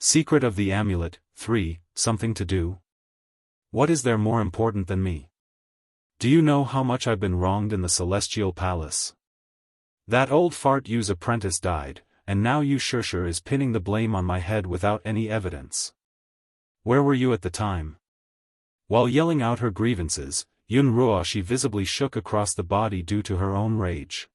Secret of the Amulet, 3, Something to do? What is there more important than me? Do you know how much I've been wronged in the Celestial Palace? That old fart Yu's apprentice died, and now Yu Shishir is pinning the blame on my head without any evidence. Where were you at the time? While yelling out her grievances, Yun Ruoshi visibly shook across the body due to her own rage.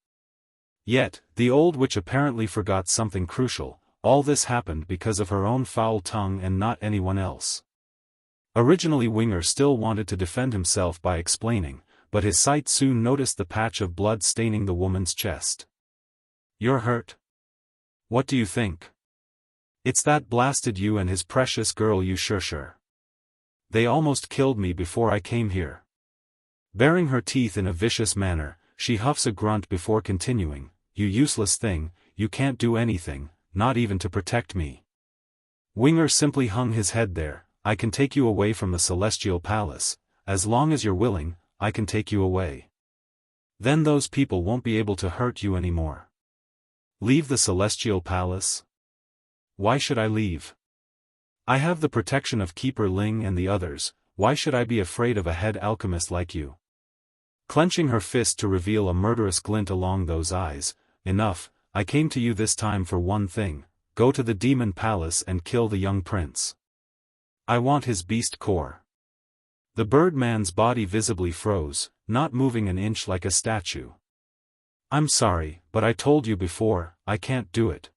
Yet, the old witch apparently forgot something crucial. All this happened because of her own foul tongue and not anyone else. Originally Winger still wanted to defend himself by explaining, but his sight soon noticed the patch of blood staining the woman's chest. You're hurt? What do you think? It's that blasted Yu and his precious girl Yu Shishir. They almost killed me before I came here. Baring her teeth in a vicious manner, she huffs a grunt before continuing, You useless thing, you can't do anything, not even to protect me. Winger simply hung his head there. I can take you away from the Celestial Palace. As long as you're willing, I can take you away. Then those people won't be able to hurt you anymore. Leave the Celestial Palace? Why should I leave? I have the protection of Keeper Ling and the others. Why should I be afraid of a head alchemist like you? Clenching her fist to reveal a murderous glint along those eyes, enough, I came to you this time for one thing, go to the Demon Palace and kill the young prince. I want his beast core. The birdman's body visibly froze, not moving an inch like a statue. I'm sorry, but I told you before, I can't do it.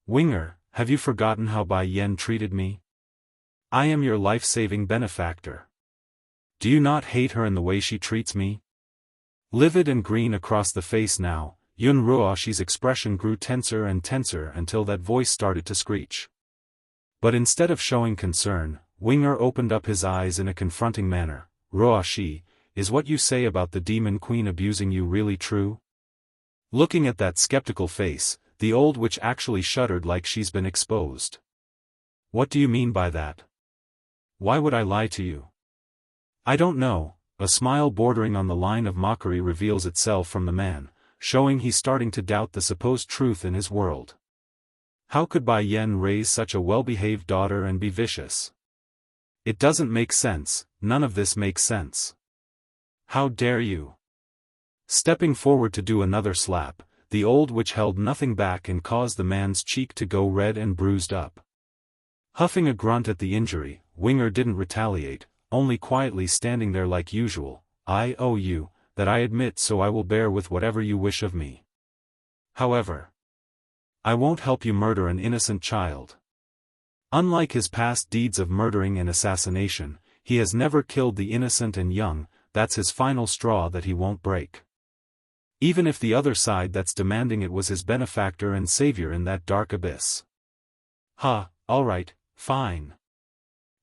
Winger, have you forgotten how Bai Yen treated me? I am your life-saving benefactor. Do you not hate her in the way she treats me? Livid and green across the face now, Yun Ruoshi's expression grew tenser and tenser until that voice started to screech. But instead of showing concern, Winger opened up his eyes in a confronting manner. Ruoshi, is what you say about the demon queen abusing you really true? Looking at that skeptical face, the old witch actually shuddered like she's been exposed. What do you mean by that? Why would I lie to you? I don't know. A smile bordering on the line of mockery reveals itself from the man, showing he's starting to doubt the supposed truth in his world. How could Bai Yen raise such a well-behaved daughter and be vicious? It doesn't make sense, none of this makes sense. How dare you? Stepping forward to do another slap, the old witch held nothing back and caused the man's cheek to go red and bruised up. Huffing a grunt at the injury, Winger didn't retaliate, only quietly standing there like usual. I owe you, that I admit, so I will bear with whatever you wish of me. However, I won't help you murder an innocent child. Unlike his past deeds of murdering and assassination, he has never killed the innocent and young. That's his final straw that he won't break. Even if the other side that's demanding it was his benefactor and savior in that dark abyss. Alright, fine.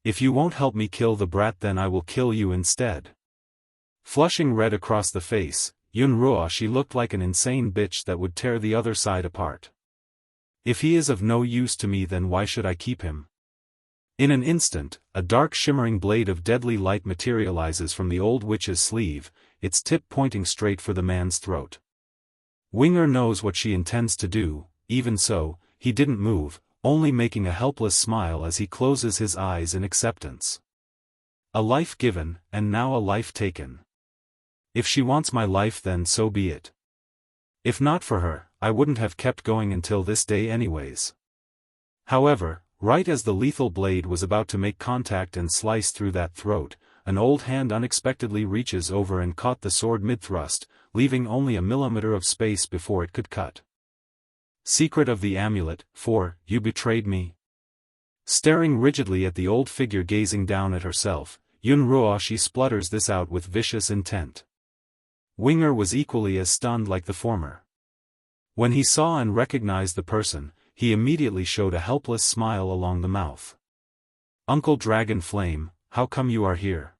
If you won't help me kill the brat, then I will kill you instead. Flushing red across the face, Yun Ruoshi looked like an insane bitch that would tear the other side apart. If he is of no use to me, then why should I keep him? In an instant, a dark shimmering blade of deadly light materializes from the old witch's sleeve, its tip pointing straight for the man's throat. Winger knows what she intends to do. Even so, he didn't move, only making a helpless smile as he closes his eyes in acceptance. A life given, and now a life taken. If she wants my life, then so be it. If not for her, I wouldn't have kept going until this day anyways. However, right as the lethal blade was about to make contact and slice through that throat, an old hand unexpectedly reaches over and caught the sword mid-thrust, leaving only a millimeter of space before it could cut. Secret of the Amulet, 4, You betrayed me? Staring rigidly at the old figure gazing down at herself, Yun Ruoshi splutters this out with vicious intent. Winger was equally as stunned like the former. When he saw and recognized the person, he immediately showed a helpless smile along the mouth. Uncle Dragon Flame, how come you are here?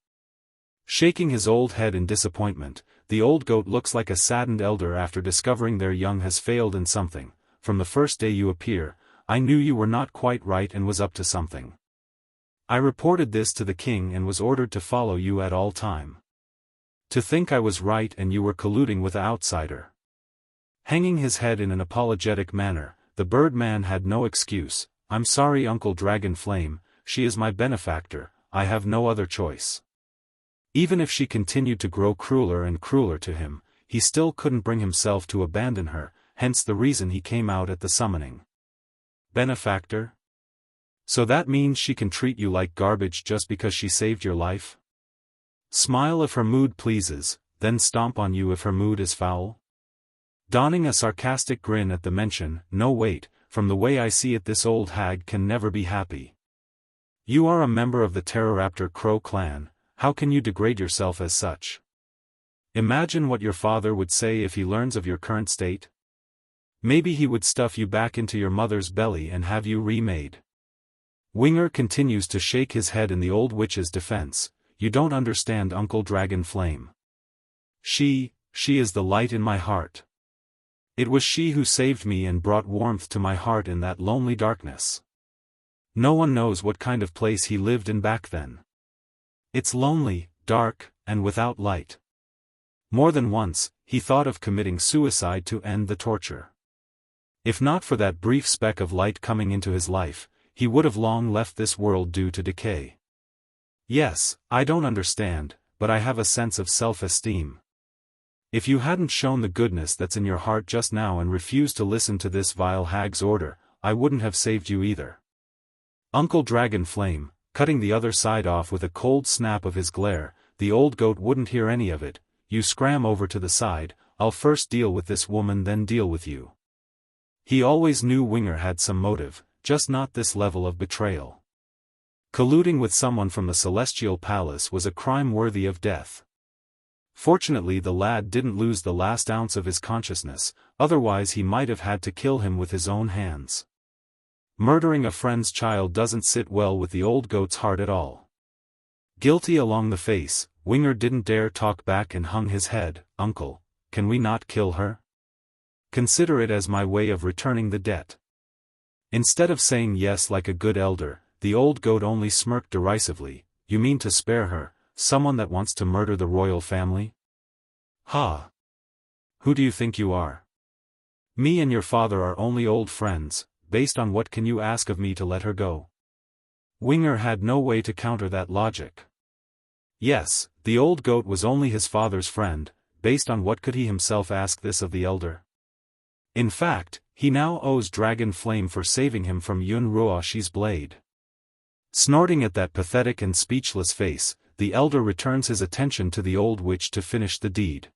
Shaking his old head in disappointment, the old goat looks like a saddened elder after discovering their young has failed in something. From the first day you appear, I knew you were not quite right and was up to something. I reported this to the king and was ordered to follow you at all time. To think I was right and you were colluding with an outsider. Hanging his head in an apologetic manner, the Birdman had no excuse. I'm sorry Uncle Dragon Flame, she is my benefactor, I have no other choice. Even if she continued to grow crueler and crueler to him, he still couldn't bring himself to abandon her, hence the reason he came out at the summoning. Benefactor? So that means she can treat you like garbage just because she saved your life? Smile if her mood pleases, then stomp on you if her mood is foul? Donning a sarcastic grin at the mention, no wait, from the way I see it this old hag can never be happy. You are a member of the Pteroraptor Crow clan, how can you degrade yourself as such? Imagine what your father would say if he learns of your current state. Maybe he would stuff you back into your mother's belly and have you remade. Winger continues to shake his head in the old witch's defense. You don't understand Uncle Dragon Flame. She is the light in my heart. It was she who saved me and brought warmth to my heart in that lonely darkness. No one knows what kind of place he lived in back then. It's lonely, dark, and without light. More than once, he thought of committing suicide to end the torture. If not for that brief speck of light coming into his life, he would have long left this world due to decay. Yes, I don't understand, but I have a sense of self-esteem. If you hadn't shown the goodness that's in your heart just now and refused to listen to this vile hag's order, I wouldn't have saved you either. Uncle Dragon Flame, cutting the other side off with a cold snap of his glare, the old goat wouldn't hear any of it. You scram over to the side, I'll first deal with this woman then deal with you. He always knew Winger had some motive, just not this level of betrayal. Colluding with someone from the Celestial Palace was a crime worthy of death. Fortunately the lad didn't lose the last ounce of his consciousness, otherwise he might have had to kill him with his own hands. Murdering a friend's child doesn't sit well with the old goat's heart at all. Guilty along the face, Winger didn't dare talk back and hung his head. Uncle, can we not kill her? Consider it as my way of returning the debt. Instead of saying yes like a good elder, the old goat only smirked derisively. You mean to spare her, someone that wants to murder the royal family? Ha! Who do you think you are? Me and your father are only old friends, based on what can you ask of me to let her go? Winger had no way to counter that logic. Yes, the old goat was only his father's friend, based on what could he himself ask this of the elder? In fact, he now owes Dragon Flame for saving him from Yun Ruoshi's blade. Snorting at that pathetic and speechless face, the elder returns his attention to the old witch to finish the deed.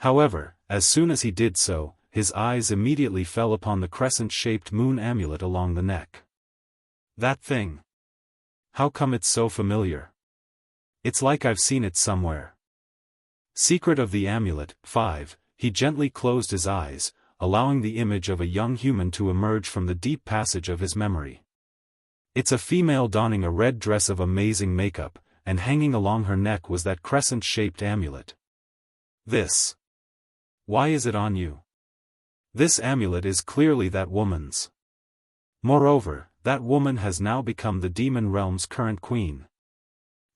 However, as soon as he did so, his eyes immediately fell upon the crescent-shaped moon amulet along the neck. That thing. How come it's so familiar? It's like I've seen it somewhere. Secret of the amulet. 5. He gently closed his eyes, allowing the image of a young human to emerge from the deep passage of his memory. It's a female donning a red dress of amazing makeup, and hanging along her neck was that crescent-shaped amulet. This. Why is it on you? This amulet is clearly that woman's. Moreover, that woman has now become the demon realm's current queen.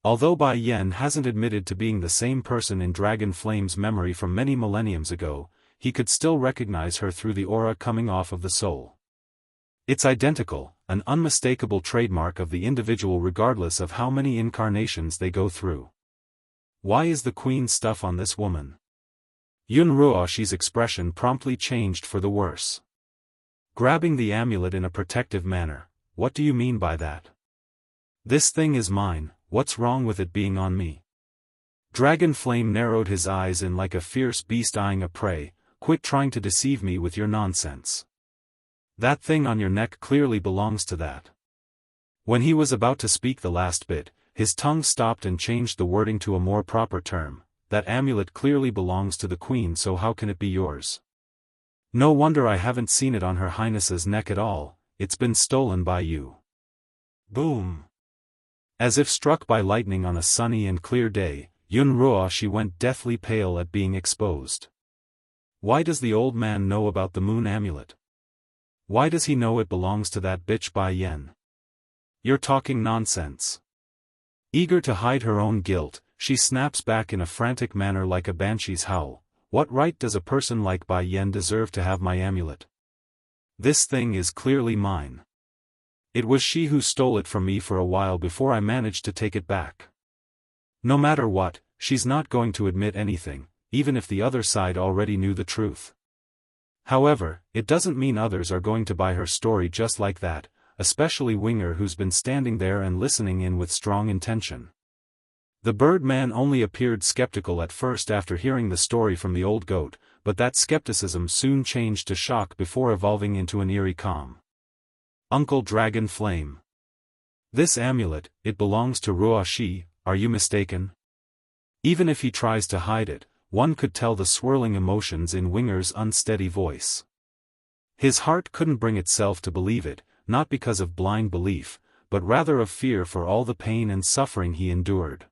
Although Bai Yen hasn't admitted to being the same person in Dragon Flame's memory from many millenniums ago, he could still recognize her through the aura coming off of the soul. It's identical, an unmistakable trademark of the individual regardless of how many incarnations they go through. Why is the queen stuff on this woman? Yun Ruoshi's expression promptly changed for the worse. Grabbing the amulet in a protective manner, what do you mean by that? This thing is mine, what's wrong with it being on me? Dragon Flame narrowed his eyes in like a fierce beast eyeing a prey. Quit trying to deceive me with your nonsense. That thing on your neck clearly belongs to that. When he was about to speak the last bit, his tongue stopped and changed the wording to a more proper term. That amulet clearly belongs to the queen, so how can it be yours? No wonder I haven't seen it on her highness's neck at all, it's been stolen by you. Boom! As if struck by lightning on a sunny and clear day, Yun Ruoshi went deathly pale at being exposed. Why does the old man know about the moon amulet? Why does he know it belongs to that bitch Bai Yen? You're talking nonsense. Eager to hide her own guilt, she snaps back in a frantic manner like a banshee's howl. What right does a person like Bai Yen deserve to have my amulet? This thing is clearly mine. It was she who stole it from me for a while before I managed to take it back. No matter what, she's not going to admit anything, even if the other side already knew the truth. However, it doesn't mean others are going to buy her story just like that, especially Winger, who's been standing there and listening in with strong intention. The Birdman only appeared skeptical at first after hearing the story from the old goat, but that skepticism soon changed to shock before evolving into an eerie calm. Uncle Dragon Flame. This amulet, it belongs to Ruoxi, are you mistaken? Even if he tries to hide it, one could tell the swirling emotions in Winger's unsteady voice. His heart couldn't bring itself to believe it, not because of blind belief, but rather of fear for all the pain and suffering he endured.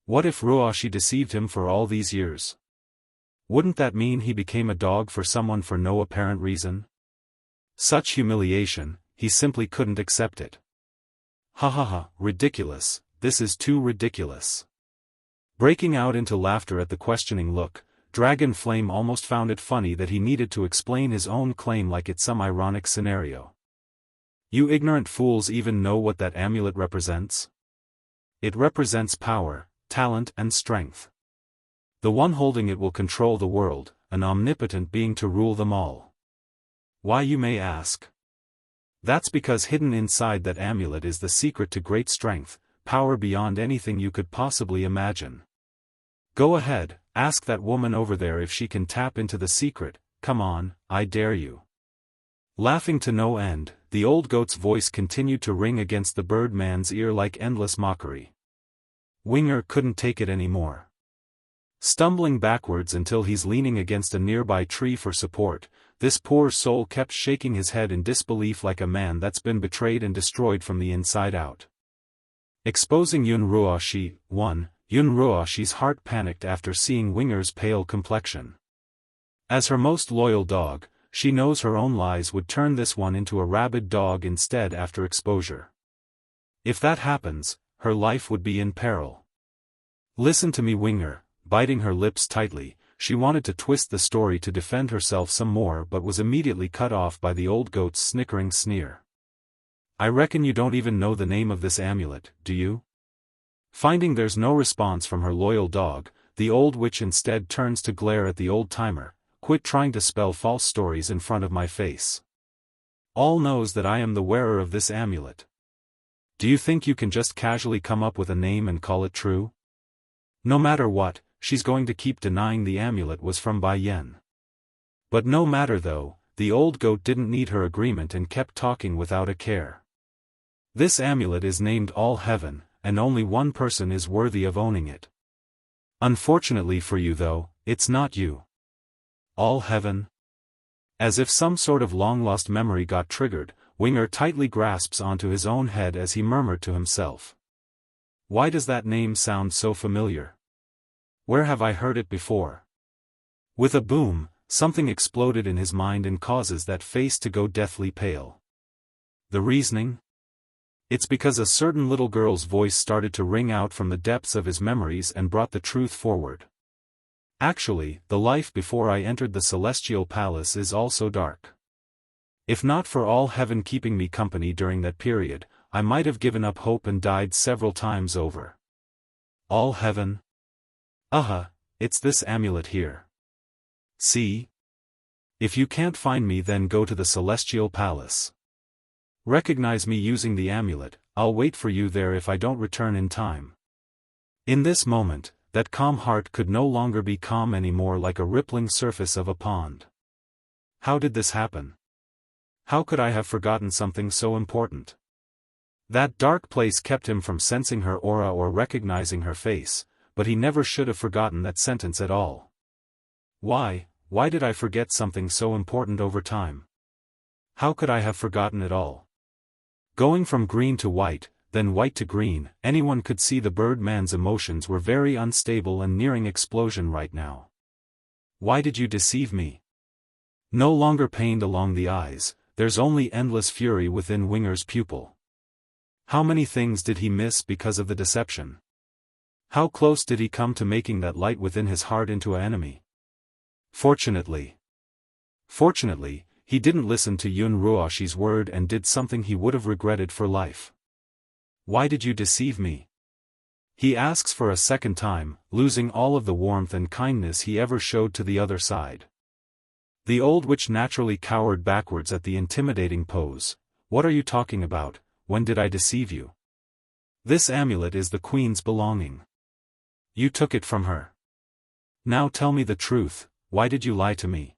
What if Ruoxi deceived him for all these years? Wouldn't that mean he became a dog for someone for no apparent reason? Such humiliation, he simply couldn't accept it. Ha ha ha, ridiculous, this is too ridiculous. Breaking out into laughter at the questioning look, Dragon Flame almost found it funny that he needed to explain his own claim like it's some ironic scenario. You ignorant fools even know what that amulet represents? It represents power, talent and strength. The one holding it will control the world, an omnipotent being to rule them all. Why, you may ask? That's because hidden inside that amulet is the secret to great strength, power beyond anything you could possibly imagine. Go ahead, ask that woman over there if she can tap into the secret, come on, I dare you. Laughing to no end, the old goat's voice continued to ring against the Birdman's ear like endless mockery. Winger couldn't take it anymore. Stumbling backwards until he's leaning against a nearby tree for support, this poor soul kept shaking his head in disbelief like a man that's been betrayed and destroyed from the inside out. Exposing Yun Ruoxi, 1. Yun Ruoxi's heart panicked after seeing Winger's pale complexion. As her most loyal dog, she knows her own lies would turn this one into a rabid dog instead after exposure. If that happens, her life would be in peril. Listen to me, Winger. Biting her lips tightly, she wanted to twist the story to defend herself some more but was immediately cut off by the old goat's snickering sneer. I reckon you don't even know the name of this amulet, do you? Finding there's no response from her loyal dog, the old witch instead turns to glare at the old-timer. Quit trying to spell false stories in front of my face. All knows that I am the wearer of this amulet. Do you think you can just casually come up with a name and call it true? No matter what, she's going to keep denying the amulet was from Bai Yen. But no matter though, the old goat didn't need her agreement and kept talking without a care. This amulet is named All Heaven, and only one person is worthy of owning it. Unfortunately for you though, it's not you. All Heaven? As if some sort of long-lost memory got triggered, Winger tightly grasps onto his own head as he murmured to himself. Why does that name sound so familiar? Where have I heard it before? With a boom, something exploded in his mind and causes that face to go deathly pale. The reasoning? It's because a certain little girl's voice started to ring out from the depths of his memories and brought the truth forward. Actually, the life before I entered the Celestial Palace is also dark. If not for All Heaven keeping me company during that period, I might have given up hope and died several times over. All Heaven? It's this amulet here. See? If you can't find me, then go to the Celestial Palace. Recognize me using the amulet, I'll wait for you there if I don't return in time. In this moment, that calm heart could no longer be calm anymore, like a rippling surface of a pond. How did this happen? How could I have forgotten something so important? That dark place kept him from sensing her aura or recognizing her face, but he never should have forgotten that sentence at all. Why did I forget something so important over time? How could I have forgotten it all? Going from green to white, then white to green, anyone could see the Birdman's emotions were very unstable and nearing explosion right now. Why did you deceive me? No longer pained along the eyes, there's only endless fury within Winger's pupil. How many things did he miss because of the deception? How close did he come to making that light within his heart into an enemy? Fortunately, he didn't listen to Yun Ruoshi's word and did something he would have regretted for life. Why did you deceive me? He asks for a second time, losing all of the warmth and kindness he ever showed to the other side. The old witch naturally cowered backwards at the intimidating pose. What are you talking about? When did I deceive you? This amulet is the queen's belonging. You took it from her. Now tell me the truth, why did you lie to me?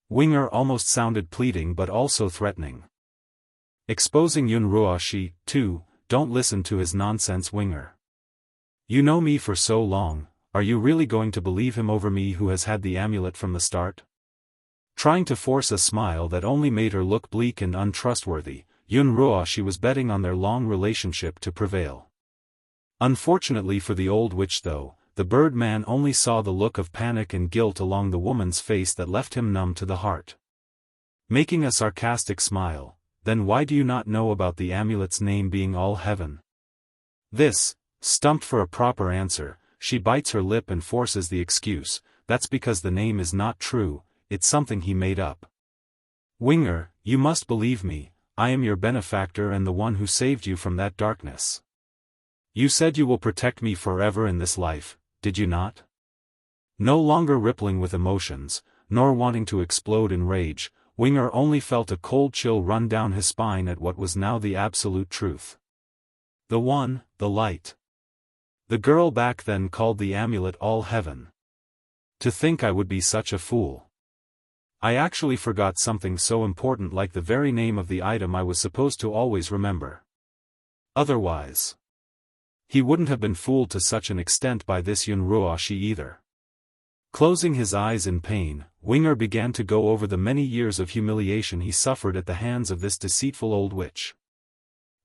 Winger almost sounded pleading but also threatening. Exposing Yun Ruoshi, too. Don't listen to his nonsense, Winger. You know me for so long, are you really going to believe him over me who has had the amulet from the start? Trying to force a smile that only made her look bleak and untrustworthy, Yun Ruoshi was betting on their long relationship to prevail. Unfortunately for the old witch though, the bird man only saw the look of panic and guilt along the woman's face that left him numb to the heart. Making a sarcastic smile, then why do you not know about the amulet's name being All Heaven? This, stumped for a proper answer, she bites her lip and forces the excuse, that's because the name is not true, it's something he made up. Winger, you must believe me, I am your benefactor and the one who saved you from that darkness. You said you will protect me forever in this life, did you not? No longer rippling with emotions, nor wanting to explode in rage, Winger only felt a cold chill run down his spine at what was now the absolute truth. The one, the light. The girl back then called the amulet All Heaven. To think I would be such a fool. I actually forgot something so important like the very name of the item I was supposed to always remember. Otherwise, he wouldn't have been fooled to such an extent by this Yun Ruoshi either. Closing his eyes in pain, Winger began to go over the many years of humiliation he suffered at the hands of this deceitful old witch.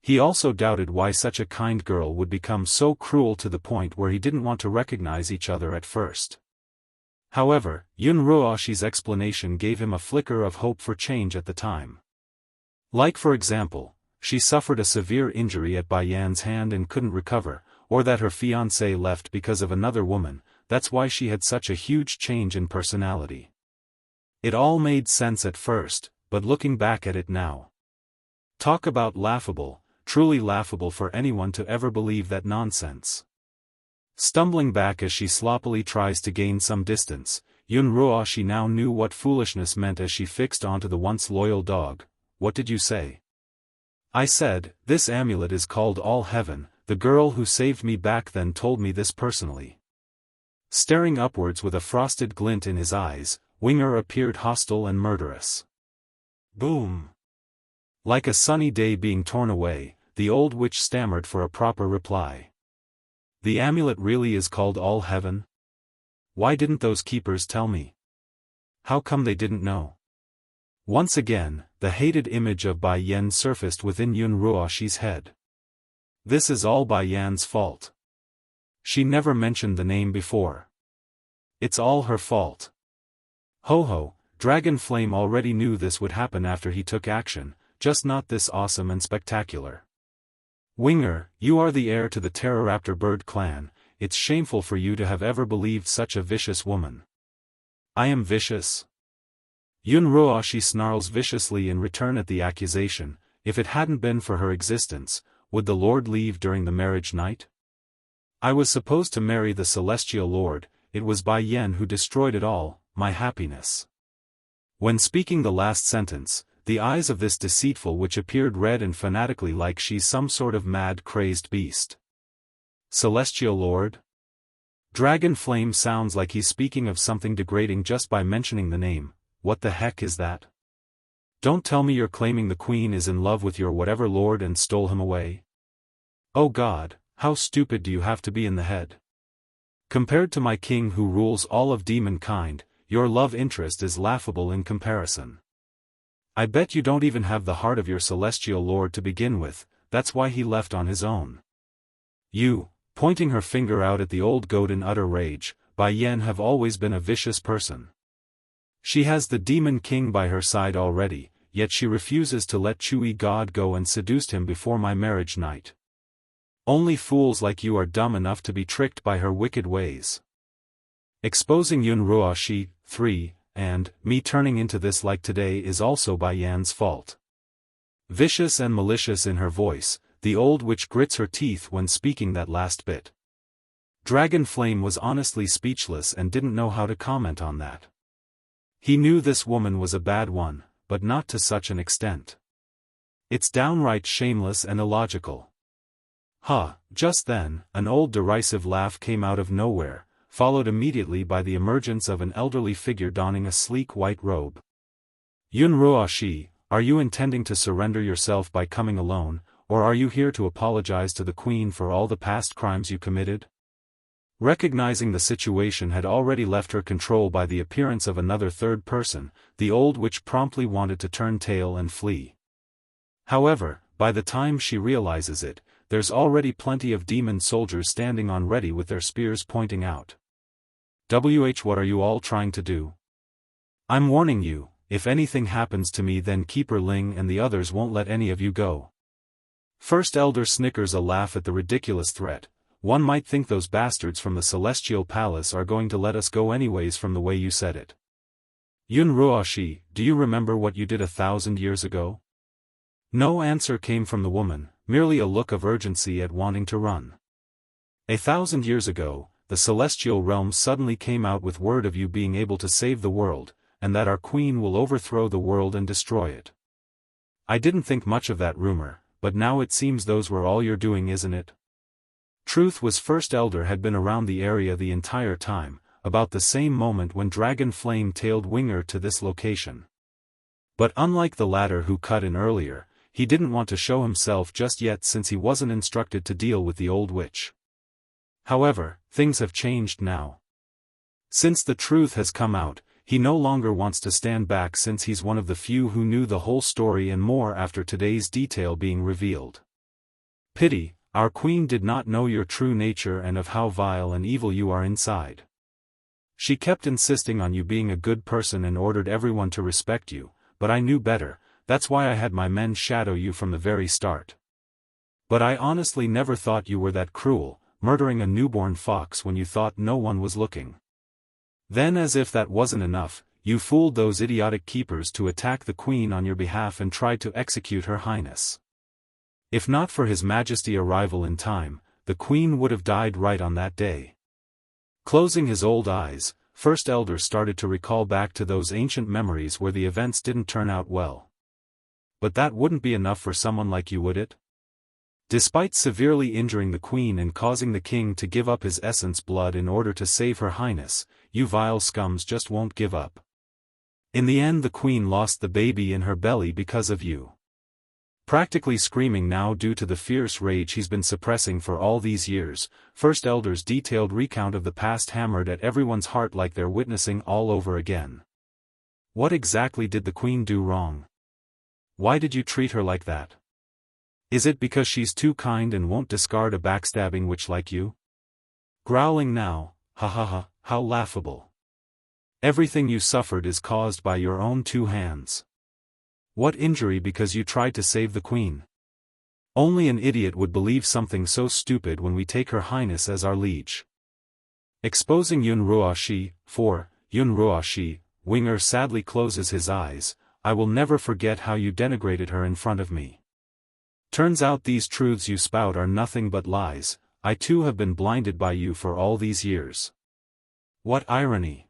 He also doubted why such a kind girl would become so cruel to the point where he didn't want to recognize each other at first. However, Yun Ruoshi's explanation gave him a flicker of hope for change at the time. Like for example, she suffered a severe injury at Bai Yan's hand and couldn't recover, or that her fiancé left because of another woman, that's why she had such a huge change in personality. It all made sense at first, but looking back at it now. Talk about laughable, truly laughable for anyone to ever believe that nonsense. Stumbling back as she sloppily tries to gain some distance, Yun Ruoshi now knew what foolishness meant as she fixed onto the once loyal dog. What did you say? I said, this amulet is called All Heaven, the girl who saved me back then told me this personally. Staring upwards with a frosted glint in his eyes, Winger appeared hostile and murderous. Boom! Like a sunny day being torn away, the old witch stammered for a proper reply. The amulet really is called All Heaven? Why didn't those keepers tell me? How come they didn't know? Once again, the hated image of Bai Yan surfaced within Yun Ruoshi's head. This is all Bai Yan's fault. She never mentioned the name before. It's all her fault. Ho ho, Dragon Flame already knew this would happen after he took action, just not this awesome and spectacular. Winger, you are the heir to the Pteroraptor bird clan, it's shameful for you to have ever believed such a vicious woman. I am vicious? Yun Ruoshi snarls viciously in return at the accusation. If it hadn't been for her existence, would the Lord leave during the marriage night? I was supposed to marry the Celestial Lord, it was Bai Yan who destroyed it all, my happiness. When speaking the last sentence, the eyes of this deceitful witch appeared red and fanatically like she's some sort of mad crazed beast. Celestial Lord? Dragon Flame sounds like he's speaking of something degrading just by mentioning the name. What the heck is that? Don't tell me you're claiming the queen is in love with your whatever lord and stole him away? Oh God, how stupid do you have to be in the head? Compared to my king who rules all of demon kind, your love interest is laughable in comparison. I bet you don't even have the heart of your celestial lord to begin with, that's why he left on his own. You, pointing her finger out at the old goat in utter rage, Bai Yan have always been a vicious person. She has the demon king by her side already, yet she refuses to let Chui God go and seduced him before my marriage night. Only fools like you are dumb enough to be tricked by her wicked ways. Exposing Yun Ruoshi, 3, and, me turning into this like today is also by Yan's fault. Vicious and malicious in her voice, the old witch grits her teeth when speaking that last bit. Dragon Flame was honestly speechless and didn't know how to comment on that. He knew this woman was a bad one, but not to such an extent. It's downright shameless and illogical. Just then, an old derisive laugh came out of nowhere, followed immediately by the emergence of an elderly figure donning a sleek white robe. Yun Ruoshi, are you intending to surrender yourself by coming alone, or are you here to apologize to the queen for all the past crimes you committed? Recognizing the situation had already left her control by the appearance of another third person, the old witch promptly wanted to turn tail and flee. However, by the time she realizes it, there's already plenty of demon soldiers standing on ready with their spears pointing out. What are you all trying to do? I'm warning you, if anything happens to me then Keeper Ling and the others won't let any of you go. First Elder snickers a laugh at the ridiculous threat. One might think those bastards from the Celestial Palace are going to let us go anyways from the way you said it. Yun Ruoshi, do you remember what you did 1,000 years ago? No answer came from the woman, merely a look of urgency at wanting to run. 1,000 years ago, the Celestial Realm suddenly came out with word of you being able to save the world, and that our queen will overthrow the world and destroy it. I didn't think much of that rumor, but now it seems those were all you're doing, isn't it? Truth was First Elder had been around the area the entire time, about the same moment when Dragon Flame tailed Winger to this location. But unlike the latter who cut in earlier, he didn't want to show himself just yet since he wasn't instructed to deal with the old witch. However, things have changed now. Since the truth has come out, he no longer wants to stand back since he's one of the few who knew the whole story and more after today's detail being revealed. Pity, our queen did not know your true nature and of how vile and evil you are inside. She kept insisting on you being a good person and ordered everyone to respect you, but I knew better, that's why I had my men shadow you from the very start. But I honestly never thought you were that cruel, murdering a newborn fox when you thought no one was looking. Then as if that wasn't enough, you fooled those idiotic keepers to attack the queen on your behalf and tried to execute her highness. If not for His Majesty arrival in time, the queen would have died right on that day. Closing his old eyes, First Elder started to recall back to those ancient memories where the events didn't turn out well. But that wouldn't be enough for someone like you, would it? Despite severely injuring the queen and causing the king to give up his essence blood in order to save her highness, you vile scums just won't give up. In the end the queen lost the baby in her belly because of you. Practically screaming now due to the fierce rage he's been suppressing for all these years, First Elder's detailed recount of the past hammered at everyone's heart like they're witnessing all over again. What exactly did the queen do wrong? Why did you treat her like that? Is it because she's too kind and won't discard a backstabbing witch like you? Growling now, how laughable. Everything you suffered is caused by your own two hands. What injury because you tried to save the queen? Only an idiot would believe something so stupid when we take her highness as our liege. Exposing Yun Ruoshi, Yun Ruoshi, Winger sadly closes his eyes, I will never forget how you denigrated her in front of me. Turns out these truths you spout are nothing but lies, I too have been blinded by you for all these years. What irony.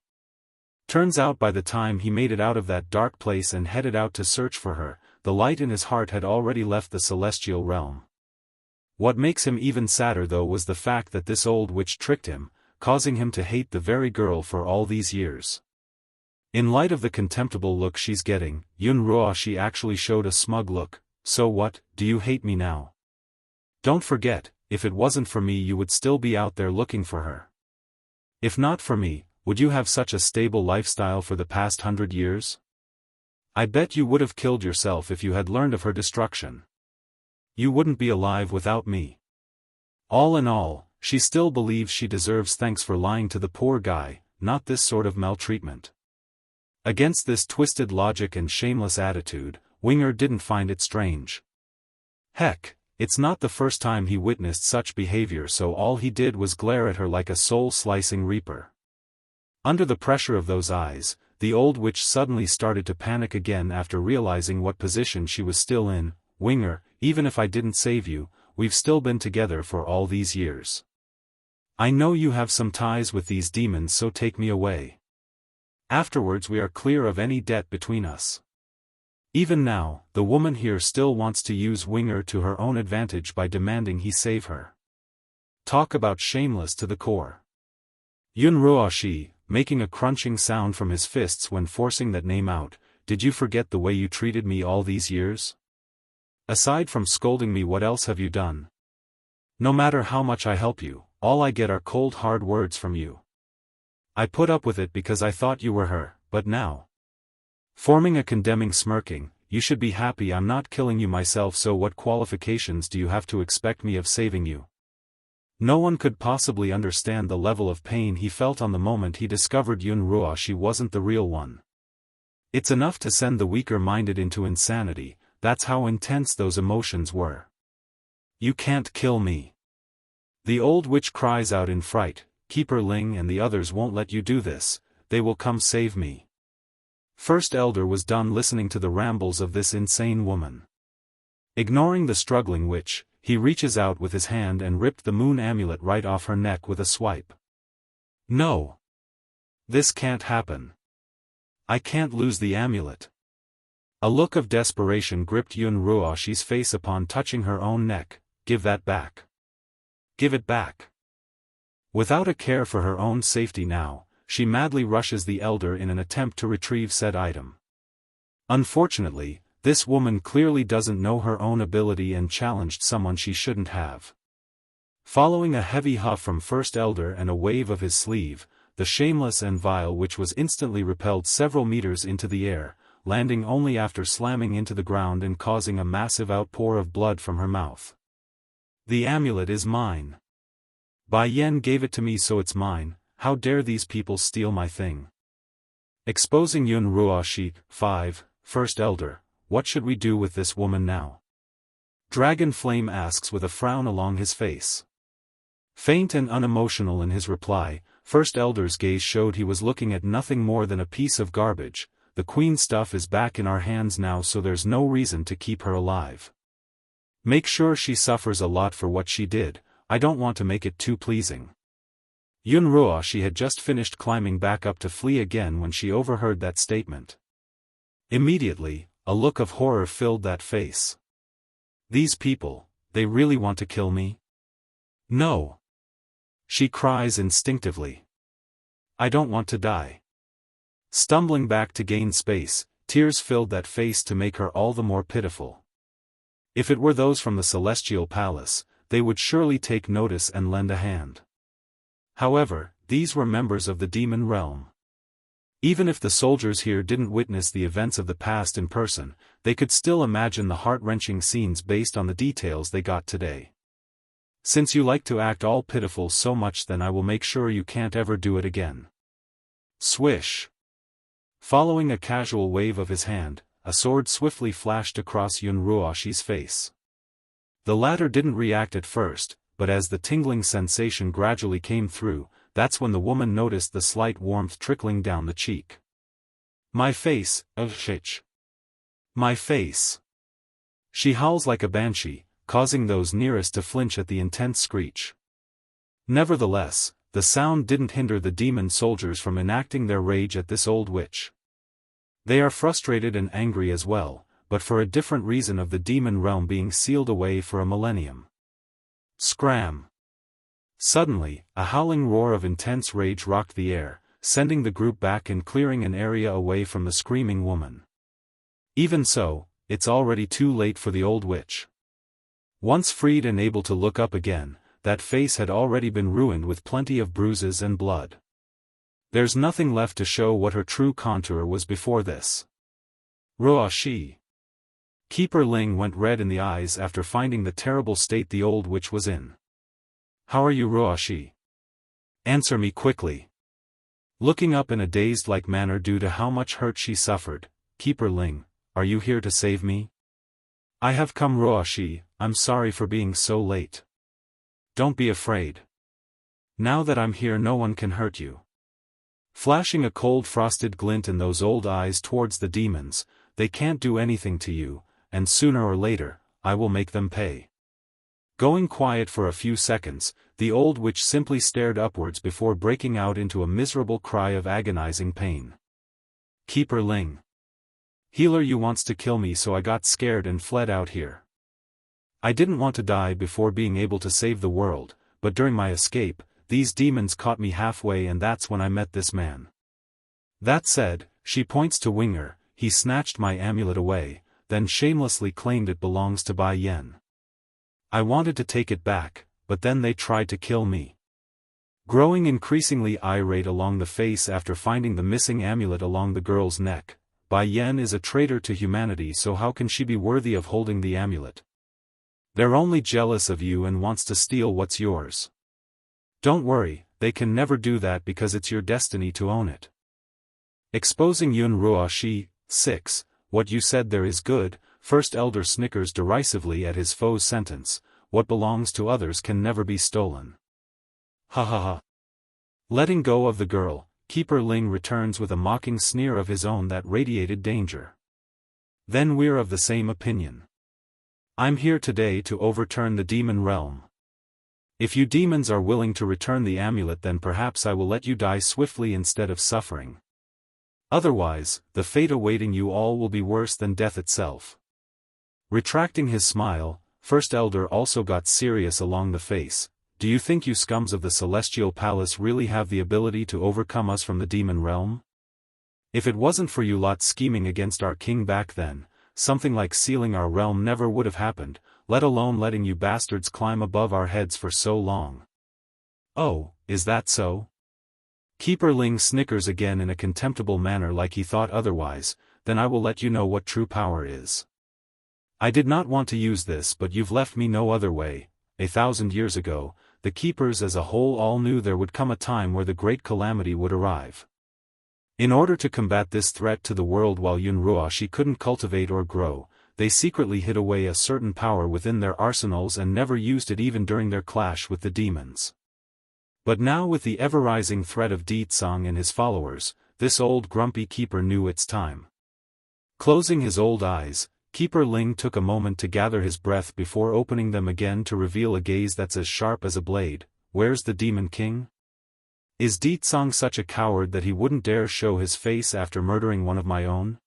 Turns out by the time he made it out of that dark place and headed out to search for her, the light in his heart had already left the celestial realm. What makes him even sadder though was the fact that this old witch tricked him, causing him to hate the very girl for all these years. In light of the contemptible look she's getting, Yun Ruoshi actually showed a smug look. So what, do you hate me now? Don't forget, if it wasn't for me you would still be out there looking for her. If not for me, would you have such a stable lifestyle for the past 100 years? I bet you would have killed yourself if you had learned of her destruction. You wouldn't be alive without me. All in all, she still believes she deserves thanks for lying to the poor guy, not this sort of maltreatment. Against this twisted logic and shameless attitude, Winger didn't find it strange. Heck, it's not the first time he witnessed such behavior, so all he did was glare at her like a soul-slicing reaper. Under the pressure of those eyes, the old witch suddenly started to panic again after realizing what position she was still in. Winger, even if I didn't save you, we've still been together for all these years. I know you have some ties with these demons, so take me away. Afterwards we are clear of any debt between us. Even now, the woman here still wants to use Winger to her own advantage by demanding he save her. Talk about shameless to the core. Yun Ruoshi, making a crunching sound from his fists when forcing that name out, did you forget the way you treated me all these years? Aside from scolding me, what else have you done? No matter how much I help you, all I get are cold hard words from you. I put up with it because I thought you were her, but now. Forming a condemning smirking, you should be happy I'm not killing you myself, so what qualifications do you have to expect me of saving you? No one could possibly understand the level of pain he felt on the moment he discovered Yun Ruoshi wasn't the real one. It's enough to send the weaker-minded into insanity, that's how intense those emotions were. You can't kill me. The old witch cries out in fright, Keeper Ling and the others won't let you do this, they will come save me. First Elder was done listening to the rambles of this insane woman. Ignoring the struggling witch, he reaches out with his hand and ripped the moon amulet right off her neck with a swipe. No. This can't happen. I can't lose the amulet. A look of desperation gripped Yun Ruoshi's face upon touching her own neck. Give that back. Give it back. Without a care for her own safety now, she madly rushes the elder in an attempt to retrieve said item. Unfortunately, this woman clearly doesn't know her own ability and challenged someone she shouldn't have. Following a heavy huff from First Elder and a wave of his sleeve, the shameless and vile witch was instantly repelled several meters into the air, landing only after slamming into the ground and causing a massive outpour of blood from her mouth. The amulet is mine. Bai Yen gave it to me, so it's mine. How dare these people steal my thing? Exposing Yun Ruoshi. 5. First Elder, what should we do with this woman now? Dragon Flame asks with a frown along his face. Faint and unemotional in his reply, First Elder's gaze showed he was looking at nothing more than a piece of garbage. The queen stuff is back in our hands now, so there's no reason to keep her alive. Make sure she suffers a lot for what she did, I don't want to make it too pleasing. Yun Ruoshi had just finished climbing back up to flee again when she overheard that statement. Immediately, a look of horror filled that face. These people, they really want to kill me? No. She cries instinctively. I don't want to die. Stumbling back to gain space, tears filled that face to make her all the more pitiful. If it were those from the Celestial Palace, they would surely take notice and lend a hand. However, these were members of the demon realm. Even if the soldiers here didn't witness the events of the past in person, they could still imagine the heart-wrenching scenes based on the details they got today. Since you like to act all pitiful so much, then I will make sure you can't ever do it again. Swish. Following a casual wave of his hand, a sword swiftly flashed across Yun Ruoshi's face. The latter didn't react at first, but as the tingling sensation gradually came through, that's when the woman noticed the slight warmth trickling down the cheek. My face, shitch. My face. She howls like a banshee, causing those nearest to flinch at the intense screech. Nevertheless, the sound didn't hinder the demon soldiers from enacting their rage at this old witch. They are frustrated and angry as well, but for a different reason of the demon realm being sealed away for a millennium. Scram! Suddenly, a howling roar of intense rage rocked the air, sending the group back and clearing an area away from the screaming woman. Even so, it's already too late for the old witch. Once freed and able to look up again, that face had already been ruined with plenty of bruises and blood. There's nothing left to show what her true contour was before this. Ruoshi. Keeper Ling went red in the eyes after finding the terrible state the old witch was in. How are you, Ruoshi? Answer me quickly. Looking up in a dazed-like manner due to how much hurt she suffered, Keeper Ling, are you here to save me? I have come, Ruoshi, I'm sorry for being so late. Don't be afraid. Now that I'm here, no one can hurt you. Flashing a cold frosted glint in those old eyes towards the demons, they can't do anything to you, and sooner or later, I will make them pay. Going quiet for a few seconds, the old witch simply stared upwards before breaking out into a miserable cry of agonizing pain. Keeper Ling. Healer, you wants to kill me, so I got scared and fled out here. I didn't want to die before being able to save the world, but during my escape, these demons caught me halfway, and that's when I met this man. That said, she points to Winger, he snatched my amulet away, then shamelessly claimed it belongs to Bai Yen. I wanted to take it back, but then they tried to kill me. Growing increasingly irate along the face after finding the missing amulet along the girl's neck, Bai Yen is a traitor to humanity, so how can she be worthy of holding the amulet? They're only jealous of you and wants to steal what's yours. Don't worry, they can never do that because it's your destiny to own it. Exposing Yun Ruoxi, 6, what you said there is good. First Elder snickers derisively at his foe's sentence, what belongs to others can never be stolen. Ha ha ha. Letting go of the girl, Keeper Ling returns with a mocking sneer of his own that radiated danger. Then we're of the same opinion. I'm here today to overturn the demon realm. If you demons are willing to return the amulet, then perhaps I will let you die swiftly instead of suffering. Otherwise, the fate awaiting you all will be worse than death itself. Retracting his smile, First Elder also got serious along the face. Do you think you scums of the Celestial Palace really have the ability to overcome us from the demon realm? If it wasn't for you lot scheming against our king back then, something like sealing our realm never would have happened, let alone letting you bastards climb above our heads for so long. Oh, is that so? Keeper Ling snickers again in a contemptible manner, like he thought otherwise. Then I will let you know what true power is. I did not want to use this, but you've left me no other way. 1,000 years ago, the keepers as a whole all knew there would come a time where the great calamity would arrive. In order to combat this threat to the world while Yun Ruoxi couldn't cultivate or grow, they secretly hid away a certain power within their arsenals and never used it even during their clash with the demons. But now, with the ever-rising threat of Ditsang and his followers, this old grumpy keeper knew its time. Closing his old eyes, Keeper Ling took a moment to gather his breath before opening them again to reveal a gaze that's as sharp as a blade. Where's the Demon King? Is Ditsang such a coward that he wouldn't dare show his face after murdering one of my own?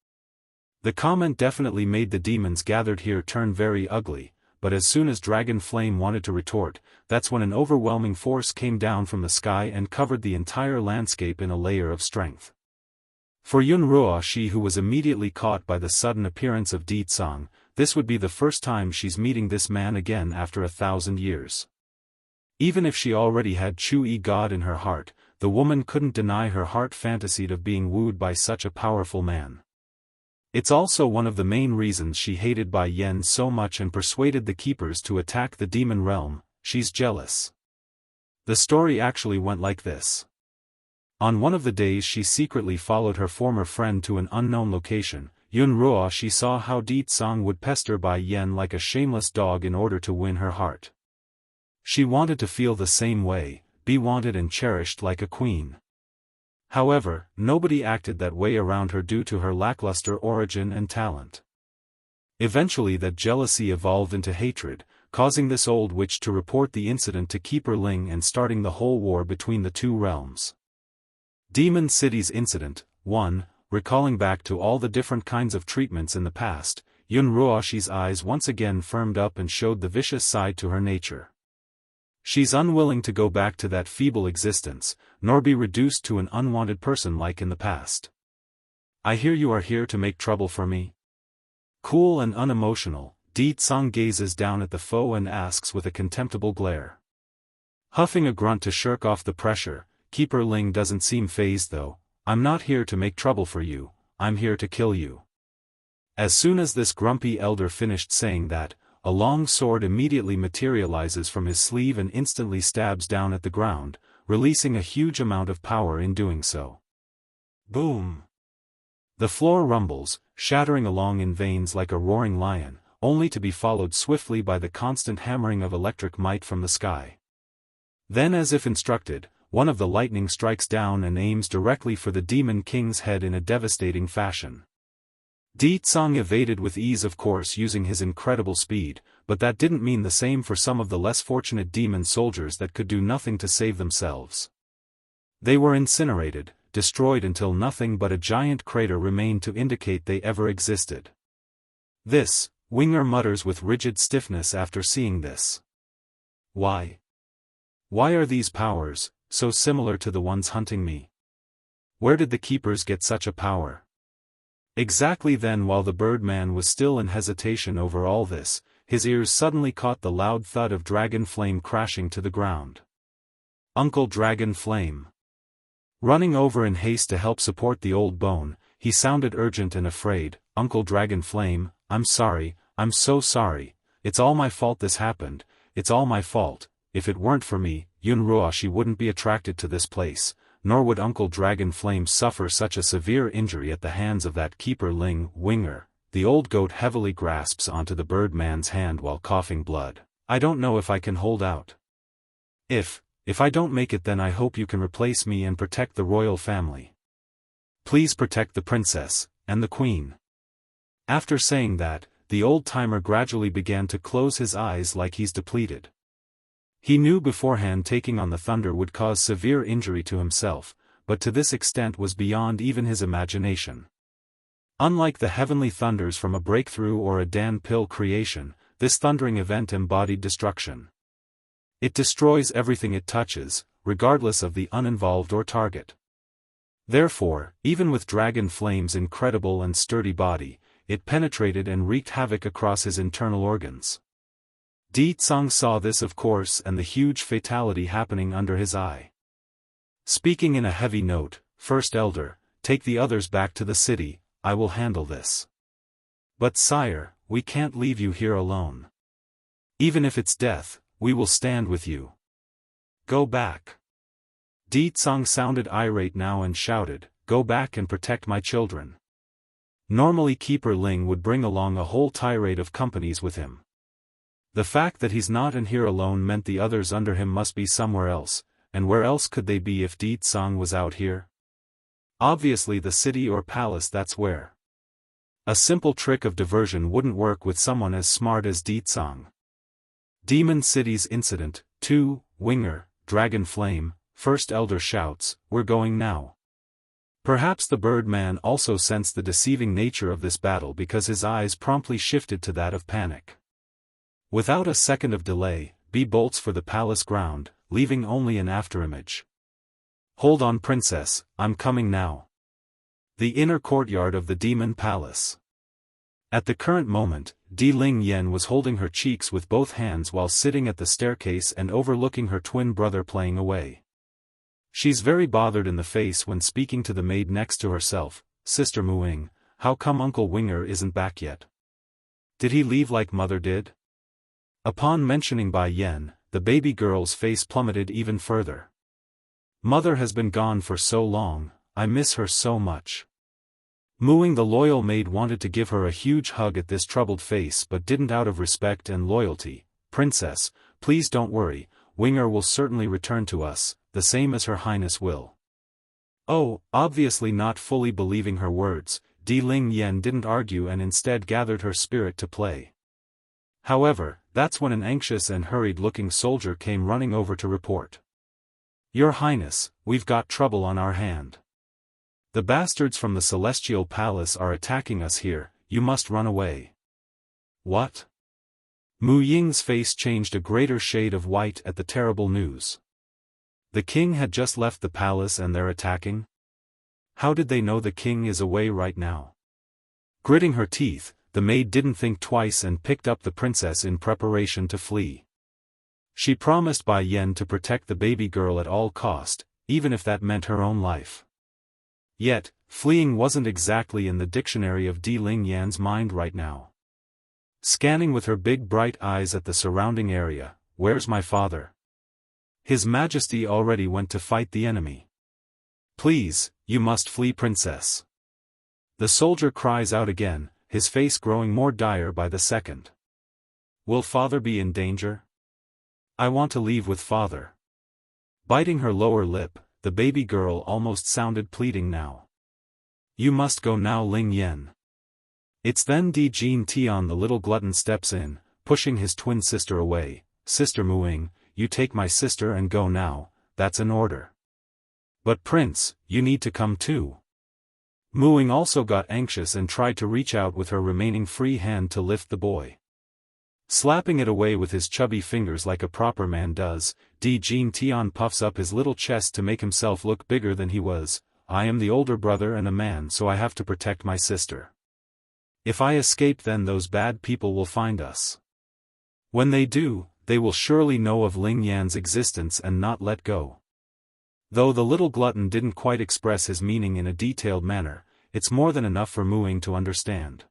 The comment definitely made the demons gathered here turn very ugly, but as soon as Dragon Flame wanted to retort, that's when an overwhelming force came down from the sky and covered the entire landscape in a layer of strength. For Yun Ruoxi, who was immediately caught by the sudden appearance of Ditsang, this would be the first time she's meeting this man again after 1,000 years. Even if she already had Chu-Yi God in her heart, the woman couldn't deny her heart fantasied of being wooed by such a powerful man. It's also one of the main reasons she hated Bai Yen so much and persuaded the keepers to attack the demon realm. She's jealous. The story actually went like this. On one of the days she secretly followed her former friend to an unknown location. Yun Ruoxi saw how Ditsang would pester Bai Yen like a shameless dog in order to win her heart. She wanted to feel the same way, be wanted and cherished like a queen. However, nobody acted that way around her due to her lackluster origin and talent. Eventually that jealousy evolved into hatred, causing this old witch to report the incident to Keeper Ling and starting the whole war between the two realms. Demon City's Incident 1. Recalling back to all the different kinds of treatments in the past, Yun Ruoxi's eyes once again firmed up and showed the vicious side to her nature. She's unwilling to go back to that feeble existence, nor be reduced to an unwanted person like in the past. I hear you are here to make trouble for me. Cool and unemotional, Ditsang gazes down at the foe and asks with a contemptible glare. Huffing a grunt to shirk off the pressure, Keeper Ling doesn't seem fazed though. I'm not here to make trouble for you, I'm here to kill you. As soon as this grumpy elder finished saying that, a long sword immediately materializes from his sleeve and instantly stabs down at the ground, releasing a huge amount of power in doing so. Boom! The floor rumbles, shattering along in veins like a roaring lion, only to be followed swiftly by the constant hammering of electric might from the sky. Then, as if instructed, one of the lightning strikes down and aims directly for the demon king's head in a devastating fashion. Di Tsang evaded with ease, of course, using his incredible speed, but that didn't mean the same for some of the less fortunate demon soldiers that could do nothing to save themselves. They were incinerated, destroyed until nothing but a giant crater remained to indicate they ever existed. This, Winger mutters with rigid stiffness after seeing this. Why? Why are these powers so similar to the ones hunting me? Where did the keepers get such a power? Exactly then, while the Birdman was still in hesitation over all this, his ears suddenly caught the loud thud of Dragon Flame crashing to the ground. Uncle Dragon Flame. Running over in haste to help support the old bone, he sounded urgent and afraid. Uncle Dragon Flame, I'm sorry, I'm so sorry, it's all my fault this happened, it's all my fault. If it weren't for me, Yun Ruoshi wouldn't be attracted to this place, nor would Uncle Dragon Flame suffer such a severe injury at the hands of that keeper Ling Winger. The old goat heavily grasps onto the Birdman's hand while coughing blood. I don't know if I can hold out. If I don't make it, then I hope you can replace me and protect the royal family. Please protect the princess, and the queen. After saying that, the old-timer gradually began to close his eyes like he's depleted. He knew beforehand taking on the thunder would cause severe injury to himself, but to this extent was beyond even his imagination. Unlike the heavenly thunders from a breakthrough or a Dan Pill creation, this thundering event embodied destruction. It destroys everything it touches, regardless of the uninvolved or target. Therefore, even with Dragon Flame's incredible and sturdy body, it penetrated and wreaked havoc across his internal organs. Di Tsang saw this, of course, and the huge fatality happening under his eye. Speaking in a heavy note, First Elder, take the others back to the city, I will handle this. But sire, we can't leave you here alone. Even if it's death, we will stand with you. Go back. Di Tsang sounded irate now and shouted, go back and protect my children. Normally Keeper Ling would bring along a whole tirade of companies with him. The fact that he's not in here alone meant the others under him must be somewhere else, and where else could they be if Di Tsang was out here? Obviously the city or palace, that's where. A simple trick of diversion wouldn't work with someone as smart as Di Tsang. Demon City's Incident 2, Winger, Dragon Flame, First Elder shouts, we're going now. Perhaps the Birdman also sensed the deceiving nature of this battle because his eyes promptly shifted to that of panic. Without a second of delay, B bolts for the palace ground, leaving only an afterimage. Hold on, princess, I'm coming now. The inner courtyard of the demon palace. At the current moment, Di Ling Yen was holding her cheeks with both hands while sitting at the staircase and overlooking her twin brother playing away. She's very bothered in the face when speaking to the maid next to herself, Sister Muing, how come Uncle Winger isn't back yet? Did he leave like mother did? Upon mentioning Bai Yen, the baby girl's face plummeted even further. Mother has been gone for so long, I miss her so much. Muing the loyal maid wanted to give her a huge hug at this troubled face but didn't out of respect and loyalty. Princess, please don't worry, Winger will certainly return to us, the same as Her Highness will. Oh, obviously not fully believing her words, Di Ling Yen didn't argue and instead gathered her spirit to play. However, that's when an anxious and hurried-looking soldier came running over to report. Your Highness, we've got trouble on our hand. The bastards from the Celestial Palace are attacking us here, you must run away. What? Mu Ying's face changed a greater shade of white at the terrible news. The king had just left the palace and they're attacking? How did they know the king is away right now? Gritting her teeth, the maid didn't think twice and picked up the princess in preparation to flee. She promised Bai Yen to protect the baby girl at all cost, even if that meant her own life. Yet, fleeing wasn't exactly in the dictionary of Di Ling Yan's mind right now. Scanning with her big bright eyes at the surrounding area, where's my father? His Majesty already went to fight the enemy. Please, you must flee, princess. The soldier cries out again, his face growing more dire by the second. Will father be in danger? I want to leave with father. Biting her lower lip, the baby girl almost sounded pleading now. You must go now, Ling Yan. It's then Jin Tian. The little glutton steps in, pushing his twin sister away. Sister Muing, you take my sister and go now, that's an order. But Prince, you need to come too. Muing also got anxious and tried to reach out with her remaining free hand to lift the boy. Slapping it away with his chubby fingers like a proper man does, Jin Tian puffs up his little chest to make himself look bigger than he was. I am the older brother and a man, so I have to protect my sister. If I escape, then those bad people will find us. When they do, they will surely know of Ling Yan's existence and not let go. Though the little glutton didn't quite express his meaning in a detailed manner, it's more than enough for Muing to understand.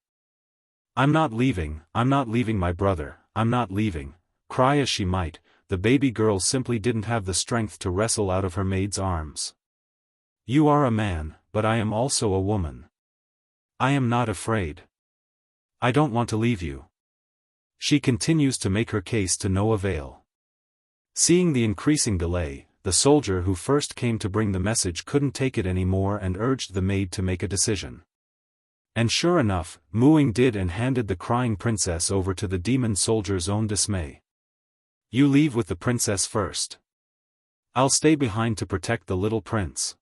I'm not leaving my brother, I'm not leaving. Cry as she might, the baby girl simply didn't have the strength to wrestle out of her maid's arms. You are a man, but I am also a woman. I am not afraid. I don't want to leave you. She continues to make her case to no avail. Seeing the increasing delay, the soldier who first came to bring the message couldn't take it anymore and urged the maid to make a decision. And sure enough, Muing did, and handed the crying princess over to the demon soldier's own dismay. You leave with the princess first. I'll stay behind to protect the little prince.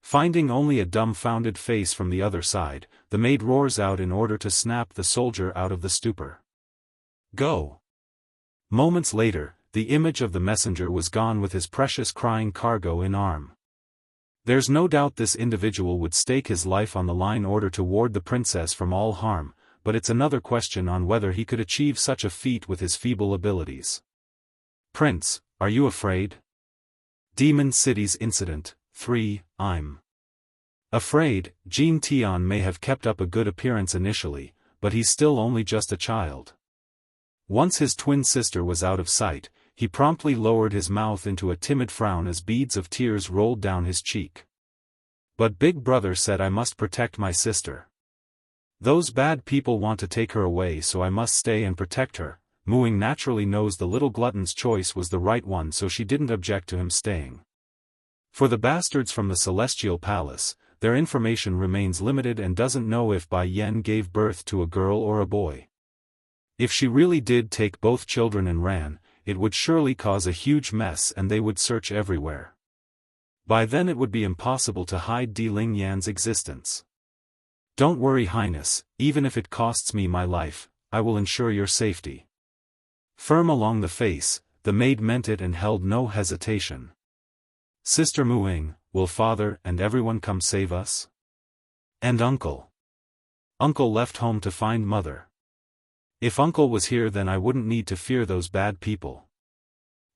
Finding only a dumbfounded face from the other side, the maid roars out in order to snap the soldier out of the stupor. Go! Moments later, the image of the messenger was gone with his precious crying cargo in arm. There's no doubt this individual would stake his life on the line in order to ward the princess from all harm, but it's another question on whether he could achieve such a feat with his feeble abilities. Prince, are you afraid? Demon City's Incident 3. I'm afraid. Jin Tian may have kept up a good appearance initially, but he's still only just a child. Once his twin sister was out of sight, he promptly lowered his mouth into a timid frown as beads of tears rolled down his cheek. But Big Brother said I must protect my sister. Those bad people want to take her away, so I must stay and protect her. Muing naturally knows the little glutton's choice was the right one, so she didn't object to him staying. For the bastards from the Celestial Palace, their information remains limited and doesn't know if Bai Yan gave birth to a girl or a boy. If she really did take both children and ran, it would surely cause a huge mess and they would search everywhere. By then it would be impossible to hide Ling Yan's existence. Don't worry, Highness, even if it costs me my life, I will ensure your safety. Firm along the face, the maid meant it and held no hesitation. Sister Muing, will father and everyone come save us? And uncle? Uncle left home to find mother. If uncle was here, then I wouldn't need to fear those bad people.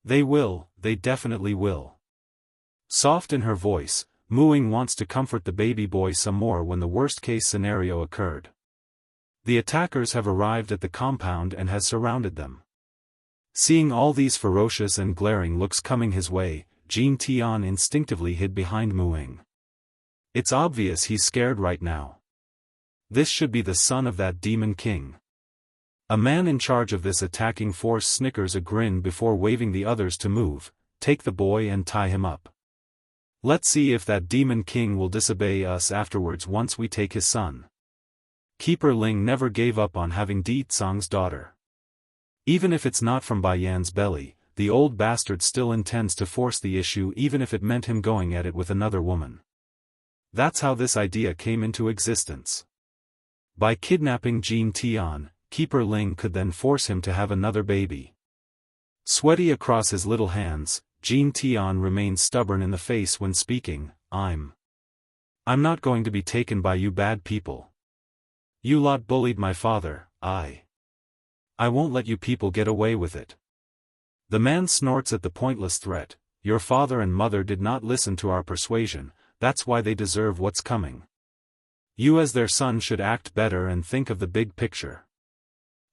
They will, they definitely will. Soft in her voice, Muing wants to comfort the baby boy some more when the worst-case scenario occurred. The attackers have arrived at the compound and has surrounded them. Seeing all these ferocious and glaring looks coming his way, Jin Tian instinctively hid behind Muing. It's obvious he's scared right now. This should be the son of that demon king. A man in charge of this attacking force snickers a grin before waving the others to move. Take the boy and tie him up. Let's see if that demon king will disobey us afterwards once we take his son. Keeper Ling never gave up on having Di Tsang's daughter. Even if it's not from Bai Yan's belly, the old bastard still intends to force the issue, even if it meant him going at it with another woman. That's how this idea came into existence. By kidnapping Jin Tian, Keeper Ling could then force him to have another baby. Sweaty across his little hands, Jin Tian remains stubborn in the face when speaking. I'm not going to be taken by you bad people. You lot bullied my father. I won't let you people get away with it. The man snorts at the pointless threat. Your father and mother did not listen to our persuasion, that's why they deserve what's coming. You as their son should act better and think of the big picture.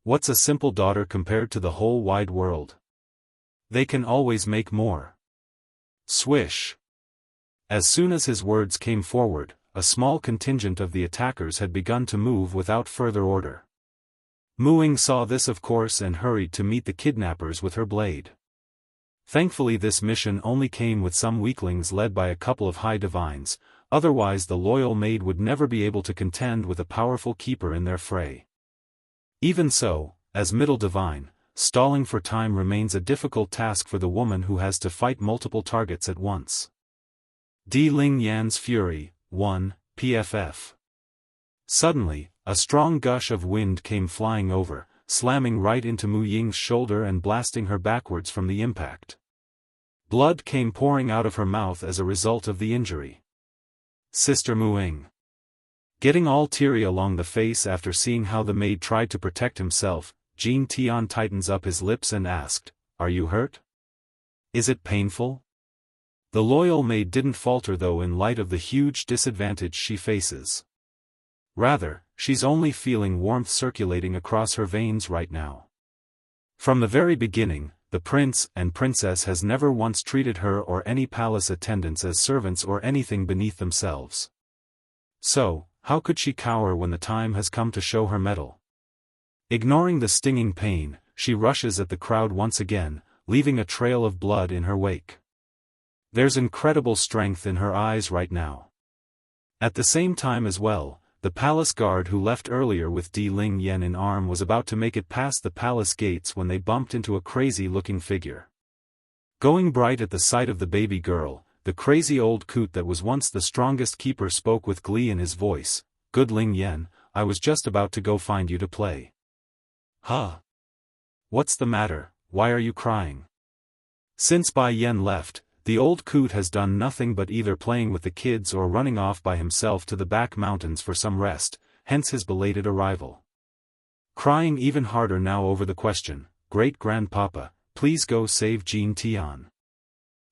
What's a simple daughter compared to the whole wide world? They can always make more. Swish. As soon as his words came forward, a small contingent of the attackers had begun to move without further order. Muing saw this of course and hurried to meet the kidnappers with her blade. Thankfully this mission only came with some weaklings led by a couple of high divines, otherwise the loyal maid would never be able to contend with a powerful keeper in their fray. Even so, as middle divine, stalling for time remains a difficult task for the woman who has to fight multiple targets at once. Di Ling Yan's Fury, 1, PFF. Suddenly, a strong gush of wind came flying over, slamming right into Mu Ying's shoulder and blasting her backwards from the impact. Blood came pouring out of her mouth as a result of the injury. Sister Mu Ying. Getting all teary along the face after seeing how the maid tried to protect himself, Jin Tian tightens up his lips and asked, "Are you hurt? Is it painful?" The loyal maid didn't falter though in light of the huge disadvantage she faces. Rather, she's only feeling warmth circulating across her veins right now. From the very beginning, the prince and princess has never once treated her or any palace attendants as servants or anything beneath themselves. So, how could she cower when the time has come to show her mettle? Ignoring the stinging pain, she rushes at the crowd once again, leaving a trail of blood in her wake. There's incredible strength in her eyes right now. At the same time as well, the palace guard who left earlier with Di Ling Yan in arm was about to make it past the palace gates when they bumped into a crazy-looking figure. Going bright at the sight of the baby girl, the crazy old coot that was once the strongest keeper spoke with glee in his voice, "Good Ling Yan, I was just about to go find you to play." "Huh? What's the matter, why are you crying?" Since Bai Yan left, the old coot has done nothing but either playing with the kids or running off by himself to the back mountains for some rest, hence his belated arrival. Crying even harder now over the question, "Great-grandpapa, please go save Jin Tian.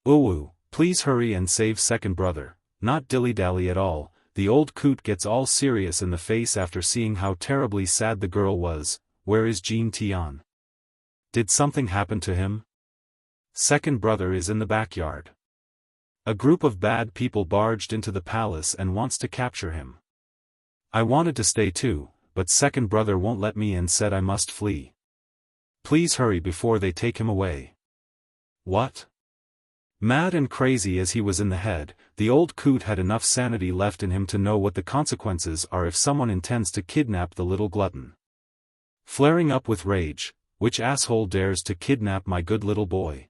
Uwu, please hurry and save second brother," not dilly-dally at all, the old coot gets all serious in the face after seeing how terribly sad the girl was. "Where is Jin Tian? Did something happen to him? Second brother is in the backyard. A group of bad people barged into the palace and wants to capture him. I wanted to stay too, but second brother won't let me and said I must flee. Please hurry before they take him away." What? Mad and crazy as he was in the head, the old coot had enough sanity left in him to know what the consequences are if someone intends to kidnap the little glutton. Flaring up with rage, "Which asshole dares to kidnap my good little boy?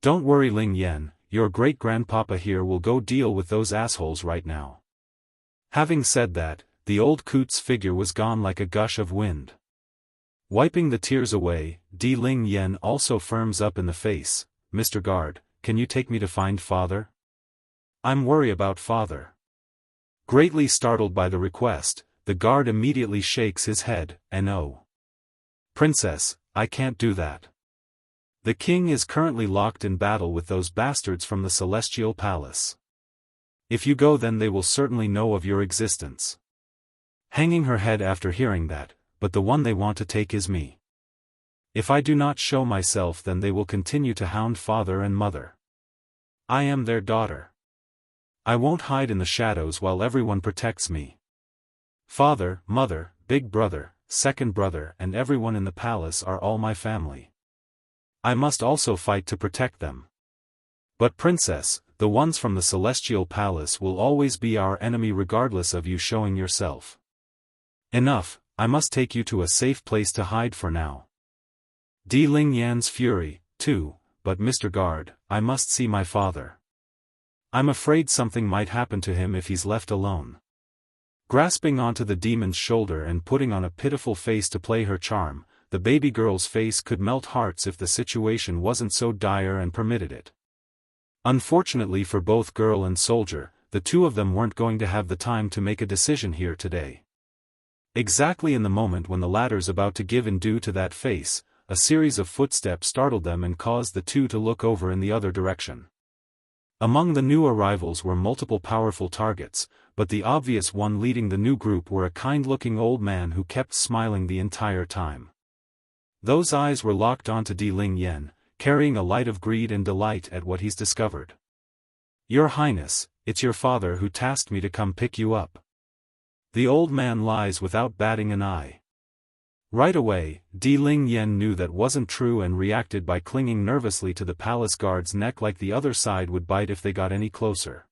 Don't worry Ling Yan, your great-grandpapa here will go deal with those assholes right now." Having said that, the old coot's figure was gone like a gush of wind. Wiping the tears away, Di Ling Yan also firms up in the face, "Mr. Guard, can you take me to find father? I'm worried about father." Greatly startled by the request, the guard immediately shakes his head, "No. Princess, I can't do that. The king is currently locked in battle with those bastards from the Celestial Palace. If you go then they will certainly know of your existence." Hanging her head after hearing that, "But the one they want to take is me. If I do not show myself then they will continue to hound father and mother. I am their daughter. I won't hide in the shadows while everyone protects me. Father, mother, big brother, second brother and everyone in the palace are all my family. I must also fight to protect them. But princess, the ones from the Celestial Palace will always be our enemy regardless of you showing yourself. Enough, I must take you to a safe place to hide for now." Di Ling Yan's Fury, 2, "But Mr. Guard, I must see my father. I'm afraid something might happen to him if he's left alone." Grasping onto the demon's shoulder and putting on a pitiful face to play her charm, the baby girl's face could melt hearts if the situation wasn't so dire and permitted it. Unfortunately for both girl and soldier, the two of them weren't going to have the time to make a decision here today. Exactly in the moment when the latter's about to give in due to that face, a series of footsteps startled them and caused the two to look over in the other direction. Among the new arrivals were multiple powerful targets, but the obvious one leading the new group were a kind-looking old man who kept smiling the entire time. Those eyes were locked onto Di Ling Yan, carrying a light of greed and delight at what he's discovered. "Your Highness, it's your father who tasked me to come pick you up." The old man lies without batting an eye. Right away, Di Ling Yen knew that wasn't true and reacted by clinging nervously to the palace guard's neck like the other side would bite if they got any closer.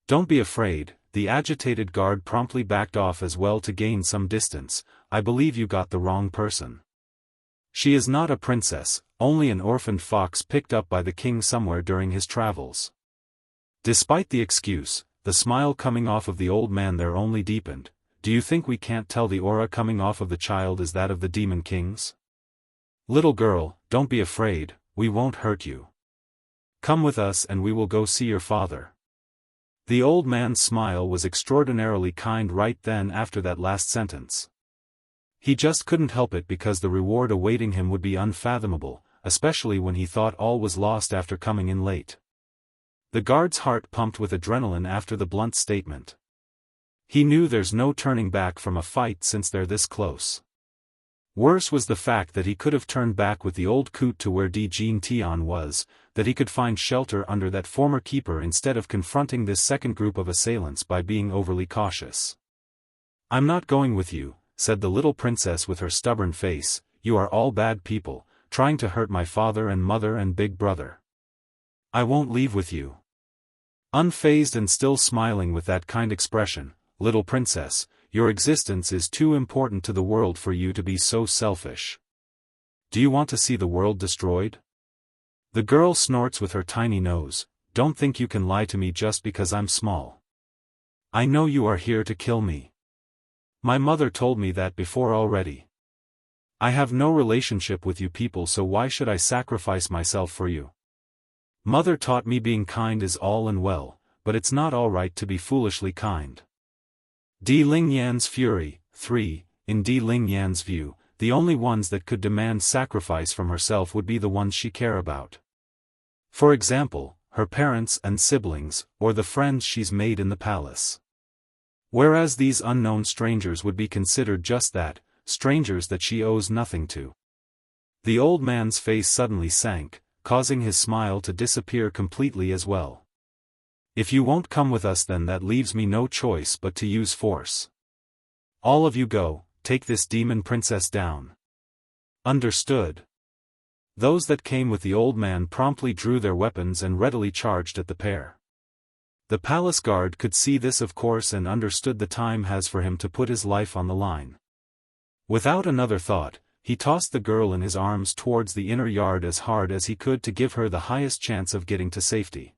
"Don't be afraid," the agitated guard promptly backed off as well to gain some distance. "I believe you got the wrong person. She is not a princess, only an orphaned fox picked up by the king somewhere during his travels." Despite the excuse, the smile coming off of the old man there only deepened. "Do you think we can't tell the aura coming off of the child is that of the Demon Kings? Little girl, don't be afraid, we won't hurt you. Come with us and we will go see your father." The old man's smile was extraordinarily kind right then after that last sentence. He just couldn't help it because the reward awaiting him would be unfathomable, especially when he thought all was lost after coming in late. The guard's heart pumped with adrenaline after the blunt statement. He knew there's no turning back from a fight since they're this close. Worse was the fact that he could have turned back with the old coot to where Di Jin Tian was, that he could find shelter under that former keeper instead of confronting this second group of assailants by being overly cautious. "I'm not going with you," said the little princess with her stubborn face. "You are all bad people, trying to hurt my father and mother and big brother. I won't leave with you." Unfazed and still smiling with that kind expression, "Little princess, your existence is too important to the world for you to be so selfish. Do you want to see the world destroyed?" The girl snorts with her tiny nose. "Don't think you can lie to me just because I'm small. I know you are here to kill me. My mother told me that before already. I have no relationship with you people, so why should I sacrifice myself for you? Mother taught me being kind is all and well, but it's not all right to be foolishly kind." Di Ling Yan's fury. 3. In Di Ling Yan's view, the only ones that could demand sacrifice from herself would be the ones she cared about. For example, her parents and siblings, or the friends she's made in the palace. Whereas these unknown strangers would be considered just that, strangers that she owes nothing to. The old man's face suddenly sank, causing his smile to disappear completely as well. "If you won't come with us, then that leaves me no choice but to use force. All of you go, take this demon princess down." "Understood." Those that came with the old man promptly drew their weapons and readily charged at the pair. The palace guard could see this of course and understood the time has for him to put his life on the line. Without another thought, he tossed the girl in his arms towards the inner yard as hard as he could to give her the highest chance of getting to safety.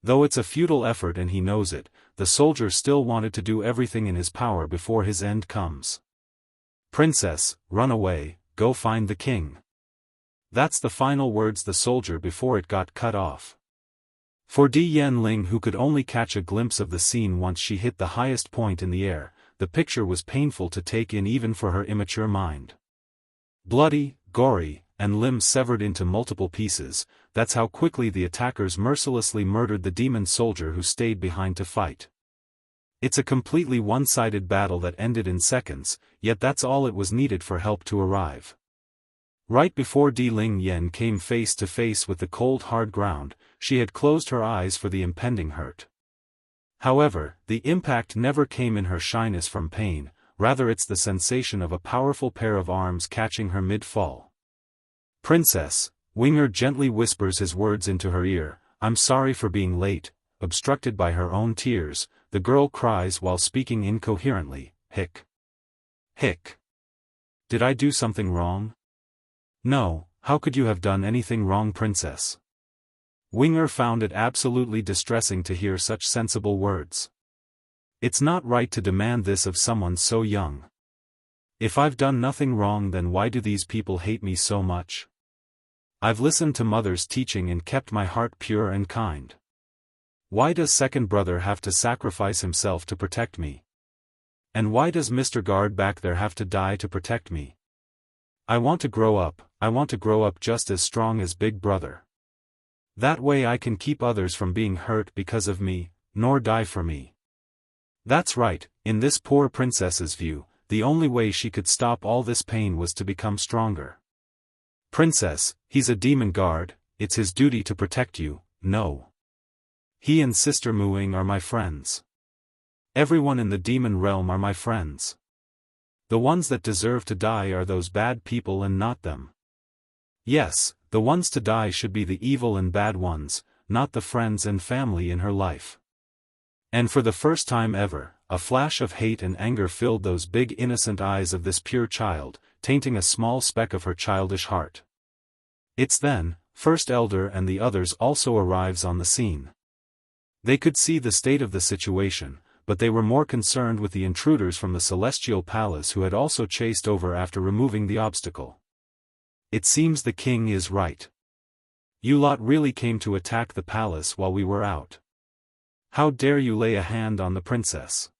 Though it's a futile effort and he knows it, the soldier still wanted to do everything in his power before his end comes. "Princess, run away, go find the king." That's the final words the soldier before it got cut off. For Di Yanling, who could only catch a glimpse of the scene once she hit the highest point in the air, the picture was painful to take in even for her immature mind. Bloody, gory, and limbs severed into multiple pieces, that's how quickly the attackers mercilessly murdered the demon soldier who stayed behind to fight. It's a completely one-sided battle that ended in seconds, yet that's all it was needed for help to arrive. Right before Di Ling Yen came face to face with the cold hard ground, she had closed her eyes for the impending hurt. However, the impact never came in her shyness from pain, rather it's the sensation of a powerful pair of arms catching her mid-fall. "Princess," Winger gently whispers his words into her ear. "I'm sorry for being late." Obstructed by her own tears, the girl cries while speaking incoherently, "Hick. Hick. Did I do something wrong?" "No, how could you have done anything wrong, princess?" Winger found it absolutely distressing to hear such sensible words. It's not right to demand this of someone so young. If I've done nothing wrong, then why do these people hate me so much? I've listened to mother's teaching and kept my heart pure and kind. Why does second brother have to sacrifice himself to protect me? And why does Mr. Guard back there have to die to protect me? I want to grow up just as strong as big brother. That way I can keep others from being hurt because of me, nor die for me. That's right, in this poor princess's view, the only way she could stop all this pain was to become stronger. "Princess, he's a demon guard, it's his duty to protect you." "No. He and Sister Muing are my friends. Everyone in the demon realm are my friends. The ones that deserve to die are those bad people and not them. Yes, the ones to die should be the evil and bad ones, not the friends and family in her life. And for the first time ever, a flash of hate and anger filled those big innocent eyes of this pure child, tainting a small speck of her childish heart. It's then, First Elder and the others also arrives on the scene. They could see the state of the situation, but they were more concerned with the intruders from the Celestial Palace who had also chased over after removing the obstacle. It seems the king is right. You lot really came to attack the palace while we were out. How dare you lay a hand on the princess?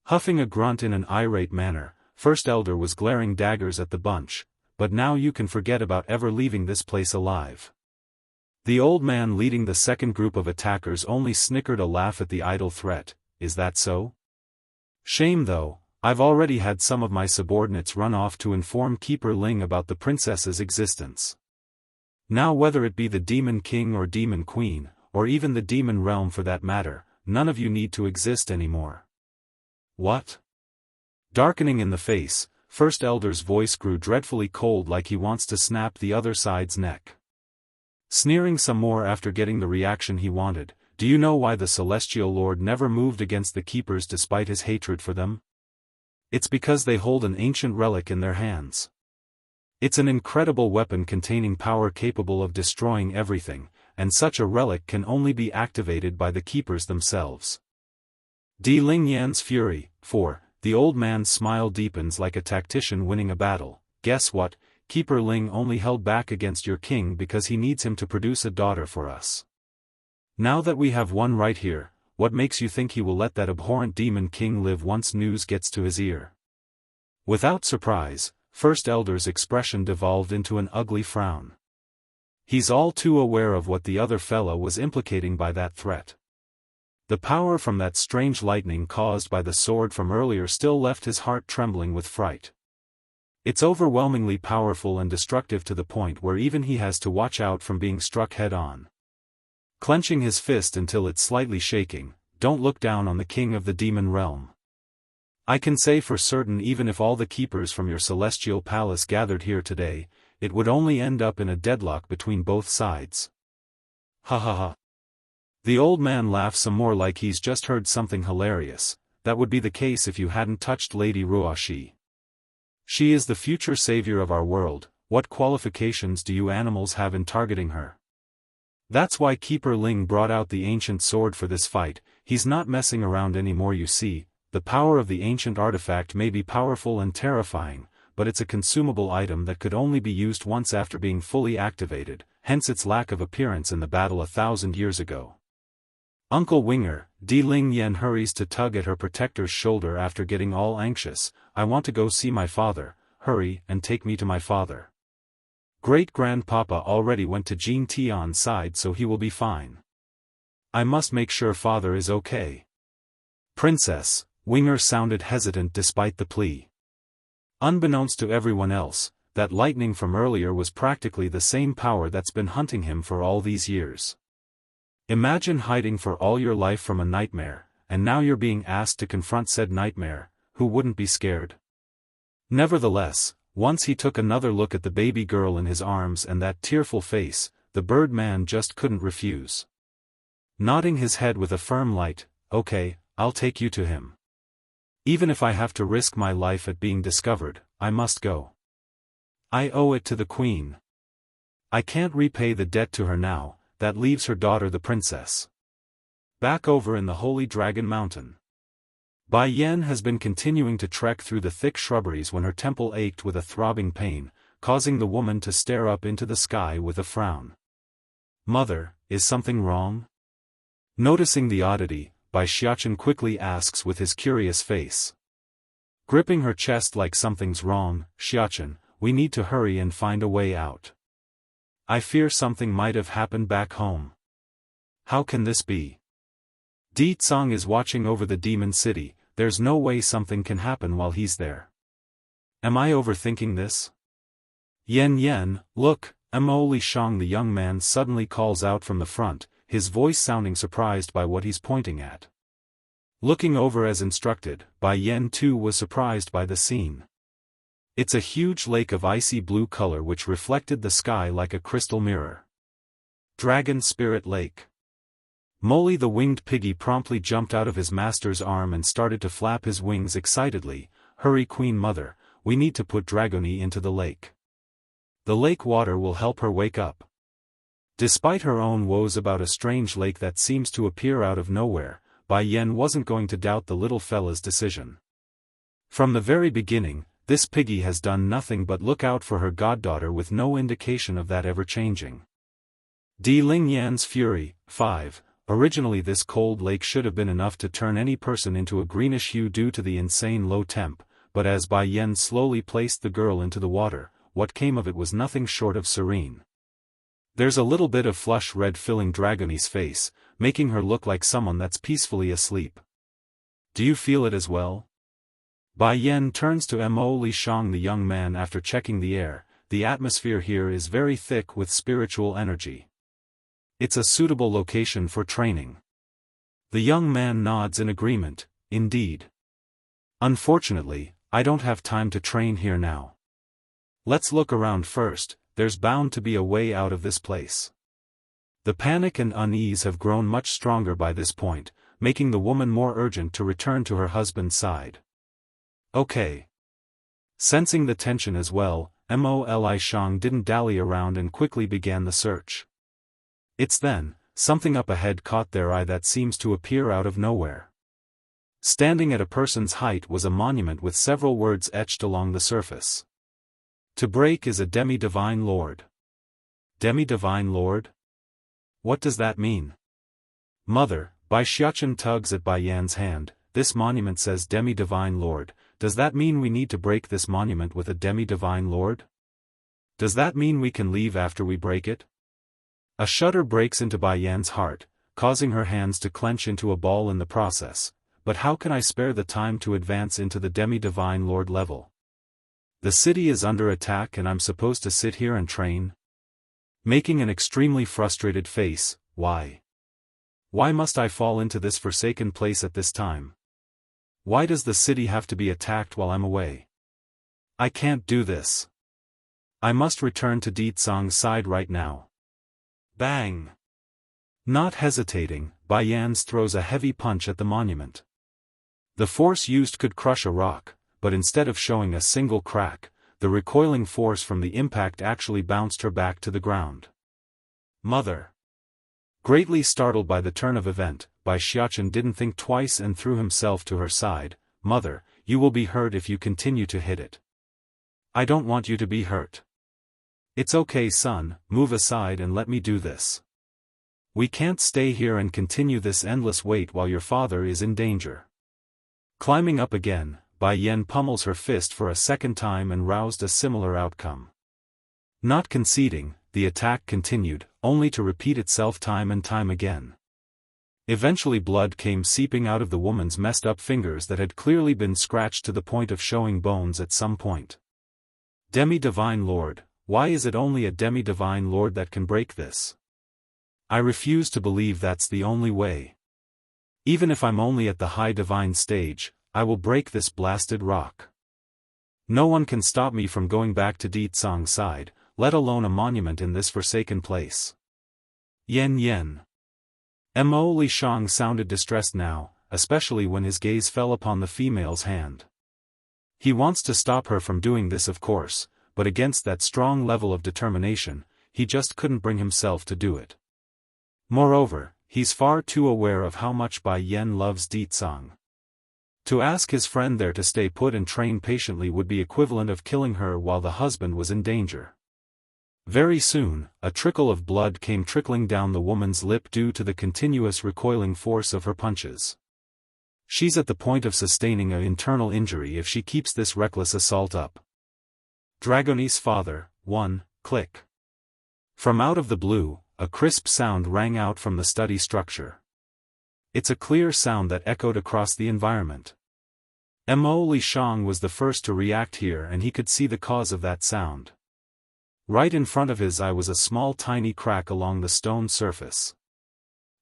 Huffing a grunt in an irate manner, First Elder was glaring daggers at the bunch, but now you can forget about ever leaving this place alive. The old man leading the second group of attackers only snickered a laugh at the idle threat. Is that so? Shame though, I've already had some of my subordinates run off to inform Keeper Ling about the princess's existence. Now whether it be the Demon King or Demon Queen, or even the Demon Realm for that matter, none of you need to exist anymore. What? Darkening in the face, First Elder's voice grew dreadfully cold like he wants to snap the other side's neck. Sneering some more after getting the reaction he wanted, do you know why the Celestial Lord never moved against the Keepers despite his hatred for them? It's because they hold an ancient relic in their hands. It's an incredible weapon containing power capable of destroying everything, and such a relic can only be activated by the Keepers themselves. Di Ling Yan's fury, 4. The old man's smile deepens like a tactician winning a battle. Guess what, Keeper Ling only held back against your king because he needs him to produce a daughter for us. Now that we have one right here, what makes you think he will let that abhorrent Demon King live once news gets to his ear? Without surprise, First Elder's expression devolved into an ugly frown. He's all too aware of what the other fellow was implicating by that threat. The power from that strange lightning caused by the sword from earlier still left his heart trembling with fright. It's overwhelmingly powerful and destructive to the point where even he has to watch out from being struck head-on. Clenching his fist until it's slightly shaking, don't look down on the king of the demon realm. I can say for certain even if all the keepers from your celestial palace gathered here today, it would only end up in a deadlock between both sides. Ha ha ha. The old man laughs some more like he's just heard something hilarious. That would be the case if you hadn't touched Lady Ruoshi. She is the future savior of our world. What qualifications do you animals have in targeting her? That's why Keeper Ling brought out the ancient sword for this fight. He's not messing around anymore, you see. The power of the ancient artifact may be powerful and terrifying, but it's a consumable item that could only be used once after being fully activated, hence its lack of appearance in the battle 1,000 years ago. Uncle Winger, Di Ling Yan hurries to tug at her protector's shoulder after getting all anxious. I want to go see my father. Hurry and take me to my father. Great-grandpapa already went to Jean Tian's side, so he will be fine. I must make sure father is okay. Princess, Winger sounded hesitant despite the plea. Unbeknownst to everyone else, that lightning from earlier was practically the same power that's been hunting him for all these years. Imagine hiding for all your life from a nightmare, and now you're being asked to confront said nightmare. Who wouldn't be scared? Nevertheless, once he took another look at the baby girl in his arms and that tearful face, the bird man just couldn't refuse. Nodding his head with a firm light, okay, I'll take you to him. Even if I have to risk my life at being discovered, I must go. I owe it to the queen. I can't repay the debt to her now. That leaves her daughter the princess. Back over in the Holy Dragon Mountain. Bai Yan has been continuing to trek through the thick shrubberies when her temple ached with a throbbing pain, causing the woman to stare up into the sky with a frown. Mother, is something wrong? Noticing the oddity, Bai Xiaofan quickly asks with his curious face. Gripping her chest like something's wrong, Xiaofan, we need to hurry and find a way out. I fear something might have happened back home. How can this be? Di Tsang is watching over the demon city. There's no way something can happen while he's there. Am I overthinking this? Yen, look, Mo Li Shang, the young man suddenly calls out from the front, his voice sounding surprised by what he's pointing at. Looking over as instructed, Bai Yen too was surprised by the scene. It's a huge lake of icy blue color which reflected the sky like a crystal mirror. Dragon Spirit Lake. Molly the winged piggy promptly jumped out of his master's arm and started to flap his wings excitedly. Hurry Queen Mother, we need to put Dragony into the lake. The lake water will help her wake up. Despite her own woes about a strange lake that seems to appear out of nowhere, Bai Yen wasn't going to doubt the little fella's decision. From the very beginning, this piggy has done nothing but look out for her goddaughter with no indication of that ever changing. Di Ling Yan's fury. 5. Originally this cold lake should have been enough to turn any person into a greenish hue due to the insane low temp, but as Bai Yen slowly placed the girl into the water, what came of it was nothing short of serene. There's a little bit of flush red filling Dragony's face, making her look like someone that's peacefully asleep. Do you feel it as well? Bai Yen turns to Mo Li Shang, the young man, after checking the air. The atmosphere here is very thick with spiritual energy. It's a suitable location for training. The young man nods in agreement. Indeed. Unfortunately, I don't have time to train here now. Let's look around first. There's bound to be a way out of this place. The panic and unease have grown much stronger by this point, making the woman more urgent to return to her husband's side. Okay. Sensing the tension as well, Mo Li Shang didn't dally around and quickly began the search. It's then, something up ahead caught their eye that seems to appear out of nowhere. Standing at a person's height was a monument with several words etched along the surface. To break is a demi-divine lord. Demi-divine lord? What does that mean? Mother, Bai Xiaochen tugs at Bai Yan's hand. This monument says demi-divine lord. Does that mean we need to break this monument with a demi-divine lord? Does that mean we can leave after we break it? A shudder breaks into Bai Yan's heart, causing her hands to clench into a ball in the process. But how can I spare the time to advance into the demi-divine lord level? The city is under attack and I'm supposed to sit here and train? Making an extremely frustrated face. Why? Why must I fall into this forsaken place at this time? Why does the city have to be attacked while I'm away? I can't do this. I must return to Di Tsang's side right now. Bang! Not hesitating, Bai Yan throws a heavy punch at the monument. The force used could crush a rock, but instead of showing a single crack, the recoiling force from the impact actually bounced her back to the ground. Mother! Greatly startled by the turn of event, Bai Xiaochen didn't think twice and threw himself to her side. Mother, you will be hurt if you continue to hit it. I don't want you to be hurt. It's okay, son, move aside and let me do this. We can't stay here and continue this endless wait while your father is in danger. Climbing up again, Bai Yen pummels her fist for a second time and roused a similar outcome. Not conceding, the attack continued, only to repeat itself time and time again. Eventually blood came seeping out of the woman's messed up fingers that had clearly been scratched to the point of showing bones at some point. Demi-divine lord, why is it only a demi-divine lord that can break this? I refuse to believe that's the only way. Even if I'm only at the high divine stage, I will break this blasted rock. No one can stop me from going back to Di Tsang's side, let alone a monument in this forsaken place. Yen. Mo Li Shang sounded distressed now, especially when his gaze fell upon the female's hand. He wants to stop her from doing this, of course, but against that strong level of determination, he just couldn't bring himself to do it. Moreover, he's far too aware of how much Bai Yen loves Di Tsang. To ask his friend there to stay put and train patiently would be equivalent of killing her while the husband was in danger. Very soon, a trickle of blood came trickling down the woman's lip due to the continuous recoiling force of her punches. She's at the point of sustaining an internal injury if she keeps this reckless assault up. Dragony's father. 1. Click. From out of the blue, a crisp sound rang out from the study structure. It's a clear sound that echoed across the environment. Mo Li Shang was the first to react here and he could see the cause of that sound. Right in front of his eye was a small tiny crack along the stone surface.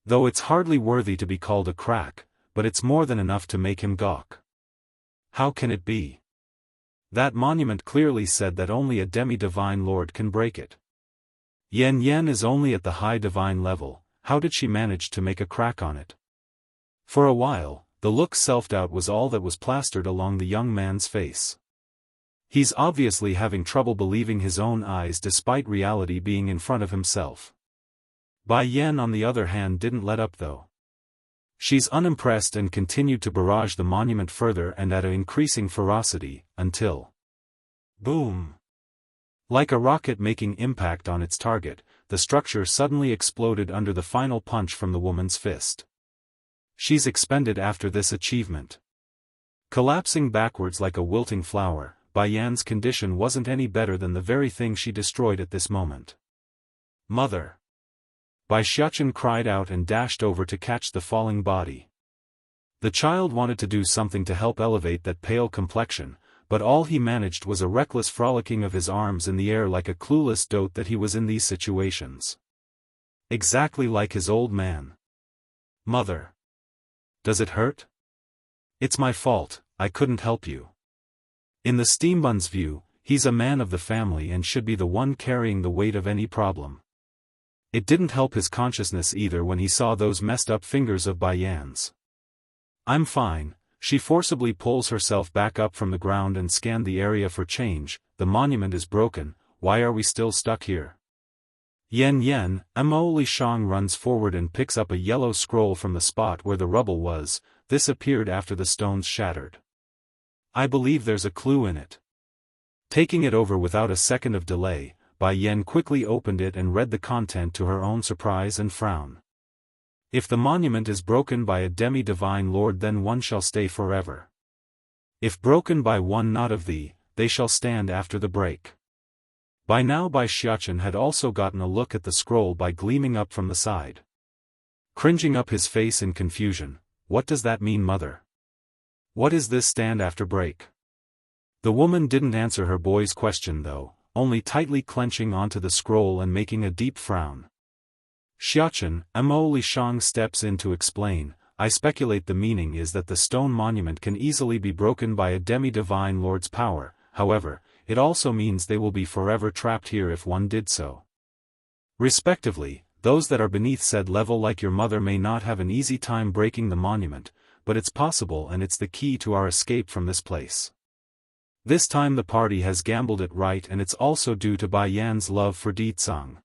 Though it's hardly worthy to be called a crack, but it's more than enough to make him gawk. How can it be? That monument clearly said that only a demi-divine lord can break it. Yan Yan is only at the high divine level, how did she manage to make a crack on it? For a while, the look self-doubt was all that was plastered along the young man's face. He's obviously having trouble believing his own eyes despite reality being in front of himself. Bai Yan on the other hand didn't let up though. She's unimpressed and continued to barrage the monument further and at an increasing ferocity, until... boom! Like a rocket making impact on its target, the structure suddenly exploded under the final punch from the woman's fist. She's expended after this achievement. Collapsing backwards like a wilting flower, Bai Yan's condition wasn't any better than the very thing she destroyed at this moment. Mother! Bai Xiaofan cried out and dashed over to catch the falling body. The child wanted to do something to help elevate that pale complexion, but all he managed was a reckless frolicking of his arms in the air like a clueless dote that he was in these situations. Exactly like his old man. Mother! Does it hurt? It's my fault, I couldn't help you. In the steambun's view, he's a man of the family and should be the one carrying the weight of any problem. It didn't help his consciousness either when he saw those messed up fingers of Bai Yan's. I'm fine. She forcibly pulls herself back up from the ground and scanned the area for change. The monument is broken, why are we still stuck here? Yan Yan, Mo Li Shang runs forward and picks up a yellow scroll from the spot where the rubble was. This appeared after the stones shattered. I believe there's a clue in it. Taking it over without a second of delay, Bai Yan quickly opened it and read the content to her own surprise and frown. If the monument is broken by a demi-divine lord then one shall stay forever. If broken by one not of thee, they shall stand after the break. By now Bai Xiaofan had also gotten a look at the scroll by gleaming up from the side. Cringing up his face in confusion, what does that mean, mother? What is this stand after break? The woman didn't answer her boy's question though, only tightly clenching onto the scroll and making a deep frown. Xiaofan, Mo Li Shang steps in to explain, I speculate the meaning is that the stone monument can easily be broken by a demi-divine lord's power, however, it also means they will be forever trapped here if one did so. Respectively, those that are beneath said level like your mother may not have an easy time breaking the monument, but it's possible and it's the key to our escape from this place. This time the party has gambled it right and it's also due to Bai Yan's love for Ditsang.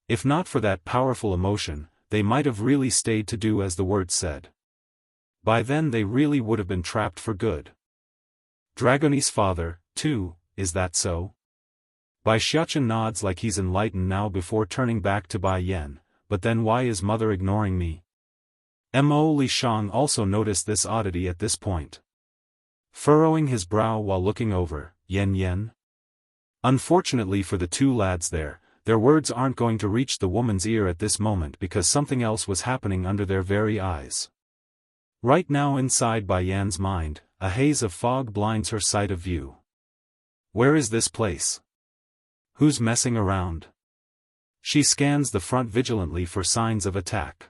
If not for that powerful emotion, they might have really stayed to do as the word said. By then they really would have been trapped for good. Dragoni's father, too, is that so? Bai Xiaofan nods like he's enlightened now before turning back to Bai Yan, but then why is mother ignoring me? Mo Li Shang also noticed this oddity at this point. Furrowing his brow while looking over, Yan Yan? Unfortunately for the two lads there, their words aren't going to reach the woman's ear at this moment because something else was happening under their very eyes. Right now inside Bai Yan's mind, a haze of fog blinds her sight of view. Where is this place? Who's messing around? She scans the front vigilantly for signs of attack.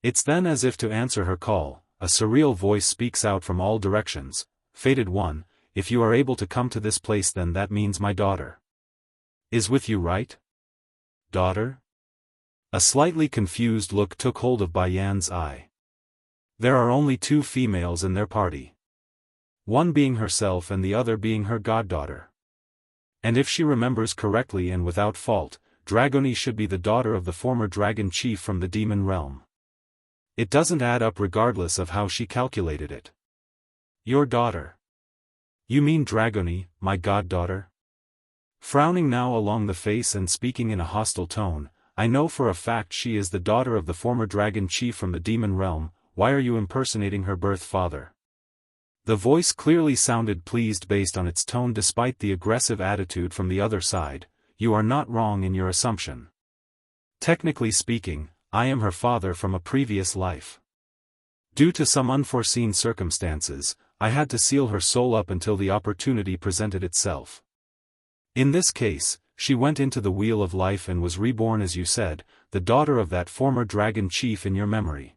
It's then as if to answer her call, a surreal voice speaks out from all directions, Fated One, if you are able to come to this place then that means my daughter is with you, right? Daughter? A slightly confused look took hold of Bai Yan's eye. There are only two females in their party. One being herself and the other being her goddaughter. And if she remembers correctly and without fault, Dragoni should be the daughter of the former dragon chief from the demon realm. It doesn't add up regardless of how she calculated it. Your daughter. You mean Dragoni, my goddaughter? Frowning now along the face and speaking in a hostile tone, I know for a fact she is the daughter of the former dragon chief from the demon realm, why are you impersonating her birth father? The voice clearly sounded pleased based on its tone despite the aggressive attitude from the other side. You are not wrong in your assumption. Technically speaking, I am her father from a previous life. Due to some unforeseen circumstances, I had to seal her soul up until the opportunity presented itself. In this case, she went into the wheel of life and was reborn as you said, the daughter of that former dragon chief in your memory.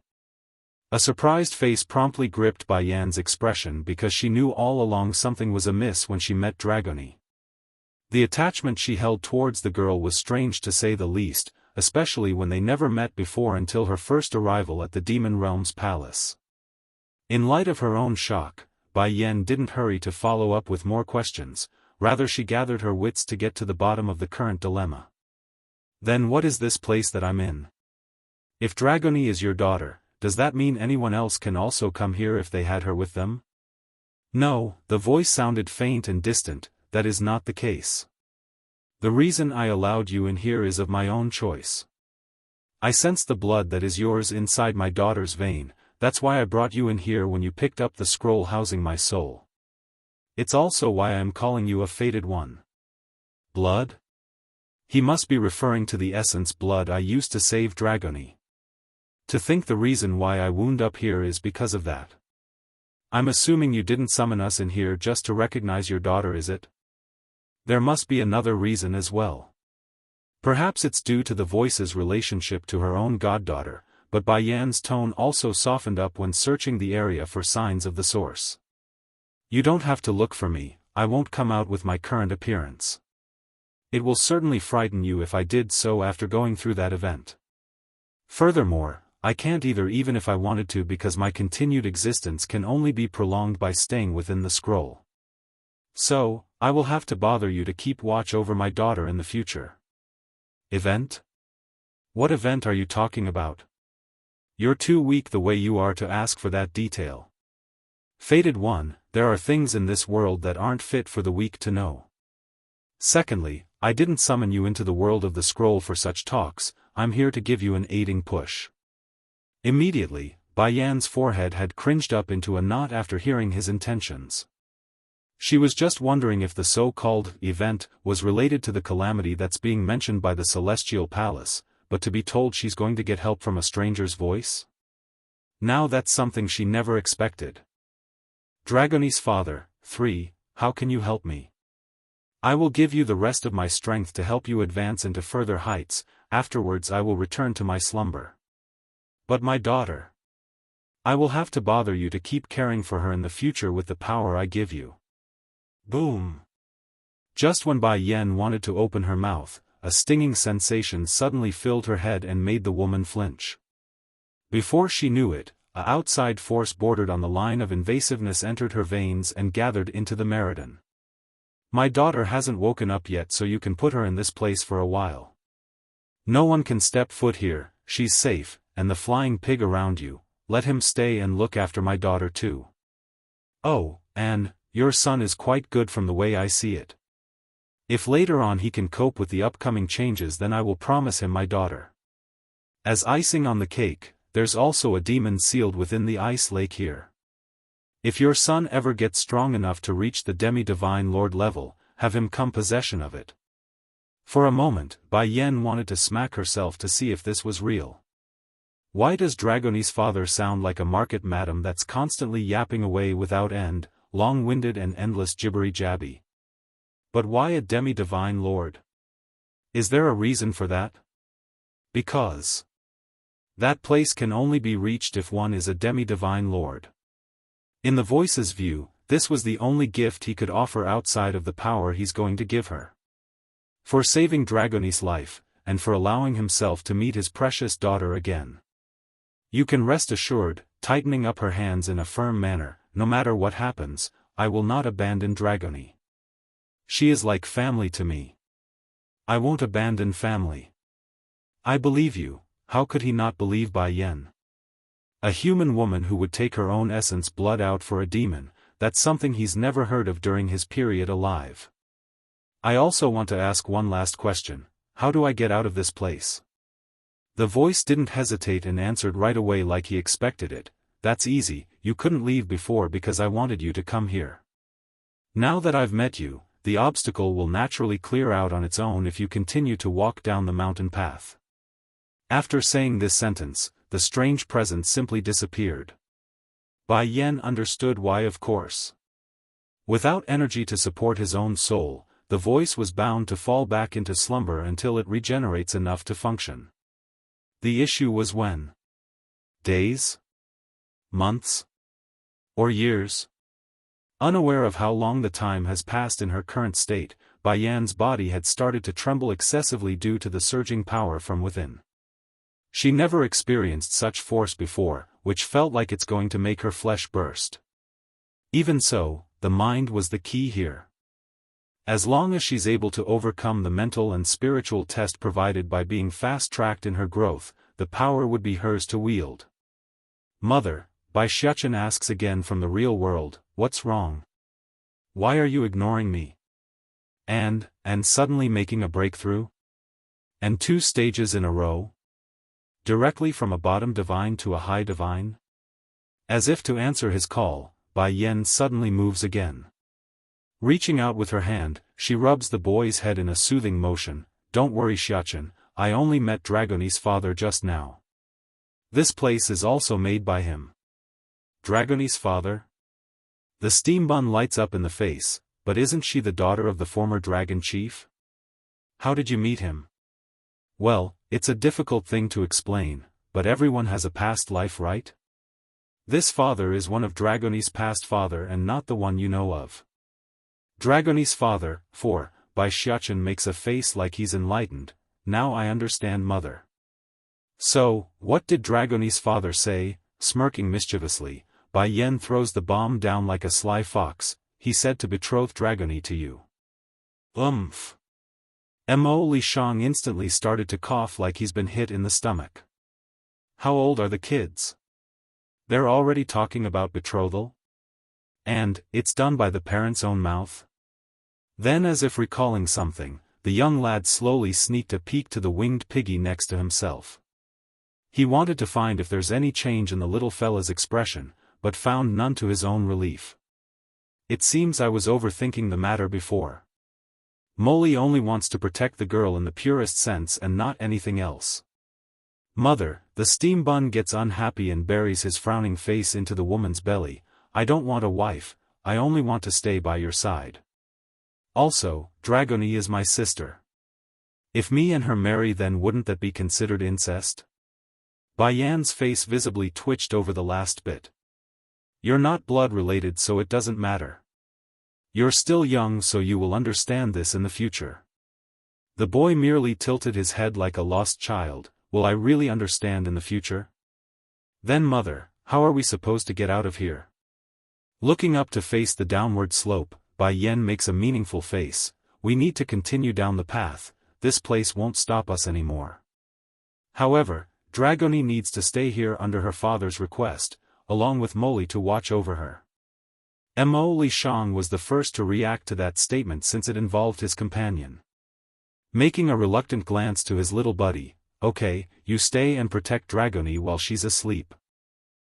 A surprised face promptly gripped Bai Yan's expression because she knew all along something was amiss when she met Dragony. The attachment she held towards the girl was strange to say the least, especially when they never met before until her first arrival at the Demon Realm's palace. In light of her own shock, Bai Yan didn't hurry to follow up with more questions, rather she gathered her wits to get to the bottom of the current dilemma. Then what is this place that I'm in? If Dragony is your daughter, does that mean anyone else can also come here if they had her with them? No, the voice sounded faint and distant, that is not the case. The reason I allowed you in here is of my own choice. I sense the blood that is yours inside my daughter's vein, that's why I brought you in here when you picked up the scroll housing my soul. It's also why I am calling you a fated one. Blood? He must be referring to the essence blood I used to save Dragony. To think the reason why I wound up here is because of that. I'm assuming you didn't summon us in here just to recognize your daughter, is it? There must be another reason as well. Perhaps it's due to the voice's relationship to her own goddaughter, but Bai Yan's tone also softened up when searching the area for signs of the source. You don't have to look for me, I won't come out with my current appearance. It will certainly frighten you if I did so after going through that event. Furthermore, I can't either even if I wanted to because my continued existence can only be prolonged by staying within the scroll. So, I will have to bother you to keep watch over my daughter in the future. Event? What event are you talking about? You're too weak the way you are to ask for that detail. Fated one, there are things in this world that aren't fit for the weak to know. Secondly, I didn't summon you into the world of the scroll for such talks, I'm here to give you an aiding push. Immediately, Bai Yan's forehead had cringed up into a knot after hearing his intentions. She was just wondering if the so-called event was related to the calamity that's being mentioned by the Celestial Palace, but to be told she's going to get help from a stranger's voice? Now that's something she never expected. Dragony's father, 3, how can you help me? I will give you the rest of my strength to help you advance into further heights, afterwards I will return to my slumber. But my daughter. I will have to bother you to keep caring for her in the future with the power I give you. Boom. Just when Bai Yan wanted to open her mouth, a stinging sensation suddenly filled her head and made the woman flinch. Before she knew it, an outside force bordered on the line of invasiveness entered her veins and gathered into the meridian. My daughter hasn't woken up yet, so you can put her in this place for a while. No one can step foot here, she's safe, and the flying pig around you, let him stay and look after my daughter too. Oh, and your son is quite good from the way I see it. If later on he can cope with the upcoming changes, then I will promise him my daughter. As icing on the cake, there's also a demon sealed within the ice lake here. If your son ever gets strong enough to reach the demi-divine lord level, have him come possession of it. For a moment, Bai Yan wanted to smack herself to see if this was real. Why does Dragony's father sound like a market madam that's constantly yapping away without end, long-winded and endless jibbery-jabby? But why a demi-divine lord? Is there a reason for that? Because that place can only be reached if one is a demi-divine lord. In the voice's view, this was the only gift he could offer outside of the power he's going to give her. For saving Dragony's life, and for allowing himself to meet his precious daughter again. You can rest assured, tightening up her hands in a firm manner, no matter what happens, I will not abandon Dragony. She is like family to me. I won't abandon family. I believe you, how could he not believe Bai Yan? A human woman who would take her own essence blood out for a demon, that's something he's never heard of during his period alive. I also want to ask one last question, how do I get out of this place? The voice didn't hesitate and answered right away like he expected it, that's easy, you couldn't leave before because I wanted you to come here. Now that I've met you, the obstacle will naturally clear out on its own if you continue to walk down the mountain path. After saying this sentence, the strange presence simply disappeared. Bai Yan understood why, of course. Without energy to support his own soul, the voice was bound to fall back into slumber until it regenerates enough to function. The issue was when? Days? months? Or years? Unaware of how long the time has passed in her current state, Bai Yan's body had started to tremble excessively due to the surging power from within. She never experienced such force before, which felt like it's going to make her flesh burst. Even so, the mind was the key here. As long as she's able to overcome the mental and spiritual test provided by being fast-tracked in her growth, the power would be hers to wield. Mother, Bai Xiachen asks again from the real world, what's wrong? Why are you ignoring me? And suddenly making a breakthrough? And 2 stages in a row? Directly from a bottom divine to a high divine? As if to answer his call, Bai Yan suddenly moves again. Reaching out with her hand, she rubs the boy's head in a soothing motion. Don't worry Xiachen, I only met Dragoni's father just now. This place is also made by him. Dragoni's father? The steam bun lights up in the face, but isn't she the daughter of the former dragon chief? How did you meet him? Well, it's a difficult thing to explain, but everyone has a past life, right? This father is one of Dragoni's past father and not the one you know of. Dragoni's father, Bai Xiachen makes a face like he's enlightened. Now I understand mother. So, what did Dragoni's father say? Smirking mischievously, Bai Yan throws the bomb down like a sly fox. He said to betroth Dragoni to you. Mo Li Shang instantly started to cough like he's been hit in the stomach. How old are the kids? They're already talking about betrothal? And, it's done by the parents' own mouth? Then as if recalling something, the young lad slowly sneaked a peek to the winged piggy next to himself. He wanted to find if there's any change in the little fella's expression, but found none to his own relief. It seems I was overthinking the matter before. Molly only wants to protect the girl in the purest sense and not anything else. Mother, the steam bun gets unhappy and buries his frowning face into the woman's belly. I don't want a wife, I only want to stay by your side. Also, Dragoni is my sister. If me and her marry, then wouldn't that be considered incest? Bai Yan's face visibly twitched over the last bit. You're not blood related, so it doesn't matter. You're still young, so you will understand this in the future. The boy merely tilted his head like a lost child. Will I really understand in the future? Then mother, how are we supposed to get out of here? Looking up to face the downward slope, Bai Yan makes a meaningful face. We need to continue down the path, this place won't stop us anymore. However, Dragoni needs to stay here under her father's request, along with Molly to watch over her. Mo Li Shang was the first to react to that statement since it involved his companion. Making a reluctant glance to his little buddy, okay, you stay and protect Dragoni while she's asleep.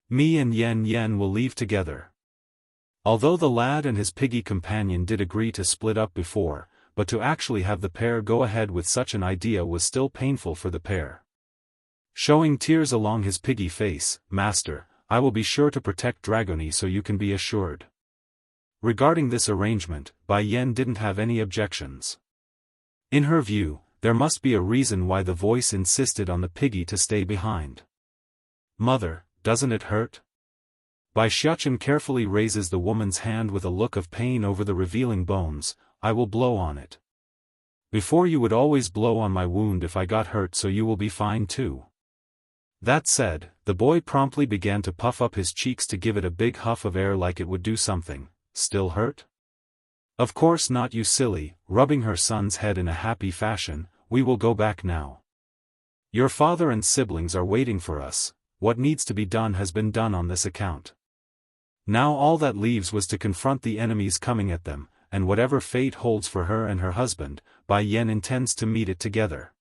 Me and Yen will leave together. Although the lad and his piggy companion did agree to split up before, but to actually have the pair go ahead with such an idea was still painful for the pair. Showing tears along his piggy face, Master, I will be sure to protect Dragoni so you can be assured. Regarding this arrangement, Bai Yan didn't have any objections. In her view, there must be a reason why the voice insisted on the piggy to stay behind. Mother, doesn't it hurt? Bai Xiachen carefully raises the woman's hand with a look of pain over the revealing bones. I will blow on it. Before you would always blow on my wound if I got hurt, so you will be fine too. That said, the boy promptly began to puff up his cheeks to give it a big huff of air like it would do something. Still hurt? Of course not, you silly, rubbing her son's head in a happy fashion. We will go back now. Your father and siblings are waiting for us. What needs to be done has been done on this account. Now all that leaves was to confront the enemies coming at them, and whatever fate holds for her and her husband, Bai Yan intends to meet it together.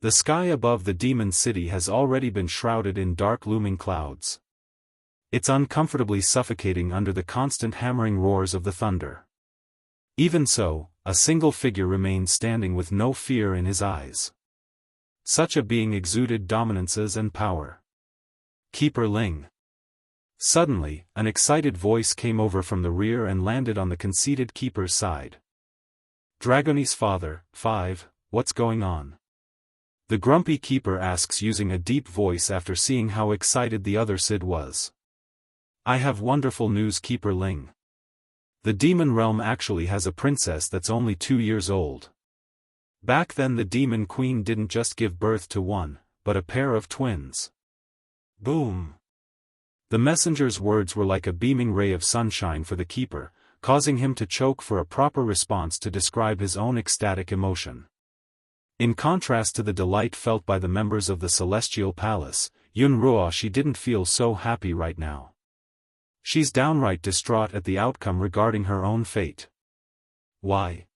The sky above the demon city has already been shrouded in dark looming clouds. It's uncomfortably suffocating under the constant hammering roars of the thunder. Even so, a single figure remained standing with no fear in his eyes. Such a being exuded dominances and power. Keeper Ling. Suddenly, an excited voice came over from the rear and landed on the conceited keeper's side. Dragoni's father, 5, what's going on? The grumpy keeper asks using a deep voice after seeing how excited the other Sid was. I have wonderful news, Keeper Ling. The demon realm actually has a princess that's only 2 years old. Back then the demon queen didn't just give birth to one, but a pair of twins. Boom! The messenger's words were like a beaming ray of sunshine for the keeper, causing him to choke for a proper response to describe his own ecstatic emotion. In contrast to the delight felt by the members of the Celestial Palace, Yun Ruoshi didn't feel so happy right now. She's downright distraught at the outcome regarding her own fate. Why?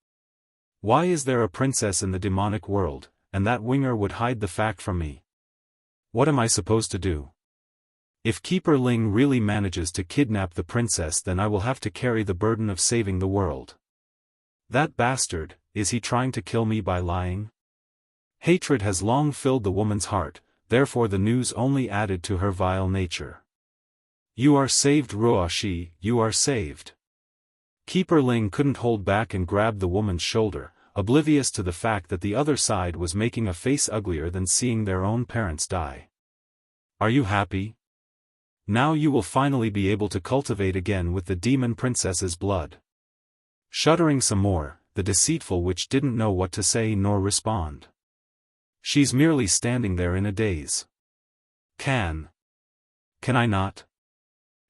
Why is there a princess in the demonic world, and that Winger would hide the fact from me? What am I supposed to do? If Keeper Ling really manages to kidnap the princess, then I will have to carry the burden of saving the world. That bastard, is he trying to kill me by lying? Hatred has long filled the woman's heart, therefore the news only added to her vile nature. You are saved, Ruoshi, you are saved. Keeper Ling couldn't hold back and grabbed the woman's shoulder, oblivious to the fact that the other side was making a face uglier than seeing their own parents die. Are you happy? Now you will finally be able to cultivate again with the demon princess's blood. Shuddering some more, the deceitful witch didn't know what to say nor respond. She's merely standing there in a daze. Can I not?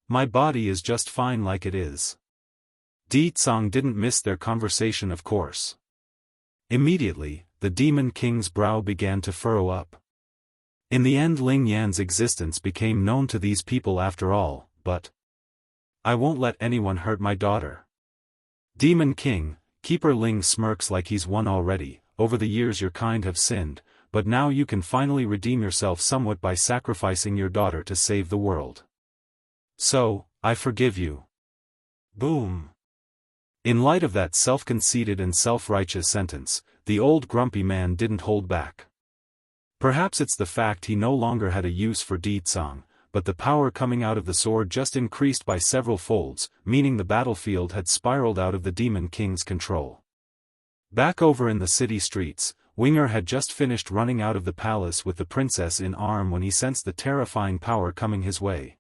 My body is just fine like it is. Di Tsang didn't miss their conversation, of course. Immediately, the demon king's brow began to furrow up. In the end, Ling Yan's existence became known to these people after all, but I won't let anyone hurt my daughter. Demon King, Keeper Ling smirks like he's won already. Over the years your kind have sinned, but now you can finally redeem yourself somewhat by sacrificing your daughter to save the world. So, I forgive you. Boom. In light of that self-conceited and self-righteous sentence, the old grumpy man didn't hold back. Perhaps it's the fact he no longer had a use for Di Tsang, but the power coming out of the sword just increased by several folds, meaning the battlefield had spiraled out of the Demon King's control. Back over in the city streets, Winger had just finished running out of the palace with the princess in arm when he sensed the terrifying power coming his way.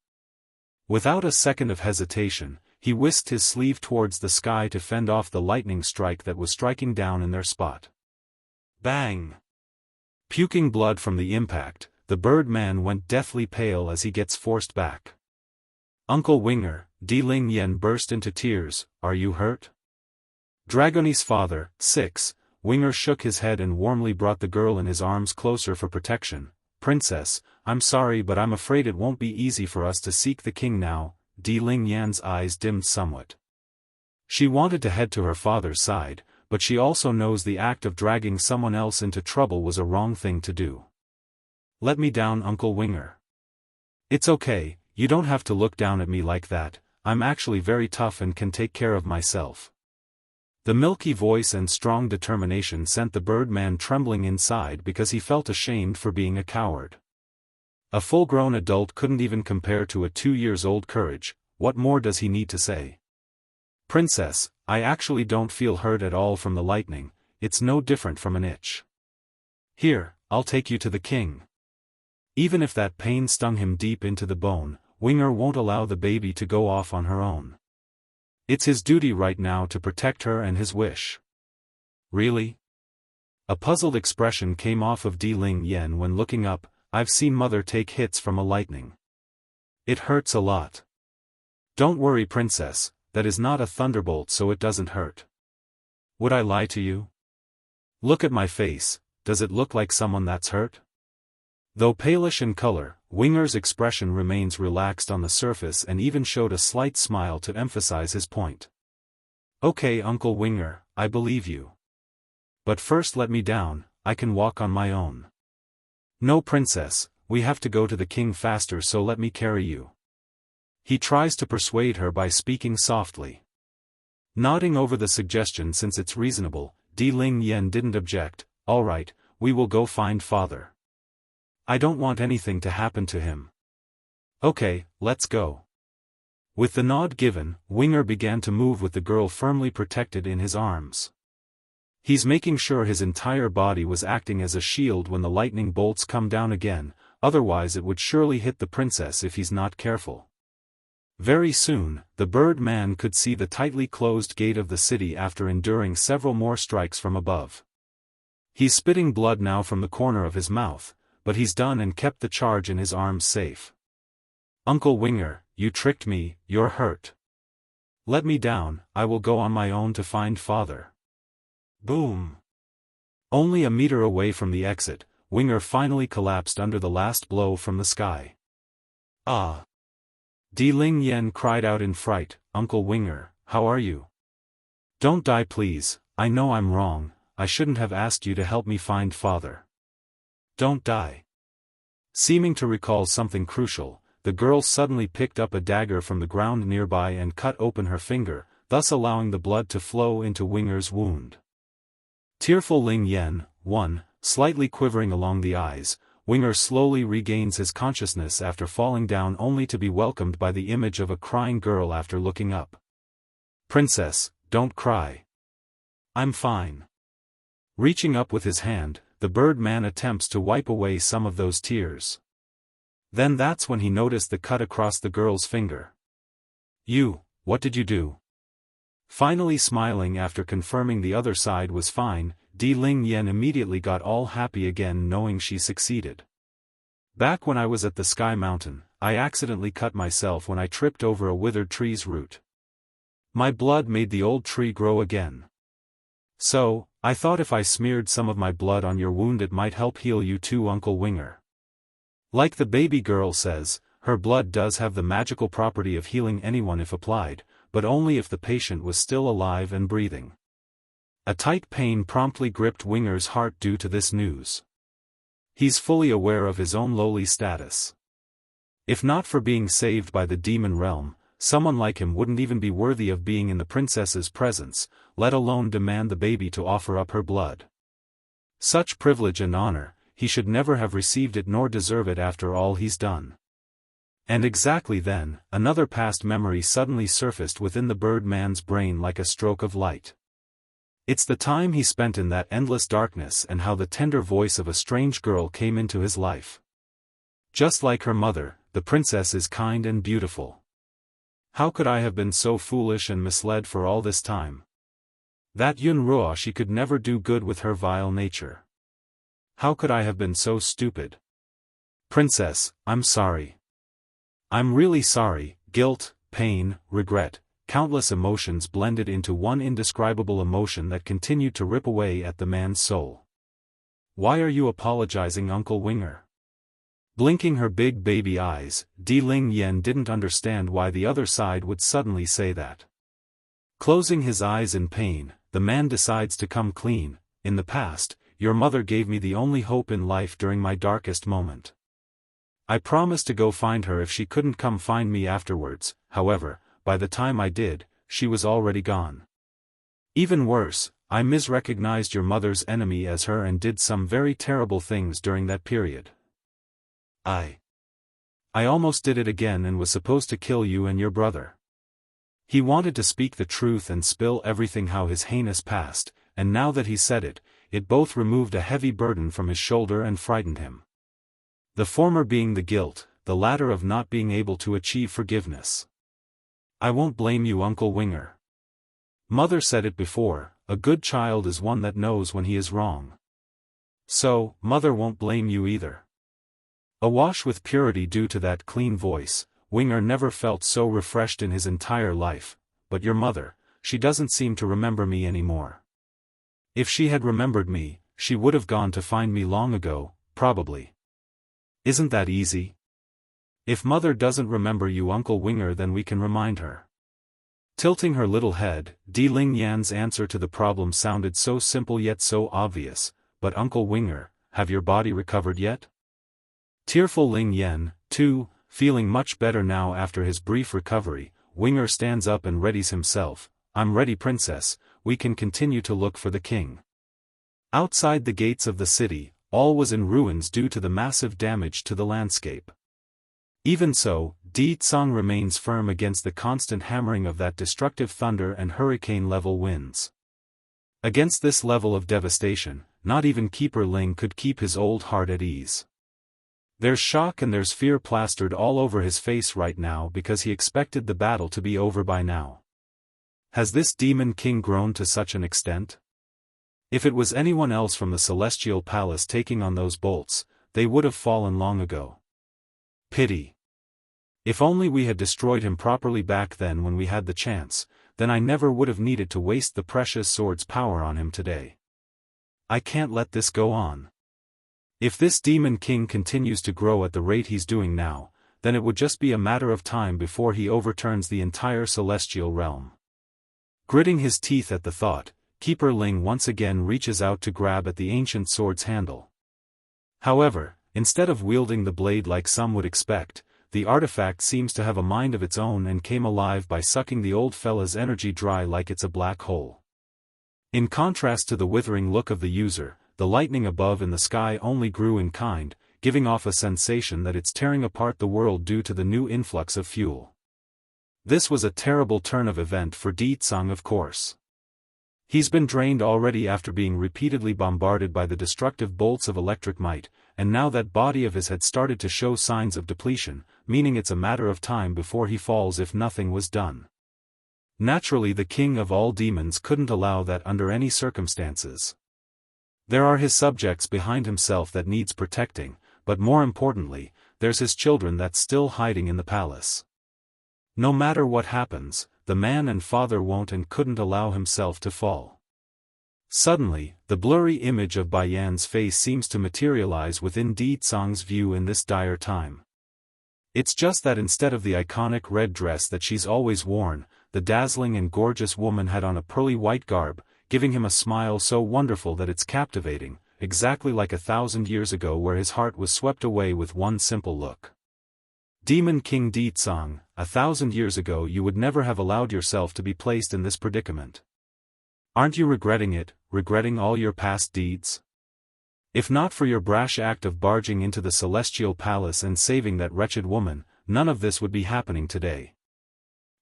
Without a second of hesitation, he whisked his sleeve towards the sky to fend off the lightning strike that was striking down in their spot. Bang! Puking blood from the impact, the Birdman went deathly pale as he gets forced back. Uncle Winger, Di Ling Yan burst into tears. Are you hurt? Dragoni's father, 6, Winger shook his head and warmly brought the girl in his arms closer for protection. Princess, I'm sorry, but I'm afraid it won't be easy for us to seek the king now. Di Ling Yan's eyes dimmed somewhat. She wanted to head to her father's side, but she also knows the act of dragging someone else into trouble was a wrong thing to do. Let me down, Uncle Winger. It's okay, you don't have to look down at me like that. I'm actually very tough and can take care of myself. The milky voice and strong determination sent the Birdman trembling inside because he felt ashamed for being a coward. A full-grown adult couldn't even compare to a 2-year-old courage. What more does he need to say? Princess, I actually don't feel hurt at all from the lightning. It's no different from an itch. Here, I'll take you to the king. Even if that pain stung him deep into the bone, Winger won't allow the baby to go off on her own. It's his duty right now to protect her and his wish. Really? A puzzled expression came off of Di Ling Yan when looking up. I've seen mother take hits from a lightning. It hurts a lot. Don't worry, princess, that is not a thunderbolt, so it doesn't hurt. Would I lie to you? Look at my face, does it look like someone that's hurt? Though palish in color, Winger's expression remains relaxed on the surface and even showed a slight smile to emphasize his point. Okay, Uncle Winger, I believe you. But first let me down, I can walk on my own. No, princess, we have to go to the king faster, so let me carry you. He tries to persuade her by speaking softly. Nodding over the suggestion since it's reasonable, Di Ling Yan didn't object. All right, we will go find father. I don't want anything to happen to him. Okay, let's go. With the nod given, Winger began to move with the girl firmly protected in his arms. He's making sure his entire body was acting as a shield when the lightning bolts come down again, otherwise it would surely hit the princess if he's not careful. Very soon, the bird man could see the tightly closed gate of the city after enduring several more strikes from above. He's spitting blood now from the corner of his mouth, but he's done and kept the charge in his arms safe. Uncle Winger, you tricked me, you're hurt. Let me down, I will go on my own to find father. Boom! Only a meter away from the exit, Winger finally collapsed under the last blow from the sky. Ah! Di Ling Yen cried out in fright, Uncle Winger, how are you? Don't die please, I know I'm wrong, I shouldn't have asked you to help me find father. Don't die. Seeming to recall something crucial, the girl suddenly picked up a dagger from the ground nearby and cut open her finger, thus allowing the blood to flow into Winger's wound. Tearful Ling Yen, 1, slightly quivering along the eyes, Winger slowly regains his consciousness after falling down only to be welcomed by the image of a crying girl after looking up. Princess, don't cry. I'm fine. Reaching up with his hand, the bird man attempts to wipe away some of those tears. Then that's when he noticed the cut across the girl's finger. What did you do? Finally smiling after confirming the other side was fine, Di Ling Yen immediately got all happy again knowing she succeeded. Back when I was at the Sky Mountain, I accidentally cut myself when I tripped over a withered tree's root. My blood made the old tree grow again. So, I thought if I smeared some of my blood on your wound it might help heal you too, Uncle Winger. Like the baby girl says, her blood does have the magical property of healing anyone if applied, but only if the patient was still alive and breathing. A tight pain promptly gripped Winger's heart due to this news. He's fully aware of his own lowly status. If not for being saved by the demon realm, someone like him wouldn't even be worthy of being in the princess's presence, let alone demand the baby to offer up her blood. Such privilege and honor, he should never have received it nor deserve it after all he's done. And exactly then, another past memory suddenly surfaced within the bird man's brain like a stroke of light. It's the time he spent in that endless darkness and how the tender voice of a strange girl came into his life. Just like her mother, the princess is kind and beautiful. How could I have been so foolish and misled for all this time? That Yun Ruo, she could never do good with her vile nature. How could I have been so stupid? Princess, I'm sorry. I'm really sorry. Guilt, pain, regret, countless emotions blended into one indescribable emotion that continued to rip away at the man's soul. Why are you apologizing, Uncle Winger? Blinking her big baby eyes, Di Ling Yen didn't understand why the other side would suddenly say that. Closing his eyes in pain, the man decides to come clean. In the past, your mother gave me the only hope in life during my darkest moment. I promised to go find her if she couldn't come find me afterwards, however, by the time I did, she was already gone. Even worse, I misrecognized your mother's enemy as her and did some very terrible things during that period. I almost did it again and was supposed to kill you and your brother. He wanted to speak the truth and spill everything how his heinous past, and now that he said it, it both removed a heavy burden from his shoulder and frightened him. The former being the guilt, the latter of not being able to achieve forgiveness. I won't blame you, Uncle Winger. Mother said it before, a good child is one that knows when he is wrong. So, Mother won't blame you either. Awash with purity due to that clean voice, Winger never felt so refreshed in his entire life, but your mother, she doesn't seem to remember me anymore. If she had remembered me, she would have gone to find me long ago, probably. Isn't that easy? If Mother doesn't remember you, Uncle Winger, then we can remind her. Tilting her little head, Di Ling Yan's answer to the problem sounded so simple yet so obvious, but Uncle Winger, have your body recovered yet? Tearful Ling Yan, too, feeling much better now after his brief recovery, Winger stands up and readies himself. I'm ready, Princess, we can continue to look for the king. Outside the gates of the city, all was in ruins due to the massive damage to the landscape. Even so, Di Tsang remains firm against the constant hammering of that destructive thunder and hurricane-level winds. Against this level of devastation, not even Keeper Ling could keep his old heart at ease. There's shock and there's fear plastered all over his face right now because he expected the battle to be over by now. Has this demon king grown to such an extent? If it was anyone else from the celestial palace taking on those bolts, they would have fallen long ago. Pity. If only we had destroyed him properly back then when we had the chance, then I never would have needed to waste the precious sword's power on him today. I can't let this go on. If this demon king continues to grow at the rate he's doing now, then it would just be a matter of time before he overturns the entire celestial realm. Gritting his teeth at the thought, Keeper Ling once again reaches out to grab at the ancient sword's handle. However, instead of wielding the blade like some would expect, the artifact seems to have a mind of its own and came alive by sucking the old fella's energy dry like it's a black hole. In contrast to the withering look of the user, the lightning above in the sky only grew in kind, giving off a sensation that it's tearing apart the world due to the new influx of fuel. This was a terrible turn of event for Di Tsang, of course. He's been drained already after being repeatedly bombarded by the destructive bolts of electric might, and now that body of his had started to show signs of depletion, meaning it's a matter of time before he falls if nothing was done. Naturally, the king of all demons couldn't allow that under any circumstances. There are his subjects behind himself that needs protecting, but more importantly, there's his children that's still hiding in the palace. No matter what happens, the man and father won't and couldn't allow himself to fall. Suddenly, the blurry image of Bai Yan's face seems to materialize within Di Tsang's view in this dire time. It's just that instead of the iconic red dress that she's always worn, the dazzling and gorgeous woman had on a pearly white garb, giving him a smile so wonderful that it's captivating, exactly like 1,000 years ago where his heart was swept away with one simple look. Demon King Di Tsang, 1,000 years ago you would never have allowed yourself to be placed in this predicament. Aren't you regretting it, regretting all your past deeds? If not for your brash act of barging into the celestial palace and saving that wretched woman, none of this would be happening today.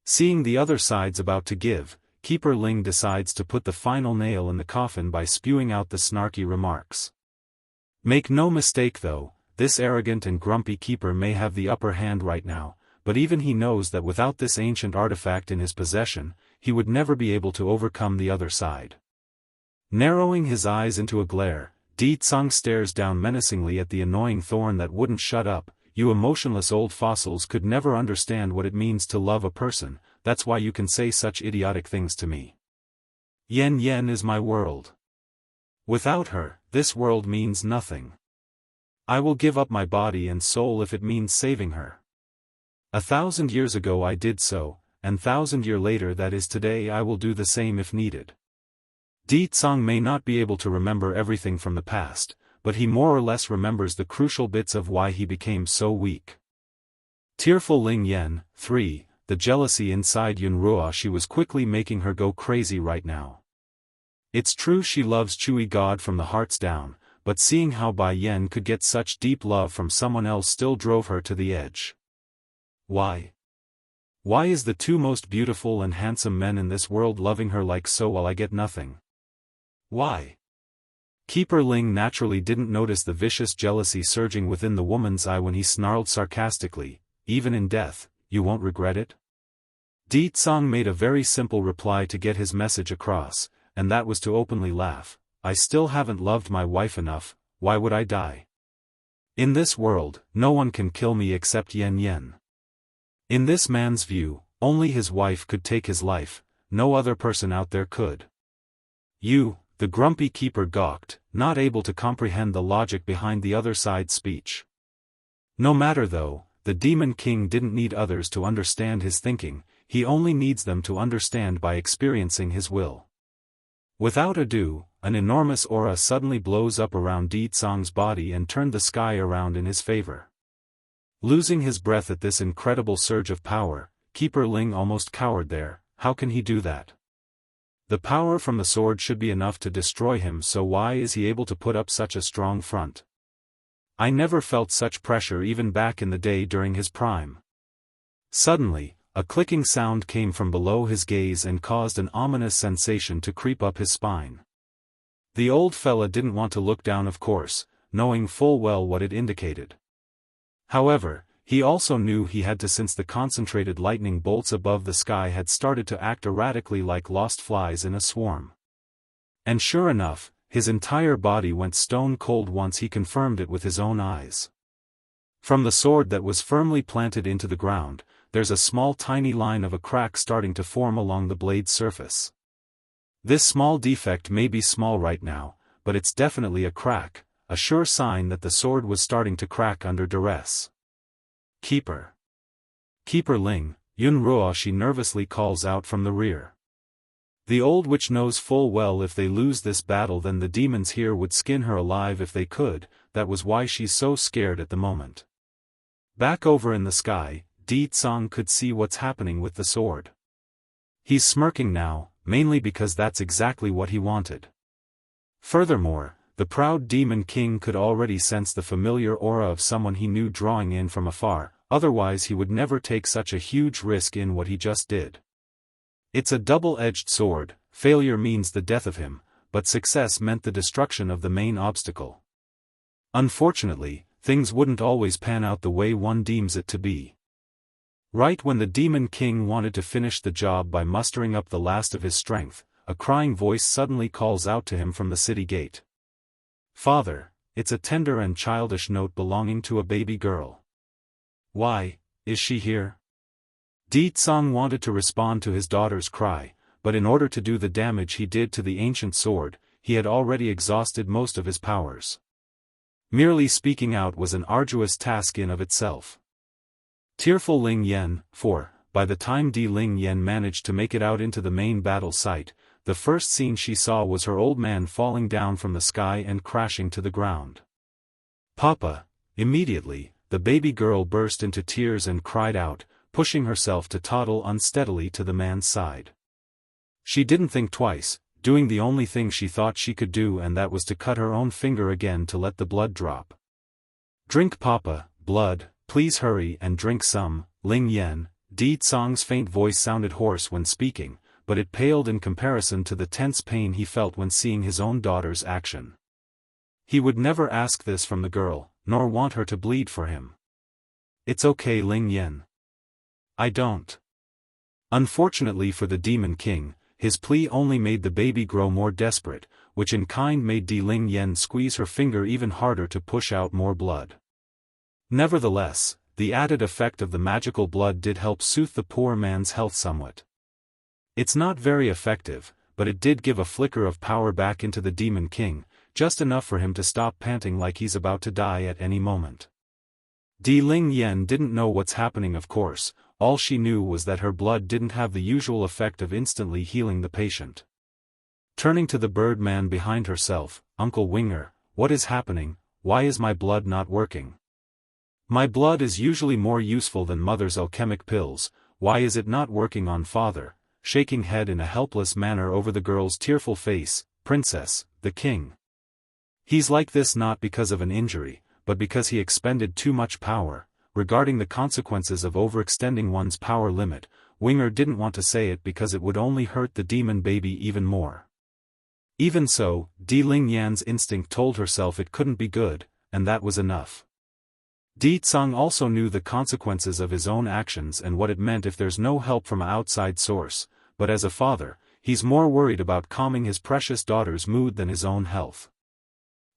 Seeing the other side's about to give, Keeper Ling decides to put the final nail in the coffin by spewing out the snarky remarks. Make no mistake though, this arrogant and grumpy keeper may have the upper hand right now, but even he knows that without this ancient artifact in his possession, he would never be able to overcome the other side. Narrowing his eyes into a glare, Di Tsang stares down menacingly at the annoying thorn that wouldn't shut up. You emotionless old fossils could never understand what it means to love a person, that's why you can say such idiotic things to me. Yen Yen is my world. Without her, this world means nothing. I will give up my body and soul if it means saving her. 1,000 years ago I did so, and 1,000 years later, that is today, I will do the same if needed. Di Tsang may not be able to remember everything from the past, but he more or less remembers the crucial bits of why he became so weak. Tearful Ling Yen, 3, the jealousy inside Yunruo, she was quickly making her go crazy right now. It's true she loves Chui God from the hearts down, but seeing how Bai Yan could get such deep love from someone else still drove her to the edge. Why? Why is the two most beautiful and handsome men in this world loving her like so while I get nothing? Why? Keeper Ling naturally didn't notice the vicious jealousy surging within the woman's eye when he snarled sarcastically, even in death, you won't regret it? Di Tsang made a very simple reply to get his message across, and that was to openly laugh. I still haven't loved my wife enough, why would I die? In this world, no one can kill me except Yen Yen. In this man's view, only his wife could take his life, no other person out there could. You, the grumpy keeper gawked, not able to comprehend the logic behind the other side's speech. No matter though, the Demon King didn't need others to understand his thinking, he only needs them to understand by experiencing his will. Without ado, an enormous aura suddenly blows up around Di Tsang's body and turned the sky around in his favor. Losing his breath at this incredible surge of power, Keeper Ling almost cowered there. How can he do that? The power from the sword should be enough to destroy him, so why is he able to put up such a strong front? I never felt such pressure even back in the day during his prime. Suddenly, a clicking sound came from below his gaze and caused an ominous sensation to creep up his spine. The old fella didn't want to look down, of course, knowing full well what it indicated. However, he also knew he had to, since the concentrated lightning bolts above the sky had started to act erratically like lost flies in a swarm. And sure enough, his entire body went stone cold once he confirmed it with his own eyes. From the sword that was firmly planted into the ground, there's a small tiny line of a crack starting to form along the blade's surface. This small defect may be small right now, but it's definitely a crack, a sure sign that the sword was starting to crack under duress. Keeper. Keeper Ling, Yun Ruo, she nervously calls out from the rear. The old witch knows full well if they lose this battle then the demons here would skin her alive if they could, that was why she's so scared at the moment. Back over in the sky, Di Tsang could see what's happening with the sword. He's smirking now, mainly because that's exactly what he wanted. Furthermore, the proud demon king could already sense the familiar aura of someone he knew drawing in from afar, otherwise he would never take such a huge risk in what he just did. It's a double-edged sword, failure means the death of him, but success meant the destruction of the main obstacle. Unfortunately, things wouldn't always pan out the way one deems it to be. Right when the demon king wanted to finish the job by mustering up the last of his strength, a crying voice suddenly calls out to him from the city gate. "Father," it's a tender and childish note belonging to a baby girl. "Why, is she here?" Di Tsang wanted to respond to his daughter's cry, but in order to do the damage he did to the ancient sword, he had already exhausted most of his powers. Merely speaking out was an arduous task in of itself. Tearful Ling Yan, for, by the time Di Ling Yan managed to make it out into the main battle site, the first scene she saw was her old man falling down from the sky and crashing to the ground. "Papa!" Immediately, the baby girl burst into tears and cried out, pushing herself to toddle unsteadily to the man's side. She didn't think twice, doing the only thing she thought she could do, and that was to cut her own finger again to let the blood drop. "Drink, Papa, blood, please hurry and drink some." Ling Yan, Di Tsang's faint voice sounded hoarse when speaking, but it paled in comparison to the tense pain he felt when seeing his own daughter's action. He would never ask this from the girl, nor want her to bleed for him. "It's okay, Ling Yan. I don't." Unfortunately for the demon king, his plea only made the baby grow more desperate, which in kind made Di Ling Yan squeeze her finger even harder to push out more blood. Nevertheless, the added effect of the magical blood did help soothe the poor man's health somewhat. It's not very effective, but it did give a flicker of power back into the demon king, just enough for him to stop panting like he's about to die at any moment. Di Ling Yan didn't know what's happening, of course. All she knew was that her blood didn't have the usual effect of instantly healing the patient. Turning to the bird man behind herself, "Uncle Winger, what is happening? Why is my blood not working? My blood is usually more useful than mother's alchemic pills, why is it not working on father?" Shaking head in a helpless manner over the girl's tearful face, "Princess, the king. He's like this not because of an injury, but because he expended too much power." Regarding the consequences of overextending one's power limit, Winger didn't want to say it because it would only hurt the demon baby even more. Even so, Di Ling Yan's instinct told herself it couldn't be good, and that was enough. Di Tsang also knew the consequences of his own actions and what it meant if there's no help from an outside source, but as a father, he's more worried about calming his precious daughter's mood than his own health.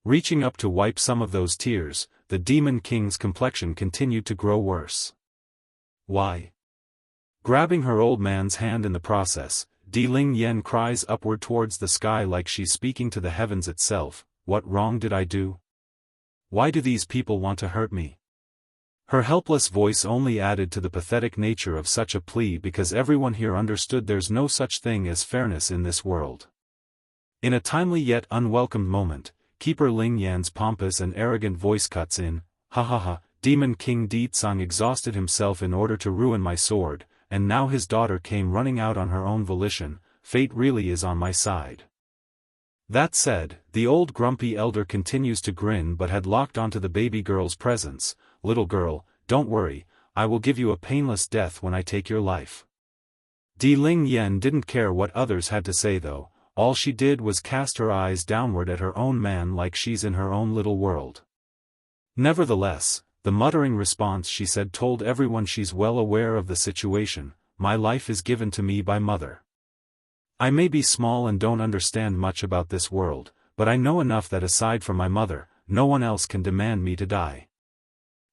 Reaching up to wipe some of those tears, the demon king's complexion continued to grow worse. "Why?" Grabbing her old man's hand in the process, Di Ling Yan cries upward towards the sky like she's speaking to the heavens itself, "What wrong did I do? Why do these people want to hurt me?" Her helpless voice only added to the pathetic nature of such a plea because everyone here understood there's no such thing as fairness in this world. In a timely yet unwelcomed moment, Keeper Ling Yan's pompous and arrogant voice cuts in, "Ha ha ha, Demon King Di Tsang exhausted himself in order to ruin my sword, and now his daughter came running out on her own volition, fate really is on my side." That said, the old grumpy elder continues to grin but had locked onto the baby girl's presence. "Little girl, don't worry, I will give you a painless death when I take your life." Di Ling Yan didn't care what others had to say though, all she did was cast her eyes downward at her own man like she's in her own little world. Nevertheless, The muttering response she said told everyone she's well aware of the situation. My life is given to me by mother. I may be small and don't understand much about this world, but I know enough that aside from my mother, no one else can demand me to die.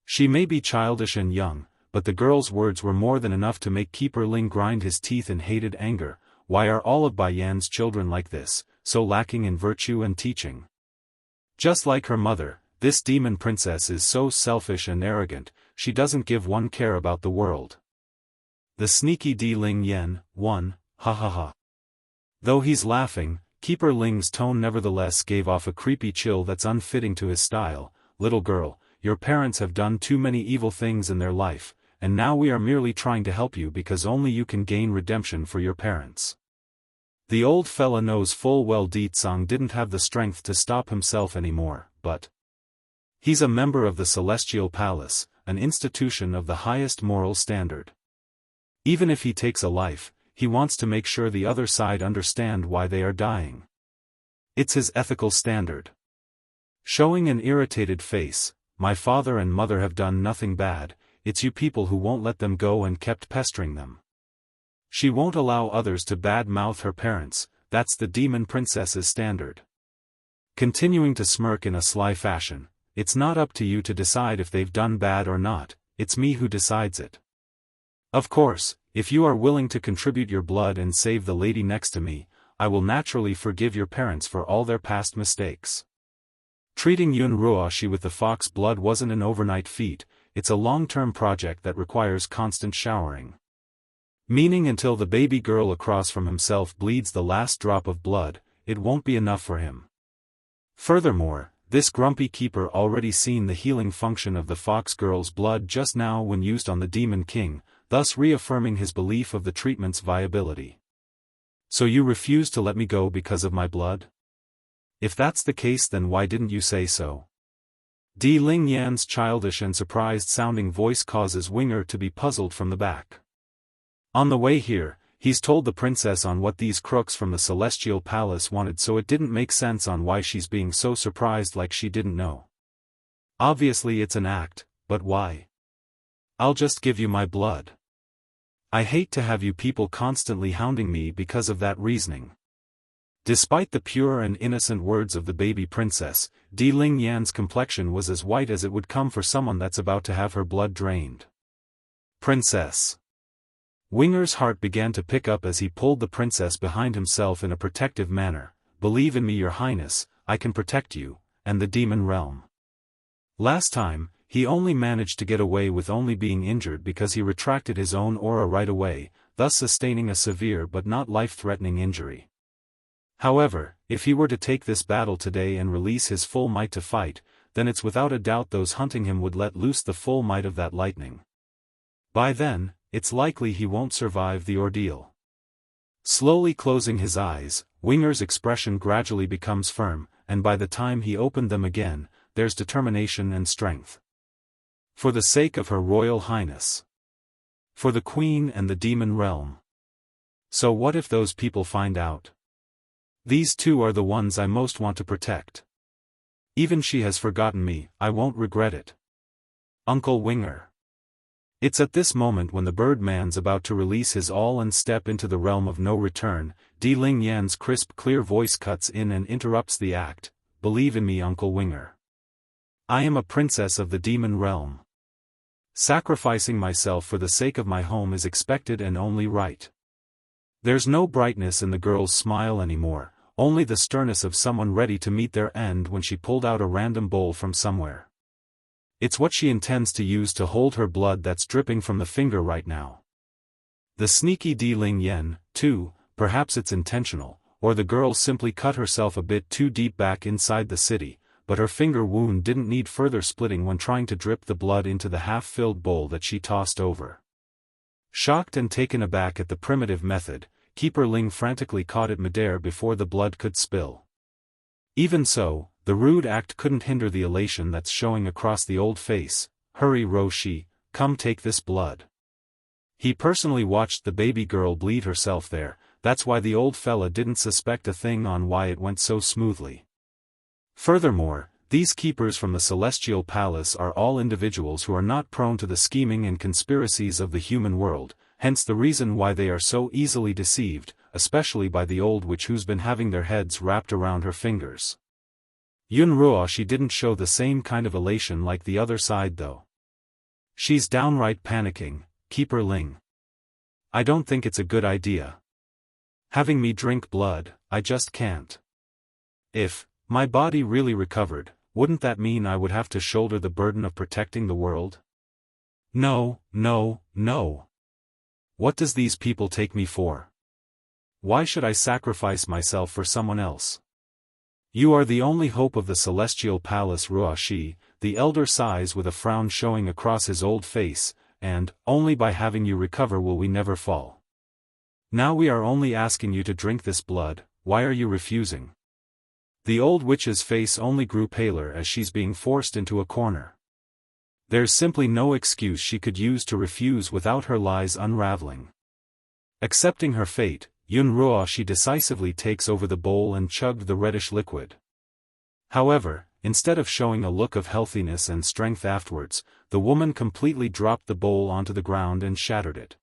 She may be childish and young, but the girl's words were more than enough to make Keeper Ling grind his teeth in hated anger. Why are all of Bai Yan's children like this, so lacking in virtue and teaching? Just like her mother, this demon princess is so selfish and arrogant, she doesn't give one care about the world. The sneaky Di Ling Yan, 1, ha ha ha. Though he's laughing, Keeper Ling's tone nevertheless gave off a creepy chill that's unfitting to his style. Little girl, your parents have done too many evil things in their life, and now we are merely trying to help you because only you can gain redemption for your parents. The old fella knows full well Di Tsang didn't have the strength to stop himself anymore, but he's a member of the Celestial Palace, an institution of the highest moral standard. Even if he takes a life, he wants to make sure the other side understand why they are dying. It's his ethical standard. Showing an irritated face, my father and mother have done nothing bad, it's you people who won't let them go and kept pestering them. She won't allow others to bad-mouth her parents, that's the demon princess's standard. Continuing to smirk in a sly fashion, it's not up to you to decide if they've done bad or not, it's me who decides it. Of course, if you are willing to contribute your blood and save the lady next to me, I will naturally forgive your parents for all their past mistakes. Treating Yun Ruoshi with the fox blood wasn't an overnight feat, it's a long-term project that requires constant showering. Meaning until the baby girl across from himself bleeds the last drop of blood, it won't be enough for him. Furthermore, this grumpy keeper already seen the healing function of the fox girl's blood just now when used on the Demon King, thus reaffirming his belief of the treatment's viability. So you refuse to let me go because of my blood? If that's the case, then why didn't you say so? Di Ling Yan's childish and surprised-sounding voice causes Winger to be puzzled from the back. On the way here, he's told the princess on what these crooks from the Celestial Palace wanted, so it didn't make sense on why she's being so surprised like she didn't know. Obviously it's an act, but why? I'll just give you my blood. I hate to have you people constantly hounding me because of that reasoning. Despite the pure and innocent words of the baby princess, Di Ling Yan's complexion was as white as it would come for someone that's about to have her blood drained. Princess. Winger's heart began to pick up as he pulled the princess behind himself in a protective manner. Believe in me, your highness, I can protect you, and the demon realm. Last time, he only managed to get away with only being injured because he retracted his own aura right away, thus sustaining a severe but not life-threatening injury. However, if he were to take this battle today and release his full might to fight, then it's without a doubt those hunting him would let loose the full might of that lightning. By then, it's likely he won't survive the ordeal. Slowly closing his eyes, Winger's expression gradually becomes firm, and by the time he opened them again, there's determination and strength. For the sake of Her Royal Highness. For the Queen and the Demon Realm. So what if those people find out? These two are the ones I most want to protect. Even she has forgotten me, I won't regret it. Uncle Winger. It's at this moment when the Birdman's about to release his all and step into the realm of no return, Di Ling Yan's crisp clear voice cuts in and interrupts the act. Believe in me, Uncle Winger. I am a princess of the demon realm. Sacrificing myself for the sake of my home is expected and only right. There's no brightness in the girl's smile anymore, only the sternness of someone ready to meet their end when she pulled out a random bowl from somewhere. It's what she intends to use to hold her blood that's dripping from the finger right now. The sneaky Di Ling Yan, too, perhaps it's intentional, or the girl simply cut herself a bit too deep back inside the city, but her finger wound didn't need further splitting when trying to drip the blood into the half-filled bowl that she tossed over. Shocked and taken aback at the primitive method, Keeper Ling frantically caught it midair before the blood could spill. Even so, the rude act couldn't hinder the elation that's showing across the old face. Hurry, Roshi, come take this blood. He personally watched the baby girl bleed herself there, that's why the old fella didn't suspect a thing on why it went so smoothly. Furthermore, These keepers from the celestial palace are all individuals who are not prone to the scheming and conspiracies of the human world, hence the reason why they are so easily deceived, especially by the old witch who's been having their heads wrapped around her fingers. Yun Ruoshi didn't show the same kind of elation like the other side though. She's downright panicking. Keeper Ling. I don't think it's a good idea. Having me drink blood, I just can't. If my body really recovered, wouldn't that mean I would have to shoulder the burden of protecting the world? No, no, no. What does these people take me for? Why should I sacrifice myself for someone else? You are the only hope of the celestial palace, Ruoshi, the elder sighs with a frown showing across his old face, and only by having you recover will we never fall. Now we are only asking you to drink this blood, why are you refusing? The old witch's face only grew paler as she's being forced into a corner. There's simply no excuse she could use to refuse without her lies unraveling. Accepting her fate, Yun Ruoshi decisively takes over the bowl and chugged the reddish liquid. However, instead of showing a look of healthiness and strength afterwards, the woman completely dropped the bowl onto the ground and shattered it.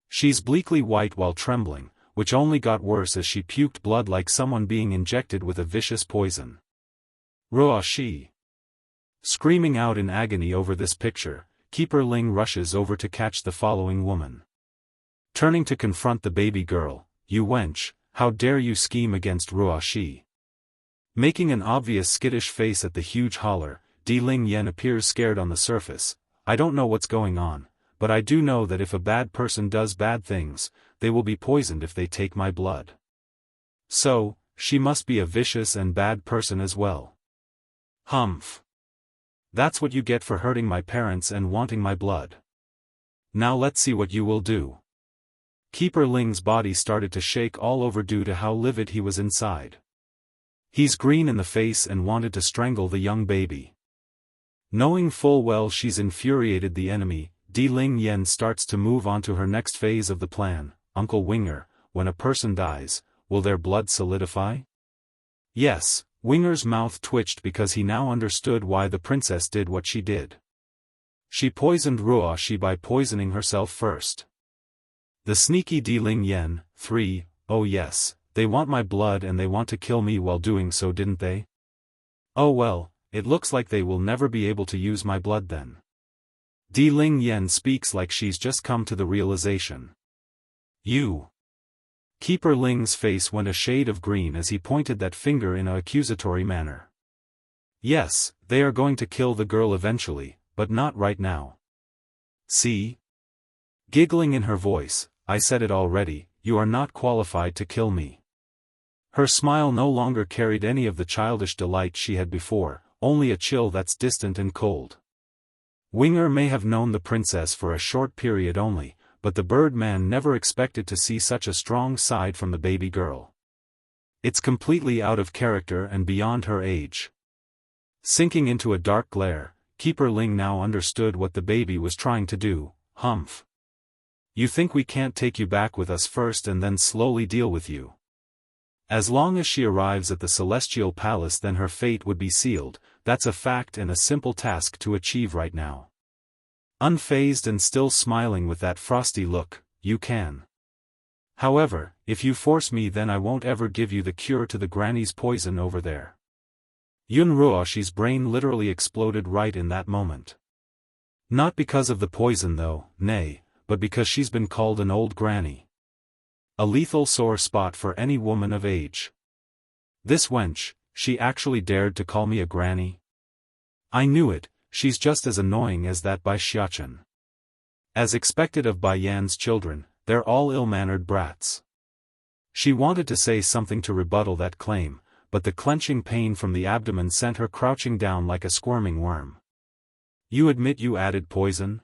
She's bleakly white while trembling, which only got worse as she puked blood like someone being injected with a vicious poison. Ruoshi. Screaming out in agony over this picture, Keeper Ling rushes over to catch the following woman. Turning to confront the baby girl, "You wench, how dare you scheme against Ruoshi?" Making an obvious skittish face at the huge holler, Di Ling Yen appears scared on the surface. I don't know what's going on, but I do know that if a bad person does bad things, they will be poisoned if they take my blood. So, she must be a vicious and bad person as well. Humph. That's what you get for hurting my parents and wanting my blood. Now let's see what you will do. Keeper Ling's body started to shake all over due to how livid he was inside. He's green in the face and wanted to strangle the young baby. Knowing full well she's infuriated the enemy, Di Ling Yen starts to move on to her next phase of the plan. Uncle Winger, when a person dies, will their blood solidify? Yes, Winger's mouth twitched because he now understood why the princess did what she did. She poisoned Ruoshi by poisoning herself first. The sneaky Di Ling Yen, 3, oh yes, they want my blood and they want to kill me while doing so, didn't they? Oh well, it looks like they will never be able to use my blood then. Di Ling Yen speaks like she's just come to the realization. You. Keeper Ling's face went a shade of green as he pointed that finger in an accusatory manner. Yes, they are going to kill the girl eventually, but not right now. See? Giggling in her voice, I said it already, you are not qualified to kill me. Her smile no longer carried any of the childish delight she had before, only a chill that's distant and cold. Winger may have known the princess for a short period only, but the Birdman never expected to see such a strong side from the baby girl. It's completely out of character and beyond her age. Sinking into a dark glare, Keeper Ling now understood what the baby was trying to do. Humph. You think we can't take you back with us first and then slowly deal with you? As long as she arrives at the Celestial Palace, then her fate would be sealed. That's a fact and a simple task to achieve right now. Unfazed and still smiling with that frosty look, you can. However, if you force me, then I won't ever give you the cure to the granny's poison over there. Yun Ruoshi's brain literally exploded right in that moment. Not because of the poison though, nay, but because she's been called an old granny. A lethal sore spot for any woman of age. This wench, she actually dared to call me a granny? I knew it, she's just as annoying as that Bai Xiachen. As expected of Bai Yan's children, they're all ill-mannered brats. She wanted to say something to rebuttal that claim, but the clenching pain from the abdomen sent her crouching down like a squirming worm. You admit you added poison?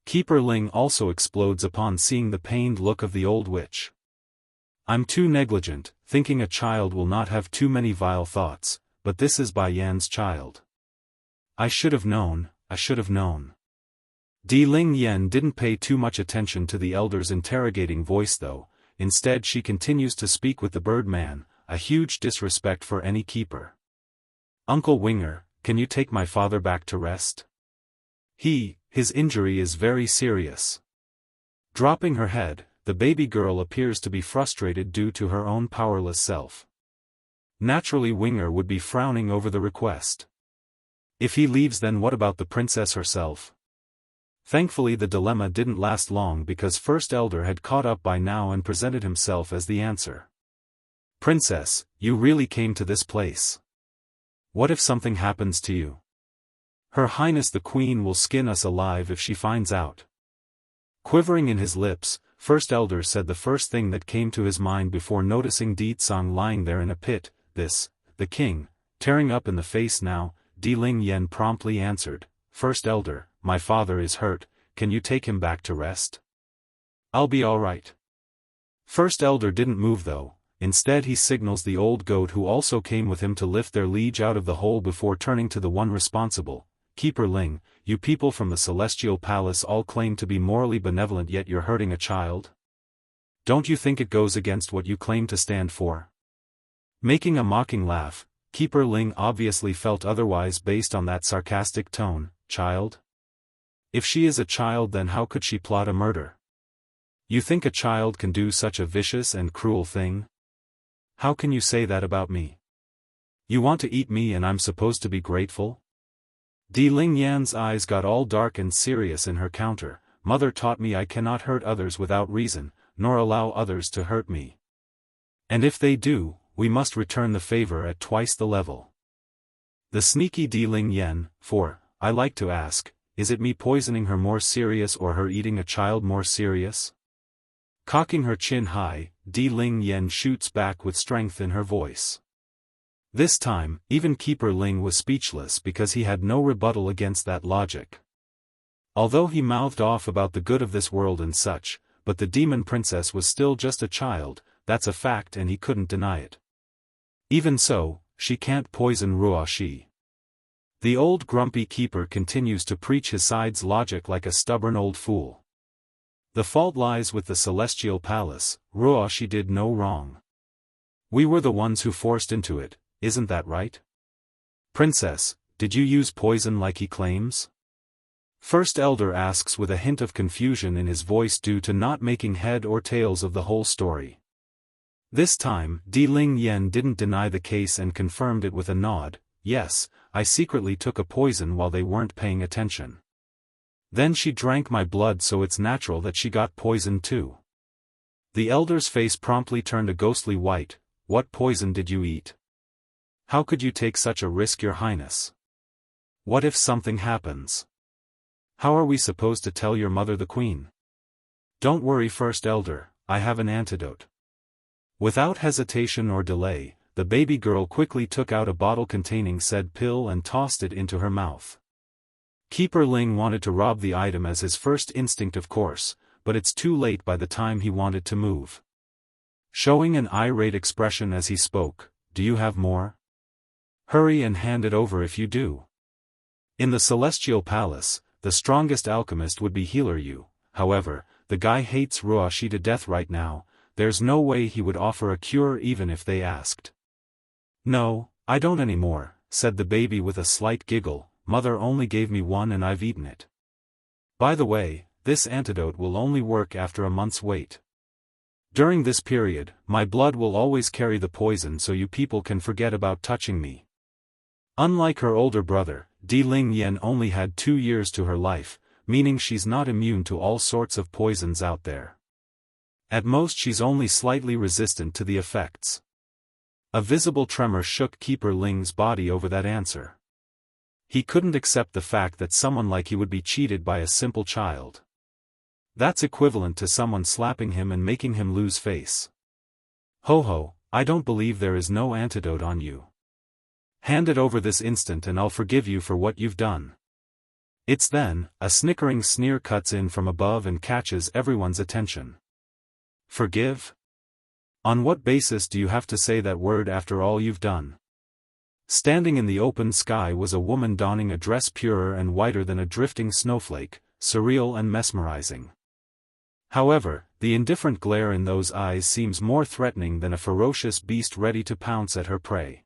Keeper Ling also explodes upon seeing the pained look of the old witch. I'm too negligent, thinking a child will not have too many vile thoughts, but this is Bai Yan's child. I should have known, I should have known. Di Ling Yen didn't pay too much attention to the elder's interrogating voice though, instead she continues to speak with the Birdman, a huge disrespect for any keeper. Uncle Winger, can you take my father back to rest? His injury is very serious. Dropping her head, the baby girl appears to be frustrated due to her own powerless self. Naturally, Winger would be frowning over the request. If he leaves, then what about the princess herself? Thankfully the dilemma didn't last long because First Elder had caught up by now and presented himself as the answer. Princess, you really came to this place. What if something happens to you? Her Highness the Queen will skin us alive if she finds out. Quivering in his lips, First Elder said the first thing that came to his mind before noticing Di Tsang lying there in a pit. The king, tearing up in the face now. Di Ling Yen promptly answered, First Elder, my father is hurt, can you take him back to rest? I'll be all right. First Elder didn't move though. Instead he signals the old goat who also came with him to lift their liege out of the hole before turning to the one responsible. Keeper Ling, you people from the Celestial Palace all claim to be morally benevolent, yet you're hurting a child? Don't you think it goes against what you claim to stand for? Making a mocking laugh, Keeper Ling obviously felt otherwise based on that sarcastic tone. Child? If she is a child, then how could she plot a murder? You think a child can do such a vicious and cruel thing? How can you say that about me? You want to eat me and I'm supposed to be grateful? Di Ling Yan's eyes got all dark and serious in her counter. Mother taught me I cannot hurt others without reason, nor allow others to hurt me. And if they do, we must return the favor at twice the level. The sneaky Di Ling Yan, I like to ask, is it me poisoning her more serious or her eating a child more serious? Cocking her chin high, Di Ling Yan shoots back with strength in her voice. This time, even Keeper Ling was speechless because he had no rebuttal against that logic. Although he mouthed off about the good of this world and such, but the demon princess was still just a child, that's a fact and he couldn't deny it. Even so, she can't poison Ruoxi. The old grumpy keeper continues to preach his side's logic like a stubborn old fool. The fault lies with the Celestial Palace. Ruoxi did no wrong. We were the ones who forced into it, isn't that right? Princess, did you use poison like he claims? First Elder asks with a hint of confusion in his voice due to not making head or tails of the whole story. This time, Di Ling Yan didn't deny the case and confirmed it with a nod. Yes, I secretly took a poison while they weren't paying attention. Then she drank my blood, so it's natural that she got poisoned too. The elder's face promptly turned a ghostly white. What poison did you eat? How could you take such a risk, Your Highness? What if something happens? How are we supposed to tell your mother the Queen? Don't worry, First Elder, I have an antidote. Without hesitation or delay, the baby girl quickly took out a bottle containing said pill and tossed it into her mouth. Keeper Ling wanted to rob the item as his first instinct, of course, but it's too late by the time he wanted to move. Showing an irate expression as he spoke, do you have more? Hurry and hand it over if you do. In the Celestial Palace, the strongest alchemist would be Healer Yu. However, the guy hates Ruoxi to death right now. There's no way he would offer a cure even if they asked. No, I don't anymore, said the baby with a slight giggle. Mother only gave me one and I've eaten it. By the way, this antidote will only work after a month's wait. During this period, my blood will always carry the poison, so you people can forget about touching me. Unlike her older brother, Di Ling Yan only had 2 years to her life, meaning she's not immune to all sorts of poisons out there. At most she's only slightly resistant to the effects. A visible tremor shook Keeper Ling's body over that answer. He couldn't accept the fact that someone like he would be cheated by a simple child. That's equivalent to someone slapping him and making him lose face. Ho ho, I don't believe there is no antidote on you. Hand it over this instant and I'll forgive you for what you've done. It's then, a snickering sneer cuts in from above and catches everyone's attention. Forgive? On what basis do you have to say that word after all you've done? Standing in the open sky was a woman donning a dress purer and whiter than a drifting snowflake, surreal and mesmerizing. However, the indifferent glare in those eyes seems more threatening than a ferocious beast ready to pounce at her prey.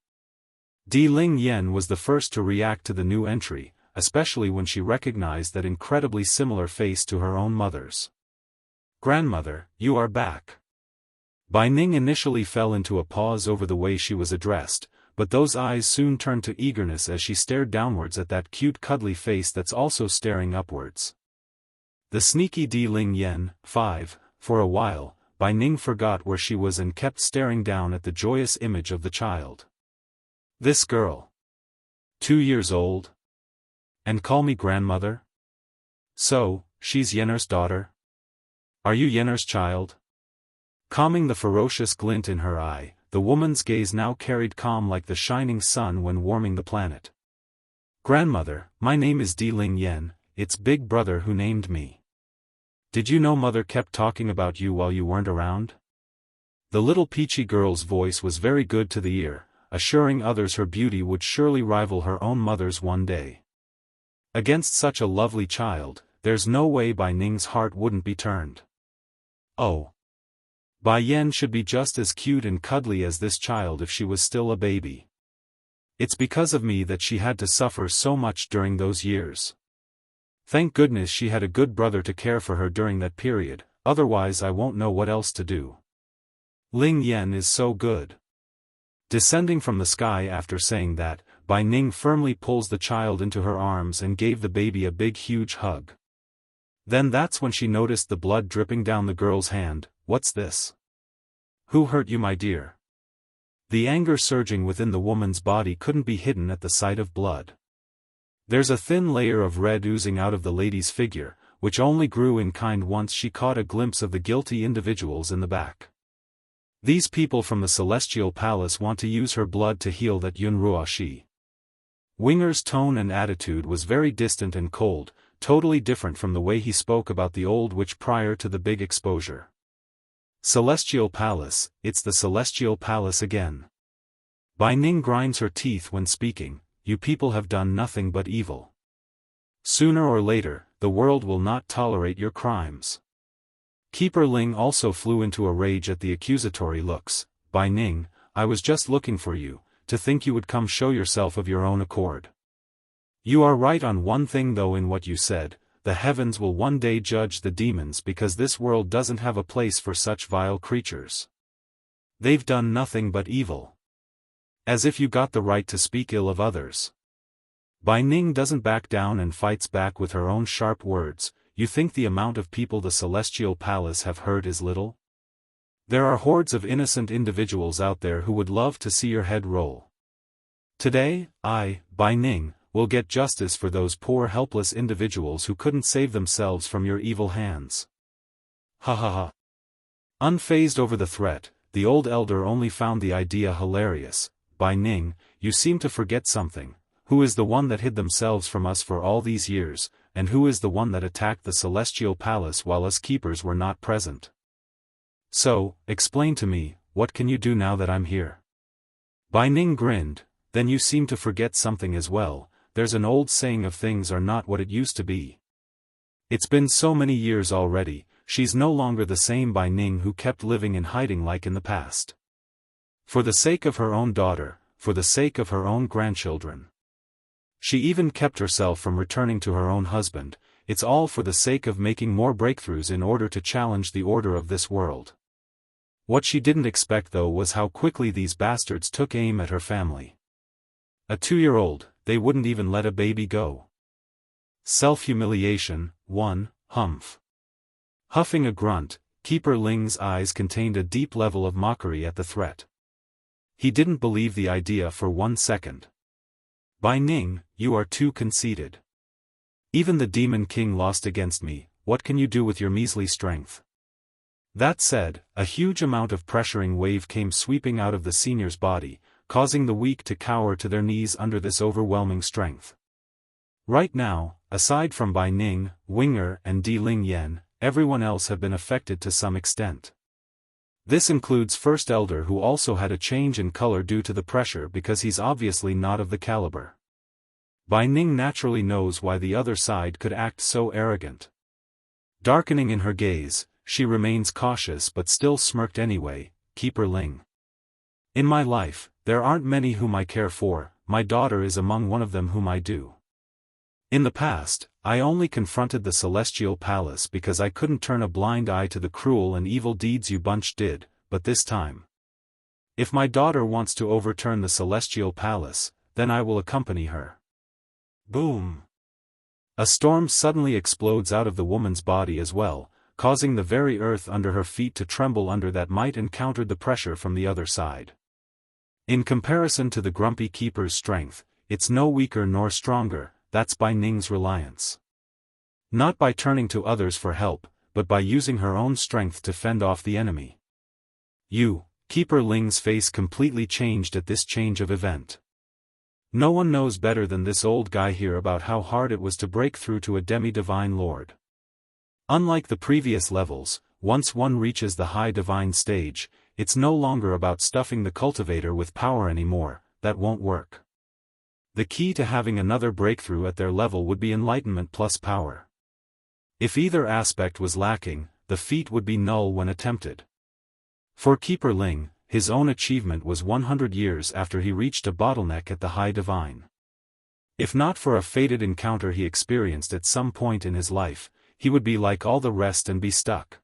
Di Ling Yen was the first to react to the new entry, especially when she recognized that incredibly similar face to her own mother's. "Grandmother, you are back." Bai Ning initially fell into a pause over the way she was addressed, but those eyes soon turned to eagerness as she stared downwards at that cute cuddly face that's also staring upwards. The sneaky Di Ling Yen, 5, for a while, Bai Ning forgot where she was and kept staring down at the joyous image of the child. This girl. 2 years old? And call me grandmother? So, she's Yenner's daughter? Are you Yenner's child? Calming the ferocious glint in her eye, the woman's gaze now carried calm like the shining sun when warming the planet. "Grandmother, my name is Di Ling Yen, it's big brother who named me. Did you know mother kept talking about you while you weren't around?" The little peachy girl's voice was very good to the ear, assuring others her beauty would surely rival her own mother's one day. Against such a lovely child, there's no way Bai Ning's heart wouldn't be turned. Oh. Bai Yen should be just as cute and cuddly as this child if she was still a baby. It's because of me that she had to suffer so much during those years. Thank goodness she had a good brother to care for her during that period, otherwise I won't know what else to do. Ling Yen is so good. Descending from the sky after saying that, Bai Ning firmly pulls the child into her arms and gave the baby a big huge hug. Then that's when she noticed the blood dripping down the girl's hand. "What's this? Who hurt you, my dear?" The anger surging within the woman's body couldn't be hidden at the sight of blood. There's a thin layer of red oozing out of the lady's figure, which only grew in kind once she caught a glimpse of the guilty individuals in the back. These people from the Celestial Palace want to use her blood to heal that Yunruo Shi. Winger's tone and attitude was very distant and cold, totally different from the way he spoke about the old witch prior to the big exposure. Celestial Palace, it's the Celestial Palace again. Bai Ning grinds her teeth when speaking, "You people have done nothing but evil. Sooner or later, the world will not tolerate your crimes." Keeper Ling also flew into a rage at the accusatory looks. "Bai Ning, I was just looking for you, to think you would come show yourself of your own accord. You are right on one thing though in what you said, the heavens will one day judge the demons because this world doesn't have a place for such vile creatures. They've done nothing but evil. As if you got the right to speak ill of others." Bai Ning doesn't back down and fights back with her own sharp words. "You think the amount of people the Celestial Palace have heard is little? There are hordes of innocent individuals out there who would love to see your head roll. Today, I, Bai Ning, will get justice for those poor helpless individuals who couldn't save themselves from your evil hands." Ha ha ha. Unfazed over the threat, the old elder only found the idea hilarious. "Bai Ning, you seem to forget something. Who is the one that hid themselves from us for all these years, and who is the one that attacked the Celestial Palace while us keepers were not present? So, explain to me, what can you do now that I'm here?" Bai Ning grinned. "Then you seem to forget something as well. There's an old saying of things are not what it used to be. It's been so many years already, she's no longer the same Bai Ning who kept living in hiding like in the past. For the sake of her own daughter, for the sake of her own grandchildren. She even kept herself from returning to her own husband. It's all for the sake of making more breakthroughs in order to challenge the order of this world." What she didn't expect though was how quickly these bastards took aim at her family. A 2-year-old, they wouldn't even let a baby go. Self-humiliation, 1, humph. Huffing a grunt, Keeper Ling's eyes contained a deep level of mockery at the threat. He didn't believe the idea for 1 second. "Bai Ning, you are too conceited. Even the Demon King lost against me, what can you do with your measly strength?" That said, a huge amount of pressuring wave came sweeping out of the senior's body, causing the weak to cower to their knees under this overwhelming strength. Right now, aside from Bai Ning, Winger and Di Ling Yen, everyone else have been affected to some extent. This includes First Elder who also had a change in color due to the pressure because he's obviously not of the caliber. Bai Ning naturally knows why the other side could act so arrogant. Darkening in her gaze, she remains cautious but still smirked anyway. "Keeper Ling. In my life, there aren't many whom I care for, my daughter is among one of them whom I do. In the past, I only confronted the Celestial Palace because I couldn't turn a blind eye to the cruel and evil deeds you bunch did, but this time. If my daughter wants to overturn the Celestial Palace, then I will accompany her. Boom! A storm suddenly explodes out of the woman's body as well, causing the very earth under her feet to tremble under that might and countered the pressure from the other side. In comparison to the grumpy keeper's strength, it's no weaker nor stronger. That's Bai Ning's reliance. Not by turning to others for help, but by using her own strength to fend off the enemy. Keeper Ling's face completely changed at this change of event. No one knows better than this old guy here about how hard it was to break through to a demi-divine lord. Unlike the previous levels, once one reaches the high divine stage, it's no longer about stuffing the cultivator with power anymore. That won't work. The key to having another breakthrough at their level would be enlightenment plus power. If either aspect was lacking, the feat would be null when attempted. For Keeper Ling, his own achievement was 100 years after he reached a bottleneck at the high divine. If not for a fated encounter he experienced at some point in his life, he would be like all the rest and be stuck.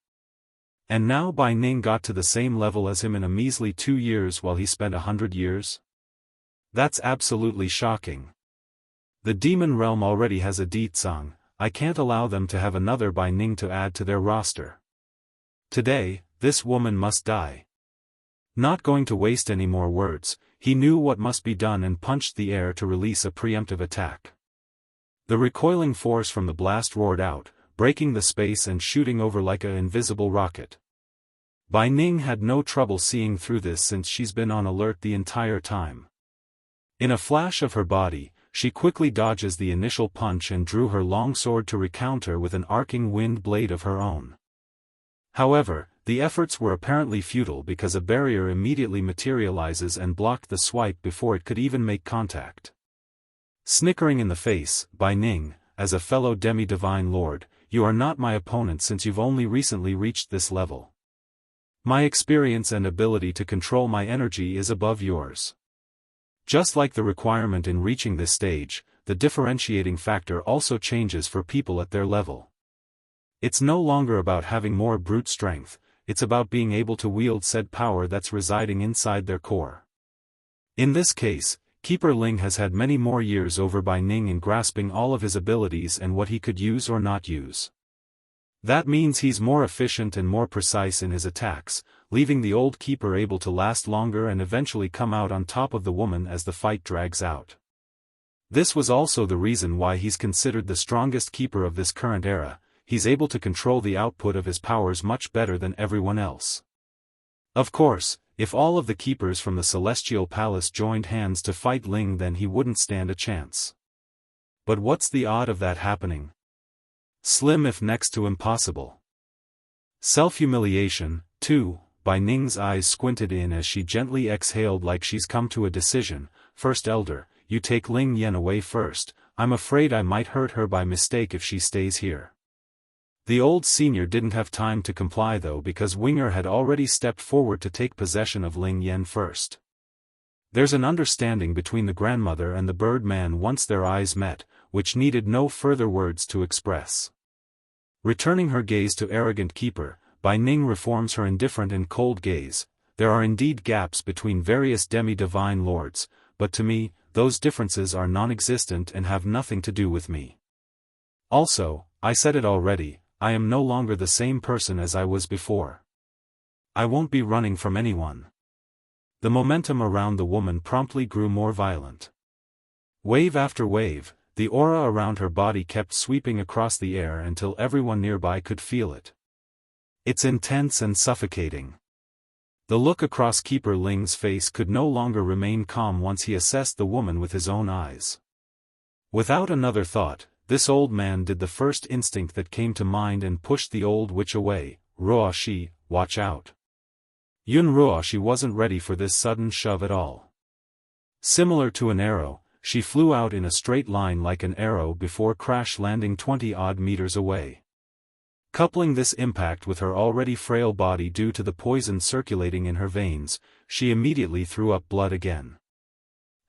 And now Bai Ning got to the same level as him in a measly 2 years while he spent 100 years? That's absolutely shocking. The demon realm already has a Ditsang. I can't allow them to have another Bai Ning to add to their roster. Today, this woman must die. Not going to waste any more words, he knew what must be done and punched the air to release a preemptive attack. The recoiling force from the blast roared out, breaking the space and shooting over like an invisible rocket. Bai Ning had no trouble seeing through this since she's been on alert the entire time. In a flash of her body, she quickly dodges the initial punch and drew her long sword to recounter with an arcing wind blade of her own. However, the efforts were apparently futile because a barrier immediately materializes and blocked the swipe before it could even make contact. Snickering in the face, Bai Ning, as a fellow demi-divine lord, you are not my opponent since you've only recently reached this level. My experience and ability to control my energy is above yours. Just like the requirement in reaching this stage, the differentiating factor also changes for people at their level. It's no longer about having more brute strength, it's about being able to wield said power that's residing inside their core. In this case, Keeper Ling has had many more years over Bai Ning in grasping all of his abilities and what he could use or not use. That means he's more efficient and more precise in his attacks, leaving the old keeper able to last longer and eventually come out on top of the woman as the fight drags out. This was also the reason why he's considered the strongest keeper of this current era. He's able to control the output of his powers much better than everyone else. Of course, if all of the keepers from the Celestial Palace joined hands to fight Ling, then he wouldn't stand a chance. But what's the odd of that happening? Slim if next to impossible. Self-humiliation, too. Bai Ning's eyes squinted in as she gently exhaled like she's come to a decision. First Elder, you take Ling Yan away first. I'm afraid I might hurt her by mistake if she stays here. The old senior didn't have time to comply though because Winger had already stepped forward to take possession of Ling Yan first. There's an understanding between the grandmother and the bird man once their eyes met, which needed no further words to express. Returning her gaze to arrogant keeper, Bai Ning reforms her indifferent and cold gaze. There are indeed gaps between various demi-divine lords, but to me, those differences are non-existent and have nothing to do with me. Also, I said it already, I am no longer the same person as I was before. I won't be running from anyone. The momentum around the woman promptly grew more violent. Wave after wave, the aura around her body kept sweeping across the air until everyone nearby could feel it. It's intense and suffocating. The look across Keeper Ling's face could no longer remain calm once he assessed the woman with his own eyes. Without another thought, this old man did the first instinct that came to mind and pushed the old witch away. Ruoshi, watch out. Yun Ruoshi wasn't ready for this sudden shove at all. Similar to an arrow, she flew out in a straight line like an arrow before crash landing 20-odd meters away. Coupling this impact with her already frail body due to the poison circulating in her veins, she immediately threw up blood again.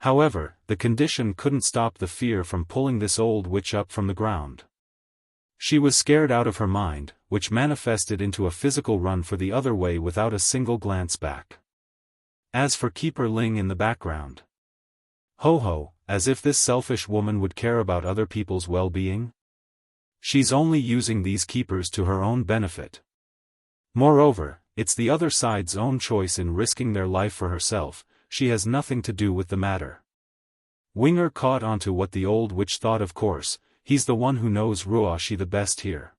However, the condition couldn't stop the fear from pulling this old witch up from the ground. She was scared out of her mind, which manifested into a physical run for the other way without a single glance back. As for Keeper Ling in the background. Ho ho, as if this selfish woman would care about other people's well-being? She's only using these keepers to her own benefit. Moreover, it's the other side's own choice in risking their life for herself. She has nothing to do with the matter. Winger caught onto what the old witch thought. Of course, he's the one who knows Ruoshi the best here.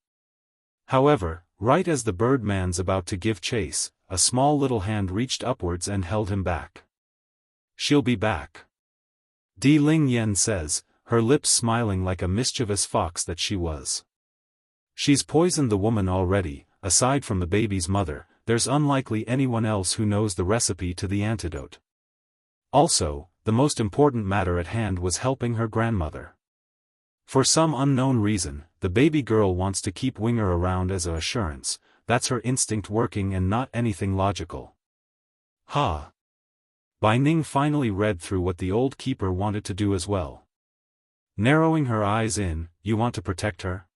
However, right as the birdman's about to give chase, a small little hand reached upwards and held him back. She'll be back. Di Ling Yen says, her lips smiling like a mischievous fox that she was. She's poisoned the woman already. Aside from the baby's mother, there's unlikely anyone else who knows the recipe to the antidote. Also, the most important matter at hand was helping her grandmother. For some unknown reason, the baby girl wants to keep Winger around as a assurance. That's her instinct working and not anything logical. Ha! Bai Ning finally read through what the old keeper wanted to do as well. Narrowing her eyes in, you want to protect her?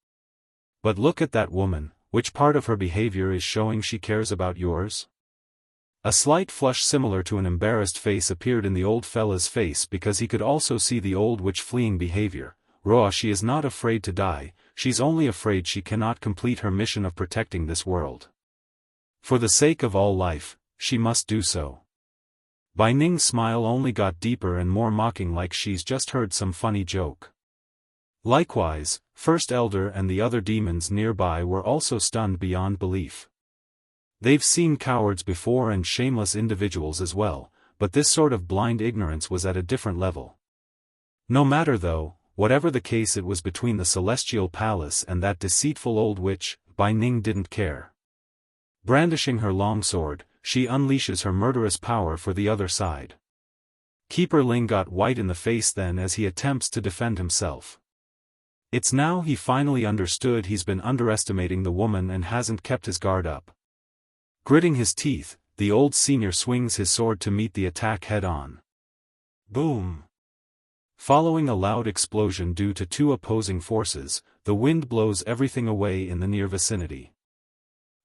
But look at that woman, which part of her behavior is showing she cares about yours? A slight flush similar to an embarrassed face appeared in the old fella's face because he could also see the old witch fleeing behavior. She is not afraid to die, she's only afraid she cannot complete her mission of protecting this world. For the sake of all life, she must do so. Bai Ning's smile only got deeper and more mocking, like she's just heard some funny joke. Likewise, First Elder and the other demons nearby were also stunned beyond belief. They've seen cowards before and shameless individuals as well, but this sort of blind ignorance was at a different level. No matter though, whatever the case it was between the Celestial Palace and that deceitful old witch, Bai Ning didn't care. Brandishing her long sword, she unleashes her murderous power for the other side. Keeper Ling got white in the face then as he attempts to defend himself. It's now he finally understood he's been underestimating the woman and hasn't kept his guard up. Gritting his teeth, the old senior swings his sword to meet the attack head-on. Boom! Following a loud explosion due to two opposing forces, the wind blows everything away in the near vicinity.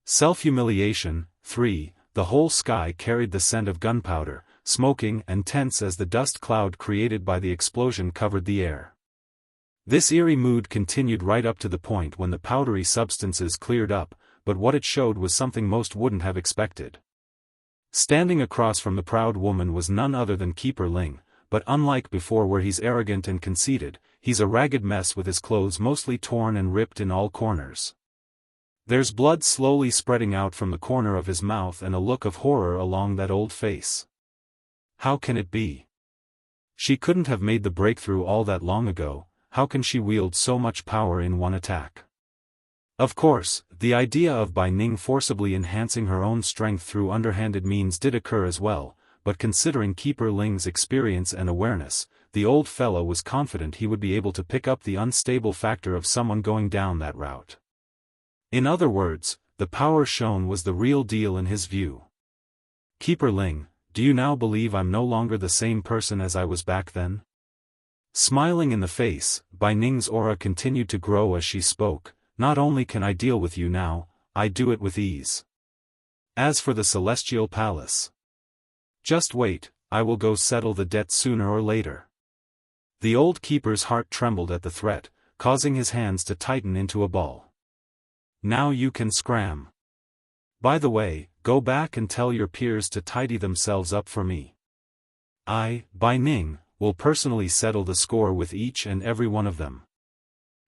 Self-humiliation. 3. The whole sky carried the scent of gunpowder, smoking and tense as the dust cloud created by the explosion covered the air. This eerie mood continued right up to the point when the powdery substances cleared up, but what it showed was something most wouldn't have expected. Standing across from the proud woman was none other than Keeper Ling, but unlike before where he's arrogant and conceited, he's a ragged mess with his clothes mostly torn and ripped in all corners. There's blood slowly spreading out from the corner of his mouth and a look of horror along that old face. How can it be? She couldn't have made the breakthrough all that long ago. How can she wield so much power in one attack? Of course, the idea of Bai Ning forcibly enhancing her own strength through underhanded means did occur as well, but considering Keeper Ling's experience and awareness, the old fellow was confident he would be able to pick up the unstable factor of someone going down that route. In other words, the power shown was the real deal in his view. Keeper Ling, do you now believe I'm no longer the same person as I was back then? Smiling in the face, Bai Ning's aura continued to grow as she spoke. Not only can I deal with you now, I do it with ease. As for the Celestial Palace, just wait, I will go settle the debt sooner or later. The old keeper's heart trembled at the threat, causing his hands to tighten into a ball. Now you can scram. By the way, go back and tell your peers to tidy themselves up for me. I, Bai Ning, will personally settle the score with each and every one of them.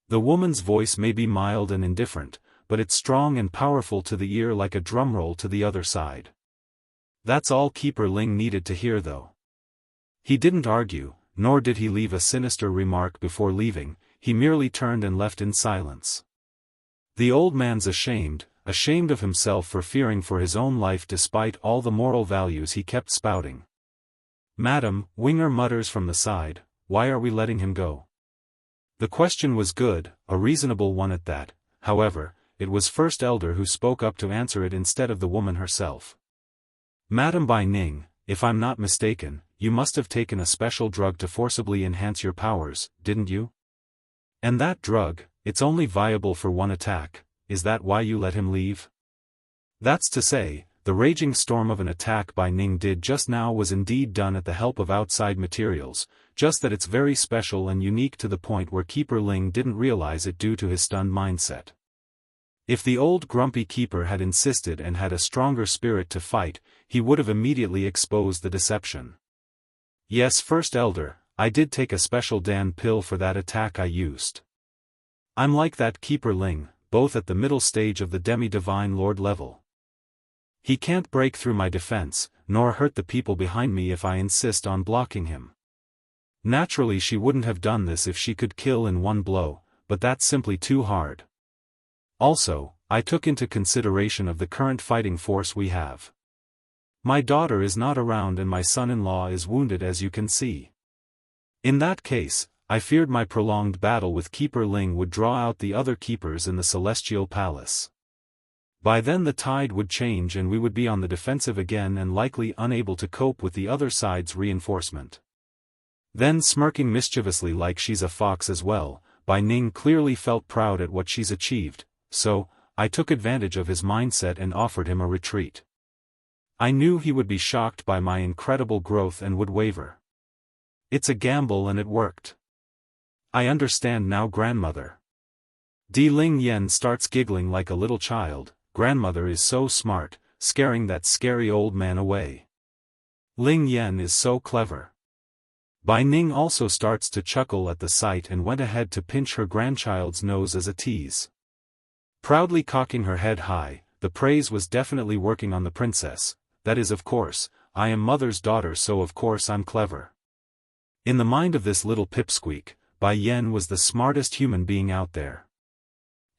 The woman's voice may be mild and indifferent, but it's strong and powerful to the ear like a drumroll to the other side. That's all Keeper Ling needed to hear though. He didn't argue, nor did he leave a sinister remark before leaving, he merely turned and left in silence. The old man's ashamed of himself for fearing for his own life despite all the moral values he kept spouting. Madam, Winger mutters from the side, why are we letting him go? The question was good, a reasonable one at that. However, it was First Elder who spoke up to answer it instead of the woman herself. Madam Bai Ning, if I'm not mistaken, you must have taken a special drug to forcibly enhance your powers, didn't you? And that drug, it's only viable for one attack, is that why you let him leave? That's to say, the raging storm of an attack by Ning did just now was indeed done at the help of outside materials, just that it's very special and unique to the point where Keeper Ling didn't realize it due to his stunned mindset. If the old grumpy keeper had insisted and had a stronger spirit to fight, he would have immediately exposed the deception. Yes, First Elder, I did take a special Dan pill for that attack I used. I'm like that Keeper Ling, both at the middle stage of the demi-divine lord level. He can't break through my defense, nor hurt the people behind me if I insist on blocking him. Naturally she wouldn't have done this if she could kill in one blow, but that's simply too hard. Also, I took into consideration of the current fighting force we have. My daughter is not around and my son-in-law is wounded as you can see. In that case, I feared my prolonged battle with Keeper Ling would draw out the other keepers in the Celestial Palace. By then the tide would change and we would be on the defensive again and likely unable to cope with the other side's reinforcement. Then smirking mischievously like she's a fox as well, Bai Ning clearly felt proud at what she's achieved, so, I took advantage of his mindset and offered him a retreat. I knew he would be shocked by my incredible growth and would waver. It's a gamble and it worked. I understand now, grandmother. Di Ling Yen starts giggling like a little child. Grandmother is so smart, scaring that scary old man away. Ling Yen is so clever. Bai Ning also starts to chuckle at the sight and went ahead to pinch her grandchild's nose as a tease. Proudly cocking her head high, the praise was definitely working on the princess. That is, of course, I am mother's daughter, so of course I'm clever. In the mind of this little pipsqueak, Bai Yen was the smartest human being out there.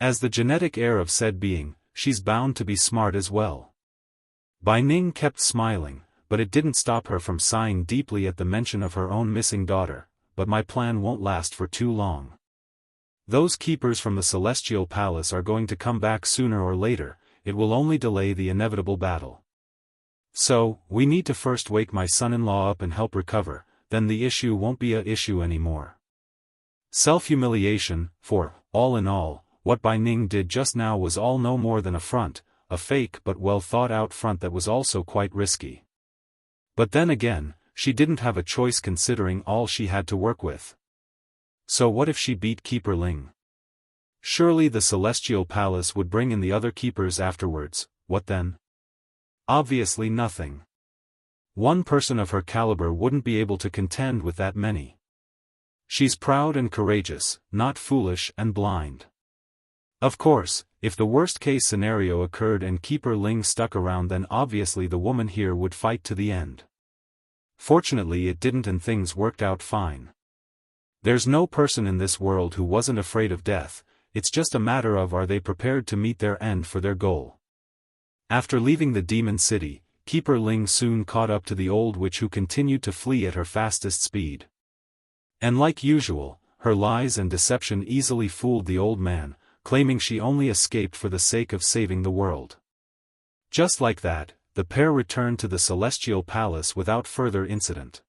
As the genetic heir of said being, she's bound to be smart as well. Bai Ning kept smiling, but it didn't stop her from sighing deeply at the mention of her own missing daughter. But my plan won't last for too long. Those keepers from the Celestial Palace are going to come back sooner or later, it will only delay the inevitable battle. So, we need to first wake my son-in-law up and help recover, then the issue won't be an issue anymore. Self-humiliation, for, all in all, what Bai Ning did just now was all no more than a front, a fake but well thought out front that was also quite risky. But then again, she didn't have a choice considering all she had to work with. So what if she beat Keeper Ling? Surely the Celestial Palace would bring in the other keepers afterwards, what then? Obviously nothing. One person of her caliber wouldn't be able to contend with that many. She's proud and courageous, not foolish and blind. Of course, if the worst-case scenario occurred and Keeper Ling stuck around, then obviously the woman here would fight to the end. Fortunately it didn't and things worked out fine. There's no person in this world who wasn't afraid of death, it's just a matter of are they prepared to meet their end for their goal. After leaving the demon city, Keeper Ling soon caught up to the old witch, who continued to flee at her fastest speed. And like usual, her lies and deception easily fooled the old man, claiming she only escaped for the sake of saving the world. Just like that, the pair returned to the Celestial Palace without further incident.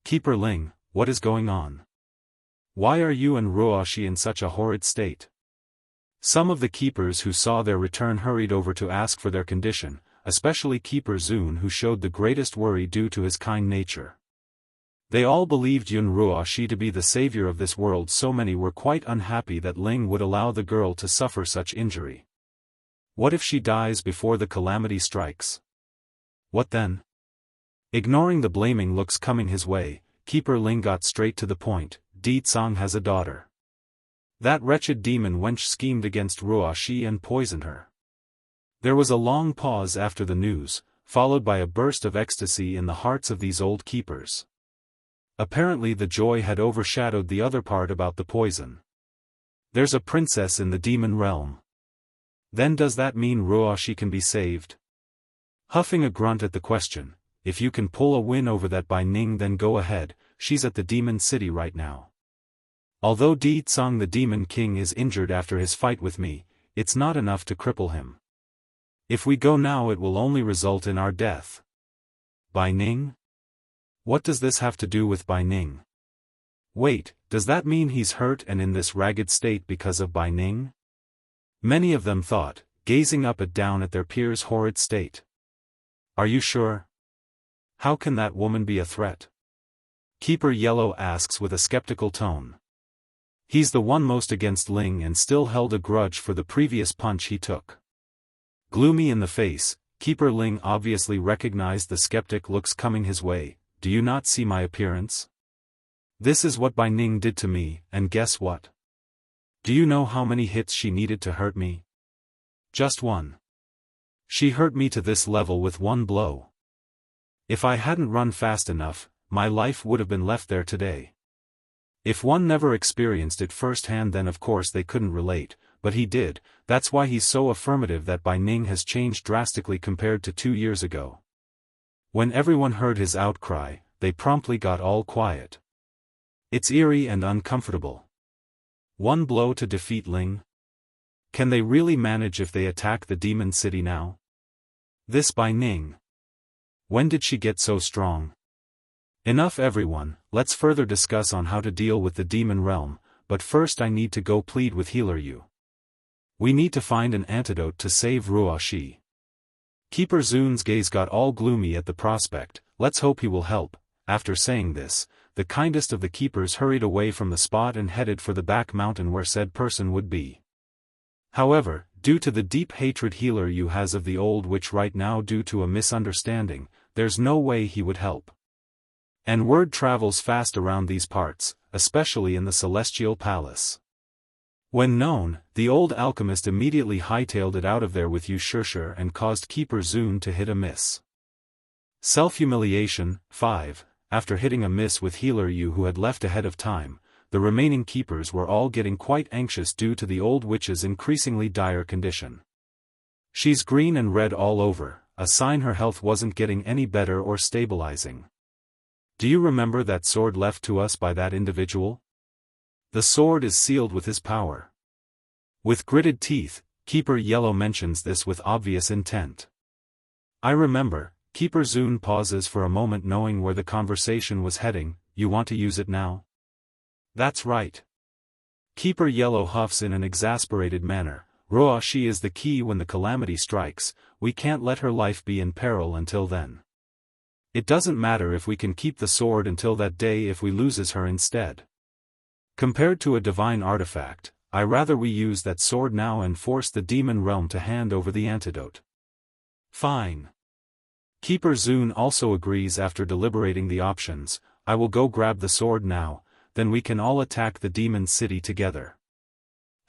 Keeper Ling, what is going on? Why are you and Ruoshi in such a horrid state? Some of the keepers who saw their return hurried over to ask for their condition, especially Keeper Zun, who showed the greatest worry due to his kind nature. They all believed Yun Ruoshi to be the savior of this world, so many were quite unhappy that Ling would allow the girl to suffer such injury. What if she dies before the calamity strikes? What then? Ignoring the blaming looks coming his way, Keeper Ling got straight to the point. Di Tsang has a daughter. That wretched demon wench schemed against Ruoshi and poisoned her. There was a long pause after the news, followed by a burst of ecstasy in the hearts of these old keepers. Apparently the joy had overshadowed the other part about the poison. There's a princess in the demon realm. Then does that mean Ruoshi can be saved? Huffing a grunt at the question, if you can pull a win over that Bai Ning, then go ahead, she's at the demon city right now. Although Di Tsang the demon king is injured after his fight with me, it's not enough to cripple him. If we go now it will only result in our death. Bai Ning? What does this have to do with Bai Ning? Wait, does that mean he's hurt and in this ragged state because of Bai Ning? Many of them thought, gazing up and down at their peer's horrid state. Are you sure? How can that woman be a threat? Keeper Yellow asks with a skeptical tone. He's the one most against Ling and still held a grudge for the previous punch he took. Gloomy in the face, Keeper Ling obviously recognized the skeptic looks coming his way. Do you not see my appearance? This is what Bai Ning did to me, and guess what? Do you know how many hits she needed to hurt me? Just one. She hurt me to this level with one blow. If I hadn't run fast enough, my life would have been left there today. If one never experienced it firsthand, then of course they couldn't relate, but he did. That's why he's so affirmative that Bai Ning has changed drastically compared to 2 years ago. When everyone heard his outcry, they promptly got all quiet. It's eerie and uncomfortable. One blow to defeat Ling? Can they really manage if they attack the demon city now? This Bai Ning. When did she get so strong? Enough everyone, let's further discuss on how to deal with the demon realm, but first I need to go plead with Healer Yu. We need to find an antidote to save Ruoxi. Keeper Zun's gaze got all gloomy at the prospect. Let's hope he will help. After saying this, the kindest of the keepers hurried away from the spot and headed for the back mountain where said person would be. However, due to the deep hatred Healer Yu has of the old witch right now due to a misunderstanding, there's no way he would help. And word travels fast around these parts, especially in the Celestial Palace. When known, the old alchemist immediately hightailed it out of there with Yu Shishir and caused Keeper Zun to hit a miss. Self-humiliation. 5. After hitting a miss with Healer Yu who had left ahead of time, the remaining keepers were all getting quite anxious due to the old witch's increasingly dire condition. She's green and red all over, a sign her health wasn't getting any better or stabilizing. Do you remember that sword left to us by that individual? The sword is sealed with his power. With gritted teeth, Keeper Yellow mentions this with obvious intent. I remember. Keeper Zun pauses for a moment knowing where the conversation was heading. You want to use it now? That's right. Keeper Yellow huffs in an exasperated manner. Ruoxi is the key when the calamity strikes. We can't let her life be in peril until then. It doesn't matter if we can keep the sword until that day if we loses her instead. Compared to a divine artifact, I rather we use that sword now and force the demon realm to hand over the antidote. Fine. Keeper Zun also agrees after deliberating the options. I will go grab the sword now, then we can all attack the demon city together.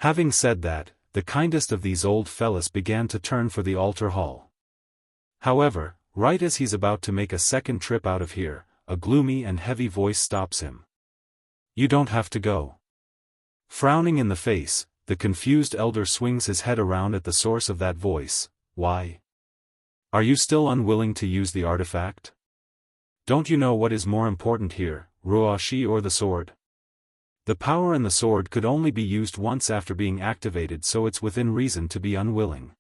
Having said that, the kindest of these old fellas began to turn for the altar hall. However, right as he's about to make a second trip out of here, a gloomy and heavy voice stops him. You don't have to go. Frowning in the face, the confused elder swings his head around at the source of that voice. Why? Are you still unwilling to use the artifact? Don't you know what is more important here, Ruoxi or the sword? The power in the sword could only be used once after being activated, so it's within reason to be unwilling.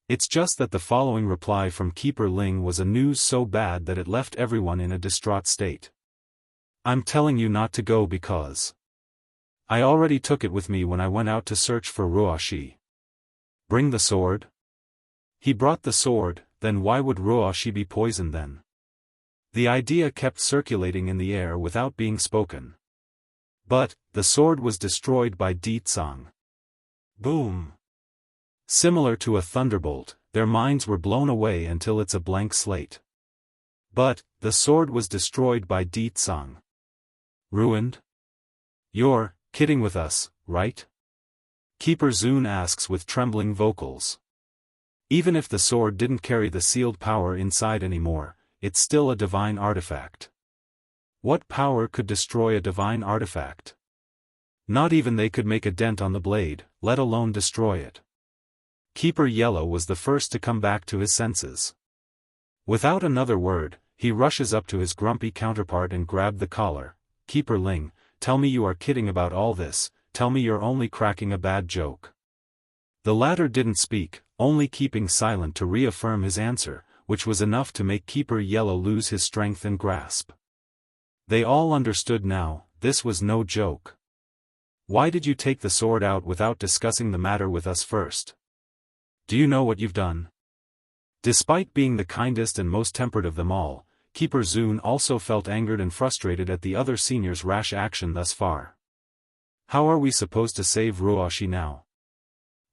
It's just that the following reply from Keeper Ling was a news so bad that it left everyone in a distraught state. I'm telling you not to go because I already took it with me when I went out to search for Ruoxi. Bring the sword? He brought the sword, then why would Ruoxi be poisoned then? The idea kept circulating in the air without being spoken. But, the sword was destroyed by Di Tsang. Boom! Similar to a thunderbolt, their minds were blown away until it's a blank slate. But, the sword was destroyed by Di Tsang. Ruined? You're kidding with us, right? Keeper Zun asks with trembling vocals. Even if the sword didn't carry the sealed power inside anymore, it's still a divine artifact. What power could destroy a divine artifact? Not even they could make a dent on the blade, let alone destroy it. Keeper Yellow was the first to come back to his senses. Without another word, he rushes up to his grumpy counterpart and grabbed the collar. Keeper Ling, tell me you are kidding about all this, tell me you're only cracking a bad joke. The latter didn't speak, only keeping silent to reaffirm his answer, which was enough to make Keeper Yellow lose his strength and grasp. They all understood now, this was no joke. Why did you take the sword out without discussing the matter with us first? Do you know what you've done? Despite being the kindest and most tempered of them all, Keeper Zun also felt angered and frustrated at the other seniors' rash action thus far. How are we supposed to save Ruoshi now?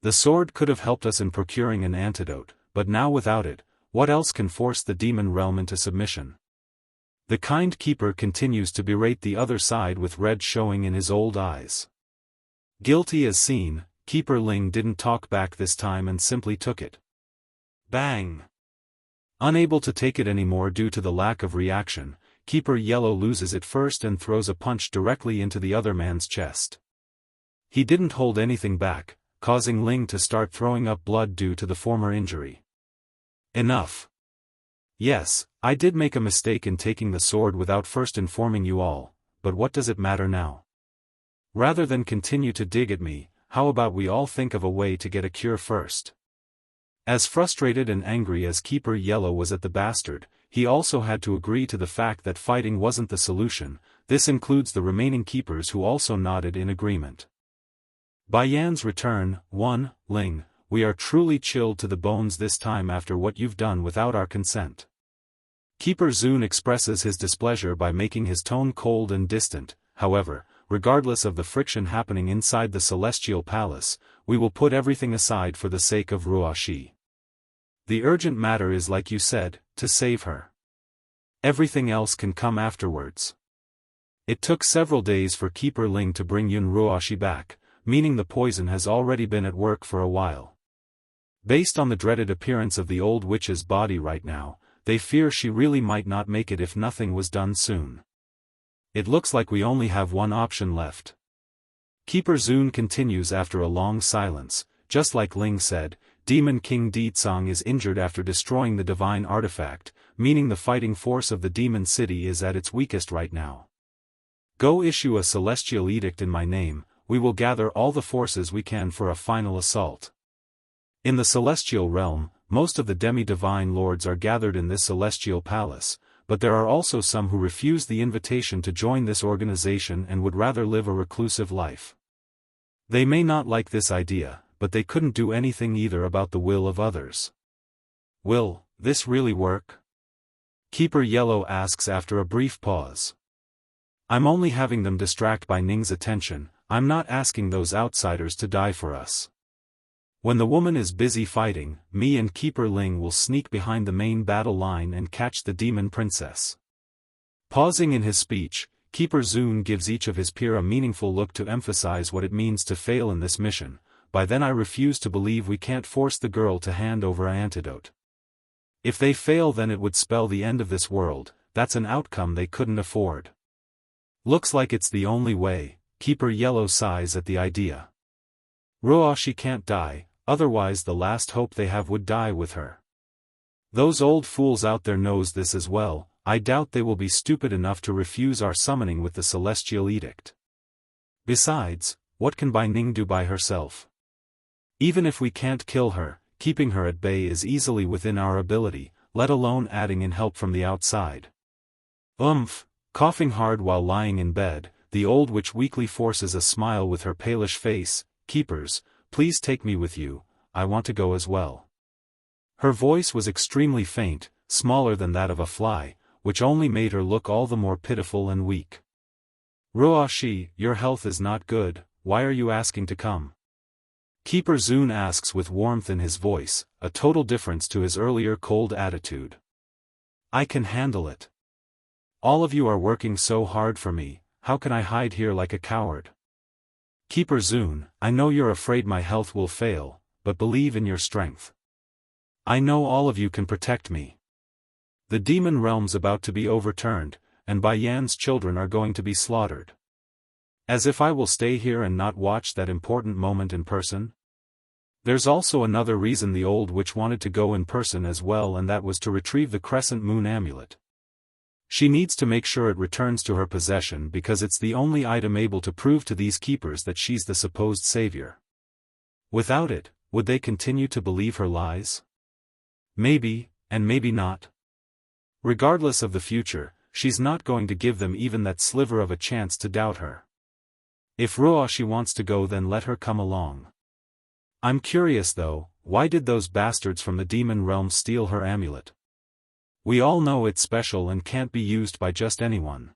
The sword could have helped us in procuring an antidote, but now without it, what else can force the demon realm into submission? The kind keeper continues to berate the other side with red showing in his old eyes. Guilty as seen, Keeper Ling didn't talk back this time and simply took it. Bang! Unable to take it anymore due to the lack of reaction, Keeper Yellow loses it first and throws a punch directly into the other man's chest. He didn't hold anything back, causing Ling to start throwing up blood due to the former injury. Enough. Yes, I did make a mistake in taking the sword without first informing you all, but what does it matter now? Rather than continue to dig at me, how about we all think of a way to get a cure first? As frustrated and angry as Keeper Yellow was at the bastard, he also had to agree to the fact that fighting wasn't the solution. This includes the remaining keepers who also nodded in agreement. By Yan's return, 1, Ling, we are truly chilled to the bones this time after what you've done without our consent. Keeper Zun expresses his displeasure by making his tone cold and distant. However, regardless of the friction happening inside the Celestial Palace, we will put everything aside for the sake of Ruoshi. The urgent matter is, like you said, to save her. Everything else can come afterwards. It took several days for Keeper Ling to bring Yun Ruoshi back, meaning the poison has already been at work for a while. Based on the dreaded appearance of the old witch's body right now, they fear she really might not make it if nothing was done soon. It looks like we only have one option left. Keeper Zun continues after a long silence. Just like Ling said, Demon King Ditsang is injured after destroying the divine artifact, meaning the fighting force of the demon city is at its weakest right now. Go issue a celestial edict in my name, we will gather all the forces we can for a final assault. In the celestial realm, most of the demi-divine lords are gathered in this celestial palace, but there are also some who refuse the invitation to join this organization and would rather live a reclusive life. They may not like this idea, but they couldn't do anything either about the will of others. Will this really work? Keeper Yellow asks after a brief pause. I'm only having them distract by Ning's attention, I'm not asking those outsiders to die for us. When the woman is busy fighting, me and Keeper Ling will sneak behind the main battle line and catch the demon princess. Pausing in his speech, Keeper Zun gives each of his peer a meaningful look to emphasize what it means to fail in this mission. By then I refuse to believe we can't force the girl to hand over an antidote. If they fail, then it would spell the end of this world. That's an outcome they couldn't afford. Looks like it's the only way. Keeper Yellow sighs at the idea. Ruoshi can't die, otherwise the last hope they have would die with her. Those old fools out there knows this as well. I doubt they will be stupid enough to refuse our summoning with the celestial edict. Besides, what can Bai Ning do by herself? Even if we can't kill her, keeping her at bay is easily within our ability, let alone adding in help from the outside. Coughing hard while lying in bed, the old witch weakly forces a smile with her palish face. Keepers, please take me with you, I want to go as well. Her voice was extremely faint, smaller than that of a fly, which only made her look all the more pitiful and weak. Ruoshi, your health is not good, why are you asking to come? Keeper Zun asks with warmth in his voice, a total difference to his earlier cold attitude. I can handle it. All of you are working so hard for me, how can I hide here like a coward? Keeper Zun, I know you're afraid my health will fail, but believe in your strength. I know all of you can protect me. The demon realm's about to be overturned, and Bai Yan's children are going to be slaughtered. As if I will stay here and not watch that important moment in person? There's also another reason the old witch wanted to go in person as well, and that was to retrieve the crescent moon amulet. She needs to make sure it returns to her possession because it's the only item able to prove to these keepers that she's the supposed savior. Without it, would they continue to believe her lies? Maybe, and maybe not. Regardless of the future, she's not going to give them even that sliver of a chance to doubt her. If Ruoshi wants to go, then let her come along. I'm curious though, why did those bastards from the demon realm steal her amulet? We all know it's special and can't be used by just anyone.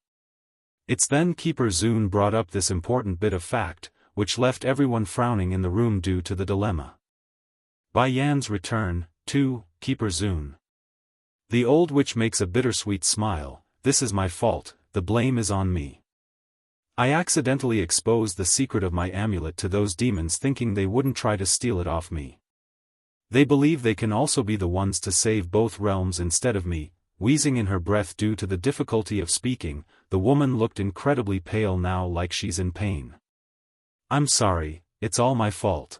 It's then Keeper Zun brought up this important bit of fact, which left everyone frowning in the room due to the dilemma. Bai Yan's return, too, Keeper Zun. The old witch makes a bittersweet smile. This is my fault, the blame is on me. I accidentally exposed the secret of my amulet to those demons, thinking they wouldn't try to steal it off me. They believe they can also be the ones to save both realms instead of me. Wheezing in her breath due to the difficulty of speaking, the woman looked incredibly pale now, like she's in pain. I'm sorry, it's all my fault.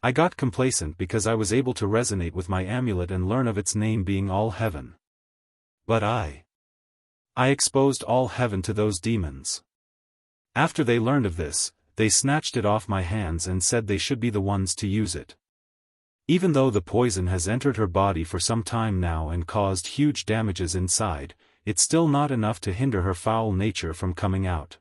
I got complacent because I was able to resonate with my amulet and learn of its name being All Heaven. But I exposed All Heaven to those demons. After they learned of this, they snatched it off my hands and said they should be the ones to use it. Even though the poison has entered her body for some time now and caused huge damages inside, it's still not enough to hinder her foul nature from coming out.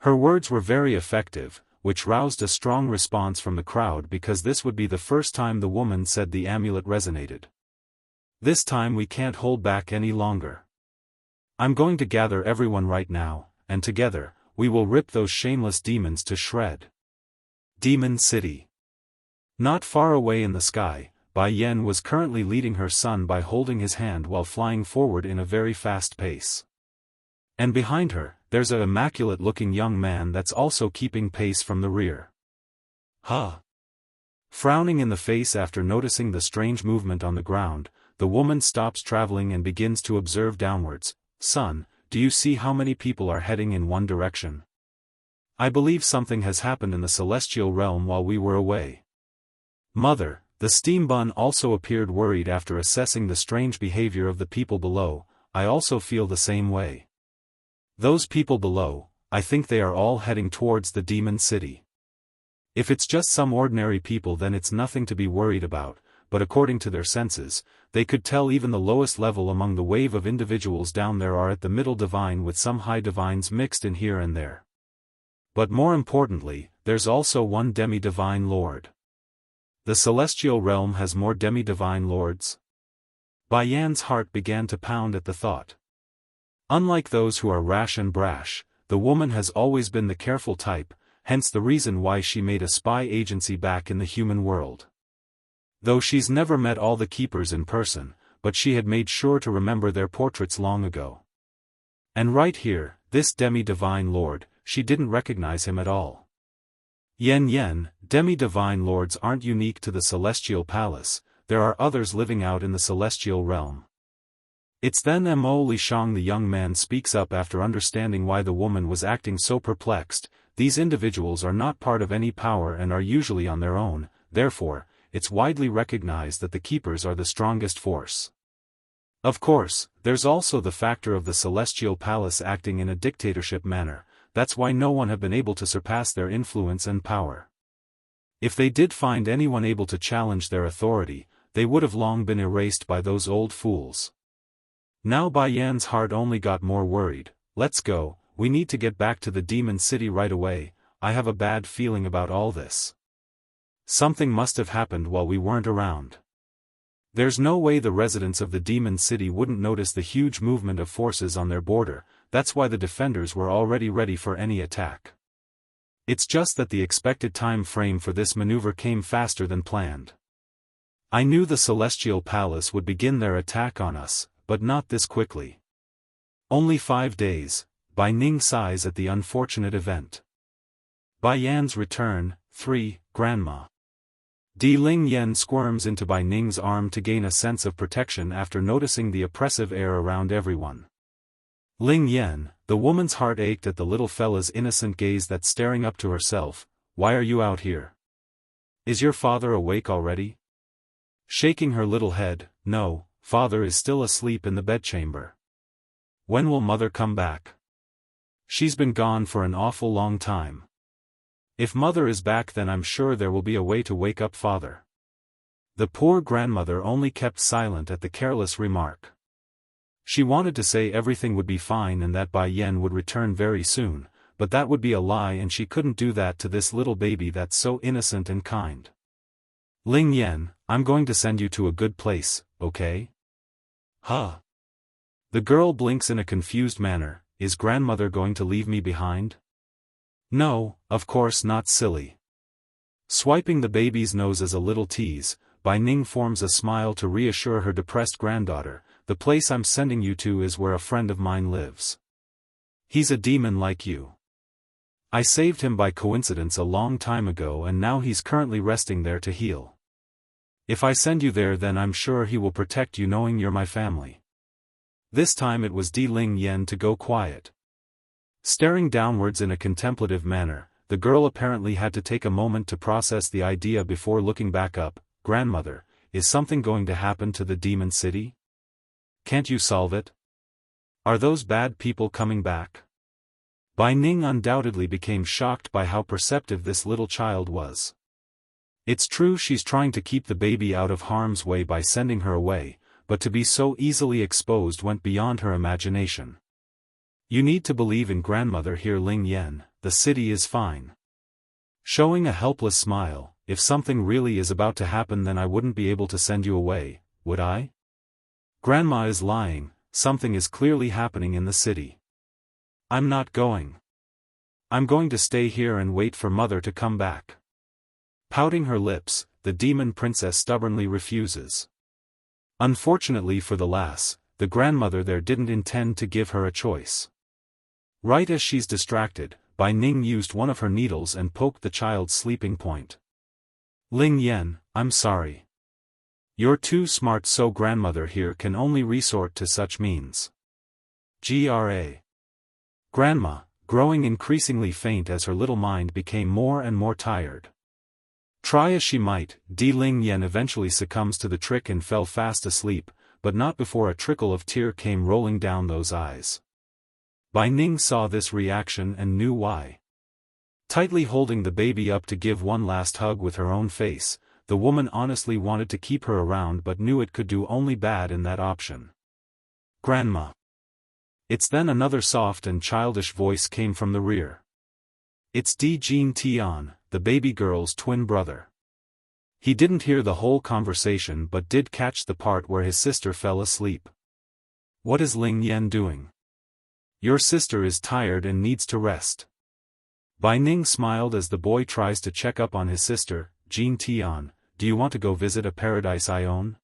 Her words were very effective, which roused a strong response from the crowd because this would be the first time the woman said the amulet resonated. This time we can't hold back any longer. I'm going to gather everyone right now, and together, we will rip those shameless demons to shred. Demon City. Not far away in the sky, Bai Yan was currently leading her son by holding his hand while flying forward in a very fast pace. And behind her, there's a immaculate-looking young man that's also keeping pace from the rear. Huh? Frowning in the face after noticing the strange movement on the ground, the woman stops traveling and begins to observe downwards. Son, do you see how many people are heading in one direction? I believe something has happened in the celestial realm while we were away. Mother, the steam bun also appeared worried after assessing the strange behavior of the people below. I also feel the same way. Those people below, I think they are all heading towards the demon city. If it's just some ordinary people, then it's nothing to be worried about, but according to their senses, they could tell even the lowest level among the wave of individuals down there are at the middle divine with some high divines mixed in here and there. But more importantly, there's also one demi-divine lord. The celestial realm has more demi-divine lords? Bai Yan's heart began to pound at the thought. Unlike those who are rash and brash, the woman has always been the careful type, hence the reason why she made a spy agency back in the human world. Though she's never met all the keepers in person, but she had made sure to remember their portraits long ago. And right here, this demi-divine lord, she didn't recognize him at all. Yen, demi-divine lords aren't unique to the celestial palace, there are others living out in the celestial realm. It's then Mo Lishang, the young man, speaks up after understanding why the woman was acting so perplexed. These individuals are not part of any power and are usually on their own, therefore, it's widely recognized that the keepers are the strongest force. Of course, there's also the factor of the celestial palace acting in a dictatorship manner. That's why no one have been able to surpass their influence and power. If they did find anyone able to challenge their authority, they would have long been erased by those old fools. Now Bai Yan's heart only got more worried. Let's go, we need to get back to the demon city right away. I have a bad feeling about all this. Something must have happened while we weren't around. There's no way the residents of the demon city wouldn't notice the huge movement of forces on their border. That's why the defenders were already ready for any attack. It's just that the expected time frame for this maneuver came faster than planned. I knew the celestial palace would begin their attack on us, but not this quickly. Only 5 days. Bai Ning sighs at the unfortunate event. Bai Yan's return. 3. Grandma. Di Ling Yen squirms into Bai Ning's arm to gain a sense of protection after noticing the oppressive air around everyone. Ling Yen, the woman's heart ached at the little fella's innocent gaze that's staring up to herself. Why are you out here? Is your father awake already? Shaking her little head, no, father is still asleep in the bedchamber. When will mother come back? She's been gone for an awful long time. If mother is back, then I'm sure there will be a way to wake up father. The poor grandmother only kept silent at the careless remark. She wanted to say everything would be fine and that Bai Yan would return very soon, but that would be a lie and she couldn't do that to this little baby that's so innocent and kind. Ling Yan, I'm going to send you to a good place, okay? Huh? The girl blinks in a confused manner. Is grandmother going to leave me behind? No, of course not, silly. Swiping the baby's nose as a little tease, Bai Ning forms a smile to reassure her depressed granddaughter. The place I'm sending you to is where a friend of mine lives. He's a demon like you. I saved him by coincidence a long time ago and now he's currently resting there to heal. If I send you there then I'm sure he will protect you knowing you're my family. This time it was Ling Yan to go quiet. Staring downwards in a contemplative manner, the girl apparently had to take a moment to process the idea before looking back up. Grandmother, is something going to happen to the demon city? Can't you solve it? Are those bad people coming back? Bai Ning undoubtedly became shocked by how perceptive this little child was. It's true she's trying to keep the baby out of harm's way by sending her away, but to be so easily exposed went beyond her imagination. You need to believe in grandmother here, Ling Yan, the city is fine. Showing a helpless smile, if something really is about to happen then I wouldn't be able to send you away, would I? Grandma is lying, something is clearly happening in the city. I'm not going. I'm going to stay here and wait for mother to come back. Pouting her lips, the demon princess stubbornly refuses. Unfortunately for the lass, the grandmother there didn't intend to give her a choice. Right as she's distracted, Bai Ning used one of her needles and poked the child's sleeping point. Ling Yan, I'm sorry. You're too smart, so grandmother here can only resort to such means. Gra. Grandma, growing increasingly faint as her little mind became more and more tired. Try as she might, Ling Yan eventually succumbs to the trick and fell fast asleep, but not before a trickle of tear came rolling down those eyes. Bai Ning saw this reaction and knew why. Tightly holding the baby up to give one last hug with her own face, the woman honestly wanted to keep her around but knew it could do only bad in that option. Grandma. It's then another soft and childish voice came from the rear. It's Jin Tian, the baby girl's twin brother. He didn't hear the whole conversation but did catch the part where his sister fell asleep. What is Ling Yan doing? Your sister is tired and needs to rest. Bai Ning smiled as the boy tries to check up on his sister. Jin Tian, do you want to go visit a paradise I own?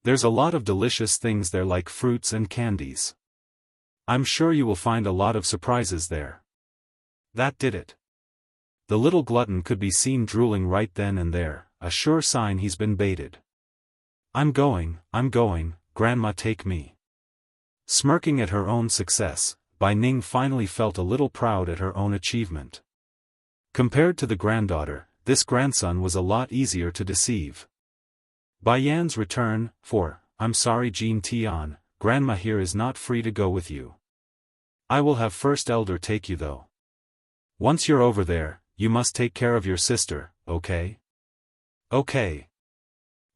There's a lot of delicious things there like fruits and candies. I'm sure you will find a lot of surprises there. That did it. The little glutton could be seen drooling right then and there, a sure sign he's been baited. I'm going, grandma, take me. Smirking at her own success, Bai Ning finally felt a little proud at her own achievement. Compared to the granddaughter, this grandson was a lot easier to deceive. Bai Yan's return, I'm sorry Jin Tian, grandma here is not free to go with you. I will have first elder take you though. Once you're over there, you must take care of your sister, okay? Okay.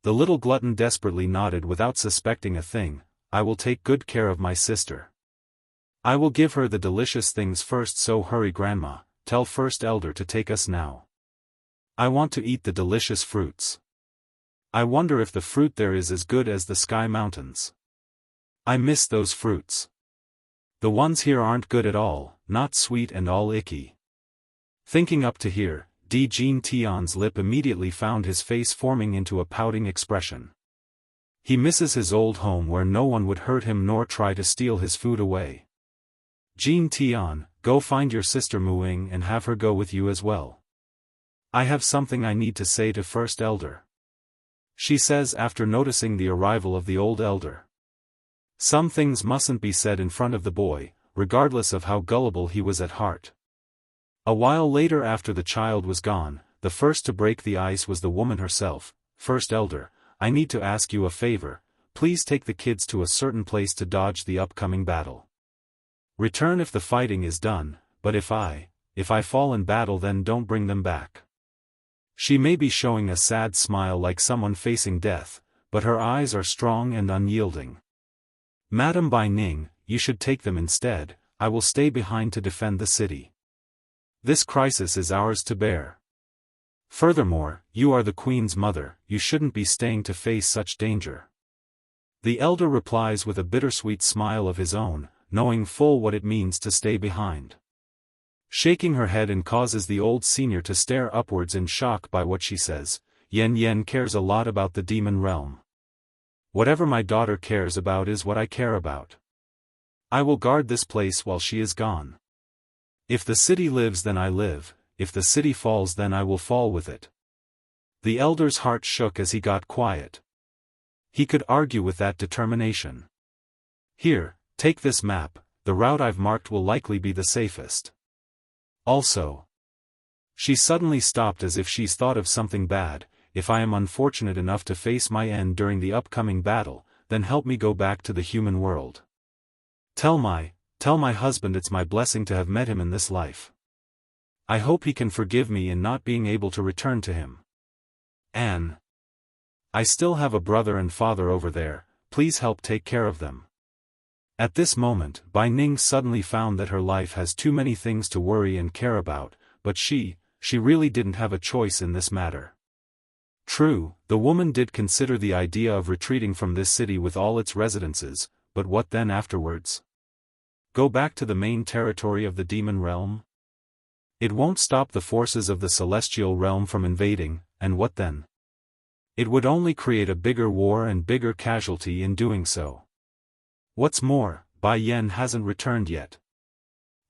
The little glutton desperately nodded without suspecting a thing. I will take good care of my sister. I will give her the delicious things first, so hurry grandma, tell first elder to take us now. I want to eat the delicious fruits. I wonder if the fruit there is as good as the Sky Mountains. I miss those fruits. The ones here aren't good at all, not sweet and all icky. Thinking up to here, Jin Tian's lip immediately found his face forming into a pouting expression. He misses his old home where no one would hurt him nor try to steal his food away. Jin Tian, go find your sister Mu Ying and have her go with you as well. I have something I need to say to first elder. She says after noticing the arrival of the old elder. Some things mustn't be said in front of the boy, regardless of how gullible he was at heart. A while later, after the child was gone, the first to break the ice was the woman herself. First elder, I need to ask you a favor, please take the kids to a certain place to dodge the upcoming battle. Return if the fighting is done, but if I fall in battle then don't bring them back. She may be showing a sad smile like someone facing death, but her eyes are strong and unyielding. Madam Bai Ning, you should take them instead. I will stay behind to defend the city. This crisis is ours to bear. Furthermore, you are the queen's mother, you shouldn't be staying to face such danger. The elder replies with a bittersweet smile of his own, knowing full what it means to stay behind. Shaking her head and causes the old senior to stare upwards in shock by what she says, Yen cares a lot about the demon realm. Whatever my daughter cares about is what I care about. I will guard this place while she is gone. If the city lives then I live, if the city falls then I will fall with it. The elder's heart shook as he got quiet. He could argue with that determination. Here, take this map, the route I've marked will likely be the safest. Also. She suddenly stopped as if she's thought of something bad. If I am unfortunate enough to face my end during the upcoming battle, then help me go back to the human world. Tell my husband it's my blessing to have met him in this life. I hope he can forgive me in not being able to return to him. Anne. I still have a brother and father over there, please help take care of them. At this moment, Bai Ning suddenly found that her life has too many things to worry and care about, but she really didn't have a choice in this matter. True, the woman did consider the idea of retreating from this city with all its residences, but what then afterwards? Go back to the main territory of the demon realm? It won't stop the forces of the celestial realm from invading, and what then? It would only create a bigger war and bigger casualty in doing so. What's more, Bai Yan hasn't returned yet.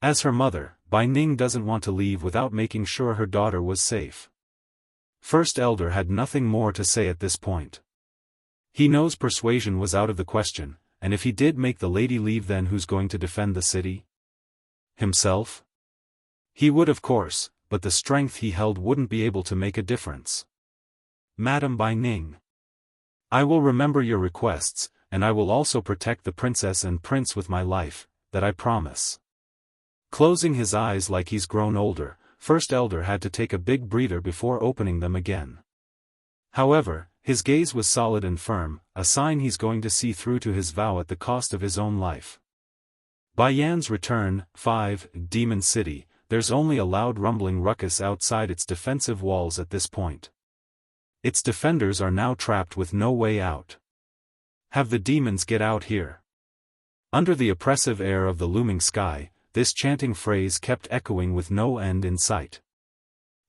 As her mother, Bai Ning doesn't want to leave without making sure her daughter was safe. First Elder had nothing more to say at this point. He knows persuasion was out of the question, and if he did make the lady leave then who's going to defend the city? Himself? He would of course, but the strength he held wouldn't be able to make a difference. Madam Bai Ning. I will remember your requests, and I will also protect the princess and prince with my life, that I promise. Closing his eyes like he's grown older, First Elder had to take a big breather before opening them again. However, his gaze was solid and firm, a sign he's going to see through to his vow at the cost of his own life. Bai Yan's return. 5. Demon City. There's only a loud rumbling ruckus outside its defensive walls at this point. Its defenders are now trapped with no way out. Have the demons get out here. Under the oppressive air of the looming sky, this chanting phrase kept echoing with no end in sight.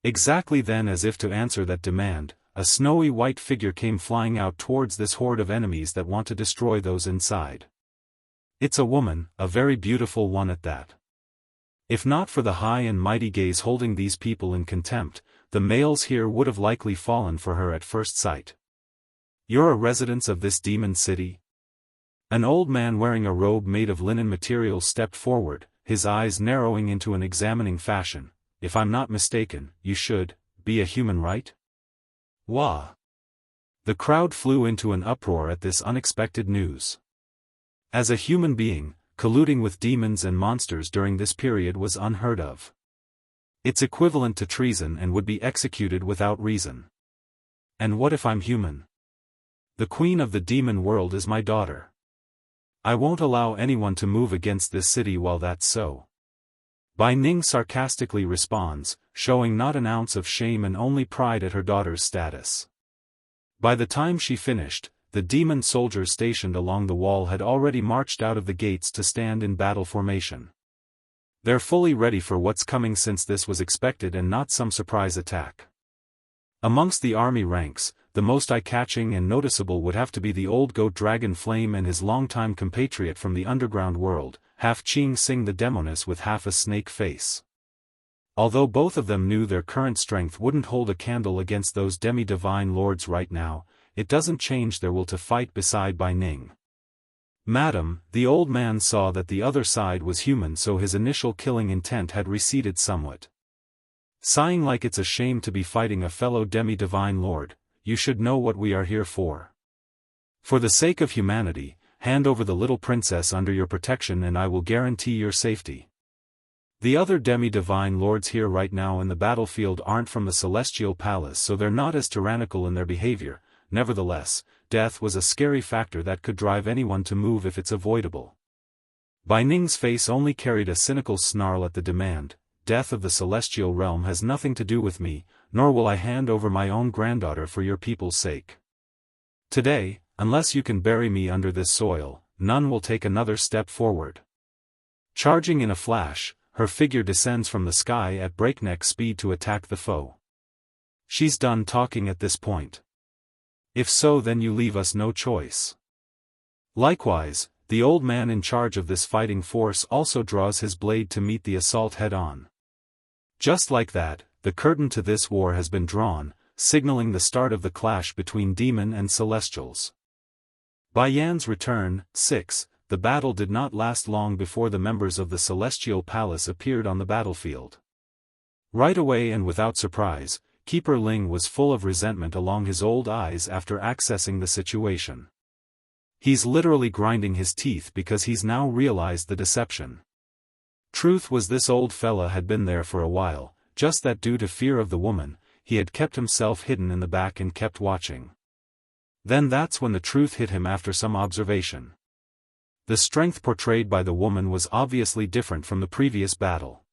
Exactly then, as if to answer that demand, a snowy white figure came flying out towards this horde of enemies that want to destroy those inside. It's a woman, a very beautiful one at that. If not for the high and mighty gaze holding these people in contempt, the males here would have likely fallen for her at first sight. You're a resident of this demon city? An old man wearing a robe made of linen material stepped forward, his eyes narrowing into an examining fashion. If I'm not mistaken, you should be a human, right? Wah! The crowd flew into an uproar at this unexpected news. As a human being, colluding with demons and monsters during this period was unheard of. It's equivalent to treason and would be executed without reason. And what if I'm human? The queen of the demon world is my daughter. I won't allow anyone to move against this city while that's so. Bai Ning sarcastically responds, showing not an ounce of shame and only pride at her daughter's status. By the time she finished, the demon soldiers stationed along the wall had already marched out of the gates to stand in battle formation. They're fully ready for what's coming since this was expected and not some surprise attack. Amongst the army ranks, the most eye-catching and noticeable would have to be the old goat Dragon Flame and his longtime compatriot from the underground world, half Ching Sing the Demoness with half a snake face. Although both of them knew their current strength wouldn't hold a candle against those demi-divine lords right now, it doesn't change their will to fight beside Bai Ning. Madam, the old man saw that the other side was human, so his initial killing intent had receded somewhat. Sighing like it's a shame to be fighting a fellow demi-divine lord, you should know what we are here for. For the sake of humanity, hand over the little princess under your protection and I will guarantee your safety. The other demi-divine lords here right now in the battlefield aren't from the celestial palace, so they're not as tyrannical in their behavior. Nevertheless, death was a scary factor that could drive anyone to move if it's avoidable. Bai Ning's face only carried a cynical snarl at the demand. Death of the celestial realm has nothing to do with me, nor will I hand over my own granddaughter for your people's sake. Today, unless you can bury me under this soil, none will take another step forward. Charging in a flash, her figure descends from the sky at breakneck speed to attack the foe. She's done talking at this point. If so, then you leave us no choice. Likewise, the old man in charge of this fighting force also draws his blade to meet the assault head-on. Just like that, the curtain to this war has been drawn, signaling the start of the clash between demon and celestials. Bai Yan's return. 6. The battle did not last long before the members of the Celestial Palace appeared on the battlefield. Right away and without surprise, Keeper Ling was full of resentment along his old eyes after accessing the situation. He's literally grinding his teeth because he's now realized the deception. Truth was, this old fella had been there for a while, just that due to fear of the woman, he had kept himself hidden in the back and kept watching. Then that's when the truth hit him after some observation. The strength portrayed by the woman was obviously different from the previous battle.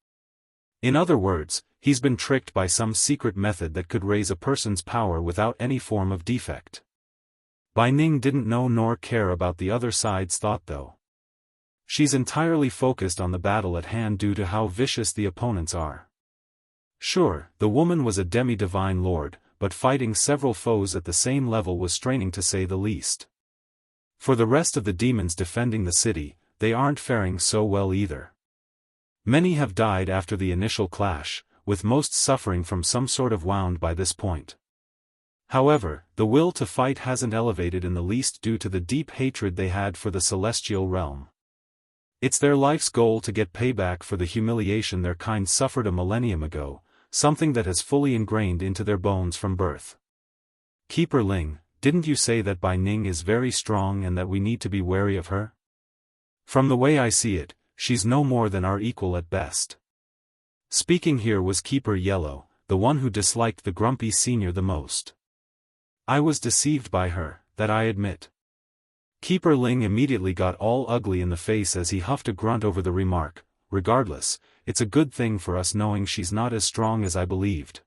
In other words, he's been tricked by some secret method that could raise a person's power without any form of defect. Bai Ning didn't know nor care about the other side's thought though. She's entirely focused on the battle at hand due to how vicious the opponents are. Sure, the woman was a demi-divine lord, but fighting several foes at the same level was straining to say the least. For the rest of the demons defending the city, they aren't faring so well either. Many have died after the initial clash, with most suffering from some sort of wound by this point. However, the will to fight hasn't elevated in the least due to the deep hatred they had for the celestial realm. It's their life's goal to get payback for the humiliation their kind suffered a millennium ago, something that has fully ingrained into their bones from birth. Keeper Ling, didn't you say that Bai Ning is very strong and that we need to be wary of her? From the way I see it, she's no more than our equal at best. Speaking here was Keeper Yellow, the one who disliked the grumpy senior the most. I was deceived by her, that I admit. Keeper Ling immediately got all ugly in the face as he huffed a grunt over the remark. Regardless, it's a good thing for us knowing she's not as strong as I believed.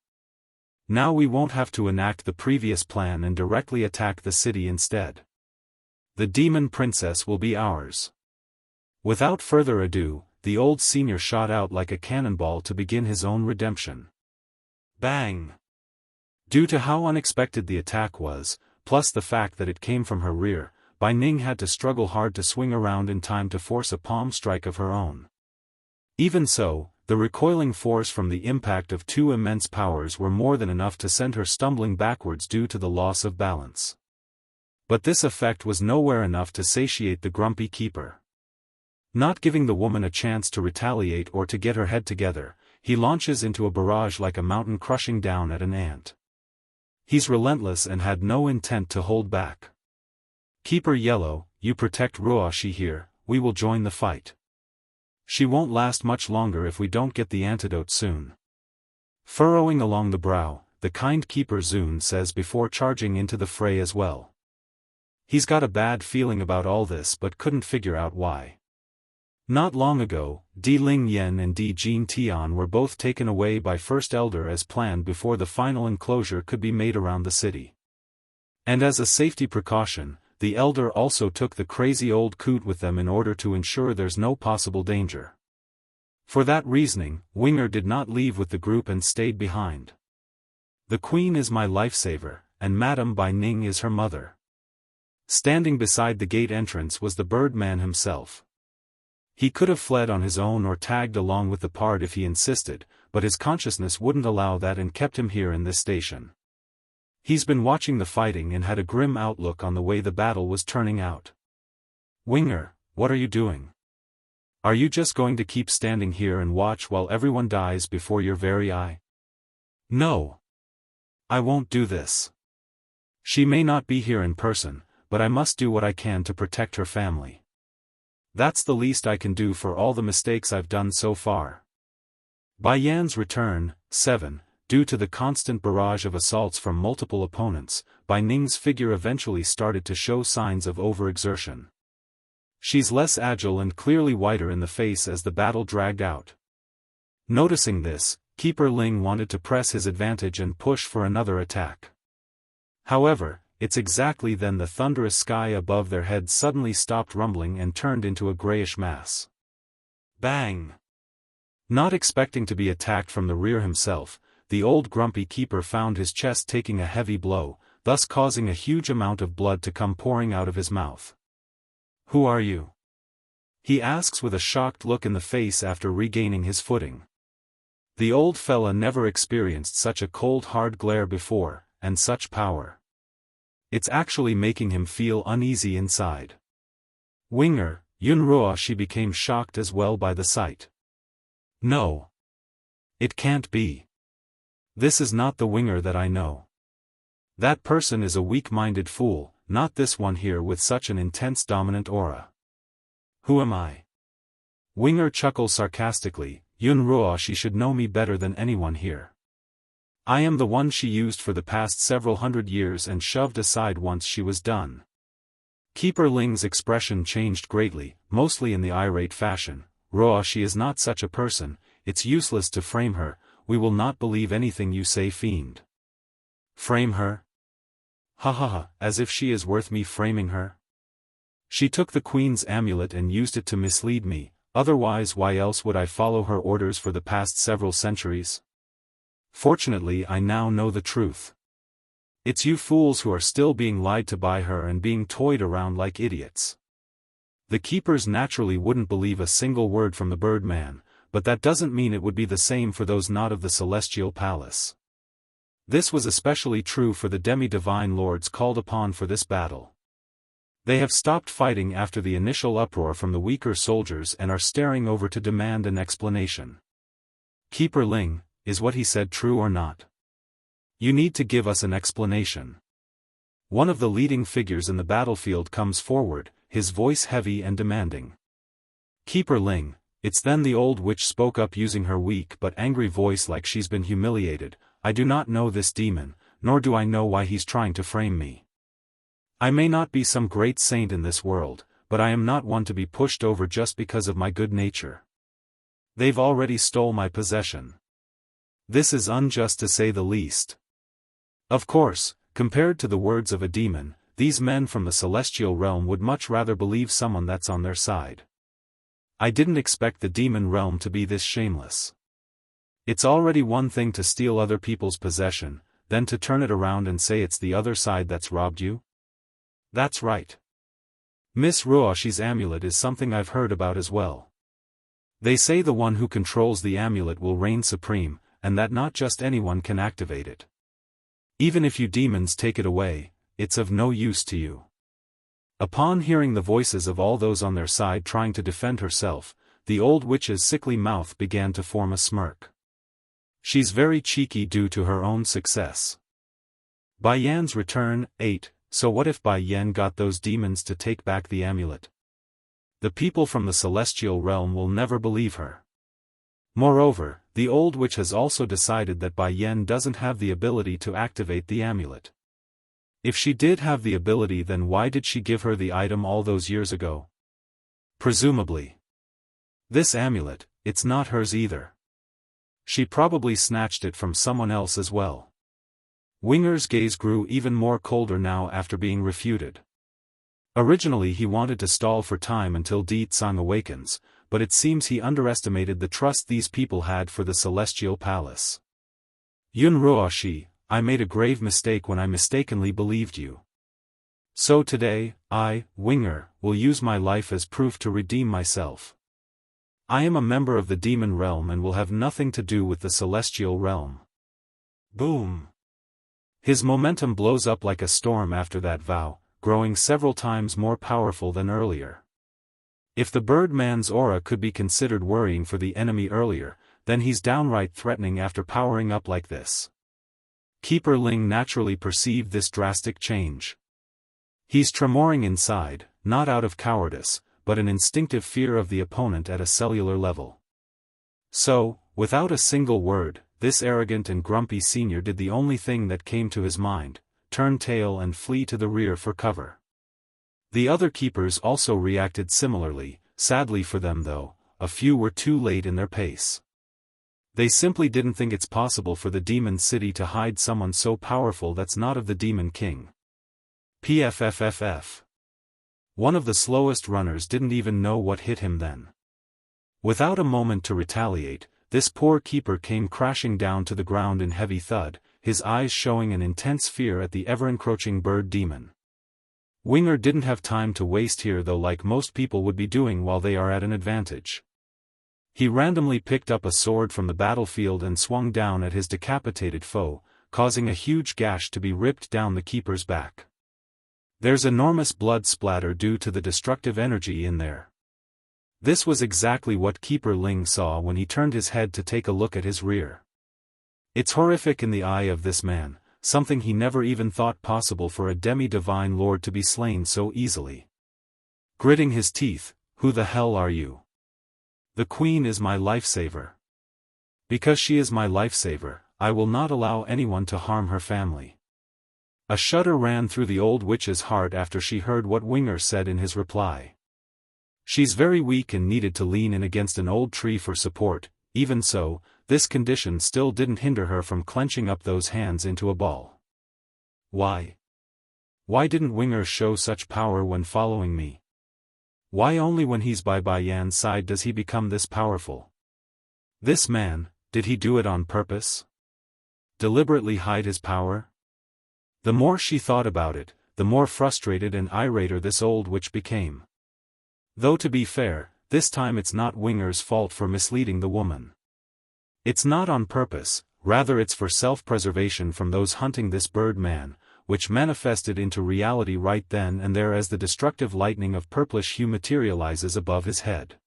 Now we won't have to enact the previous plan and directly attack the city instead. The demon princess will be ours. Without further ado, the old senior shot out like a cannonball to begin his own redemption. Bang! Due to how unexpected the attack was, plus the fact that it came from her rear, Bai Ning had to struggle hard to swing around in time to force a palm strike of her own. Even so, the recoiling force from the impact of two immense powers were more than enough to send her stumbling backwards due to the loss of balance. But this effect was nowhere enough to satiate the grumpy keeper. Not giving the woman a chance to retaliate or to get her head together, he launches into a barrage like a mountain crushing down at an ant. He's relentless and had no intent to hold back. Keeper Yellow, you protect Ruoshi here, we will join the fight. She won't last much longer if we don't get the antidote soon. Furrowing along the brow, the kind Keeper Zun says before charging into the fray as well. He's got a bad feeling about all this but couldn't figure out why. Not long ago, Di Ling Yen and Di Jin Tian were both taken away by First Elder as planned before the final enclosure could be made around the city. And as a safety precaution, the Elder also took the crazy old coot with them in order to ensure there's no possible danger. For that reasoning, Winger did not leave with the group and stayed behind. The Queen is my lifesaver, and Madame Bai Ning is her mother. Standing beside the gate entrance was the Birdman himself. He could have fled on his own or tagged along with the part if he insisted, but his consciousness wouldn't allow that and kept him here in this station. He's been watching the fighting and had a grim outlook on the way the battle was turning out. Winger, what are you doing? Are you just going to keep standing here and watch while everyone dies before your very eye? No. I won't do this. She may not be here in person, but I must do what I can to protect her family. That's the least I can do for all the mistakes I've done so far. Bai Yan's return. 7. due to the constant barrage of assaults from multiple opponents, Bai Ning's figure eventually started to show signs of overexertion. She's less agile and clearly whiter in the face as the battle dragged out. Noticing this, Keeper Ling wanted to press his advantage and push for another attack. However, it's exactly then the thunderous sky above their heads suddenly stopped rumbling and turned into a grayish mass. Bang! Not expecting to be attacked from the rear himself, the old grumpy keeper found his chest taking a heavy blow, thus causing a huge amount of blood to come pouring out of his mouth. "Who are you?" he asks with a shocked look in the face after regaining his footing. The old fella never experienced such a cold hard glare before, and such power. It's actually making him feel uneasy inside. Winger, Yunruo. She became shocked as well by the sight. No. It can't be. This is not the Winger that I know. That person is a weak-minded fool, not this one here with such an intense dominant aura. Who am I? Winger chuckles sarcastically. Yunruo. She should know me better than anyone here. I am the one she used for the past several hundred years and shoved aside once she was done. Keeper Ling's expression changed greatly, mostly in the irate fashion. Ruo, she is not such a person, it's useless to frame her, we will not believe anything you say, fiend. Frame her? Ha ha ha, as if she is worth me framing her? She took the Queen's amulet and used it to mislead me, otherwise why else would I follow her orders for the past several centuries? Fortunately I now know the truth. It's you fools who are still being lied to by her and being toyed around like idiots. The keepers naturally wouldn't believe a single word from the Birdman, but that doesn't mean it would be the same for those not of the Celestial Palace. This was especially true for the demi-divine lords called upon for this battle. They have stopped fighting after the initial uproar from the weaker soldiers and are staring over to demand an explanation. Keeper Ling, is what he said true or not? You need to give us an explanation. One of the leading figures in the battlefield comes forward, his voice heavy and demanding. Keeper Ling, it's then the old witch spoke up using her weak but angry voice like she's been humiliated. I do not know this demon, nor do I know why he's trying to frame me. I may not be some great saint in this world, but I am not one to be pushed over just because of my good nature. They've already stole my possession. This is unjust to say the least. Of course, compared to the words of a demon, these men from the celestial realm would much rather believe someone that's on their side. I didn't expect the demon realm to be this shameless. It's already one thing to steal other people's possession, then to turn it around and say it's the other side that's robbed you? That's right. Miss Ruoshi's amulet is something I've heard about as well. They say the one who controls the amulet will reign supreme, and that not just anyone can activate it. Even if you demons take it away, it's of no use to you. Upon hearing the voices of all those on their side trying to defend herself, the old witch's sickly mouth began to form a smirk. She's very cheeky due to her own success. Bai Yan's return, 8, so what if Bai Yan got those demons to take back the amulet? The people from the celestial realm will never believe her. Moreover, the old witch has also decided that Bai Yan doesn't have the ability to activate the amulet. If she did have the ability, then why did she give her the item all those years ago? Presumably. This amulet, it's not hers either. She probably snatched it from someone else as well. Winger's gaze grew even more colder now after being refuted. Originally he wanted to stall for time until Di Tsang awakens, but it seems he underestimated the trust these people had for the Celestial Palace. Yun Ruoshi, I made a grave mistake when I mistakenly believed you. So today, I, Winger, will use my life as proof to redeem myself. I am a member of the demon realm and will have nothing to do with the celestial realm. Boom! His momentum blows up like a storm after that vow, growing several times more powerful than earlier. If the Birdman's aura could be considered worrying for the enemy earlier, then he's downright threatening after powering up like this. Keeper Ling naturally perceived this drastic change. He's tremoring inside, not out of cowardice, but an instinctive fear of the opponent at a cellular level. So, without a single word, this arrogant and grumpy senior did the only thing that came to his mind: turn tail and flee to the rear for cover. The other keepers also reacted similarly. Sadly for them though, a few were too late in their pace. They simply didn't think it's possible for the demon city to hide someone so powerful that's not of the demon king. PFFFF. One of the slowest runners didn't even know what hit him then. Without a moment to retaliate, this poor keeper came crashing down to the ground in heavy thud, his eyes showing an intense fear at the ever-encroaching bird demon. Winger didn't have time to waste here though, like most people would be doing while they are at an advantage. He randomly picked up a sword from the battlefield and swung down at his decapitated foe, causing a huge gash to be ripped down the keeper's back. There's enormous blood splatter due to the destructive energy in there. This was exactly what Keeper Ling saw when he turned his head to take a look at his rear. It's horrific in the eye of this man, something he never even thought possible for a demi-divine lord to be slain so easily. Gritting his teeth, "Who the hell are you?" "The queen is my lifesaver. Because she is my lifesaver, I will not allow anyone to harm her family." A shudder ran through the old witch's heart after she heard what Winger said in his reply. She's very weak and needed to lean in against an old tree for support. Even so, this condition still didn't hinder her from clenching up those hands into a ball. Why? Why didn't Winger show such power when following me? Why only when he's by Yan's side does he become this powerful? This man, did he do it on purpose? Deliberately hide his power? The more she thought about it, the more frustrated and irater this old witch became. Though to be fair, this time it's not Winger's fault for misleading the woman. It's not on purpose, rather it's for self-preservation from those hunting this bird man, which manifested into reality right then and there as the destructive lightning of purplish hue materializes above his head.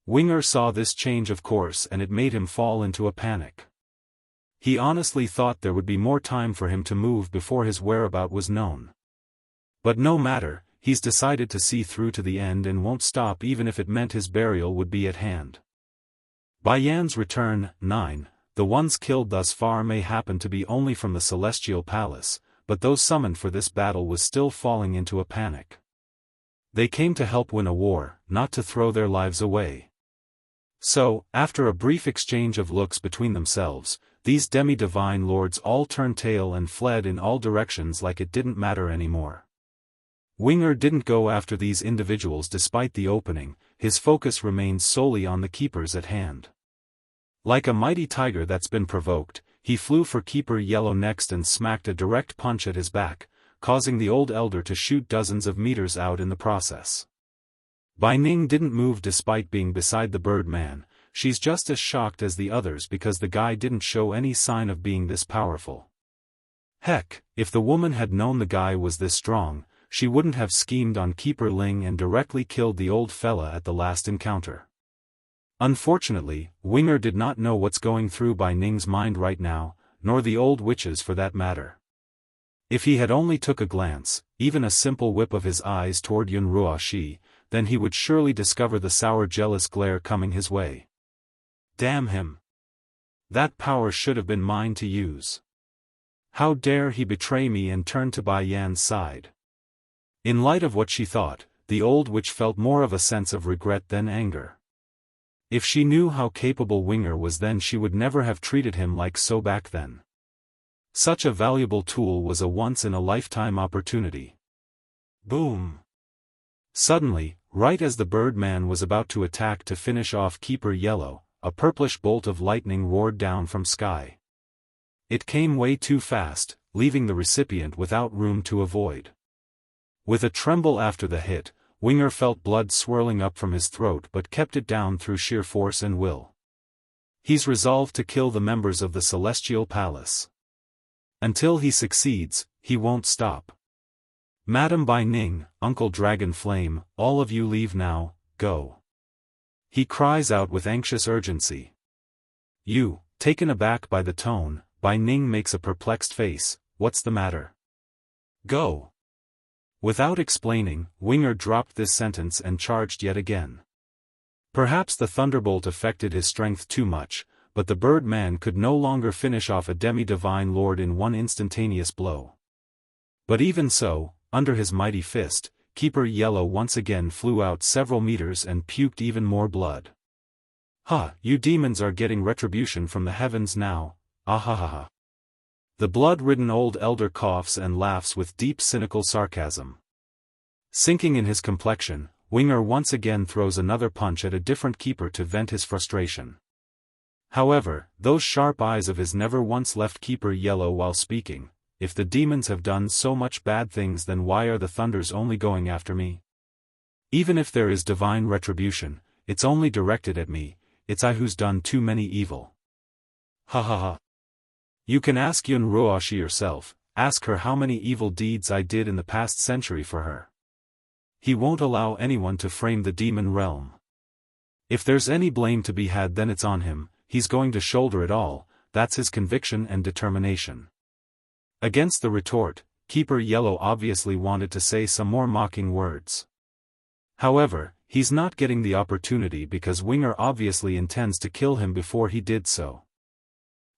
Winger saw this change of course and it made him fall into a panic. He honestly thought there would be more time for him to move before his whereabout was known. But no matter, he's decided to see through to the end and won't stop even if it meant his burial would be at hand. Yan's return. 9. The ones killed thus far may happen to be only from the Celestial Palace, but those summoned for this battle was still falling into a panic. They came to help win a war, not to throw their lives away. So, after a brief exchange of looks between themselves, these demi-divine lords all turned tail and fled in all directions like it didn't matter anymore. Winger didn't go after these individuals despite the opening, his focus remained solely on the keepers at hand. Like a mighty tiger that's been provoked, he flew for Keeper Yellow next and smacked a direct punch at his back, causing the old elder to shoot dozens of meters out in the process. Bai Ning didn't move despite being beside the bird man. She's just as shocked as the others because the guy didn't show any sign of being this powerful. Heck, if the woman had known the guy was this strong, she wouldn't have schemed on Keeper Ling and directly killed the old fella at the last encounter. Unfortunately, Winger did not know what's going through Bai Ning's mind right now, nor the old witch's for that matter. If he had only took a glance, even a simple whip of his eyes toward Yun Ruoxi, then he would surely discover the sour jealous glare coming his way. Damn him! That power should have been mine to use. How dare he betray me and turn to Bai Yan's side? In light of what she thought, the old witch felt more of a sense of regret than anger. If she knew how capable Winger was then she would never have treated him like so back then. Such a valuable tool was a once-in-a-lifetime opportunity. Boom! Suddenly, right as the bird man was about to attack to finish off Keeper Yellow, a purplish bolt of lightning roared down from sky. It came way too fast, leaving the recipient without room to avoid. With a tremble after the hit, Winger felt blood swirling up from his throat but kept it down through sheer force and will. He's resolved to kill the members of the Celestial Palace. Until he succeeds, he won't stop. Madam Bai Ning, Uncle Dragon Flame, all of you leave now, go. He cries out with anxious urgency. You, taken aback by the tone, Bai Ning makes a perplexed face. What's the matter? Go. Without explaining, Winger dropped this sentence and charged yet again. Perhaps the thunderbolt affected his strength too much, but the bird man could no longer finish off a demi-divine lord in one instantaneous blow. But even so, under his mighty fist, Keeper Yellow once again flew out several meters and puked even more blood. "Ha, you demons are getting retribution from the heavens now, ahahaha." The blood-ridden old elder coughs and laughs with deep cynical sarcasm. Sinking in his complexion, Winger once again throws another punch at a different keeper to vent his frustration. However, those sharp eyes of his never once left Keeper Yellow while speaking. "If the demons have done so much bad things, then why are the thunders only going after me? Even if there is divine retribution, it's only directed at me, it's I who's done too many evil. Ha ha ha. You can ask Yun Ruoshi yourself, ask her how many evil deeds I did in the past century for her. He won't allow anyone to frame the demon realm. If there's any blame to be had, then it's on him, he's going to shoulder it all, that's his conviction and determination." Against the retort, Keeper Yellow obviously wanted to say some more mocking words. However, he's not getting the opportunity because Winger obviously intends to kill him before he did so.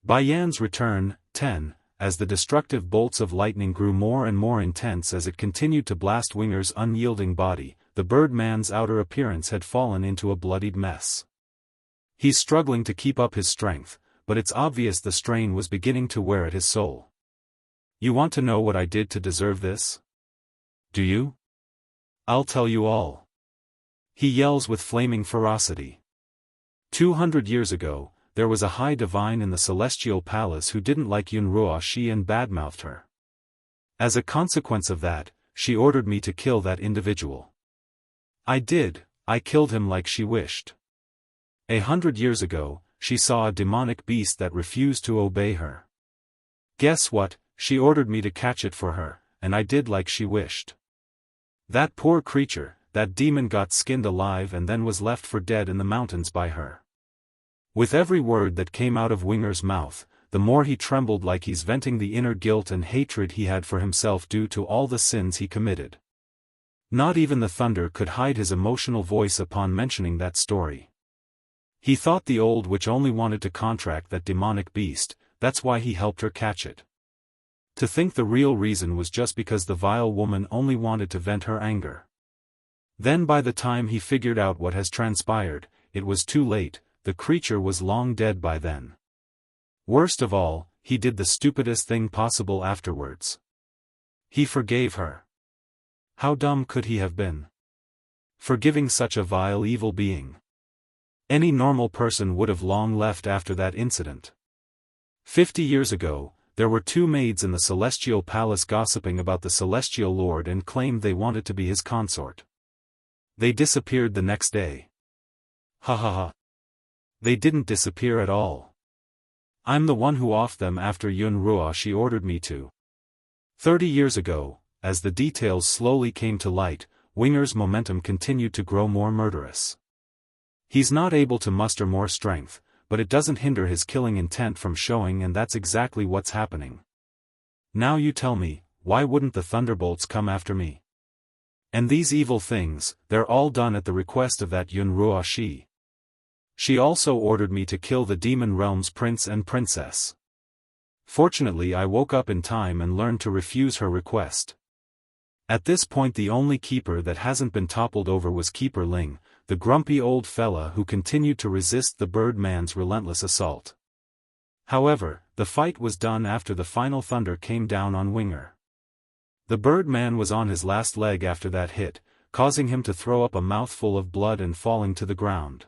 By Yan's return, 10, as the destructive bolts of lightning grew more and more intense as it continued to blast Winger's unyielding body, the Birdman's outer appearance had fallen into a bloodied mess. He's struggling to keep up his strength, but it's obvious the strain was beginning to wear at his soul. "You want to know what I did to deserve this? Do you? I'll tell you all," he yells with flaming ferocity. 200 years ago, there was a high divine in the celestial palace who didn't like Yun Ruoshi and badmouthed her. As a consequence of that, she ordered me to kill that individual. I did, I killed him like she wished. 100 years ago, she saw a demonic beast that refused to obey her. Guess what, she ordered me to catch it for her, and I did like she wished. That poor creature, that demon got skinned alive and then was left for dead in the mountains by her. With every word that came out of Winger's mouth, the more he trembled like he's venting the inner guilt and hatred he had for himself due to all the sins he committed. Not even the thunder could hide his emotional voice upon mentioning that story. He thought the old witch only wanted to contract that demonic beast, that's why he helped her catch it. To think the real reason was just because the vile woman only wanted to vent her anger. Then by the time he figured out what has transpired, it was too late. The creature was long dead by then. Worst of all, he did the stupidest thing possible afterwards. He forgave her. How dumb could he have been? Forgiving such a vile evil being. Any normal person would have long left after that incident. 50 years ago, there were 2 maids in the celestial palace gossiping about the celestial lord and claimed they wanted to be his consort. They disappeared the next day. Ha ha ha. They didn't disappear at all. I'm the one who offed them after Yun Ruoshi ordered me to. 30 years ago, as the details slowly came to light, Winger's momentum continued to grow more murderous. He's not able to muster more strength, but it doesn't hinder his killing intent from showing, and that's exactly what's happening. Now you tell me, why wouldn't the thunderbolts come after me? And these evil things, they're all done at the request of that Yun Ruoshi. She also ordered me to kill the demon realm's prince and princess. Fortunately, I woke up in time and learned to refuse her request. At this point, the only keeper that hasn't been toppled over was Keeper Ling, the grumpy old fella who continued to resist the Birdman's relentless assault. However, the fight was done after the final thunder came down on Winger. The Birdman was on his last leg after that hit, causing him to throw up a mouthful of blood and falling to the ground.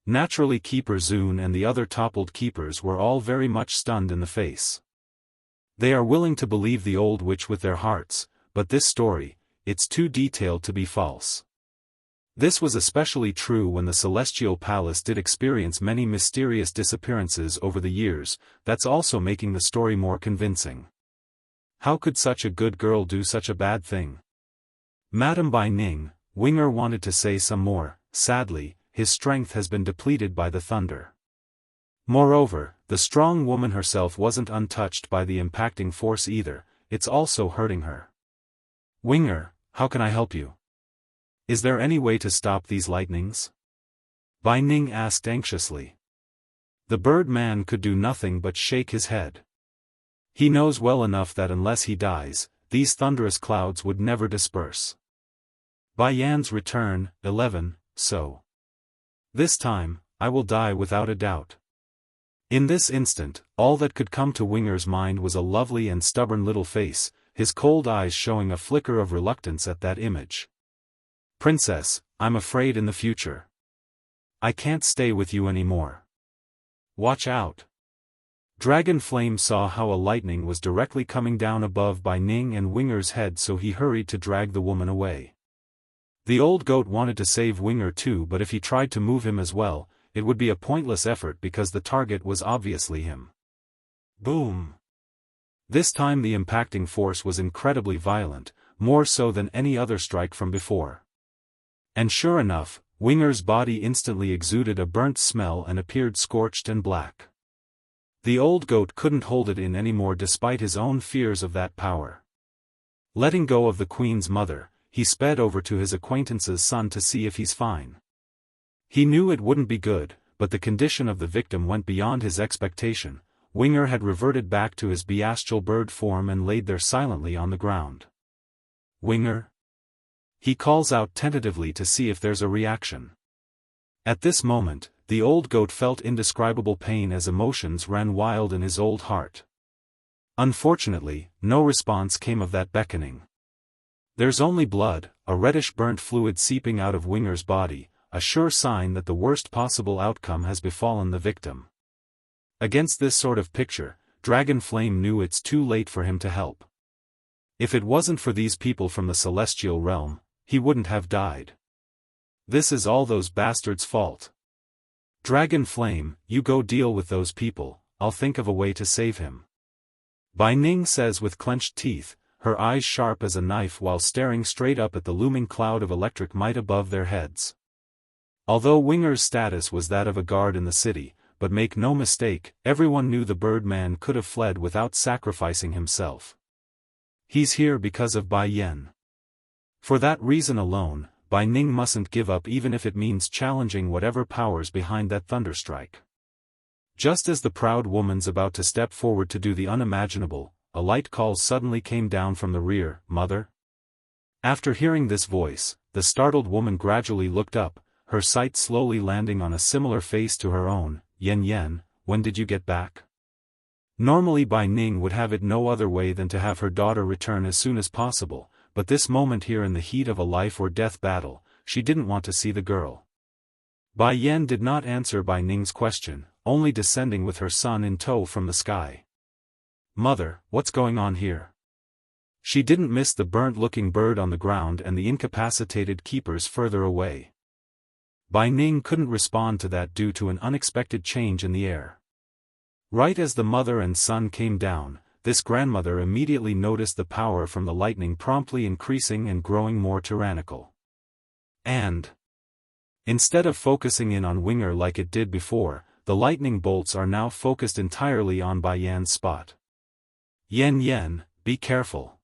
Naturally, Keeper Zun and the other toppled keepers were all very much stunned in the face. They are willing to believe the old witch with their hearts, but this story, it's too detailed to be false. This was especially true when the Celestial Palace did experience many mysterious disappearances over the years, that's also making the story more convincing. How could such a good girl do such a bad thing? Madam Bai Ning, Winger wanted to say some more. Sadly, his strength has been depleted by the thunder. Moreover, the strong woman herself wasn't untouched by the impacting force either, it's also hurting her. Winger, how can I help you? Is there any way to stop these lightnings? Bai Ning asked anxiously. The bird man could do nothing but shake his head. He knows well enough that unless he dies, these thunderous clouds would never disperse. Bai Yan's return, 11, so. This time, I will die without a doubt. In this instant, all that could come to Winger's mind was a lovely and stubborn little face, his cold eyes showing a flicker of reluctance at that image. Princess, I'm afraid in the future. I can't stay with you anymore. Watch out. Dragon Flame saw how a lightning was directly coming down above Bai Ning and Winger's head, so he hurried to drag the woman away. The old goat wanted to save Winger too, but if he tried to move him as well, it would be a pointless effort because the target was obviously him. Boom! This time the impacting force was incredibly violent, more so than any other strike from before. And sure enough, Winger's body instantly exuded a burnt smell and appeared scorched and black. The old goat couldn't hold it in anymore despite his own fears of that power. Letting go of the queen's mother, he sped over to his acquaintance's son to see if he's fine. He knew it wouldn't be good, but the condition of the victim went beyond his expectation. Winger had reverted back to his bestial bird form and laid there silently on the ground. Winger? He calls out tentatively to see if there's a reaction. At this moment, the old goat felt indescribable pain as emotions ran wild in his old heart. Unfortunately, no response came of that beckoning. There's only blood, a reddish burnt fluid seeping out of Winger's body, a sure sign that the worst possible outcome has befallen the victim. Against this sort of picture, Dragon Flame knew it's too late for him to help. If it wasn't for these people from the celestial realm, he wouldn't have died. This is all those bastards' fault. Dragon Flame, you go deal with those people, I'll think of a way to save him. Bai Ning says with clenched teeth, her eyes sharp as a knife while staring straight up at the looming cloud of electric might above their heads. Although Winger's status was that of a guard in the city, but make no mistake, everyone knew the Birdman could have fled without sacrificing himself. He's here because of Bai Yan. For that reason alone, Bai Ning mustn't give up even if it means challenging whatever powers behind that thunderstrike. Just as the proud woman's about to step forward to do the unimaginable, a light call suddenly came down from the rear, "Mother?" After hearing this voice, the startled woman gradually looked up, her sight slowly landing on a similar face to her own. "Yen Yen, when did you get back?" Normally Bai Ning would have it no other way than to have her daughter return as soon as possible, but this moment here in the heat of a life-or-death battle, she didn't want to see the girl. Bai Yan did not answer Bai Ning's question, only descending with her son in tow from the sky. "Mother, what's going on here?" She didn't miss the burnt-looking bird on the ground and the incapacitated keepers further away. Bai Ning couldn't respond to that due to an unexpected change in the air. Right as the mother and son came down, this grandmother immediately noticed the power from the lightning promptly increasing and growing more tyrannical. And instead of focusing in on Winger like it did before, the lightning bolts are now focused entirely on Bai Yan's spot. "Yen Yen, be careful."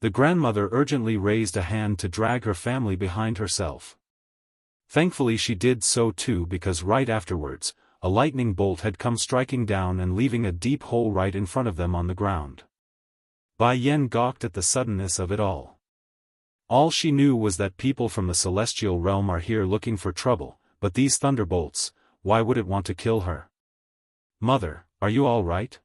The grandmother urgently raised a hand to drag her family behind herself. Thankfully she did so too, because right afterwards, a lightning bolt had come striking down and leaving a deep hole right in front of them on the ground. Bai Yan gawked at the suddenness of it all. All she knew was that people from the celestial realm are here looking for trouble, but these thunderbolts, why would it want to kill her? "Mother, are you all right?"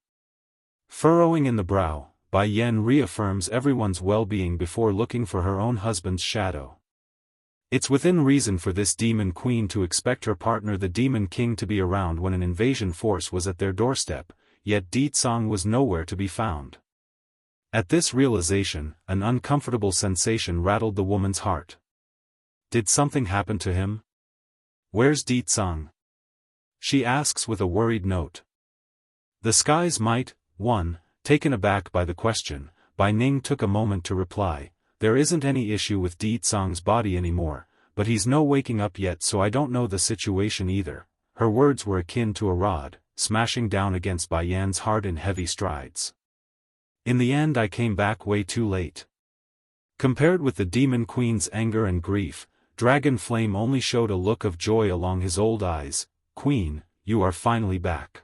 Furrowing in the brow, Bai Yan reaffirms everyone's well-being before looking for her own husband's shadow. It's within reason for this demon queen to expect her partner the demon king to be around when an invasion force was at their doorstep, yet Di Tsang was nowhere to be found. At this realization, an uncomfortable sensation rattled the woman's heart. Did something happen to him? "Where's Di Tsang?" she asks with a worried note. The skies might, taken aback by the question, Bai Ning took a moment to reply. "There isn't any issue with Di Tsang's body anymore, but he's no waking up yet, so I don't know the situation either." Her words were akin to a rod, smashing down against Bai Yan's heart in heavy strides. "In the end I came back way too late." Compared with the demon queen's anger and grief, Dragon Flame only showed a look of joy along his old eyes. "Queen, you are finally back.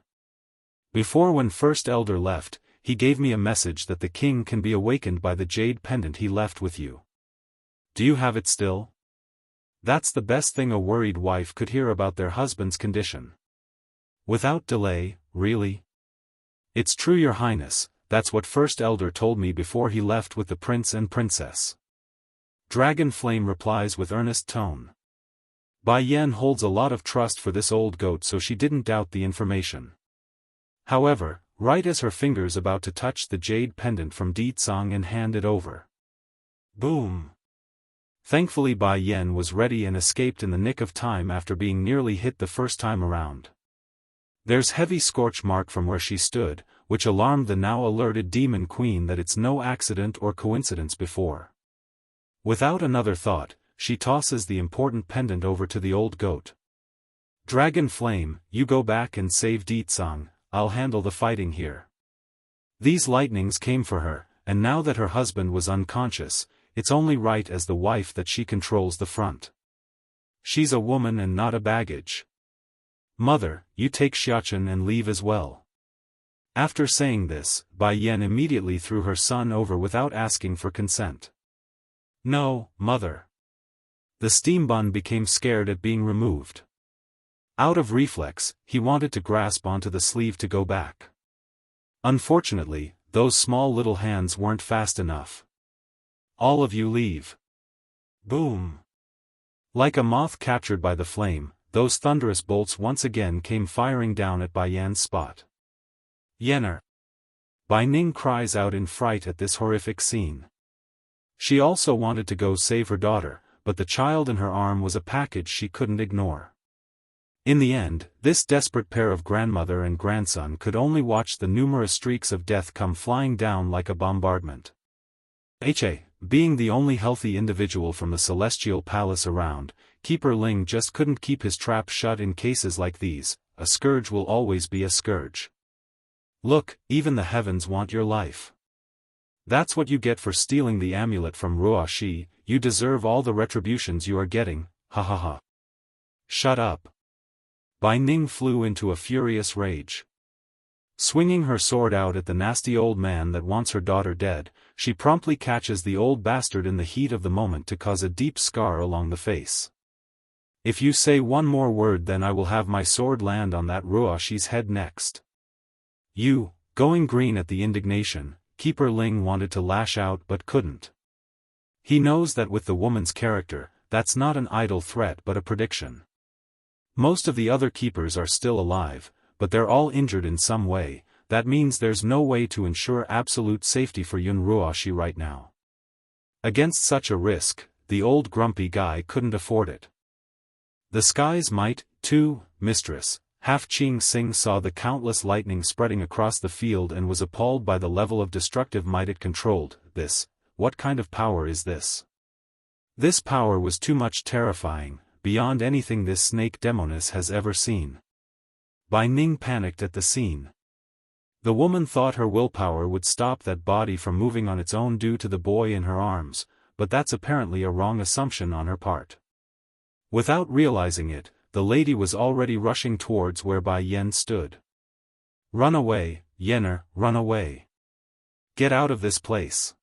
Before when First Elder left, he gave me a message that the king can be awakened by the jade pendant he left with you. Do you have it still? That's the best thing a worried wife could hear about their husband's condition. Without delay, really? It's true, Your Highness, that's what First Elder told me before he left with the prince and princess. Dragon Flame replies with earnest tone. Bai Yan holds a lot of trust for this old goat, so she didn't doubt the information. However, right as her fingers about to touch the jade pendant from Ditsang and hand it over. Boom! Thankfully Bai Yan was ready and escaped in the nick of time after being nearly hit the first time around. There's heavy scorch mark from where she stood, which alarmed the now alerted Demon Queen that it's no accident or coincidence before. Without another thought, she tosses the important pendant over to the old goat. Dragon Flame, you go back and save Ditsang, I'll handle the fighting here. These lightnings came for her, and now that her husband was unconscious, it's only right as the wife that she controls the front. She's a woman and not a baggage. Mother, you take Xiaofan and leave as well. After saying this, Bai Yan immediately threw her son over without asking for consent. No, mother. The steam bun became scared at being removed. Out of reflex, he wanted to grasp onto the sleeve to go back. Unfortunately, those small little hands weren't fast enough. All of you leave. Boom! Like a moth captured by the flame, those thunderous bolts once again came firing down at Bai Yan's spot. Yener! Bai Ning cries out in fright at this horrific scene. She also wanted to go save her daughter, but the child in her arm was a package she couldn't ignore. In the end, this desperate pair of grandmother and grandson could only watch the numerous streaks of death come flying down like a bombardment. Being the only healthy individual from the Celestial Palace around, Keeper Ling just couldn't keep his trap shut in cases like these. A scourge will always be a scourge. Look, even the heavens want your life. That's what you get for stealing the amulet from Ruoxi. You deserve all the retributions you are getting, ha ha ha. Shut up. Bai Ning flew into a furious rage. Swinging her sword out at the nasty old man that wants her daughter dead, she promptly catches the old bastard in the heat of the moment to cause a deep scar along the face. If you say one more word, then I will have my sword land on that Ruoxi's head next. You, going green at the indignation, Keeper Ling wanted to lash out but couldn't. He knows that with the woman's character, that's not an idle threat but a prediction. Most of the other keepers are still alive, but they're all injured in some way. That means there's no way to ensure absolute safety for Yun Ruoxi right now. Against such a risk, the old grumpy guy couldn't afford it. The sky's might, too, mistress. Half Qing Sing saw the countless lightning spreading across the field and was appalled by the level of destructive might it controlled. What kind of power is this? This power was too much terrifying, beyond anything this snake demoness has ever seen. Bai Ning panicked at the scene. The woman thought her willpower would stop that body from moving on its own due to the boy in her arms, but that's apparently a wrong assumption on her part. Without realizing it, the lady was already rushing towards where Bai Yan stood. Run away, Yener, run away. Get out of this place.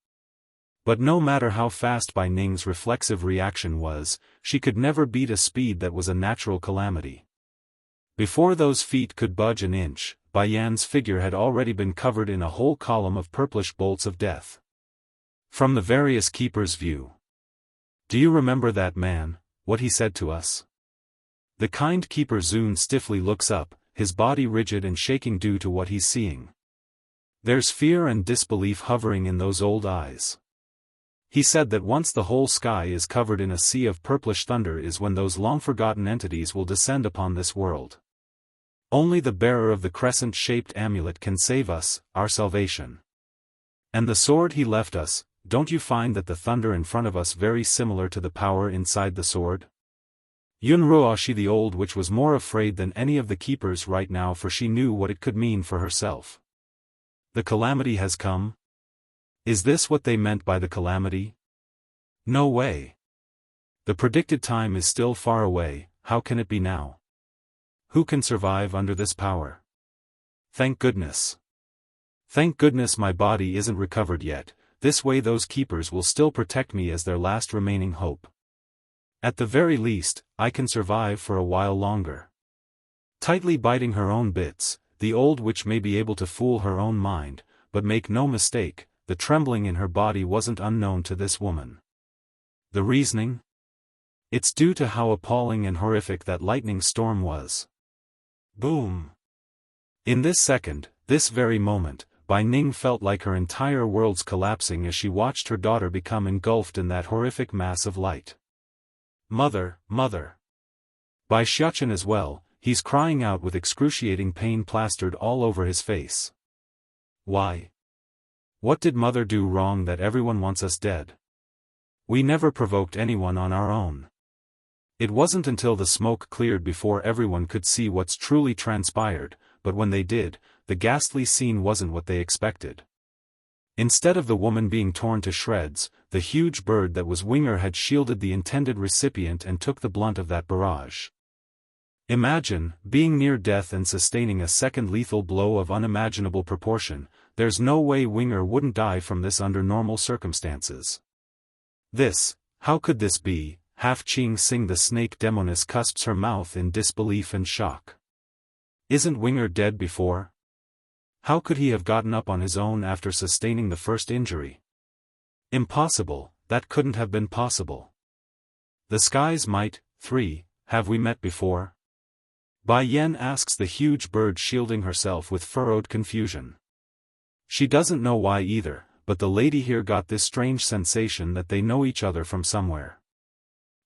But no matter how fast Bai Ning's reflexive reaction was, she could never beat a speed that was a natural calamity. Before those feet could budge an inch, Bai Yan's figure had already been covered in a whole column of purplish bolts of death. From the various keepers' view. Do you remember that man, what he said to us? The kind keeper Zun stiffly looks up, his body rigid and shaking due to what he's seeing. There's fear and disbelief hovering in those old eyes. He said that once the whole sky is covered in a sea of purplish thunder is when those long-forgotten entities will descend upon this world. Only the bearer of the crescent-shaped amulet can save us, our salvation. And the sword he left us, don't you find that the thunder in front of us very similar to the power inside the sword? Yun Ruoxi the Old Witch was more afraid than any of the keepers right now, for she knew what it could mean for herself. The calamity has come? Is this what they meant by the calamity? No way. The predicted time is still far away. How can it be now? Who can survive under this power? Thank goodness. Thank goodness my body isn't recovered yet, this way those keepers will still protect me as their last remaining hope. At the very least, I can survive for a while longer. Tightly biting her own bits, the old witch may be able to fool her own mind, but make no mistake, the trembling in her body wasn't unknown to this woman. The reasoning? It's due to how appalling and horrific that lightning storm was. Boom! In this second, this very moment, Bai Ning felt like her entire world's collapsing as she watched her daughter become engulfed in that horrific mass of light. Mother, mother! Bai Xiaofan as well, he's crying out with excruciating pain plastered all over his face. Why? What did mother do wrong that everyone wants us dead? We never provoked anyone on our own. It wasn't until the smoke cleared before everyone could see what's truly transpired, but when they did, the ghastly scene wasn't what they expected. Instead of the woman being torn to shreds, the huge bird that was Winger had shielded the intended recipient and took the blunt of that barrage. Imagine, being near death and sustaining a second lethal blow of unimaginable proportion. There's no way Winger wouldn't die from this under normal circumstances. How could this be? Half Ching Sing the snake demoness cusps her mouth in disbelief and shock. Isn't Winger dead before? How could he have gotten up on his own after sustaining the first injury? Impossible, that couldn't have been possible. The skies might. 3. Have we met before? Bai Yan asks the huge bird shielding herself with furrowed confusion. She doesn't know why either, but the lady here got this strange sensation that they know each other from somewhere.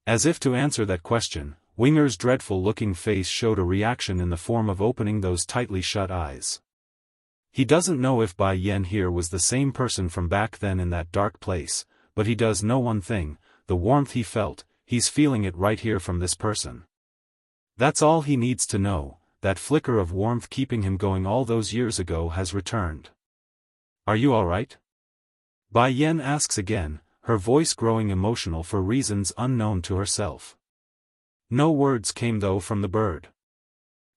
As if to answer that question, Winger's dreadful-looking face showed a reaction in the form of opening those tightly shut eyes. He doesn't know if Bai Yan here was the same person from back then in that dark place, but he does know one thing, the warmth he felt, he's feeling it right here from this person. That's all he needs to know, that flicker of warmth keeping him going all those years ago has returned. Are you alright? Bai Yan asks again, her voice growing emotional for reasons unknown to herself. No words came though from the bird.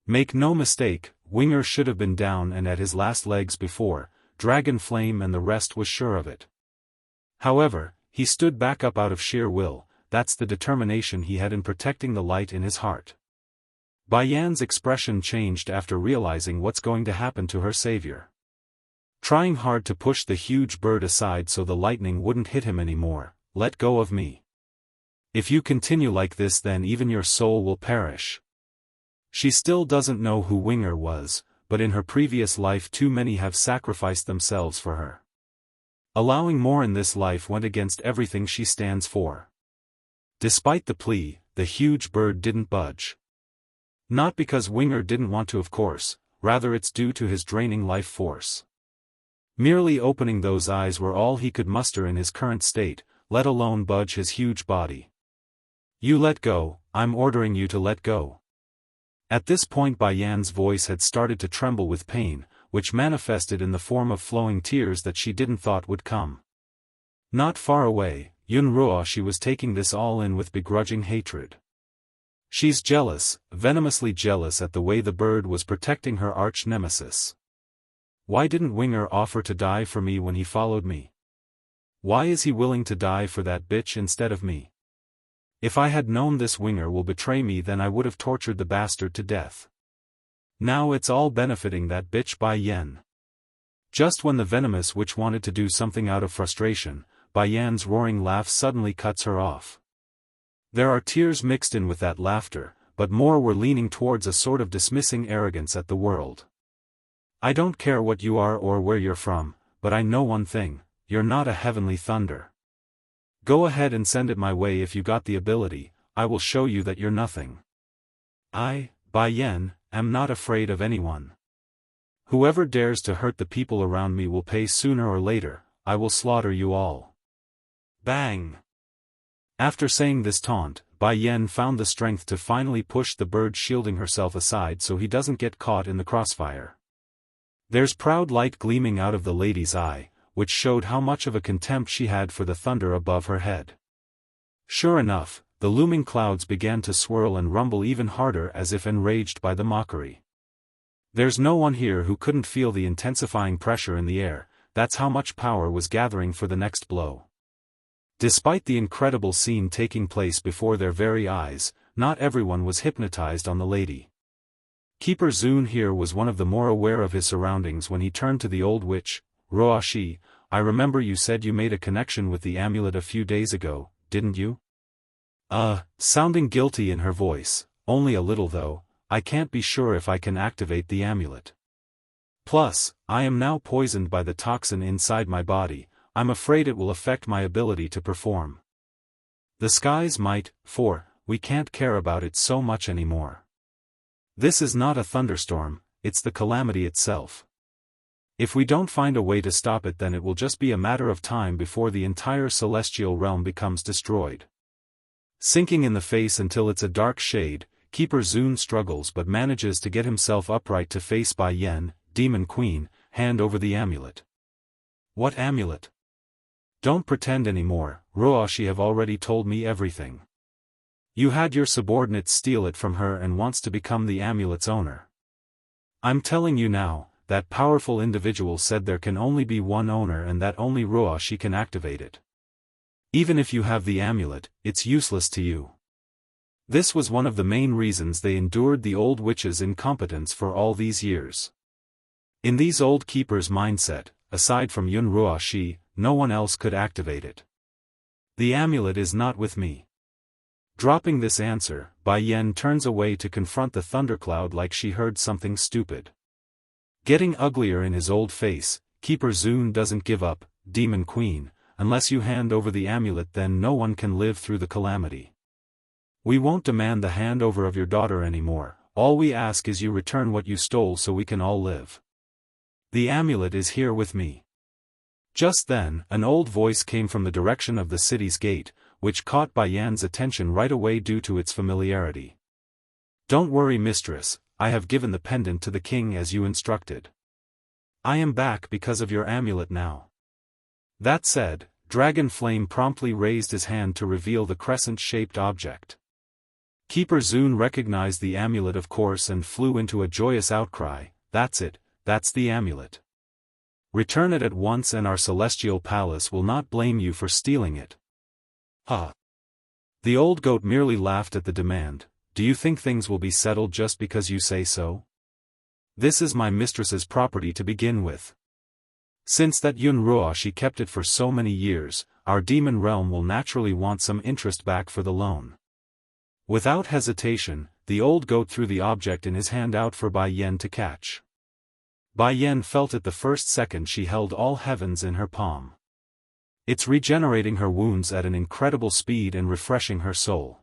Make no mistake, Winger should have been down and at his last legs before, Dragon Flame and the rest was sure of it. However, he stood back up out of sheer will, that's the determination he had in protecting the light in his heart. Bai Yan's expression changed after realizing what's going to happen to her savior. Trying hard to push the huge bird aside so the lightning wouldn't hit him anymore. Let go of me. If you continue like this then even your soul will perish. She still doesn't know who Winger was, but in her previous life too many have sacrificed themselves for her. Allowing more in this life went against everything she stands for. Despite the plea, the huge bird didn't budge. Not because Winger didn't want to of course, rather it's due to his draining life force. Merely opening those eyes were all he could muster in his current state, let alone budge his huge body. You let go, I'm ordering you to let go. At this point Bai Yan's voice had started to tremble with pain, which manifested in the form of flowing tears that she didn't thought would come. Not far away, Yun Ruo she was taking this all in with begrudging hatred. She's jealous, venomously jealous at the way the bird was protecting her arch-nemesis. Why didn't Winger offer to die for me when he followed me? Why is he willing to die for that bitch instead of me? If I had known this Winger will betray me then I would have tortured the bastard to death. Now it's all benefiting that bitch Bai Yan. Just when the venomous witch wanted to do something out of frustration, Bai Yan's roaring laugh suddenly cuts her off. There are tears mixed in with that laughter, but more were leaning towards a sort of dismissing arrogance at the world. I don't care what you are or where you're from, but I know one thing, you're not a heavenly thunder. Go ahead and send it my way if you got the ability, I will show you that you're nothing. I, Bai Yan, am not afraid of anyone. Whoever dares to hurt the people around me will pay sooner or later, I will slaughter you all. Bang! After saying this taunt, Bai Yan found the strength to finally push the bird shielding herself aside so he doesn't get caught in the crossfire. There's proud light gleaming out of the lady's eye, which showed how much of a contempt she had for the thunder above her head. Sure enough, the looming clouds began to swirl and rumble even harder as if enraged by the mockery. There's no one here who couldn't feel the intensifying pressure in the air, that's how much power was gathering for the next blow. Despite the incredible scene taking place before their very eyes, not everyone was hypnotized on the lady. Keeper Zun here was one of the more aware of his surroundings when he turned to the old witch. Ruoshi, I remember you said you made a connection with the amulet a few days ago, didn't you? Sounding guilty in her voice, only a little though, I can't be sure if I can activate the amulet. Plus, I am now poisoned by the toxin inside my body, I'm afraid it will affect my ability to perform. The skies might, we can't care about it so much anymore. This is not a thunderstorm, it's the calamity itself. If we don't find a way to stop it, then it will just be a matter of time before the entire celestial realm becomes destroyed. Sinking in the face until it's a dark shade, Keeper Zun struggles but manages to get himself upright to face Bai Yen, Demon Queen, hand over the amulet. What amulet? Don't pretend anymore, Ruoshi have already told me everything. You had your subordinates steal it from her and wants to become the amulet's owner. I'm telling you now, that powerful individual said there can only be one owner and that only Ruoshi can activate it. Even if you have the amulet, it's useless to you. This was one of the main reasons they endured the old witch's incompetence for all these years. In these old keepers' mindset, aside from Yun Ruoshi, no one else could activate it. The amulet is not with me. Dropping this answer, Bai Yen turns away to confront the thundercloud like she heard something stupid. Getting uglier in his old face, Keeper Zun doesn't give up, Demon Queen, unless you hand over the amulet then no one can live through the calamity. We won't demand the handover of your daughter anymore, all we ask is you return what you stole so we can all live. The amulet is here with me. Just then, an old voice came from the direction of the city's gate, which caught Bai Yan's attention right away due to its familiarity. Don't worry, mistress, I have given the pendant to the king as you instructed. I am back because of your amulet now. That said, Dragon Flame promptly raised his hand to reveal the crescent-shaped object. Keeper Zun recognized the amulet of course and flew into a joyous outcry, that's it, that's the amulet. Return it at once and our celestial palace will not blame you for stealing it. The old goat merely laughed at the demand. Do you think things will be settled just because you say so? This is my mistress's property to begin with. Since that Yun Ruoshi kept it for so many years, our demon realm will naturally want some interest back for the loan. Without hesitation, the old goat threw the object in his hand out for Bai Yen to catch. Bai Yen felt it the first second she held all heavens in her palm. It's regenerating her wounds at an incredible speed and refreshing her soul.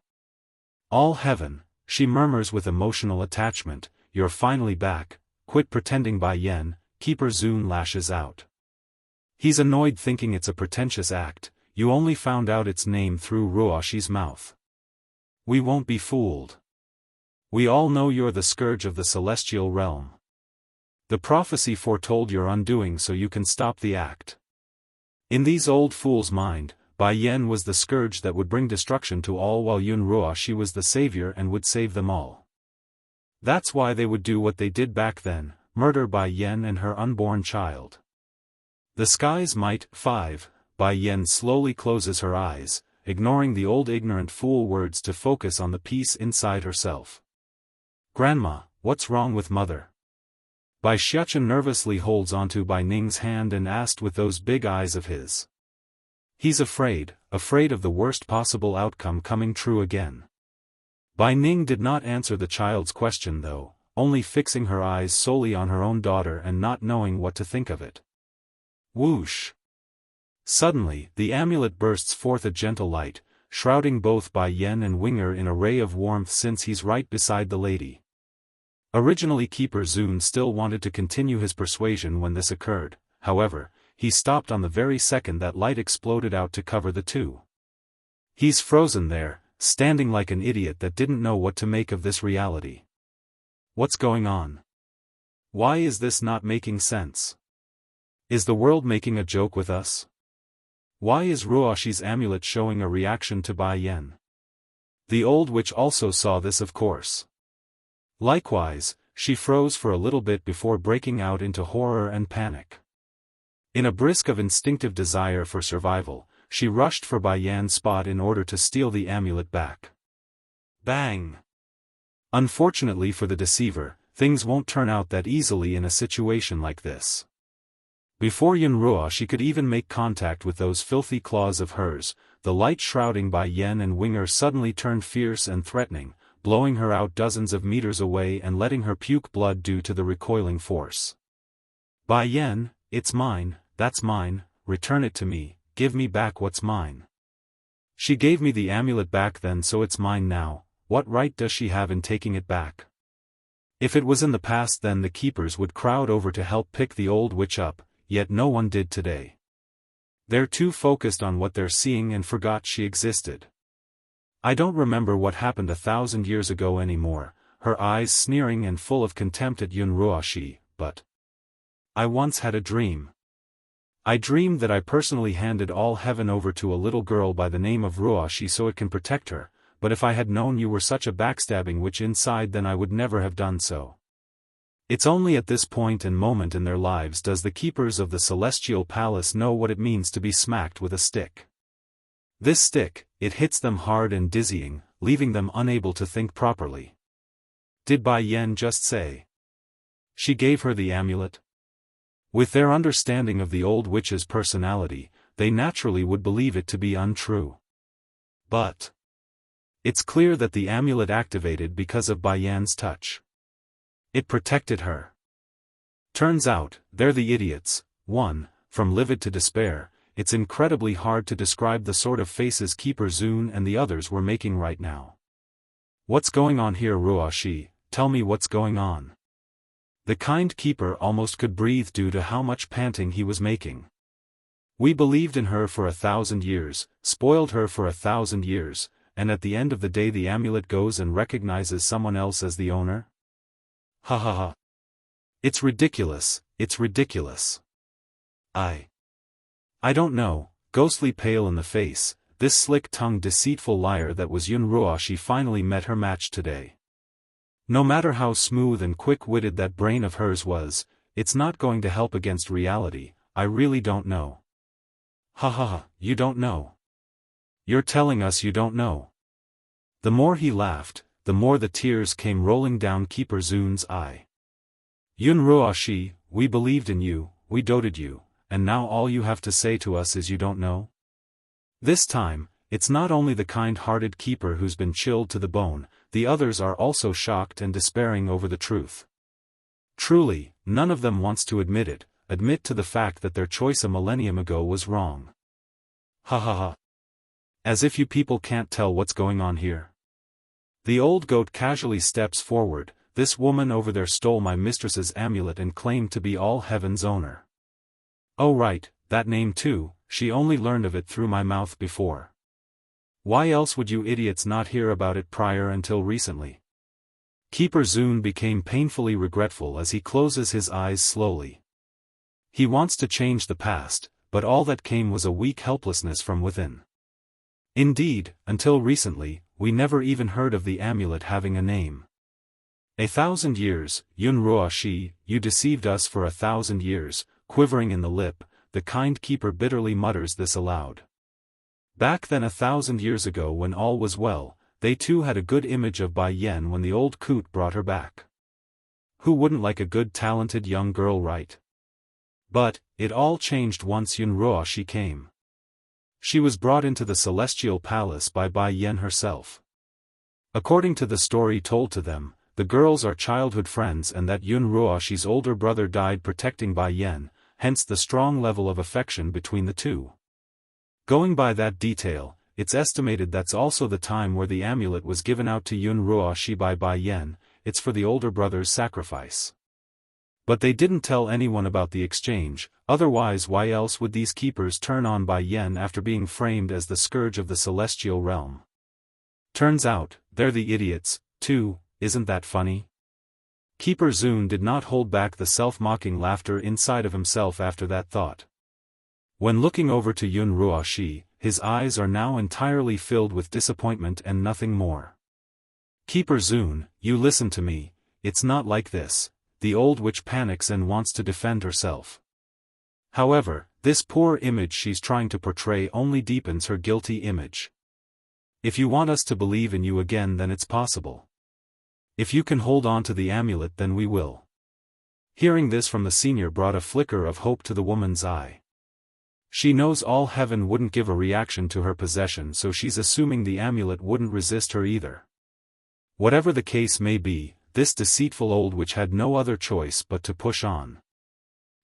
All heaven, she murmurs with emotional attachment, you're finally back, quit pretending Bai Yen, Keeper Zun lashes out. He's annoyed thinking it's a pretentious act, you only found out its name through Ruoshi's mouth. We won't be fooled. We all know you're the scourge of the celestial realm. The prophecy foretold your undoing so you can stop the act. In these old fools' mind, Bai Yen was the scourge that would bring destruction to all while Yun Ruoshi was the savior and would save them all. That's why they would do what they did back then, murder Bai Yen and her unborn child. The skies might, Bai Yen slowly closes her eyes, ignoring the old ignorant fool words to focus on the peace inside herself. Grandma, what's wrong with mother? Bai Xiachen nervously holds onto Bai Ning's hand and asked with those big eyes of his. He's afraid of the worst possible outcome coming true again. Bai Ning did not answer the child's question though, only fixing her eyes solely on her own daughter and not knowing what to think of it. Whoosh! Suddenly, the amulet bursts forth a gentle light, shrouding both Bai Yen and Winger in a ray of warmth since he's right beside the lady. Originally Keeper Zun still wanted to continue his persuasion when this occurred, however, he stopped on the very second that light exploded out to cover the two. He's frozen there, standing like an idiot that didn't know what to make of this reality. What's going on? Why is this not making sense? Is the world making a joke with us? Why is Ruoshi's amulet showing a reaction to Bai Yen? The old witch also saw this, of course. Likewise, she froze for a little bit before breaking out into horror and panic. In a brisk of instinctive desire for survival, she rushed for Bai Yan's spot in order to steal the amulet back. Bang! Unfortunately for the deceiver, things won't turn out that easily in a situation like this. Before Yunruo she could even make contact with those filthy claws of hers, the light shrouding Bai Yan and Winger suddenly turned fierce and threatening, blowing her out dozens of meters away and letting her puke blood due to the recoiling force. Bai Yan, it's mine, that's mine, return it to me, give me back what's mine. She gave me the amulet back then, so it's mine now. What right does she have in taking it back? If it was in the past, then the keepers would crowd over to help pick the old witch up, yet no one did today. They're too focused on what they're seeing and forgot she existed. I don't remember what happened 1,000 years ago anymore, her eyes sneering and full of contempt at Yunruo, but I once had a dream. I dreamed that I personally handed all heaven over to a little girl by the name of Ruoshi so it can protect her, but if I had known you were such a backstabbing witch inside, then I would never have done so. It's only at this point and moment in their lives does the keepers of the Celestial Palace know what it means to be smacked with a stick. This stick, it hits them hard and dizzying, leaving them unable to think properly. Did Bai Yan just say she gave her the amulet? With their understanding of the old witch's personality, they naturally would believe it to be untrue. But it's clear that the amulet activated because of Bai Yan's touch. It protected her. Turns out, they're the idiots. 1. From livid to despair, it's incredibly hard to describe the sort of faces Keeper Zun and the others were making right now. What's going on here, Ruoshi? Tell me what's going on. The kind keeper almost could breathe due to how much panting he was making. We believed in her for 1,000 years, spoiled her for 1,000 years, and at the end of the day the amulet goes and recognizes someone else as the owner? Ha ha ha. It's ridiculous, it's ridiculous. I don't know, ghostly pale in the face, this slick-tongued deceitful liar that was Yunruo, she finally met her match today. No matter how smooth and quick-witted that brain of hers was, it's not going to help against reality. I really don't know. Ha ha ha, you don't know. You're telling us you don't know. The more he laughed, the more the tears came rolling down Keeper Zun's eye. Yunruo, we believed in you, we doted you, and now all you have to say to us is you don't know? This time, it's not only the kind-hearted keeper who's been chilled to the bone, the others are also shocked and despairing over the truth. Truly, none of them wants to admit to the fact that their choice a millennium ago was wrong. Ha ha ha. As if you people can't tell what's going on here. The old goat casually steps forward. This woman over there stole my mistress's amulet and claimed to be all heaven's owner. Oh right, that name too, she only learned of it through my mouth before. Why else would you idiots not hear about it prior until recently? Keeper Zun became painfully regretful as he closes his eyes slowly. He wants to change the past, but all that came was a weak helplessness from within. Indeed, until recently, we never even heard of the amulet having a name. 1,000 years, Yunruo, you deceived us for 1,000 years, quivering in the lip, the kind keeper bitterly mutters this aloud. Back then 1,000 years ago when all was well, they too had a good image of Bai Yan when the old coot brought her back. Who wouldn't like a good talented young girl, right? But, it all changed once Yunruo came. She was brought into the Celestial Palace by Bai Yan herself. According to the story told to them, the girls are childhood friends and that Yunruo's older brother died protecting Bai Yan, hence the strong level of affection between the two. Going by that detail, it's estimated that's also the time where the amulet was given out to Yunruo by Bai Yan. It's for the older brother's sacrifice. But they didn't tell anyone about the exchange, otherwise why else would these keepers turn on Bai Yan after being framed as the scourge of the celestial realm? Turns out, they're the idiots, too. Isn't that funny? Keeper Zun did not hold back the self-mocking laughter inside of himself after that thought. When looking over to Yun Ruoxi, his eyes are now entirely filled with disappointment and nothing more. Keeper Zun, you listen to me, it's not like this. The old witch panics and wants to defend herself. However, this poor image she's trying to portray only deepens her guilty image. If you want us to believe in you again, then it's possible. If you can hold on to the amulet, then we will. Hearing this from the senior brought a flicker of hope to the woman's eye. She knows all heaven wouldn't give a reaction to her possession, so she's assuming the amulet wouldn't resist her either. Whatever the case may be, this deceitful old witch had no other choice but to push on.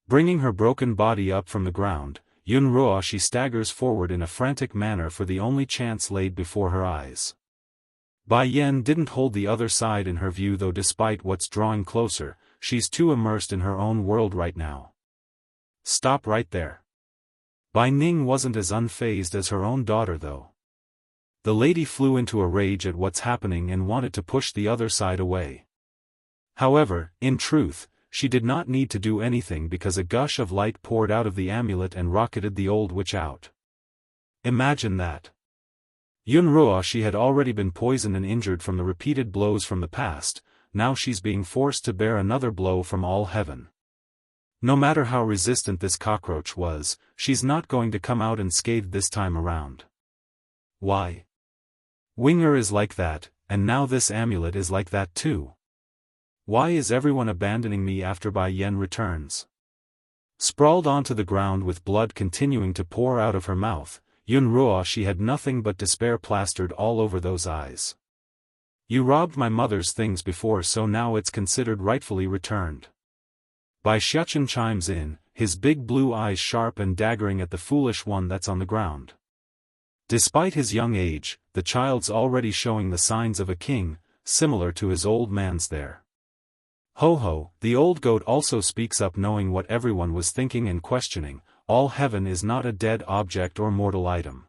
Bringing her broken body up from the ground, Yun Ruoxi staggers forward in a frantic manner for the only chance laid before her eyes. Bai Yan didn't hold the other side in her view, though despite what's drawing closer, she's too immersed in her own world right now. Stop right there. Bai Ning wasn't as unfazed as her own daughter though. The lady flew into a rage at what's happening and wanted to push the other side away. However, in truth, she did not need to do anything because a gush of light poured out of the amulet and rocketed the old witch out. Imagine that. Yun Ruoxi had already been poisoned and injured from the repeated blows from the past, now she's being forced to bear another blow from all heaven. No matter how resistant this cockroach was, she's not going to come out unscathed this time around. Why? Winger is like that, and now this amulet is like that too. Why is everyone abandoning me after Bai Yan returns? Sprawled onto the ground with blood continuing to pour out of her mouth, Yun Ruoxi had nothing but despair plastered all over those eyes. You robbed my mother's things before, so now it's considered rightfully returned. Bai Xiachen chimes in, his big blue eyes sharp and daggering at the foolish one that's on the ground. Despite his young age, the child's already showing the signs of a king, similar to his old man's there. Ho ho, the old goat also speaks up, knowing what everyone was thinking and questioning, all heaven is not a dead object or mortal item.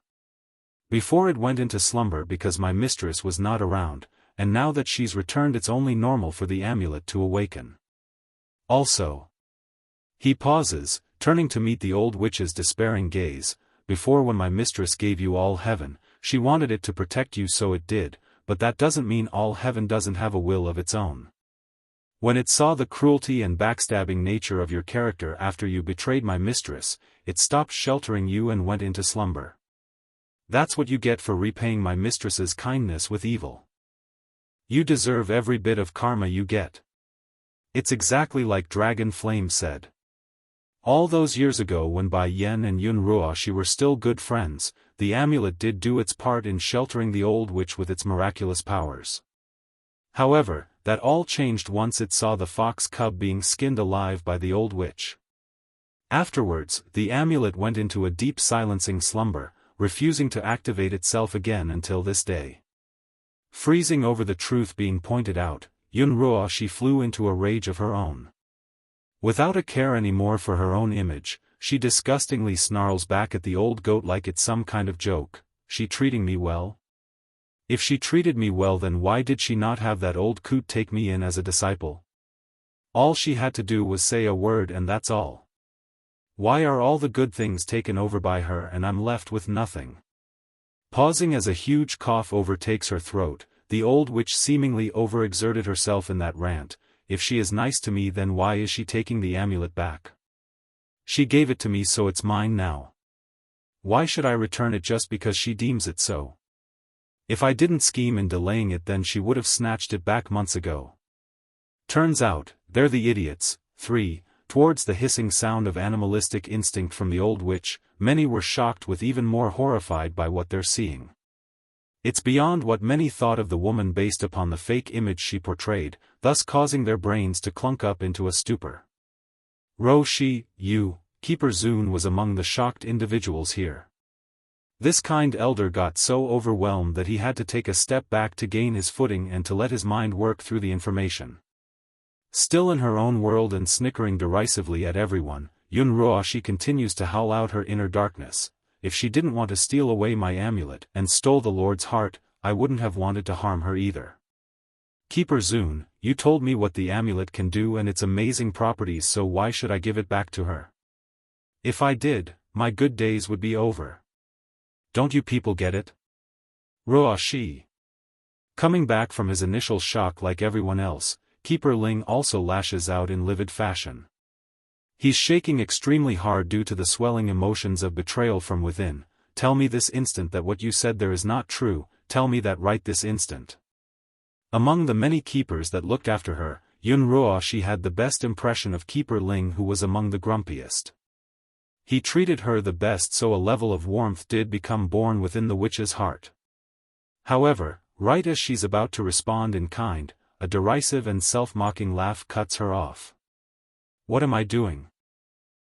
Before it went into slumber because my mistress was not around, and now that she's returned it's only normal for the amulet to awaken. Also. He pauses, turning to meet the old witch's despairing gaze. Before, when my mistress gave you all heaven, she wanted it to protect you, so it did, but that doesn't mean all heaven doesn't have a will of its own. When it saw the cruelty and backstabbing nature of your character after you betrayed my mistress, it stopped sheltering you and went into slumber. That's what you get for repaying my mistress's kindness with evil. You deserve every bit of karma you get. It's exactly like Dragon Flame said. All those years ago when Bai Yan and Yun Ruoxi were still good friends, the amulet did do its part in sheltering the old witch with its miraculous powers. However, that all changed once it saw the fox cub being skinned alive by the old witch. Afterwards, the amulet went into a deep silencing slumber, refusing to activate itself again until this day. Freezing over the truth being pointed out, Yun Ruoxi flew into a rage of her own. Without a care anymore for her own image, she disgustingly snarls back at the old goat like it's some kind of joke. She treating me well? If she treated me well, then why did she not have that old coot take me in as a disciple? All she had to do was say a word and that's all. Why are all the good things taken over by her and I'm left with nothing? Pausing as a huge cough overtakes her throat, the old witch seemingly overexerted herself in that rant. If she is nice to me, then why is she taking the amulet back? She gave it to me, so it's mine now. Why should I return it just because she deems it so? If I didn't scheme in delaying it, then she would have snatched it back months ago. Turns out, they're the idiots. 3. Towards the hissing sound of animalistic instinct from the old witch, many were shocked with even more horrified by what they're seeing. It's beyond what many thought of the woman based upon the fake image she portrayed, thus causing their brains to clunk up into a stupor. Roshi, Keeper Zun was among the shocked individuals here. This kind elder got so overwhelmed that he had to take a step back to gain his footing and to let his mind work through the information. Still in her own world and snickering derisively at everyone, Yun Ruoxi continues to howl out her inner darkness. If she didn't want to steal away my amulet and stole the Lord's heart, I wouldn't have wanted to harm her either. Keeper Zun, you told me what the amulet can do and its amazing properties, so why should I give it back to her? If I did, my good days would be over. Don't you people get it? Ruoxi. Coming back from his initial shock like everyone else, Keeper Ling also lashes out in livid fashion. He's shaking extremely hard due to the swelling emotions of betrayal from within. Tell me this instant that what you said there is not true, tell me that right this instant. Among the many keepers that looked after her, Yun Ruoxi had the best impression of Keeper Ling, who was among the grumpiest. He treated her the best, so a level of warmth did become born within the witch's heart. However, right as she's about to respond in kind, a derisive and self-mocking laugh cuts her off. What am I doing?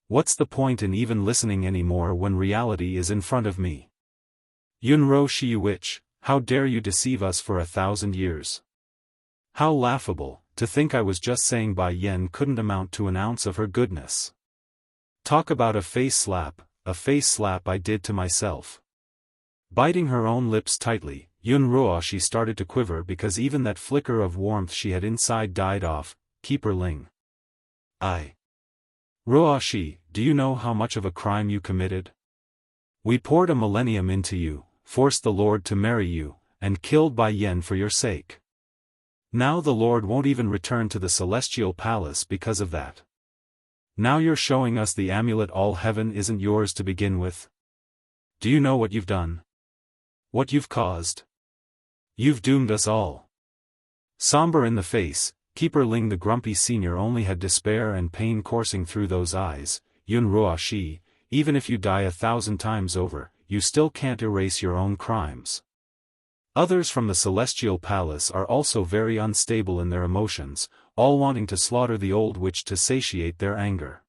What's the point in even listening anymore when reality is in front of me? Yun Ruoxi, you witch, how dare you deceive us for 1,000 years? How laughable, to think I was just saying Bai Yan couldn't amount to an ounce of her goodness. Talk about a face slap I did to myself. Biting her own lips tightly, Yun Ruoxi started to quiver because even that flicker of warmth she had inside died off. Keeper Ling. Ruoxi, do you know how much of a crime you committed? We poured a millennium into you, forced the Lord to marry you, and killed Bai Yan for your sake. Now the Lord won't even return to the celestial palace because of that. Now you're showing us the amulet all heaven isn't yours to begin with. Do you know what you've done? What you've caused? You've doomed us all. Somber in the face, Keeper Ling the grumpy senior only had despair and pain coursing through those eyes. Yun Ruoxi, even if you die 1,000 times over, you still can't erase your own crimes. Others from the celestial palace are also very unstable in their emotions, all wanting to slaughter the old witch to satiate their anger.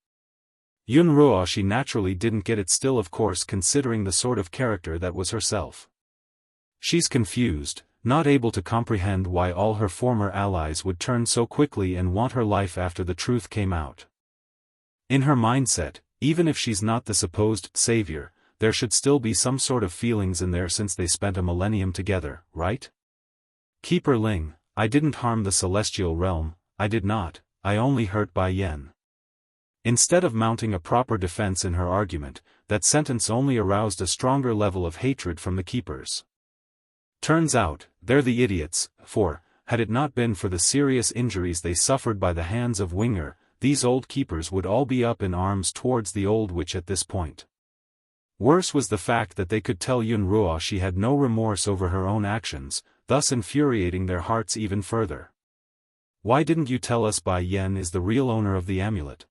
Yun Ruoxi naturally didn't get it still, of course, considering the sort of character that was herself. She's confused, not able to comprehend why all her former allies would turn so quickly and want her life after the truth came out. In her mindset, even if she's not the supposed savior, there should still be some sort of feelings in there since they spent a millennium together, right? Keeper Ling, I didn't harm the celestial realm, I did not, I only hurt Bai Yan. Instead of mounting a proper defense in her argument, that sentence only aroused a stronger level of hatred from the keepers. Turns out, they're the idiots, for, had it not been for the serious injuries they suffered by the hands of Winger, these old keepers would all be up in arms towards the old witch at this point. Worse was the fact that they could tell Yun Ruoxi had no remorse over her own actions, thus infuriating their hearts even further. Why didn't you tell us Bai Yan is the real owner of the amulet?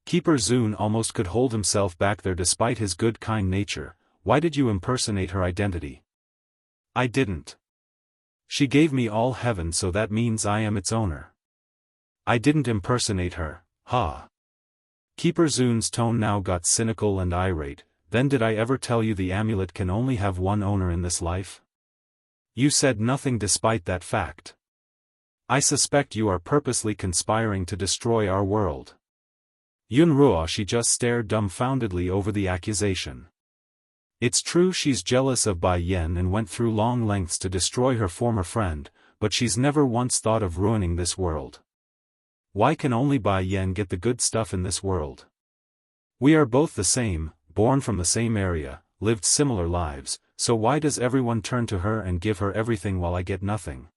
Keeper Zun almost could hold himself back there despite his good kind nature. Why did you impersonate her identity? I didn't. She gave me all heaven, so that means I am its owner. I didn't impersonate her, ha. Keeper Zun's tone now got cynical and irate. Then did I ever tell you the amulet can only have one owner in this life? You said nothing despite that fact. I suspect you are purposely conspiring to destroy our world. Yun Ruoxi just stared dumbfoundedly over the accusation. It's true she's jealous of Bai Yan and went through long lengths to destroy her former friend, but she's never once thought of ruining this world. Why can only Bai Yan get the good stuff in this world? We are both the same, born from the same area, lived similar lives, so why does everyone turn to her and give her everything while I get nothing?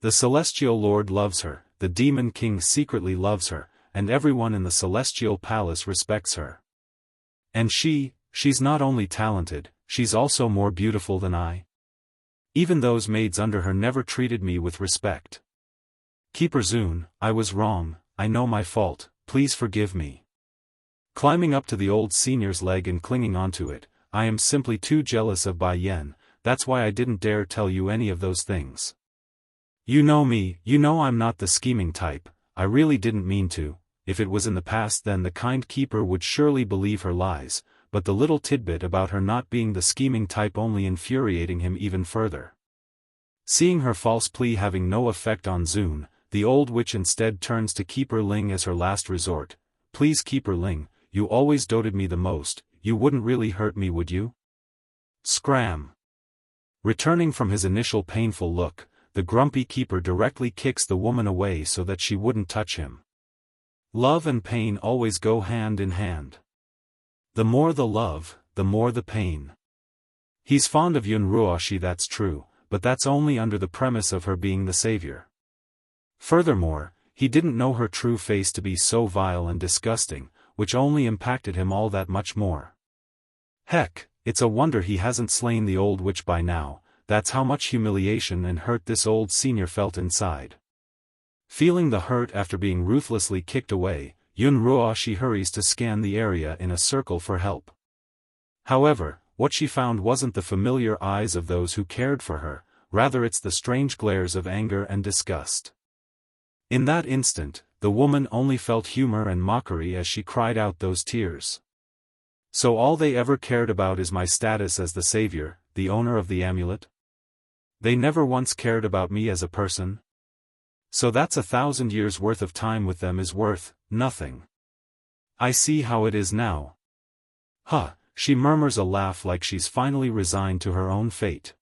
The celestial lord loves her, the demon king secretly loves her, and everyone in the celestial palace respects her. And she's not only talented, she's also more beautiful than I. Even those maids under her never treated me with respect. Keeper Zun, I was wrong, I know my fault, please forgive me. Climbing up to the old senior's leg and clinging onto it, I am simply too jealous of Bai Yan, that's why I didn't dare tell you any of those things. You know me, you know I'm not the scheming type, I really didn't mean to. If it was in the past then the kind keeper would surely believe her lies, but the little tidbit about her not being the scheming type only infuriating him even further. Seeing her false plea having no effect on Zun, the old witch instead turns to Keeper Ling as her last resort. Please Keeper Ling, you always doted me the most, you wouldn't really hurt me, would you? Scram. Returning from his initial painful look, the grumpy keeper directly kicks the woman away so that she wouldn't touch him. Love and pain always go hand in hand. The more the love, the more the pain. He's fond of Yun Ruoshi, that's true, but that's only under the premise of her being the savior. Furthermore, he didn't know her true face to be so vile and disgusting, which only impacted him all that much more. Heck, it's a wonder he hasn't slain the old witch by now. That's how much humiliation and hurt this old senior felt inside. Feeling the hurt after being ruthlessly kicked away, Yun Ruoshi hurries to scan the area in a circle for help. However, what she found wasn't the familiar eyes of those who cared for her, rather it's the strange glares of anger and disgust. In that instant, the woman only felt humor and mockery as she cried out those tears. So all they ever cared about is my status as the savior, the owner of the amulet? They never once cared about me as a person? So that's 1,000 years worth of time with them is worth nothing. I see how it is now. Huh, she murmurs a laugh like she's finally resigned to her own fate.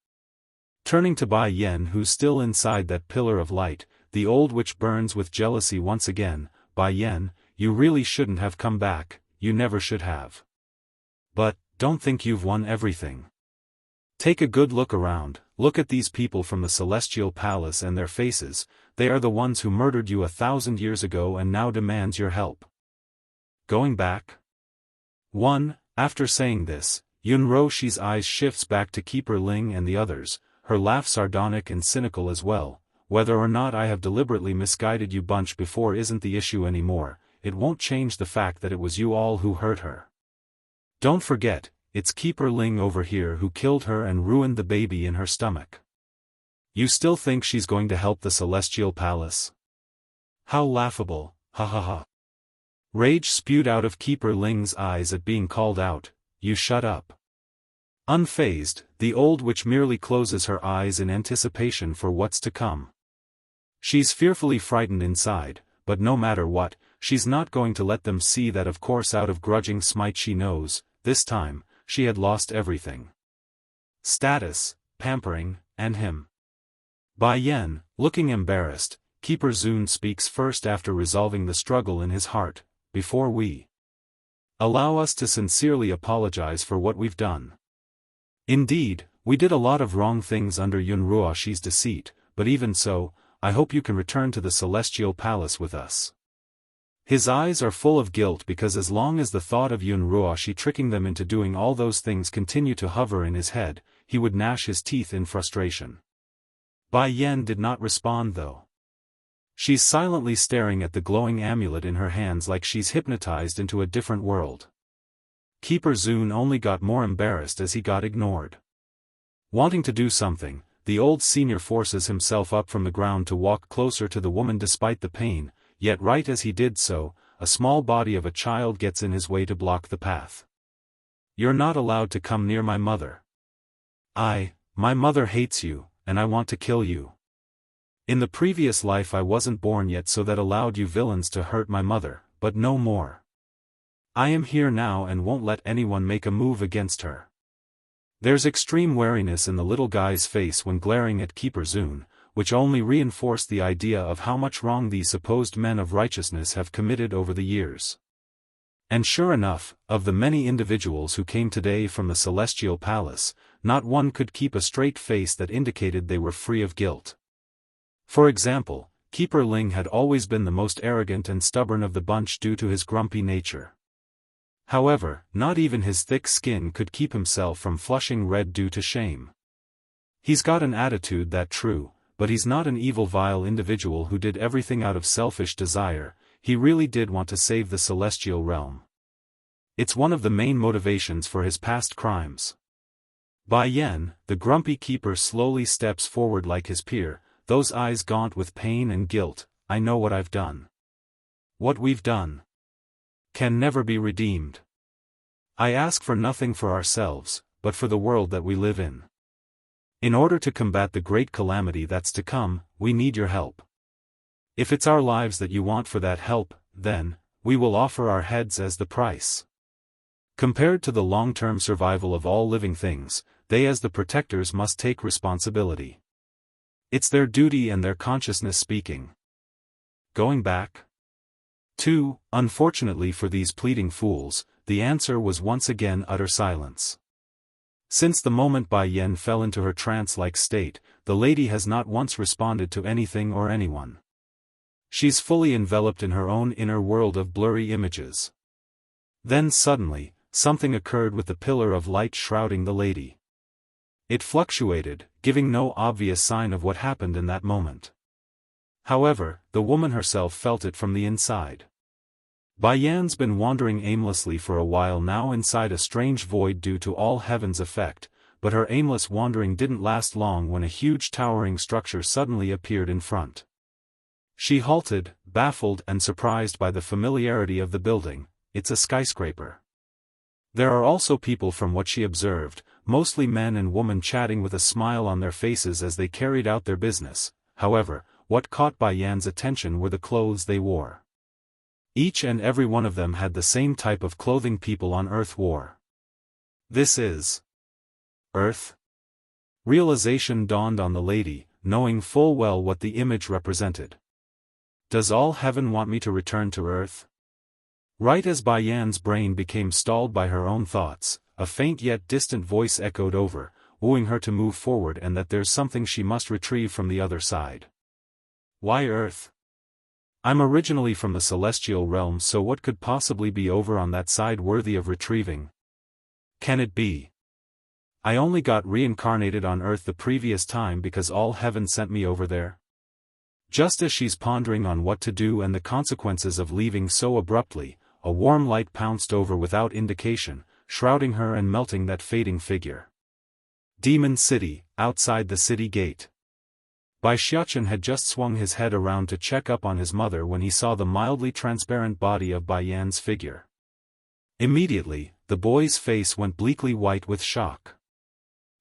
Turning to Bai Yen, who's still inside that pillar of light, the old witch burns with jealousy once again. Bai Yen, you really shouldn't have come back, you never should have. But, don't think you've won everything. Take a good look around, look at these people from the Celestial Palace and their faces. They are the ones who murdered you 1,000 years ago and now demands your help. Going back? 1. After saying this, Yun Ruoshi's eyes shifts back to Keeper Ling and the others, her laugh sardonic and cynical as well. Whether or not I have deliberately misguided you bunch before isn't the issue anymore, it won't change the fact that it was you all who hurt her. Don't forget, it's Keeper Ling over here who killed her and ruined the baby in her stomach. You still think she's going to help the Celestial Palace? How laughable, ha ha ha. Rage spewed out of Keeper Ling's eyes at being called out. You shut up. Unfazed, the old witch merely closes her eyes in anticipation for what's to come. She's fearfully frightened inside, but no matter what, she's not going to let them see that. Of course, out of grudging smite she knows, this time, she had lost everything. Status, pampering, and him. Bai Yen, looking embarrassed, Keeper Zun speaks first after resolving the struggle in his heart. Before we allow us to sincerely apologize for what we've done. Indeed, we did a lot of wrong things under Yun Ruoshi's deceit, but even so, I hope you can return to the Celestial Palace with us. His eyes are full of guilt because as long as the thought of Yun Ruoshi tricking them into doing all those things continue to hover in his head, he would gnash his teeth in frustration. Bai Yen did not respond though. She's silently staring at the glowing amulet in her hands like she's hypnotized into a different world. Keeper Zun only got more embarrassed as he got ignored. Wanting to do something, the old senior forces himself up from the ground to walk closer to the woman despite the pain, yet right as he did so, a small body of a child gets in his way to block the path. You're not allowed to come near my mother. My mother hates you, and I want to kill you. In the previous life I wasn't born yet, so that allowed you villains to hurt my mother, but no more. I am here now and won't let anyone make a move against her. There's extreme wariness in the little guy's face when glaring at Keeper Zun, which only reinforced the idea of how much wrong these supposed men of righteousness have committed over the years. And sure enough, of the many individuals who came today from the Celestial Palace, not one could keep a straight face that indicated they were free of guilt. For example, Keeper Ling had always been the most arrogant and stubborn of the bunch due to his grumpy nature. However, not even his thick skin could keep himself from flushing red due to shame. He's got an attitude, that true, but he's not an evil vile individual who did everything out of selfish desire. He really did want to save the celestial realm. It's one of the main motivations for his past crimes. Bai Yen, the grumpy keeper, slowly steps forward like his peer, those eyes gaunt with pain and guilt. I know what I've done. What we've done can never be redeemed. I ask for nothing for ourselves, but for the world that we live in. In order to combat the great calamity that's to come, we need your help. If it's our lives that you want for that help, then, we will offer our heads as the price. Compared to the long-term survival of all living things, they as the protectors must take responsibility. It's their duty and their consciousness speaking. Going back? 2. Unfortunately for these pleading fools, the answer was once again utter silence. Since the moment Bai Yan fell into her trance-like state, the lady has not once responded to anything or anyone. She's fully enveloped in her own inner world of blurry images. Then suddenly, something occurred with the pillar of light shrouding the lady. It fluctuated, giving no obvious sign of what happened in that moment. However, the woman herself felt it from the inside. Bai Yan's been wandering aimlessly for a while now inside a strange void due to all heaven's effect, but her aimless wandering didn't last long when a huge towering structure suddenly appeared in front. She halted, baffled and surprised by the familiarity of the building. It's a skyscraper. There are also people from what she observed, mostly men and women chatting with a smile on their faces as they carried out their business. However, what caught Bai Yan's attention were the clothes they wore. Each and every one of them had the same type of clothing people on Earth wore. This is Earth? Realization dawned on the lady, knowing full well what the image represented. Does all heaven want me to return to Earth? Right as Bai Yan's brain became stalled by her own thoughts, a faint yet distant voice echoed over, wooing her to move forward and that there's something she must retrieve from the other side. Why Earth? I'm originally from the celestial realm, so what could possibly be over on that side worthy of retrieving? Can it be? I only got reincarnated on Earth the previous time because all heaven sent me over there? Just as she's pondering on what to do and the consequences of leaving so abruptly, a warm light pounced over without indication, shrouding her and melting that fading figure. Demon City, outside the city gate. Bai Xiaofan had just swung his head around to check up on his mother when he saw the mildly transparent body of Bai Yan's figure. Immediately, the boy's face went bleakly white with shock.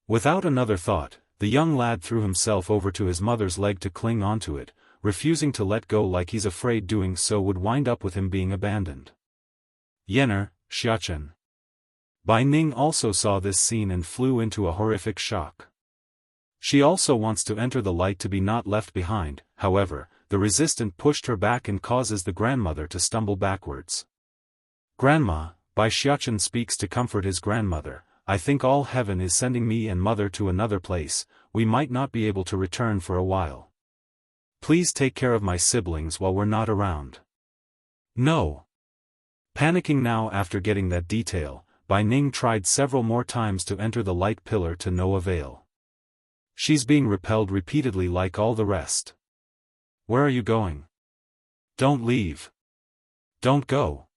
Without another thought, the young lad threw himself over to his mother's leg to cling onto it, refusing to let go like he's afraid doing so would wind up with him being abandoned. Yener, Xiaofan. Bai Ning also saw this scene and flew into a horrific shock. She also wants to enter the light to be not left behind, however, the resistant pushed her back and causes the grandmother to stumble backwards. Grandma, Bai Xiaofan speaks to comfort his grandmother, I think all heaven is sending me and mother to another place, we might not be able to return for a while. Please take care of my siblings while we're not around. No. Panicking now after getting that detail, Bai Ning tried several more times to enter the light pillar to no avail. She's being repelled repeatedly like all the rest. Where are you going? Don't leave. Don't go.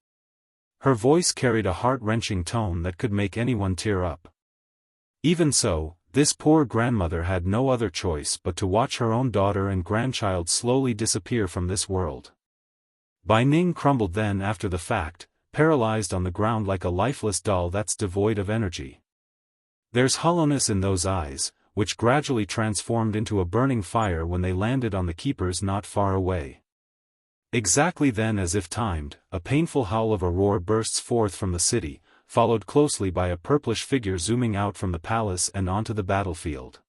Her voice carried a heart-wrenching tone that could make anyone tear up. Even so, this poor grandmother had no other choice but to watch her own daughter and grandchild slowly disappear from this world. Bai Ning crumbled then after the fact, paralyzed on the ground like a lifeless doll that's devoid of energy. There's hollowness in those eyes, which gradually transformed into a burning fire when they landed on the keepers not far away. Exactly then, as if timed, a painful howl of a roar bursts forth from the city, followed closely by a purplish figure zooming out from the palace and onto the battlefield.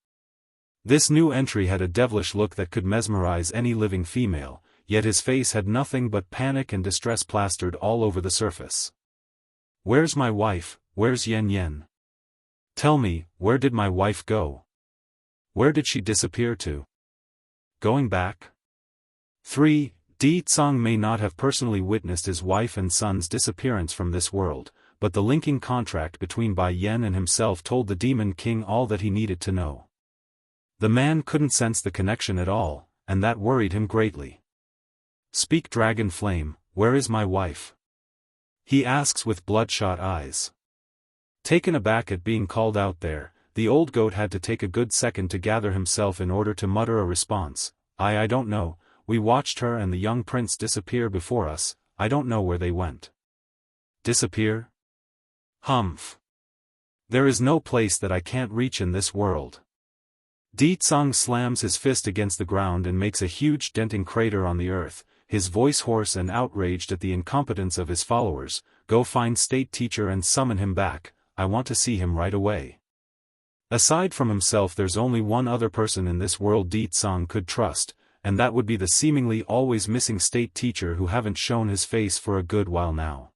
This new entry had a devilish look that could mesmerize any living female, yet his face had nothing but panic and distress plastered all over the surface. Where's my wife, where's Yan Yan? Tell me, where did my wife go? Where did she disappear to? Going back? 3. Di Tsang may not have personally witnessed his wife and son's disappearance from this world, but the linking contract between Bai Yan and himself told the Demon King all that he needed to know. The man couldn't sense the connection at all, and that worried him greatly. Speak Dragon Flame, where is my wife? He asks with bloodshot eyes. Taken aback at being called out there, the old goat had to take a good second to gather himself in order to mutter a response. I don't know, we watched her and the young prince disappear before us, I don't know where they went. Disappear? Humph. There is no place that I can't reach in this world. Di Tsang slams his fist against the ground and makes a huge denting crater on the earth, his voice hoarse and outraged at the incompetence of his followers. Go find state teacher and summon him back, I want to see him right away. Aside from himself there's only one other person in this world Di Tsang could trust, and that would be the seemingly always missing state teacher who haven't shown his face for a good while now.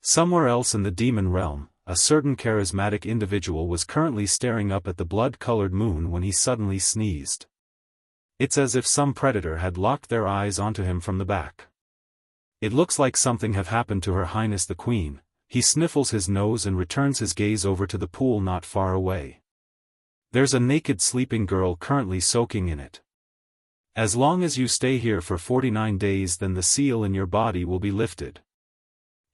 Somewhere else in the demon realm, a certain charismatic individual was currently staring up at the blood-colored moon when he suddenly sneezed. It's as if some predator had locked their eyes onto him from the back. It looks like something have happened to Her Highness the Queen. He sniffles his nose and returns his gaze over to the pool not far away. There's a naked sleeping girl currently soaking in it. As long as you stay here for 49 days, then the seal in your body will be lifted.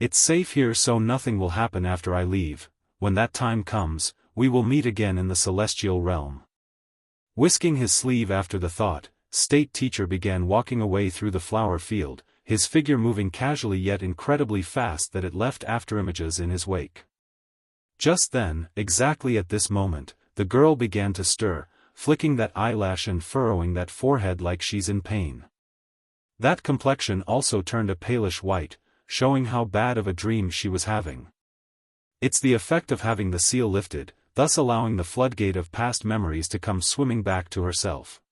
It's safe here, so nothing will happen after I leave. When that time comes, we will meet again in the celestial realm. Whisking his sleeve after the thought, state teacher began walking away through the flower field, his figure moving casually yet incredibly fast that it left afterimages in his wake. Just then, exactly at this moment, the girl began to stir, flicking that eyelash and furrowing that forehead like she's in pain. That complexion also turned a palish white, showing how bad of a dream she was having. It's the effect of having the seal lifted, thus allowing the floodgate of past memories to come swimming back to herself.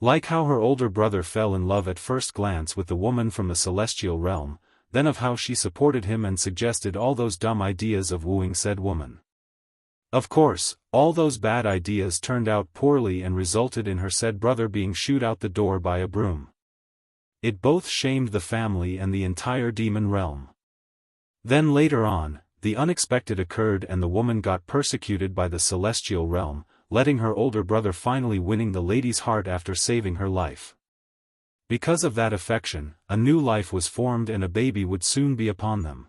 Like how her older brother fell in love at first glance with the woman from the celestial realm, then of how she supported him and suggested all those dumb ideas of wooing said woman. Of course, all those bad ideas turned out poorly and resulted in her said brother being shooed out the door by a broom. It both shamed the family and the entire demon realm. Then later on, the unexpected occurred and the woman got persecuted by the celestial realm, letting her older brother finally winning the lady's heart after saving her life. Because of that affection, a new life was formed and a baby would soon be upon them.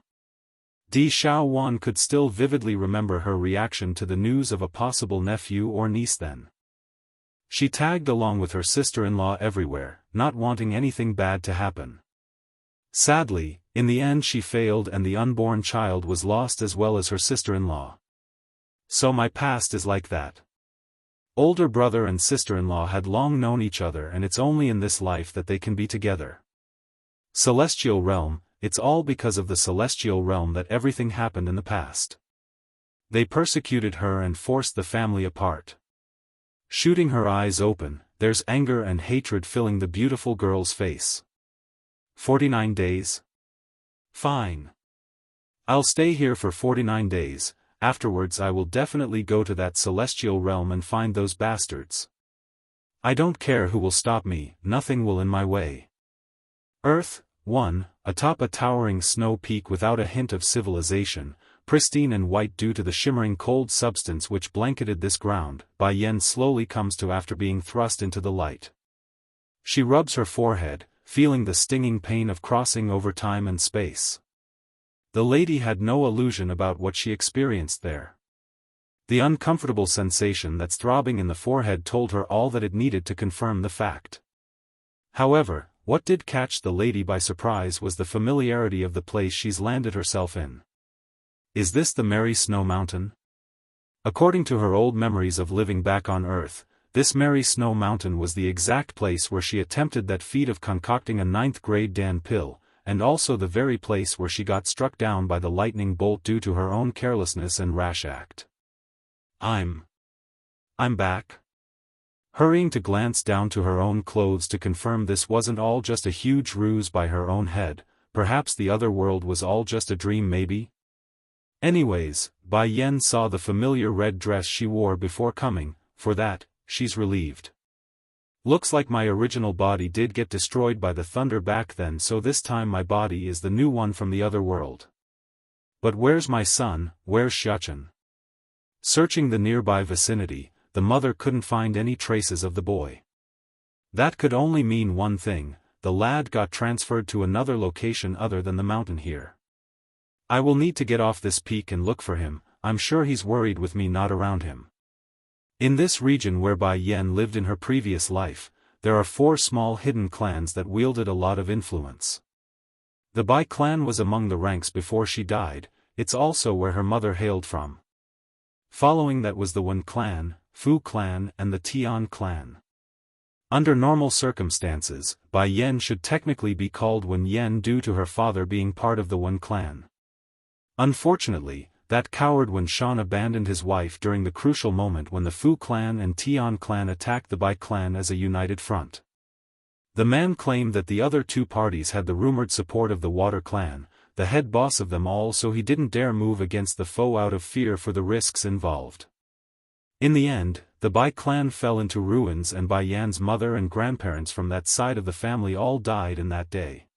Xiaofan could still vividly remember her reaction to the news of a possible nephew or niece then. She tagged along with her sister-in-law everywhere, not wanting anything bad to happen. Sadly, in the end she failed and the unborn child was lost as well as her sister-in-law. So my past is like that. Older brother and sister-in-law had long known each other and it's only in this life that they can be together. Celestial realm, it's all because of the celestial realm that everything happened in the past. They persecuted her and forced the family apart. Shooting her eyes open, there's anger and hatred filling the beautiful girl's face. 49 days? Fine. I'll stay here for 49 days. Afterwards I will definitely go to that celestial realm and find those bastards. I don't care who will stop me, nothing will in my way. Earth, 1, atop a towering snow peak without a hint of civilization, pristine and white due to the shimmering cold substance which blanketed this ground, Bai Yan slowly comes to after being thrust into the light. She rubs her forehead, feeling the stinging pain of crossing over time and space. The lady had no illusion about what she experienced there. The uncomfortable sensation that's throbbing in the forehead told her all that it needed to confirm the fact. However, what did catch the lady by surprise was the familiarity of the place she's landed herself in. Is this the Merry Snow Mountain? According to her old memories of living back on Earth, this Merry Snow Mountain was the exact place where she attempted that feat of concocting a 9th-grade Dan pill, and also the very place where she got struck down by the lightning bolt due to her own carelessness and rash act. I'm back. Hurrying to glance down to her own clothes to confirm this wasn't all just a huge ruse by her own head, perhaps the other world was all just a dream maybe? Anyways, Bai Yan saw the familiar red dress she wore before coming, for that, she's relieved. Looks like my original body did get destroyed by the thunder back then, so this time my body is the new one from the other world. But where's my son, where's Xiaofan? Searching the nearby vicinity, the mother couldn't find any traces of the boy. That could only mean one thing, the lad got transferred to another location other than the mountain here. I will need to get off this peak and look for him, I'm sure he's worried with me not around him. In this region where Bai Yan lived in her previous life, there are 4 small hidden clans that wielded a lot of influence. The Bai clan was among the ranks before she died, it's also where her mother hailed from. Following that was the Wen clan, Fu clan and the Tian clan. Under normal circumstances, Bai Yan should technically be called Wen Yan due to her father being part of the Wen clan. Unfortunately, that coward Wen Shan abandoned his wife during the crucial moment when the Fu clan and Tian clan attacked the Bai clan as a united front. The man claimed that the other 2 parties had the rumored support of the Water clan, the head boss of them all, so he didn't dare move against the foe out of fear for the risks involved. In the end, the Bai clan fell into ruins, and Bai Yan's mother and grandparents from that side of the family all died in that day.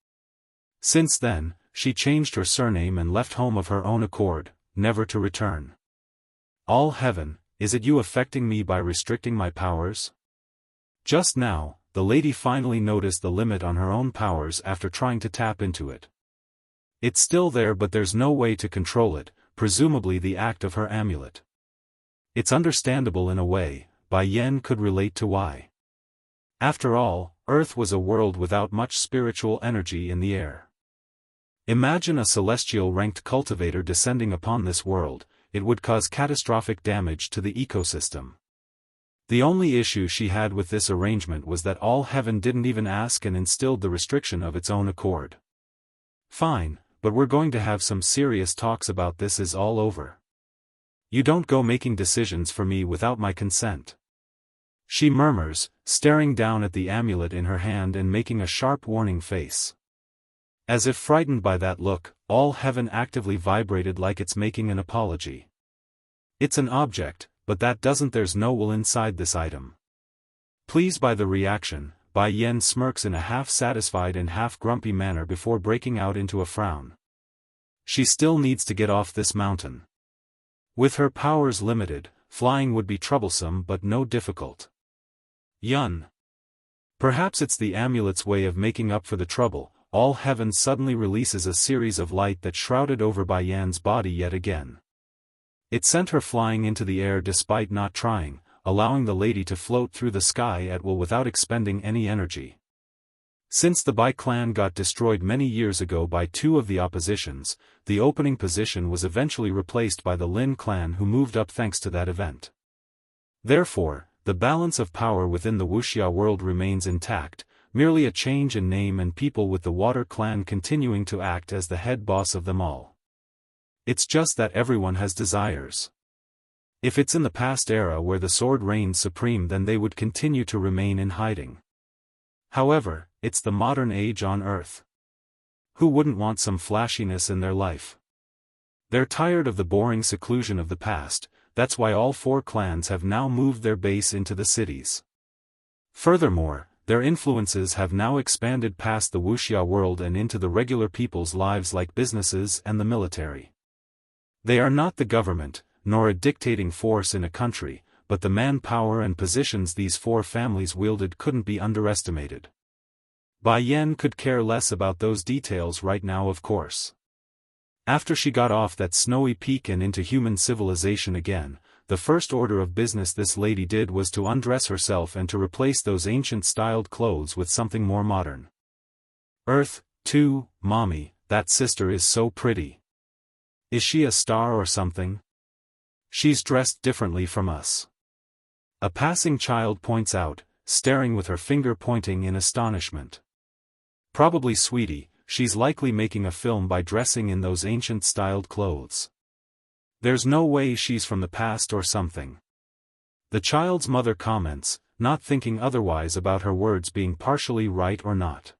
Since then, she changed her surname and left home of her own accord, never to return. All heaven, is it you affecting me by restricting my powers? Just now, the lady finally noticed the limit on her own powers after trying to tap into it. It's still there, but there's no way to control it, presumably the act of her amulet. It's understandable in a way. Bai Yan could relate to why. After all, Earth was a world without much spiritual energy in the air. Imagine a celestial-ranked cultivator descending upon this world. It would cause catastrophic damage to the ecosystem. The only issue she had with this arrangement was that all heaven didn't even ask and instilled the restriction of its own accord. Fine, but we're going to have some serious talks about this is all over. You don't go making decisions for me without my consent. She murmurs, staring down at the amulet in her hand and making a sharp warning face. As if frightened by that look, all heaven actively vibrated like it's making an apology. It's an object, but that doesn't, there's no will inside this item. Pleased by the reaction, Bai Yan smirks in a half-satisfied and half-grumpy manner before breaking out into a frown. She still needs to get off this mountain. With her powers limited, flying would be troublesome but no difficult. Yun. Perhaps it's the amulet's way of making up for the trouble. All heaven suddenly releases a series of light that shrouded over Bai Yan's body yet again. It sent her flying into the air despite not trying, allowing the lady to float through the sky at will without expending any energy. Since the Bai clan got destroyed many years ago by two of the oppositions, the opening position was eventually replaced by the Lin clan, who moved up thanks to that event. Therefore, the balance of power within the Wuxia world remains intact, merely a change in name and people, with the Water clan continuing to act as the head boss of them all. It's just that everyone has desires. If it's in the past era where the sword reigned supreme, then they would continue to remain in hiding. However, it's the modern age on Earth. Who wouldn't want some flashiness in their life? They're tired of the boring seclusion of the past. That's why all four clans have now moved their base into the cities. Furthermore, their influences have now expanded past the Wuxia world and into the regular people's lives, like businesses and the military. They are not the government, nor a dictating force in a country, but the manpower and positions these four families wielded couldn't be underestimated. Bai Yan could care less about those details right now, of course. After she got off that snowy peak and into human civilization again, the first order of business this lady did was to undress herself and to replace those ancient-styled clothes with something more modern. Earth, too, mommy, that sister is so pretty. Is she a star or something? She's dressed differently from us. A passing child points out, staring with her finger pointing in astonishment. Probably sweetie, she's likely making a film by dressing in those ancient-styled clothes. There's no way she's from the past or something. The child's mother comments, not thinking otherwise about her words being partially right or not.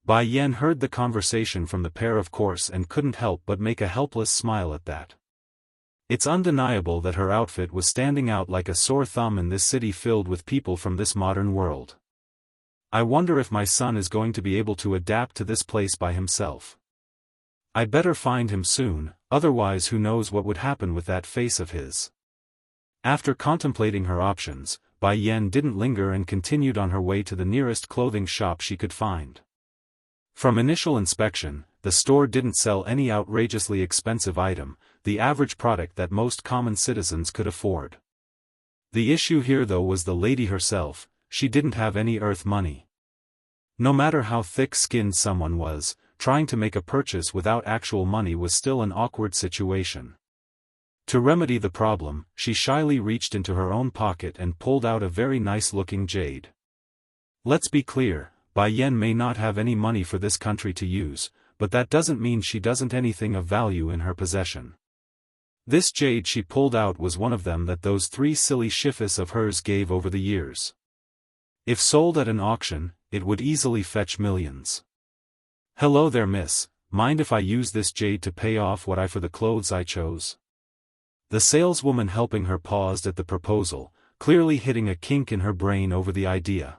Bai Yan heard the conversation from the pair, of course, and couldn't help but make a helpless smile at that. It's undeniable that her outfit was standing out like a sore thumb in this city filled with people from this modern world. I wonder if my son is going to be able to adapt to this place by himself. I'd better find him soon, otherwise who knows what would happen with that face of his. After contemplating her options, Bai Yan didn't linger and continued on her way to the nearest clothing shop she could find. From initial inspection, the store didn't sell any outrageously expensive item, the average product that most common citizens could afford. The issue here though was the lady herself. She didn't have any earth money. No matter how thick-skinned someone was, trying to make a purchase without actual money was still an awkward situation. To remedy the problem, she shyly reached into her own pocket and pulled out a very nice-looking jade. Let's be clear, Bai Yan may not have any money for this country to use, but that doesn't mean she doesn't anything of value in her possession. This jade she pulled out was one of them that those three silly shifis of hers gave over the years. If sold at an auction, it would easily fetch millions. Hello there, miss, mind if I use this jade to pay off what I for the clothes I chose? The saleswoman helping her paused at the proposal, clearly hitting a kink in her brain over the idea.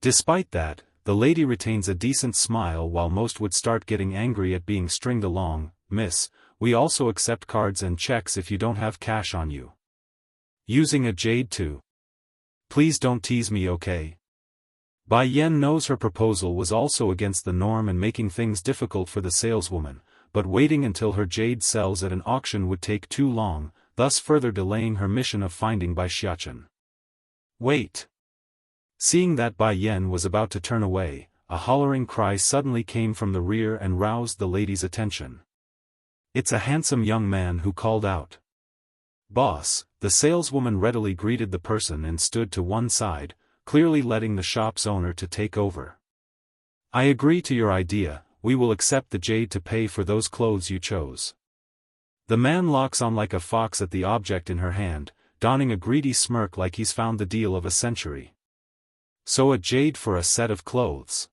Despite that, the lady retains a decent smile while most would start getting angry at being stringed along. Miss, we also accept cards and checks if you don't have cash on you. Using a jade too. Please don't tease me, okay? Bai Yan knows her proposal was also against the norm and making things difficult for the saleswoman, but waiting until her jade sells at an auction would take too long, thus further delaying her mission of finding Bai Xiachen. Wait! Seeing that Bai Yan was about to turn away, a hollering cry suddenly came from the rear and roused the lady's attention. It's a handsome young man who called out. Boss, the saleswoman readily greeted the person and stood to one side, clearly letting the shop's owner to take over. I agree to your idea, we will accept the jade to pay for those clothes you chose. The man locks on like a fox at the object in her hand, donning a greedy smirk like he's found the deal of a century. So a jade for a set of clothes.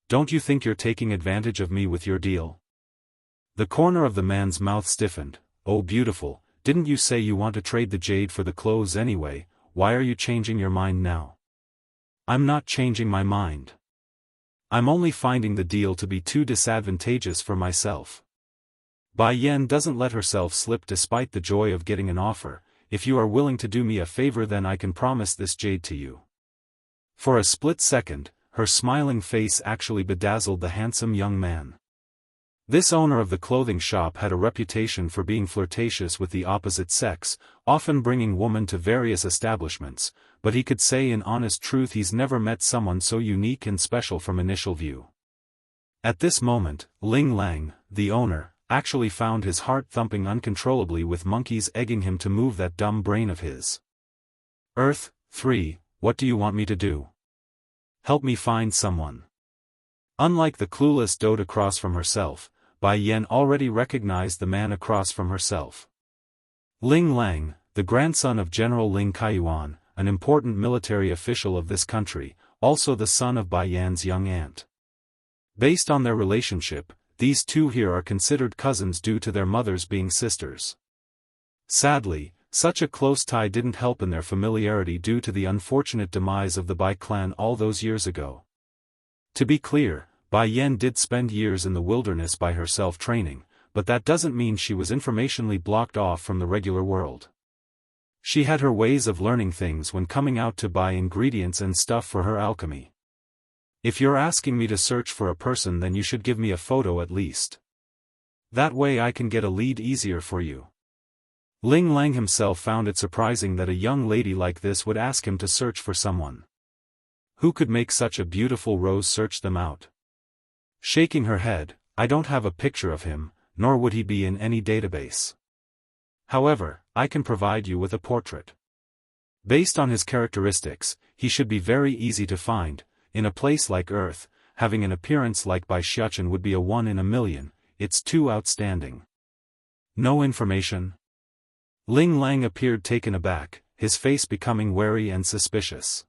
Don't you think you're taking advantage of me with your deal? The corner of the man's mouth stiffened. Oh beautiful, didn't you say you want to trade the jade for the clothes anyway? Why are you changing your mind now? I'm not changing my mind. I'm only finding the deal to be too disadvantageous for myself. Bai Yan doesn't let herself slip despite the joy of getting an offer. If you are willing to do me a favor, then I can promise this jade to you. For a split second, her smiling face actually bedazzled the handsome young man. This owner of the clothing shop had a reputation for being flirtatious with the opposite sex, often bringing women to various establishments, but he could say in honest truth he's never met someone so unique and special from initial view. At this moment, Ling Lang, the owner, actually found his heart thumping uncontrollably with monkeys egging him to move that dumb brain of his. Earth, 3, what do you want me to do? Help me find someone. Unlike the clueless dote across from herself, Bai Yan already recognized the man across from herself. Ling Lang, the grandson of General Ling Kaiyuan, an important military official of this country, also the son of Bai Yan's young aunt. Based on their relationship, these two here are considered cousins due to their mothers being sisters. Sadly, such a close tie didn't help in their familiarity due to the unfortunate demise of the Bai clan all those years ago. To be clear, Bai Yan did spend years in the wilderness by herself training, but that doesn't mean she was informationally blocked off from the regular world. She had her ways of learning things when coming out to buy ingredients and stuff for her alchemy. If you're asking me to search for a person, then you should give me a photo at least. That way I can get a lead easier for you. Ling Lang himself found it surprising that a young lady like this would ask him to search for someone. Who could make such a beautiful rose search them out? Shaking her head, I don't have a picture of him, nor would he be in any database. However, I can provide you with a portrait. Based on his characteristics, he should be very easy to find. In a place like Earth, having an appearance like Bai Xiachen would be a 1 in a million, it's too outstanding. No information? Ling Lang appeared taken aback, his face becoming wary and suspicious.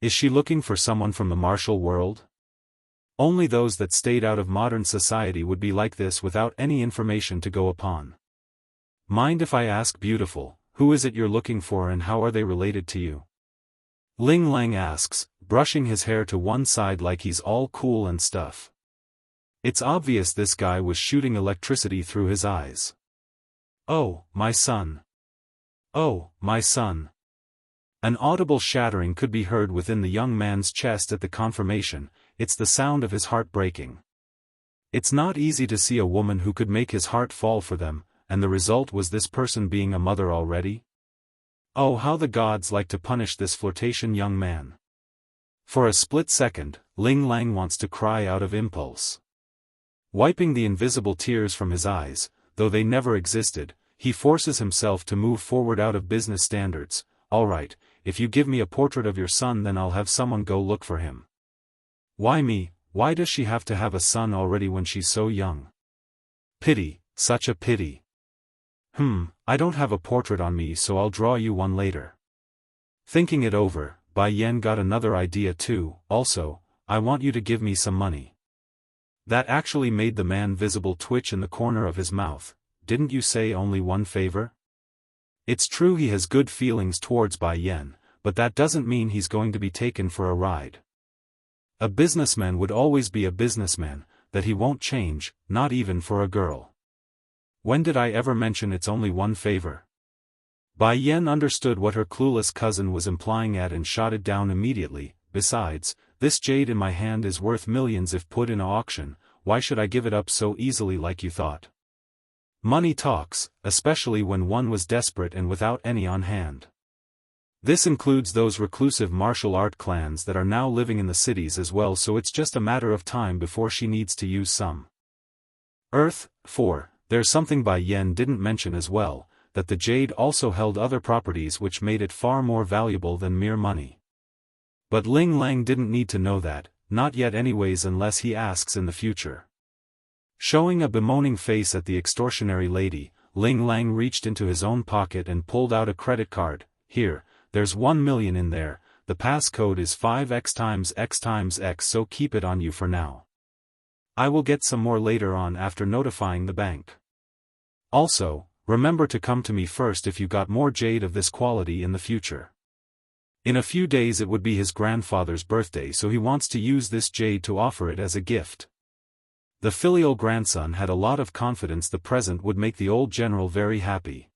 Is she looking for someone from the martial world? Only those that stayed out of modern society would be like this without any information to go upon. Mind if I ask, beautiful, who is it you're looking for and how are they related to you? Ling Lang asks, brushing his hair to one side like he's all cool and stuff. It's obvious this guy was shooting electricity through his eyes. Oh, my son. Oh, my son. An audible shattering could be heard within the young man's chest at the confirmation. It's the sound of his heart breaking. It's not easy to see a woman who could make his heart fall for them, and the result was this person being a mother already? Oh, how the gods like to punish this flirtation young man. For a split second, Ling Lang wants to cry out of impulse. Wiping the invisible tears from his eyes, though they never existed, he forces himself to move forward out of business standards. All right, if you give me a portrait of your son, then I'll have someone go look for him. Why me? Why does she have to have a son already when she's so young? Pity, such a pity. I don't have a portrait on me, so I'll draw you one later. Thinking it over, Bai Yan got another idea too. Also, I want you to give me some money. That actually made the man visible twitch in the corner of his mouth. Didn't you say only one favor? It's true he has good feelings towards Bai Yan, but that doesn't mean he's going to be taken for a ride. A businessman would always be a businessman, that he won't change, not even for a girl. When did I ever mention it's only one favor? Bai Yan understood what her clueless cousin was implying at and shot it down immediately. Besides, this jade in my hand is worth millions if put in auction. Why should I give it up so easily like you thought? Money talks, especially when one was desperate and without any on hand. This includes those reclusive martial art clans that are now living in the cities as well, so it's just a matter of time before she needs to use some. Earth, 4. There's something Bai Yan didn't mention as well, that the jade also held other properties which made it far more valuable than mere money. But Ling Lang didn't need to know that, not yet anyways, unless he asks in the future. Showing a bemoaning face at the extortionary lady, Ling Lang reached into his own pocket and pulled out a credit card. Here, there's 1 million in there, the passcode is 5x times x times x, so keep it on you for now. I will get some more later on after notifying the bank. Also, remember to come to me first if you got more jade of this quality in the future. In a few days it would be his grandfather's birthday, so he wants to use this jade to offer it as a gift. The filial grandson had a lot of confidence the present would make the old general very happy.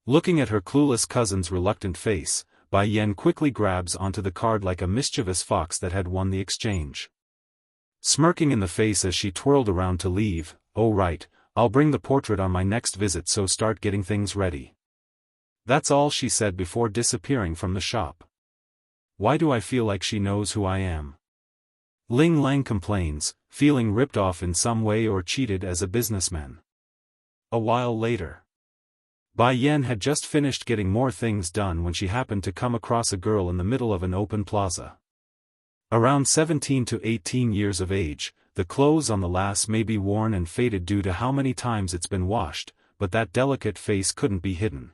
Looking at her clueless cousin's reluctant face, Bai Yan quickly grabs onto the card like a mischievous fox that had won the exchange. Smirking in the face as she twirled around to leave, "Oh right, I'll bring the portrait on my next visit, so start getting things ready." That's all she said before disappearing from the shop. Why do I feel like she knows who I am? Ling Lang complains, feeling ripped off in some way or cheated as a businessman. A while later. Bai Yan had just finished getting more things done when she happened to come across a girl in the middle of an open plaza. Around 17 to 18 years of age, the clothes on the lass may be worn and faded due to how many times it's been washed, but that delicate face couldn't be hidden.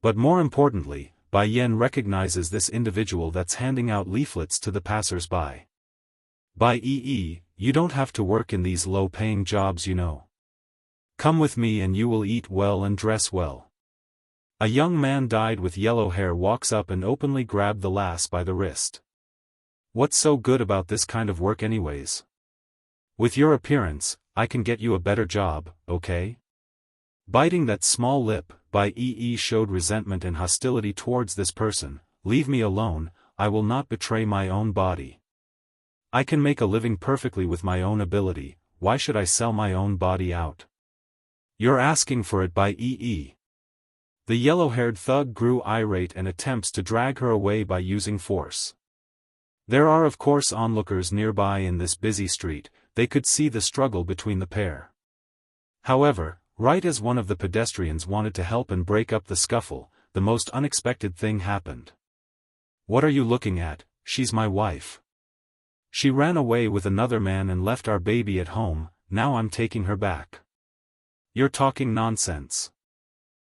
But more importantly, Bai Yan recognizes this individual that's handing out leaflets to the passers-by. Bai Yi, you don't have to work in these low-paying jobs, you know. Come with me and you will eat well and dress well. A young man dyed with yellow hair walks up and openly grabbed the lass by the wrist. What's so good about this kind of work anyways? With your appearance, I can get you a better job, okay? Biting that small lip, Bai Yi showed resentment and hostility towards this person. Leave me alone, I will not betray my own body. I can make a living perfectly with my own ability, why should I sell my own body out? You're asking for it, Bai Yi. The yellow-haired thug grew irate and attempts to drag her away by using force. There are of course onlookers nearby in this busy street, they could see the struggle between the pair. However, right as one of the pedestrians wanted to help and break up the scuffle, the most unexpected thing happened. What are you looking at? She's my wife. She ran away with another man and left our baby at home, now I'm taking her back. You're talking nonsense.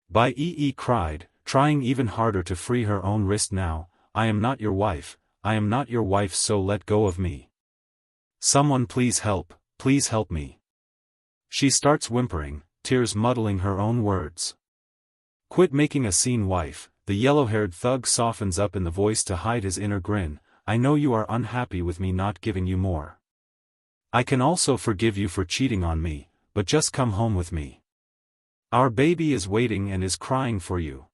Bai Yi cried, trying even harder to free her own wrist now. I am not your wife, I am not your wife, so let go of me. Someone please help me. She starts whimpering, tears muddling her own words. Quit making a scene, wife. The yellow-haired thug softens up in the voice to hide his inner grin. I know you are unhappy with me not giving you more. I can also forgive you for cheating on me, but just come home with me. Our baby is waiting and is crying for you.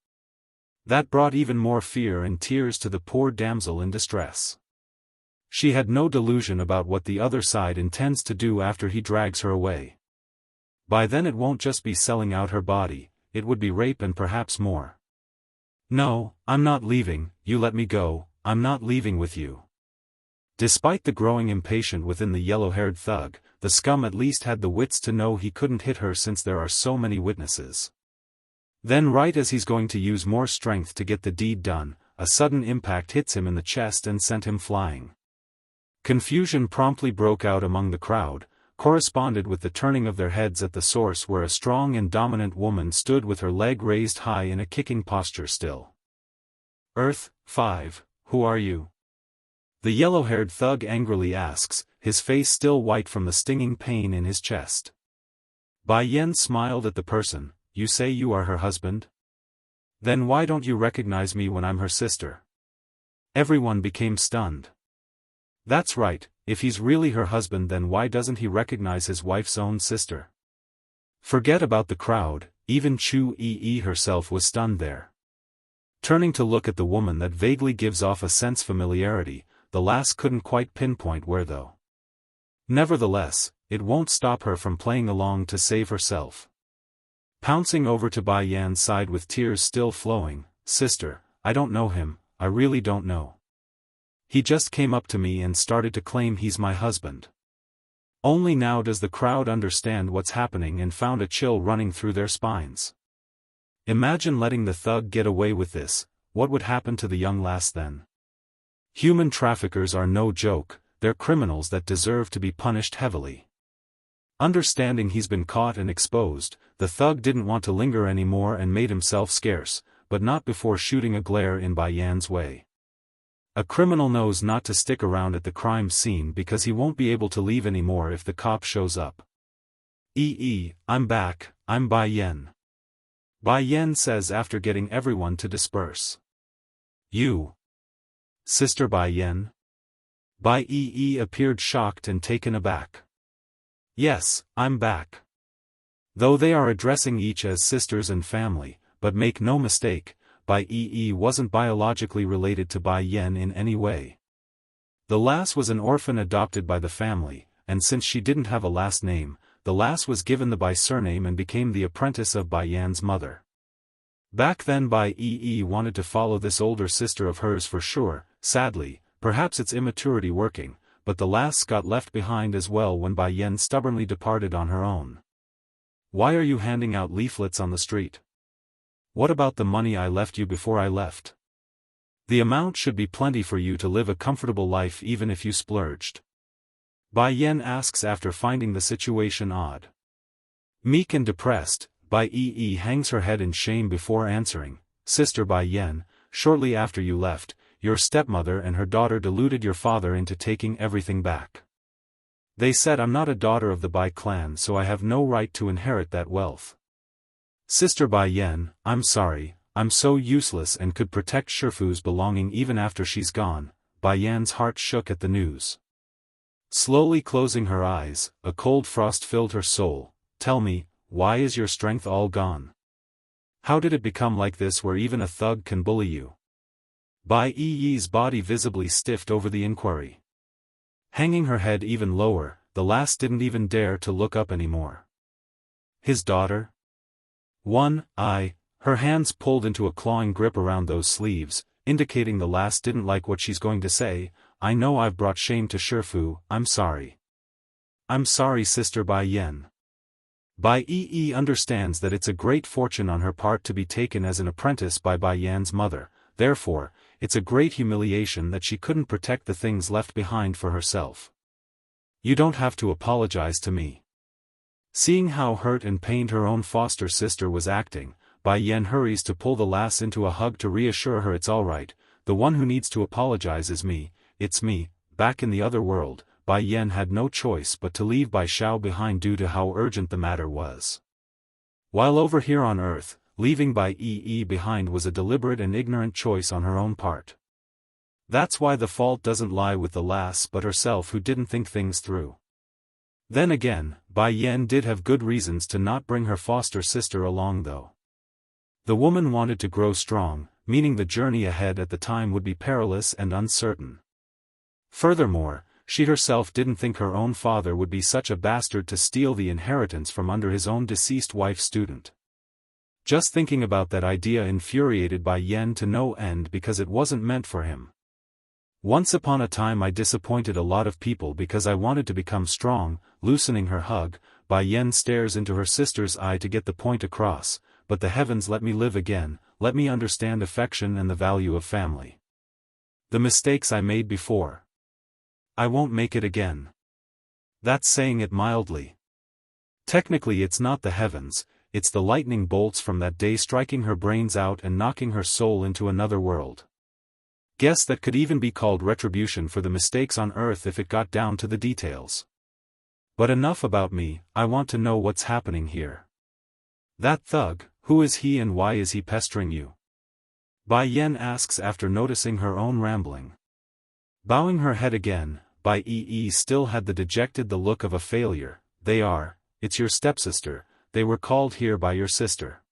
That brought even more fear and tears to the poor damsel in distress. She had no delusion about what the other side intends to do after he drags her away. By then it won't just be selling out her body, it would be rape and perhaps more. No, I'm not leaving, you let me go, I'm not leaving with you. Despite the growing impatience within the yellow-haired thug, the scum at least had the wits to know he couldn't hit her since there are so many witnesses. Then right as he's going to use more strength to get the deed done, a sudden impact hits him in the chest and sent him flying. Confusion promptly broke out among the crowd, corresponded with the turning of their heads at the source where a strong and dominant woman stood with her leg raised high in a kicking posture still. Earth, 5, who are you? The yellow-haired thug angrily asks, his face still white from the stinging pain in his chest. Bai Yan smiled at the person. You say you are her husband? Then why don't you recognize me when I'm her sister? Everyone became stunned. That's right, if he's really her husband, then why doesn't he recognize his wife's own sister? Forget about the crowd, even Chu Yi herself was stunned there. Turning to look at the woman that vaguely gives off a sense familiarity, the lass couldn't quite pinpoint where though. Nevertheless, it won't stop her from playing along to save herself. Pouncing over to Bai Yan's side with tears still flowing, "Sister, I don't know him, I really don't know. He just came up to me and started to claim he's my husband." Only now does the crowd understand what's happening and found a chill running through their spines. Imagine letting the thug get away with this, what would happen to the young lass then? Human traffickers are no joke, they're criminals that deserve to be punished heavily. Understanding he's been caught and exposed, the thug didn't want to linger anymore and made himself scarce, but not before shooting a glare in Bai Yan's way. A criminal knows not to stick around at the crime scene because he won't be able to leave anymore if the cop shows up. I'm back, I'm Bai Yan. Bai Yan says after getting everyone to disperse. You? Sister Bai Yan? Bai appeared shocked and taken aback. Yes, I'm back. Though they are addressing each as sisters and family, but make no mistake, Bai wasn't biologically related to Bai Yan in any way. The lass was an orphan adopted by the family, and since she didn't have a last name, the lass was given the Bai surname and became the apprentice of Bai Yan's mother. Back then Bai wanted to follow this older sister of hers for sure, sadly, perhaps it's immaturity working, but the lass got left behind as well when Bai Yan stubbornly departed on her own. Why are you handing out leaflets on the street? What about the money I left you before I left? The amount should be plenty for you to live a comfortable life even if you splurged. Bai Yan asks after finding the situation odd. Meek and depressed, Bai hangs her head in shame before answering. Sister Bai Yan, shortly after you left, your stepmother and her daughter deluded your father into taking everything back. They said I'm not a daughter of the Bai clan, so I have no right to inherit that wealth. Sister Bai Yan, I'm sorry, I'm so useless and could protect Shifu's belonging even after she's gone. Bai Yan's heart shook at the news. Slowly closing her eyes, a cold frost filled her soul. Tell me, why is your strength all gone? How did it become like this where even a thug can bully you? Bai Yi's body visibly stiffed over the inquiry. Hanging her head even lower, the lass didn't even dare to look up anymore. His daughter? Her hands pulled into a clawing grip around those sleeves, indicating the lass didn't like what she's going to say. I know I've brought shame to Shifu, I'm sorry. I'm sorry Sister Bai Yan. Bai understands that it's a great fortune on her part to be taken as an apprentice by Bai Yan's mother, therefore, it's a great humiliation that she couldn't protect the things left behind for herself. You don't have to apologize to me. Seeing how hurt and pained her own foster sister was acting, Bai Yan hurries to pull the lass into a hug to reassure her it's alright. The one who needs to apologize is me, it's me. Back in the other world, Bai Yan had no choice but to leave Bai Xiao behind due to how urgent the matter was. While over here on Earth, leaving Bai behind was a deliberate and ignorant choice on her own part. That's why the fault doesn't lie with the lass but herself who didn't think things through. Then again, Bai Yan did have good reasons to not bring her foster sister along though. The woman wanted to grow strong, meaning the journey ahead at the time would be perilous and uncertain. Furthermore, she herself didn't think her own father would be such a bastard to steal the inheritance from under his own deceased wife's student. Just thinking about that idea infuriated Bai Yan to no end because it wasn't meant for him. Once upon a time I disappointed a lot of people because I wanted to become strong. Loosening her hug, Bai Yan stares into her sister's eye to get the point across, but the heavens let me live again, let me understand affection and the value of family. The mistakes I made before. I won't make it again. That's saying it mildly. Technically it's not the heavens, it's the lightning bolts from that day striking her brains out and knocking her soul into another world. Guess that could even be called retribution for the mistakes on Earth if it got down to the details. But enough about me, I want to know what's happening here. That thug, who is he and why is he pestering you? Bai Yan asks after noticing her own rambling. Bowing her head again, Bai Yi still had the dejected look of a failure. It's your stepsister, they were called here by your sister.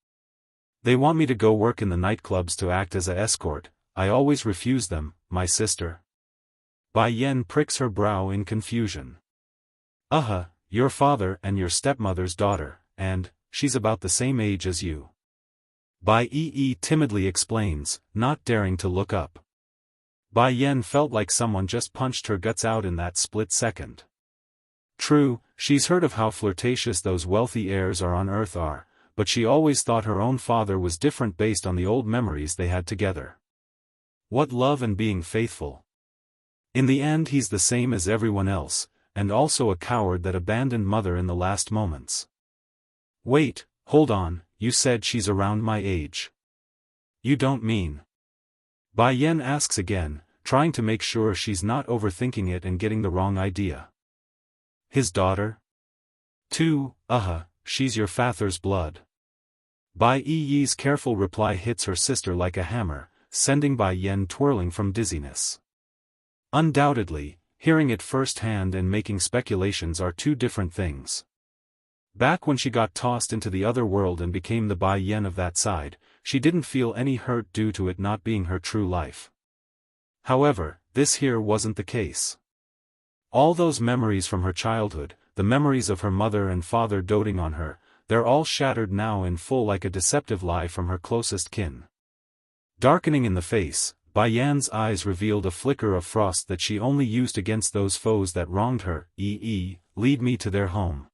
They want me to go work in the nightclubs to act as a escort. I always refuse them, my sister. Bai Yan pricks her brow in confusion. Your father and your stepmother's daughter, and, she's about the same age as you. Bai Yi timidly explains, not daring to look up. Bai Yan felt like someone just punched her guts out in that split second. True, she's heard of how flirtatious those wealthy heirs on Earth are, but she always thought her own father was different based on the old memories they had together. What love and being faithful. In the end he's the same as everyone else, and also a coward that abandoned mother in the last moments. Wait, hold on, you said she's around my age. You don't mean? Bai Yan asks again, trying to make sure she's not overthinking it and getting the wrong idea. His daughter? She's your father's blood. Bai Yi's careful reply hits her sister like a hammer, sending Bai Yan twirling from dizziness. Undoubtedly, hearing it firsthand and making speculations are two different things. Back when she got tossed into the other world and became the Bai Yan of that side, she didn't feel any hurt due to it not being her true life. However, this here wasn't the case. All those memories from her childhood, the memories of her mother and father doting on her, they're all shattered now in full like a deceptive lie from her closest kin. Darkening in the face, Bai Yan's eyes revealed a flicker of frost that she only used against those foes that wronged her. Lead me to their home.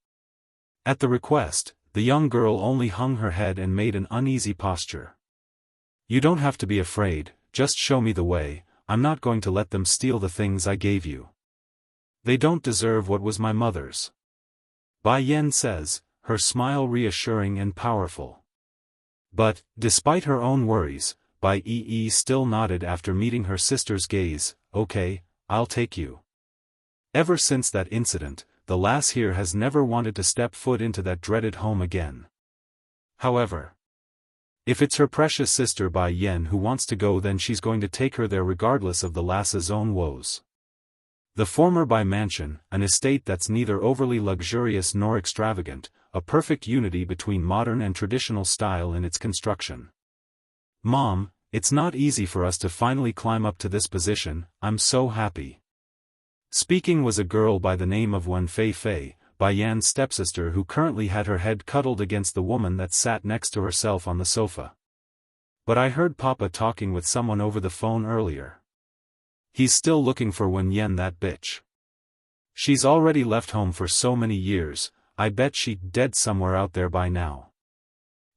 At the request, the young girl only hung her head and made an uneasy posture. You don't have to be afraid, just show me the way. I'm not going to let them steal the things I gave you. They don't deserve what was my mother's. Bai Yan says, her smile reassuring and powerful. But, despite her own worries, Bai Yi still nodded after meeting her sister's gaze. Okay, I'll take you. Ever since that incident, the lass here has never wanted to step foot into that dreaded home again. However, if it's her precious sister Bai Yan who wants to go, then she's going to take her there regardless of the lass's own woes. The former Bai mansion, an estate that's neither overly luxurious nor extravagant, a perfect unity between modern and traditional style in its construction. Mom, it's not easy for us to finally climb up to this position. I'm so happy. Speaking was a girl by the name of Wen Fei, Bai Yan's stepsister, who currently had her head cuddled against the woman that sat next to herself on the sofa. But I heard Papa talking with someone over the phone earlier. He's still looking for Wen Yan, that bitch. She's already left home for so many years, I bet she's dead somewhere out there by now.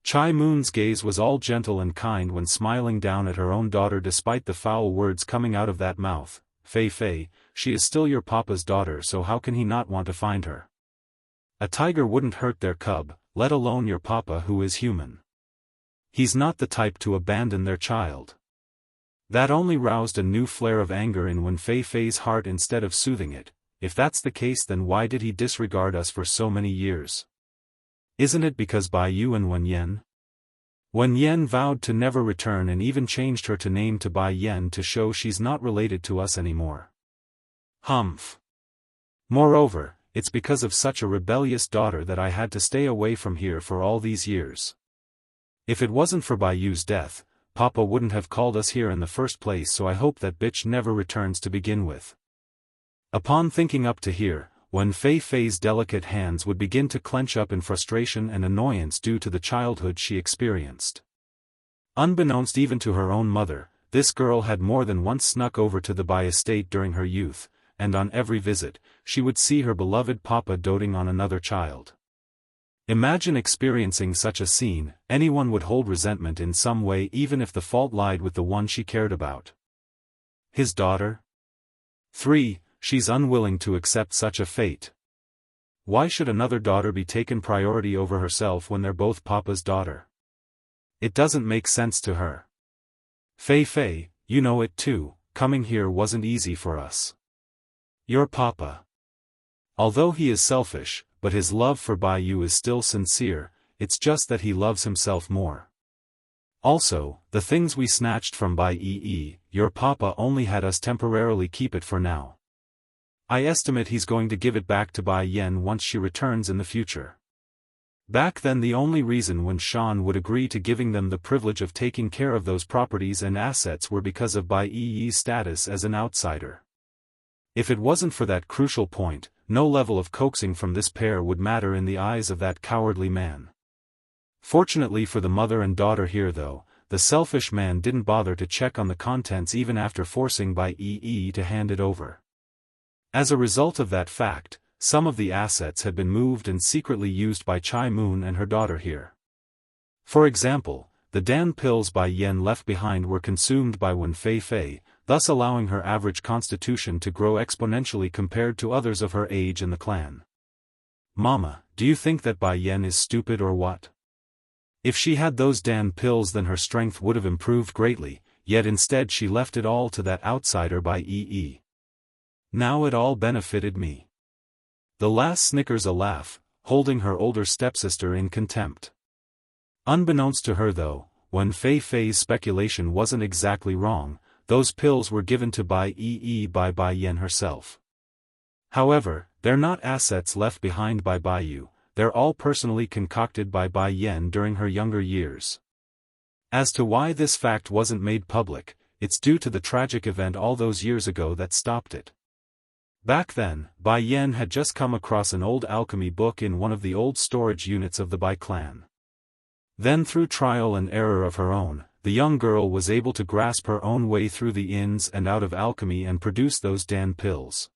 Chai Moon's gaze was all gentle and kind when smiling down at her own daughter despite the foul words coming out of that mouth. Fei, she is still your papa's daughter, so how can he not want to find her? A tiger wouldn't hurt their cub, let alone your papa who is human. He's not the type to abandon their child. That only roused a new flare of anger in Wen Fei's heart instead of soothing it. If that's the case, then why did he disregard us for so many years? Isn't it because Bai Yu and Wen Yan? Wen Yan vowed to never return and even changed her name to Bai Yan to show she's not related to us anymore. Humph. Moreover, it's because of such a rebellious daughter that I had to stay away from here for all these years. If it wasn't for Bai Yu's death, Papa wouldn't have called us here in the first place, so I hope that bitch never returns to begin with. Upon thinking up to here, Wen Fei's delicate hands would begin to clench up in frustration and annoyance due to the childhood she experienced. Unbeknownst even to her own mother, this girl had more than once snuck over to the Bai estate during her youth, and on every visit, she would see her beloved papa doting on another child. Imagine experiencing such a scene. Anyone would hold resentment in some way, even if the fault lied with the one she cared about. His daughter? 3. She's unwilling to accept such a fate. Why should another daughter be taken priority over herself when they're both Papa's daughter? It doesn't make sense to her. Fei, you know it too, coming here wasn't easy for us. Your papa. Although he is selfish, but his love for Bai Yu is still sincere, it's just that he loves himself more. Also, the things we snatched from Bai Yi, your papa only had us temporarily keep it for now. I estimate he's going to give it back to Bai Yan once she returns in the future. Back then the only reason Wen Shan would agree to giving them the privilege of taking care of those properties and assets were because of Bai Yi's status as an outsider. If it wasn't for that crucial point, no level of coaxing from this pair would matter in the eyes of that cowardly man. Fortunately for the mother and daughter here though, the selfish man didn't bother to check on the contents even after forcing Bai Yi to hand it over. As a result of that fact, some of the assets had been moved and secretly used by Chai Moon and her daughter here. For example, the Dan pills Bai Yan left behind were consumed by Wen Fei, thus allowing her average constitution to grow exponentially compared to others of her age in the clan. Mama, do you think that Bai Yan is stupid or what? If she had those Dan pills then her strength would have improved greatly, yet instead she left it all to that outsider Bai Yi. Now it all benefited me. The lass snickers a laugh, holding her older stepsister in contempt. Unbeknownst to her though, Wen Fei's speculation wasn't exactly wrong, those pills were given to Bai Yi by Bai Yan herself. However, they're not assets left behind by Bai Yu, they're all personally concocted by Bai Yan during her younger years. As to why this fact wasn't made public, it's due to the tragic event all those years ago that stopped it. Back then, Bai Yan had just come across an old alchemy book in one of the old storage units of the Bai clan. Then through trial and error of her own, the young girl was able to grasp her own way through the ins and out of alchemy and produce those Dan pills.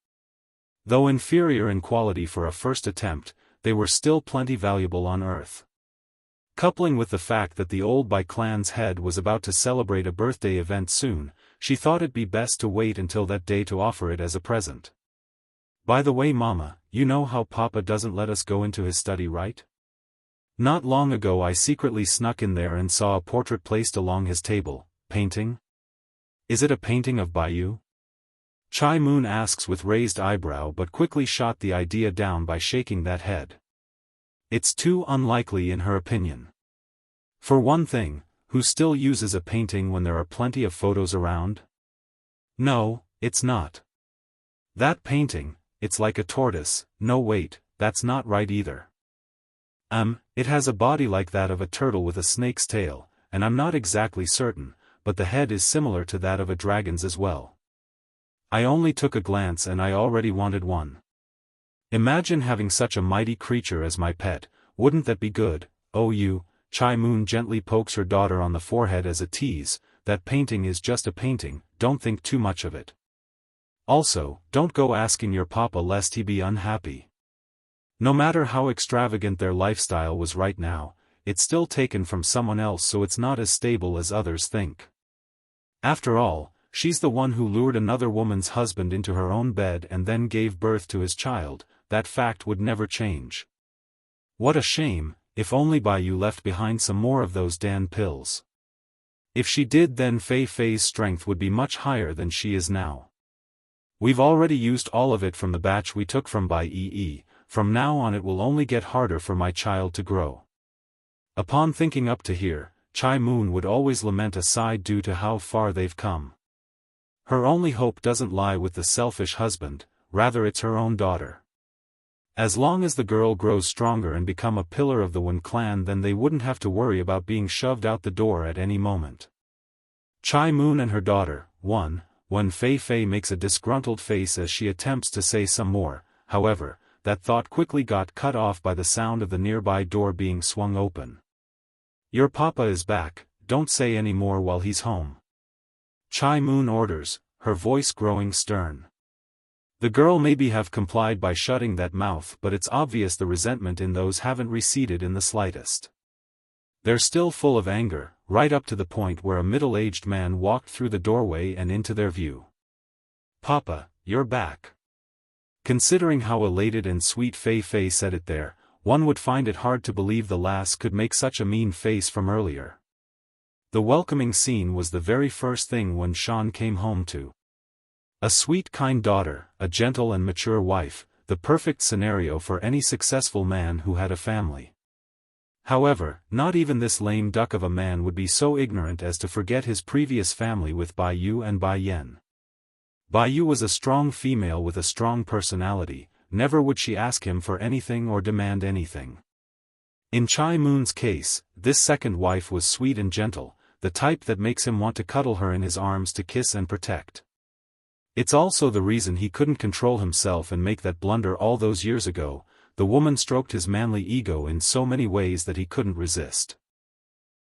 Though inferior in quality for a first attempt, they were still plenty valuable on Earth. Coupling with the fact that the old Bai clan's head was about to celebrate a birthday event soon, she thought it'd be best to wait until that day to offer it as a present. By the way Mama, you know how Papa doesn't let us go into his study, right? Not long ago I secretly snuck in there and saw a portrait placed along his table. Painting? Is it a painting of Bai Yu? Chai Moon asks with raised eyebrow but quickly shot the idea down by shaking that head. It's too unlikely in her opinion. For one thing, who still uses a painting when there are plenty of photos around? No, it's not. That painting, it's like a tortoise. No wait, that's not right either. It has a body like that of a turtle with a snake's tail, and I'm not exactly certain, but the head is similar to that of a dragon's as well. I only took a glance and I already wanted one. Imagine having such a mighty creature as my pet, wouldn't that be good? Oh you, Chai Moon gently pokes her daughter on the forehead as a tease, that painting is just a painting, don't think too much of it. Also, don't go asking your papa lest he be unhappy. No matter how extravagant their lifestyle was right now, it's still taken from someone else so it's not as stable as others think. After all, she's the one who lured another woman's husband into her own bed and then gave birth to his child, that fact would never change. What a shame, if only Bai Yu left behind some more of those Dan pills. If she did then Fei's strength would be much higher than she is now. We've already used all of it from the batch we took from Bai Yi, from now on it will only get harder for my child to grow. Upon thinking up to here, Chai Moon would always lament a sigh due to how far they've come. Her only hope doesn't lie with the selfish husband, rather it's her own daughter. As long as the girl grows stronger and become a pillar of the Wen clan then they wouldn't have to worry about being shoved out the door at any moment. Chai Moon and her daughter, Wen Fei makes a disgruntled face as she attempts to say some more, however, that thought quickly got cut off by the sound of the nearby door being swung open. Your papa is back, don't say any more while he's home. Chai Moon orders, her voice growing stern. The girl maybe have complied by shutting that mouth but it's obvious the resentment in those haven't receded in the slightest. They're still full of anger, right up to the point where a middle-aged man walked through the doorway and into their view. Papa, you're back. Considering how elated and sweet Fei said it there, one would find it hard to believe the lass could make such a mean face from earlier. The welcoming scene was the very first thing Wen Shan came home to. A sweet kind daughter, a gentle and mature wife, the perfect scenario for any successful man who had a family. However, not even this lame duck of a man would be so ignorant as to forget his previous family with Bai Yu and Bai Yan. Bai Yu was a strong female with a strong personality, never would she ask him for anything or demand anything. In Chai Moon's case, this second wife was sweet and gentle, the type that makes him want to cuddle her in his arms to kiss and protect. It's also the reason he couldn't control himself and make that blunder all those years ago. The woman stroked his manly ego in so many ways that he couldn't resist.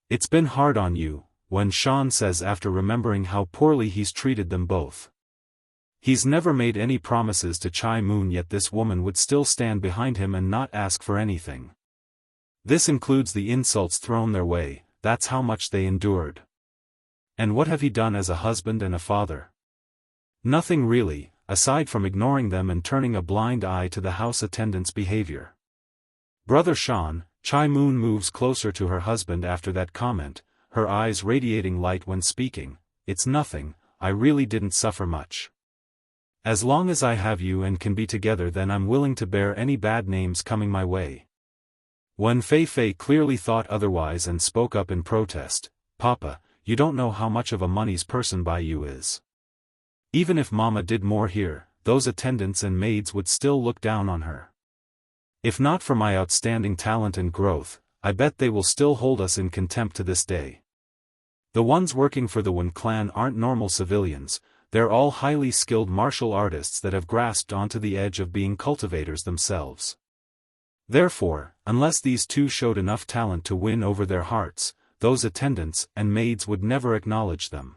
"It's been hard on you," Wen Shan says after remembering how poorly he's treated them both. He's never made any promises to Chai Moon, yet this woman would still stand behind him and not ask for anything. This includes the insults thrown their way. That's how much they endured. And what have he done as a husband and a father? Nothing really, aside from ignoring them and turning a blind eye to the house attendants' behavior. Brother Shan, Chai Moon moves closer to her husband after that comment, her eyes radiating light when speaking. "It's nothing, I really didn't suffer much. As long as I have you and can be together, then I'm willing to bear any bad names coming my way." When Fei Fei clearly thought otherwise and spoke up in protest, "Papa, you don't know how much of a money's person Bai Yu is. Even if Mama did more here, those attendants and maids would still look down on her. If not for my outstanding talent and growth, I bet they will still hold us in contempt to this day. The ones working for the Wen clan aren't normal civilians, they're all highly skilled martial artists that have grasped onto the edge of being cultivators themselves. Therefore, unless these two showed enough talent to win over their hearts, those attendants and maids would never acknowledge them.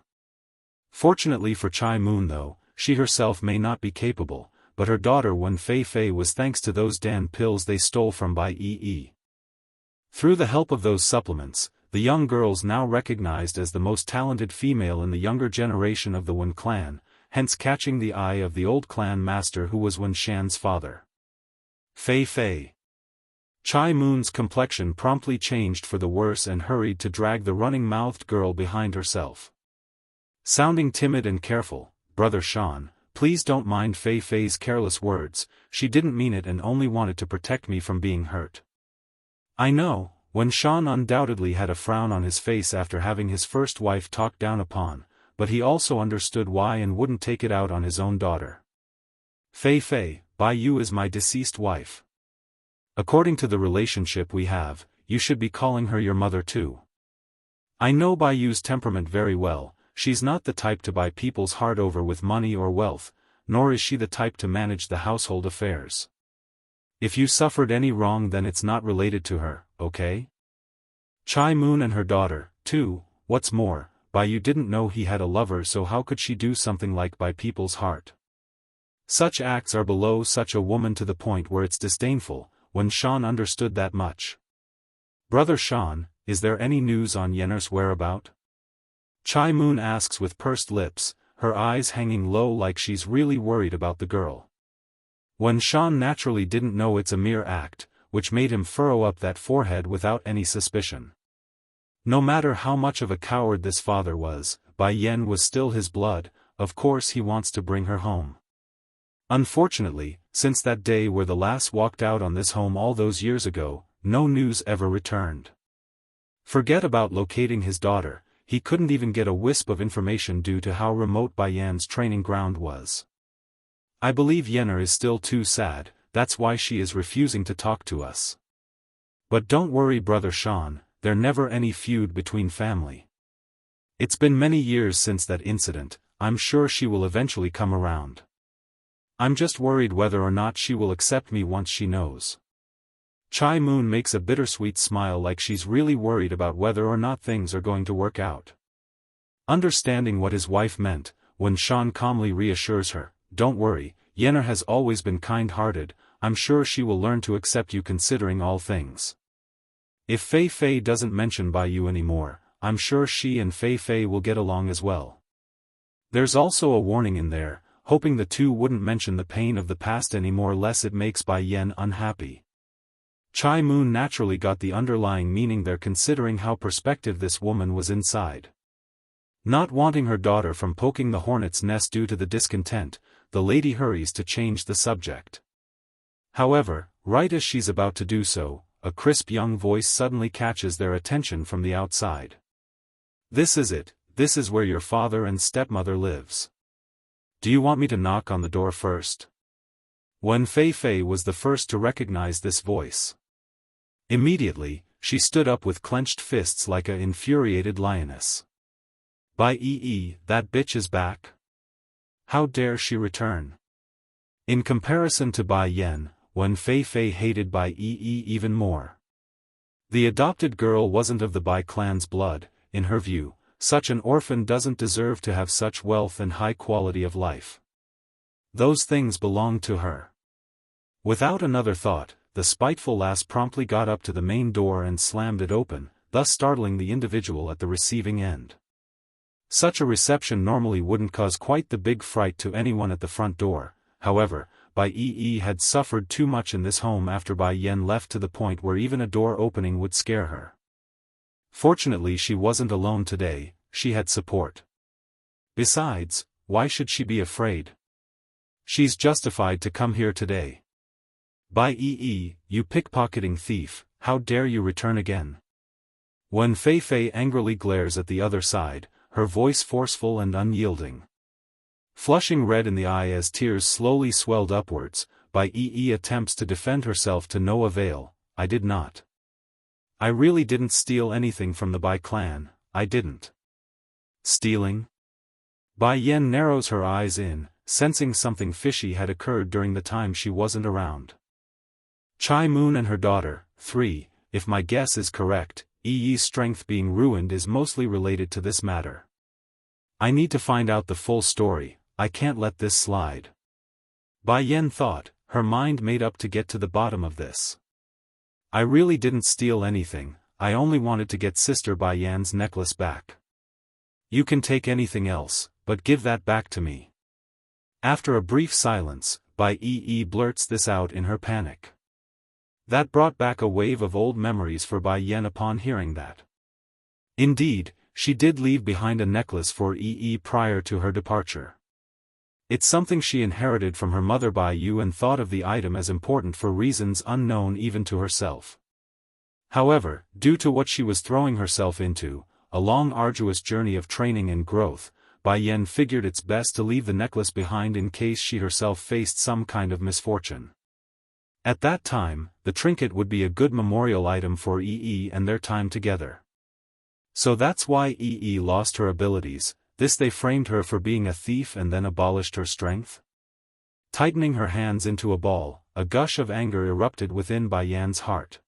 Fortunately for Chai Moon though, she herself may not be capable, but her daughter Wen Fei Fei was, thanks to those Dan pills they stole from Bai Yi. Through the help of those supplements, the young girl's now recognized as the most talented female in the younger generation of the Wen clan, hence catching the eye of the old clan master who was Wen Shan's father. Fei Fei. Chai Moon's complexion promptly changed for the worse and hurried to drag the running-mouthed girl behind herself. Sounding timid and careful, "Brother Shan, please don't mind Fei Fei's careless words, she didn't mean it and only wanted to protect me from being hurt." I know, Wen Shan undoubtedly had a frown on his face after having his first wife talked down upon, but he also understood why and wouldn't take it out on his own daughter. "Fei Fei, Bai Yu is my deceased wife. According to the relationship we have, you should be calling her your mother too. I know Bai Yu's temperament very well. She's not the type to buy people's heart over with money or wealth, nor is she the type to manage the household affairs. If you suffered any wrong, then it's not related to her, okay? Chai Moon and her daughter, too. What's more, Bai Yu didn't know he had a lover, so how could she do something like buy people's heart? Such acts are below such a woman to the point where it's disdainful." When Shan understood that much. "Brother Shan, is there any news on Yenner's whereabout?" Chai Moon asks with pursed lips, her eyes hanging low like she's really worried about the girl. When Shan naturally didn't know it's a mere act, which made him furrow up that forehead without any suspicion. No matter how much of a coward this father was, Bai Yan was still his blood, of course he wants to bring her home. Unfortunately, since that day where the lass walked out on this home all those years ago, no news ever returned. Forget about locating his daughter, he couldn't even get a wisp of information due to how remote Bai Yan's training ground was. I believe Yenner is still too sad, that's why she is refusing to talk to us. But don't worry, Brother Shan, there's never any feud between family. It's been many years since that incident, I'm sure she will eventually come around. I'm just worried whether or not she will accept me once she knows." Chai Moon makes a bittersweet smile like she's really worried about whether or not things are going to work out. Understanding what his wife meant, Wen Shan calmly reassures her, "Don't worry, Yenner has always been kind-hearted, I'm sure she will learn to accept you considering all things. If Fei Fei doesn't mention Bai Yu anymore, I'm sure she and Fei Fei will get along as well." There's also a warning in there, hoping the two wouldn't mention the pain of the past anymore lest it makes Bai Yan unhappy. Chai Moon naturally got the underlying meaning there considering how perspective this woman was inside. Not wanting her daughter from poking the hornet's nest due to the discontent, the lady hurries to change the subject. However, right as she's about to do so, a crisp young voice suddenly catches their attention from the outside. "This is it, this is where your father and stepmother lives. Do you want me to knock on the door first?" Wen Fei was the first to recognize this voice. Immediately, she stood up with clenched fists like an infuriated lioness. "By that bitch is back? How dare she return?" In comparison to Bai Yan, Wen Fei hated Bai even more. The adopted girl wasn't of the Bai clan's blood. In her view, such an orphan doesn't deserve to have such wealth and high quality of life. Those things belonged to her. Without another thought, the spiteful lass promptly got up to the main door and slammed it open, thus startling the individual at the receiving end. Such a reception normally wouldn't cause quite the big fright to anyone at the front door. However, Bai had suffered too much in this home after Bai Yan left, to the point where even a door opening would scare her. Fortunately, she wasn't alone today, she had support. Besides, why should she be afraid? She's justified to come here today. "Bai you pickpocketing thief, how dare you return again?" Wen Fei angrily glares at the other side, her voice forceful and unyielding. Flushing red in the eye as tears slowly swelled upwards, Bai attempts to defend herself to no avail. "I did not. I really didn't steal anything from the Bai clan, I didn't." "Stealing?" Bai Yan narrows her eyes in, sensing something fishy had occurred during the time she wasn't around. Chai Moon and her daughter, 3, if my guess is correct, Yi's strength being ruined is mostly related to this matter. I need to find out the full story, I can't let this slide. Bai Yan thought, her mind made up to get to the bottom of this. "I really didn't steal anything, I only wanted to get Sister Bai Yan's necklace back. You can take anything else, but give that back to me." After a brief silence, Bai blurts this out in her panic. That brought back a wave of old memories for Bai Yan upon hearing that. Indeed, she did leave behind a necklace for prior to her departure. It's something she inherited from her mother Bai Yu and thought of the item as important for reasons unknown even to herself. However, due to what she was throwing herself into, a long arduous journey of training and growth, Bai Yan figured it's best to leave the necklace behind in case she herself faced some kind of misfortune. At that time, the trinket would be a good memorial item for and their time together. So that's why lost her abilities. This they framed her for being a thief and then abolished her strength? Tightening her hands into a ball, a gush of anger erupted within Bai Yan's heart.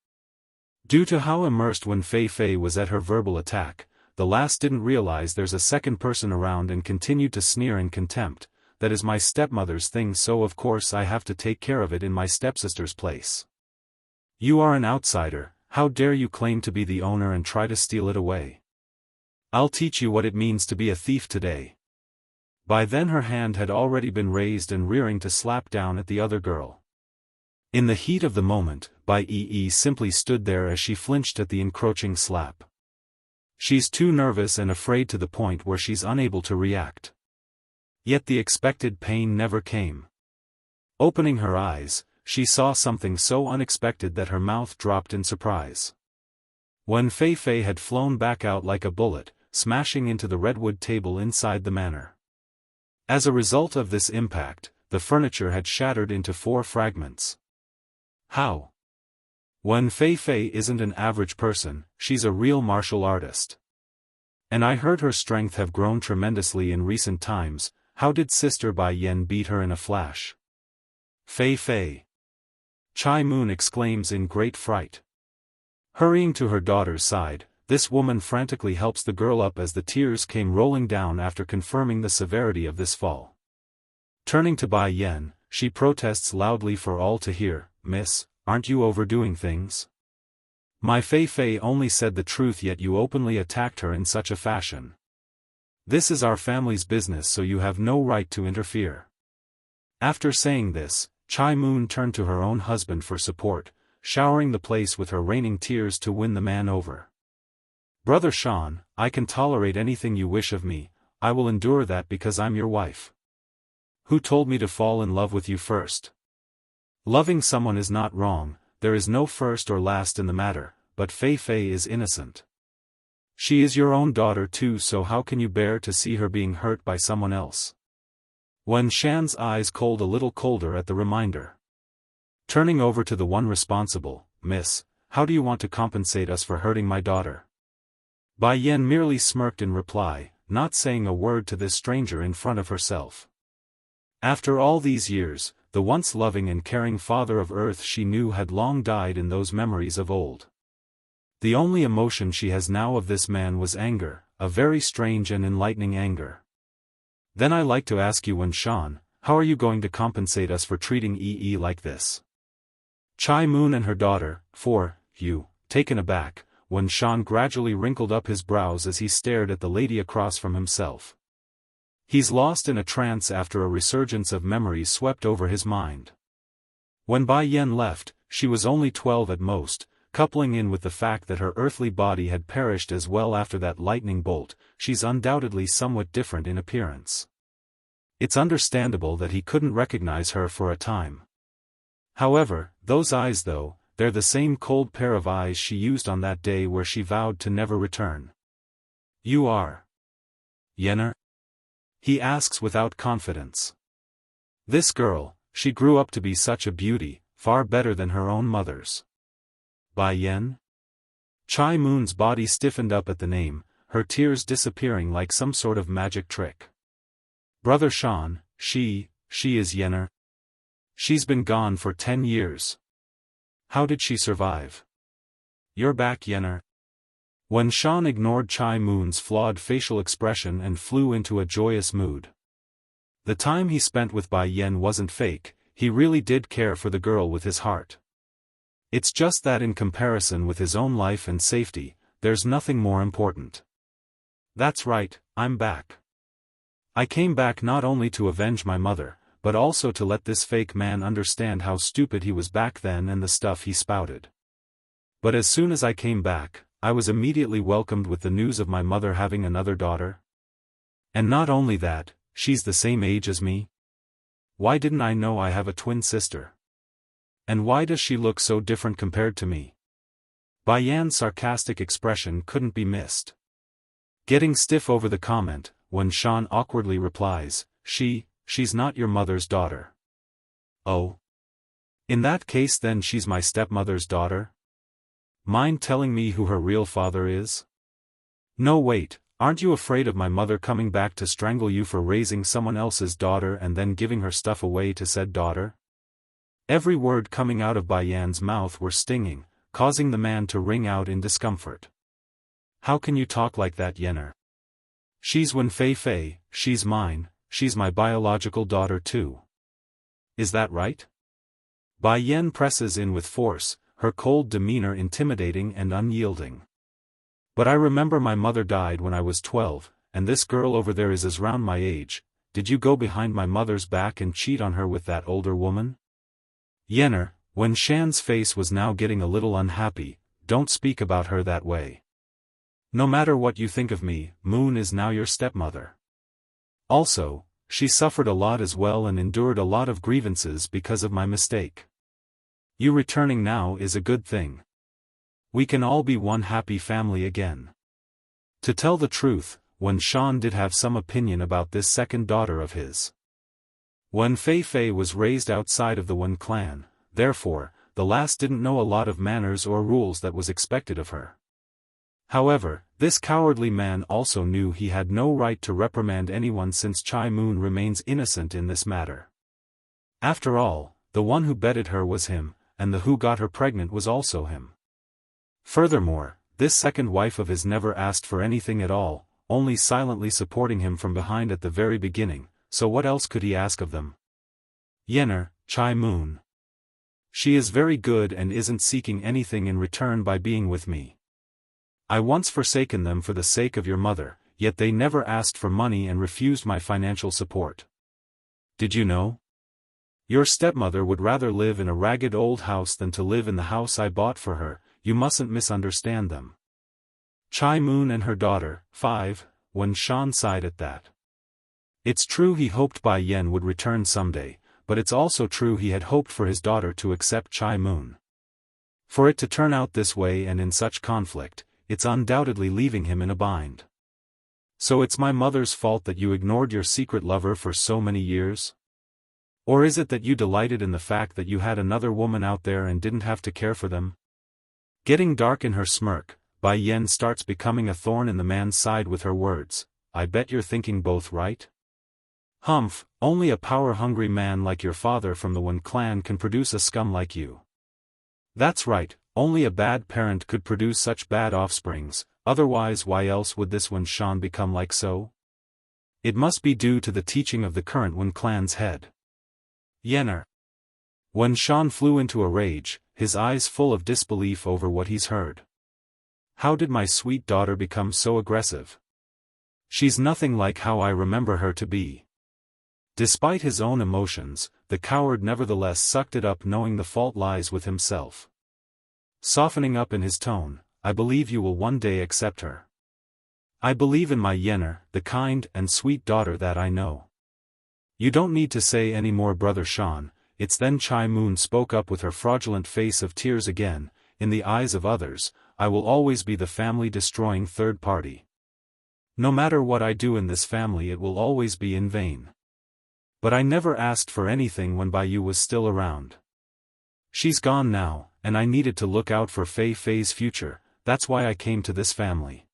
Due to how immersed Wen Fei was at her verbal attack, the lass didn't realize there's a second person around and continued to sneer in contempt. "That is my stepmother's thing, so of course I have to take care of it in my stepsister's place. You are an outsider, how dare you claim to be the owner and try to steal it away? I'll teach you what it means to be a thief today." By then her hand had already been raised and rearing to slap down at the other girl. In the heat of the moment, Bai simply stood there as she flinched at the encroaching slap. She's too nervous and afraid to the point where she's unable to react. Yet the expected pain never came. Opening her eyes, she saw something so unexpected that her mouth dropped in surprise. Wen Fei had flown back out like a bullet, smashing into the redwood table inside the manor. As a result of this impact, the furniture had shattered into 4 fragments. How? Wen Fei isn't an average person, she's a real martial artist. And I heard her strength have grown tremendously in recent times. How did Sister Bai Yan beat her in a flash? Fei. Chai Moon exclaims in great fright. Hurrying to her daughter's side, this woman frantically helps the girl up as the tears came rolling down after confirming the severity of this fall. Turning to Bai Yan, she protests loudly for all to hear, "Miss, aren't you overdoing things? My Fei only said the truth, yet you openly attacked her in such a fashion. This is our family's business, so you have no right to interfere." After saying this, Chai Moon turned to her own husband for support, showering the place with her raining tears to win the man over. "Brother Shan, I can tolerate anything you wish of me, I will endure that because I'm your wife. Who told me to fall in love with you first? Loving someone is not wrong, there is no first or last in the matter, but Fei Fei is innocent. She is your own daughter too, so how can you bear to see her being hurt by someone else? Wen Shan's eyes cooled a little colder at the reminder. Turning over to the one responsible, Miss, how do you want to compensate us for hurting my daughter? Bai Yan merely smirked in reply, not saying a word to this stranger in front of herself. After all these years, the once loving and caring father of earth she knew had long died in those memories of old. The only emotion she has now of this man was anger, a very strange and enlightening anger. Then I like to ask you, Wen Shan, how are you going to compensate us for treating Yi like this? Chai Moon and her daughter, taken aback, Wen Shan gradually wrinkled up his brows as he stared at the lady across from himself. He's lost in a trance after a resurgence of memories swept over his mind. When Bai Yan left, she was only 12 at most, coupling in with the fact that her earthly body had perished as well after that lightning bolt, she's undoubtedly somewhat different in appearance. It's understandable that he couldn't recognize her for a time. However, those eyes though, they're the same cold pair of eyes she used on that day where she vowed to never return. You are Yenner? He asks without confidence. This girl, she grew up to be such a beauty, far better than her own mother's. Bai Yan? Chai Moon's body stiffened up at the name, her tears disappearing like some sort of magic trick. Brother Shan, she is Yenner. She's been gone for 10 years. How did she survive? You're back, Yenner. Wen Shan ignored Chai Moon's flawed facial expression and flew into a joyous mood. The time he spent with Bai Yan wasn't fake, he really did care for the girl with his heart. It's just that in comparison with his own life and safety, there's nothing more important. That's right, I'm back. I came back not only to avenge my mother, but also to let this fake man understand how stupid he was back then and the stuff he spouted. But as soon as I came back, I was immediately welcomed with the news of my mother having another daughter. And not only that, she's the same age as me. Why didn't I know I have a twin sister? And why does she look so different compared to me? Bai Yan's sarcastic expression couldn't be missed. Getting stiff over the comment, Wen Shan awkwardly replies, she's not your mother's daughter. Oh? In that case then she's my stepmother's daughter? Mind telling me who her real father is? No wait, aren't you afraid of my mother coming back to strangle you for raising someone else's daughter and then giving her stuff away to said daughter? Every word coming out of Bai Yan's mouth were stinging, causing the man to wring out in discomfort. How can you talk like that, Yenner? She's Wen Fei Fei, she's mine, she's my biological daughter too. Is that right? Bai Yan presses in with force, her cold demeanor intimidating and unyielding. But I remember my mother died when I was 12, and this girl over there is around my age. Did you go behind my mother's back and cheat on her with that older woman? Yenner, Wen Shan's face was now getting a little unhappy, don't speak about her that way. No matter what you think of me, Moon is now your stepmother. Also, she suffered a lot as well and endured a lot of grievances because of my mistake. You returning now is a good thing. We can all be one happy family again. To tell the truth, Wen Shan did have some opinion about this second daughter of his. Wen Fei Fei was raised outside of the Wen clan, therefore, the last didn't know a lot of manners or rules that was expected of her. However, this cowardly man also knew he had no right to reprimand anyone since Chai Moon remains innocent in this matter. After all, the one who bedded her was him, and the who got her pregnant was also him. Furthermore, this second wife of his never asked for anything at all, only silently supporting him from behind at the very beginning, so what else could he ask of them? Yenner, Chai Moon. She is very good and isn't seeking anything in return by being with me. I once forsaken them for the sake of your mother, yet they never asked for money and refused my financial support. Did you know? Your stepmother would rather live in a ragged old house than to live in the house I bought for her, you mustn't misunderstand them. Chai Moon and her daughter, 5, Wen Shan sighed at that. It's true he hoped Bai Yan would return someday, but it's also true he had hoped for his daughter to accept Chai Moon. For it to turn out this way and in such conflict, it's undoubtedly leaving him in a bind. So it's my mother's fault that you ignored your secret lover for so many years? Or is it that you delighted in the fact that you had another woman out there and didn't have to care for them? Getting dark in her smirk, Bai Yan starts becoming a thorn in the man's side with her words, I bet you're thinking both right? Humph, only a power-hungry man like your father from the Wen clan can produce a scum like you. That's right, only a bad parent could produce such bad offsprings, otherwise why else would this Wen Shan become like so? It must be due to the teaching of the current Wen clan's head. Yener. Wen Shan flew into a rage, his eyes full of disbelief over what he's heard. How did my sweet daughter become so aggressive? She's nothing like how I remember her to be. Despite his own emotions, the coward nevertheless sucked it up knowing the fault lies with himself. Softening up in his tone, I believe you will one day accept her. I believe in my Yener, the kind and sweet daughter that I know. You don't need to say any more, Brother Shan. It's then Chai Moon spoke up with her fraudulent face of tears again, in the eyes of others, I will always be the family-destroying third party. No matter what I do in this family it will always be in vain. But I never asked for anything when Bai Yu was still around. She's gone now, and I needed to look out for Fei Fei's future, that's why I came to this family.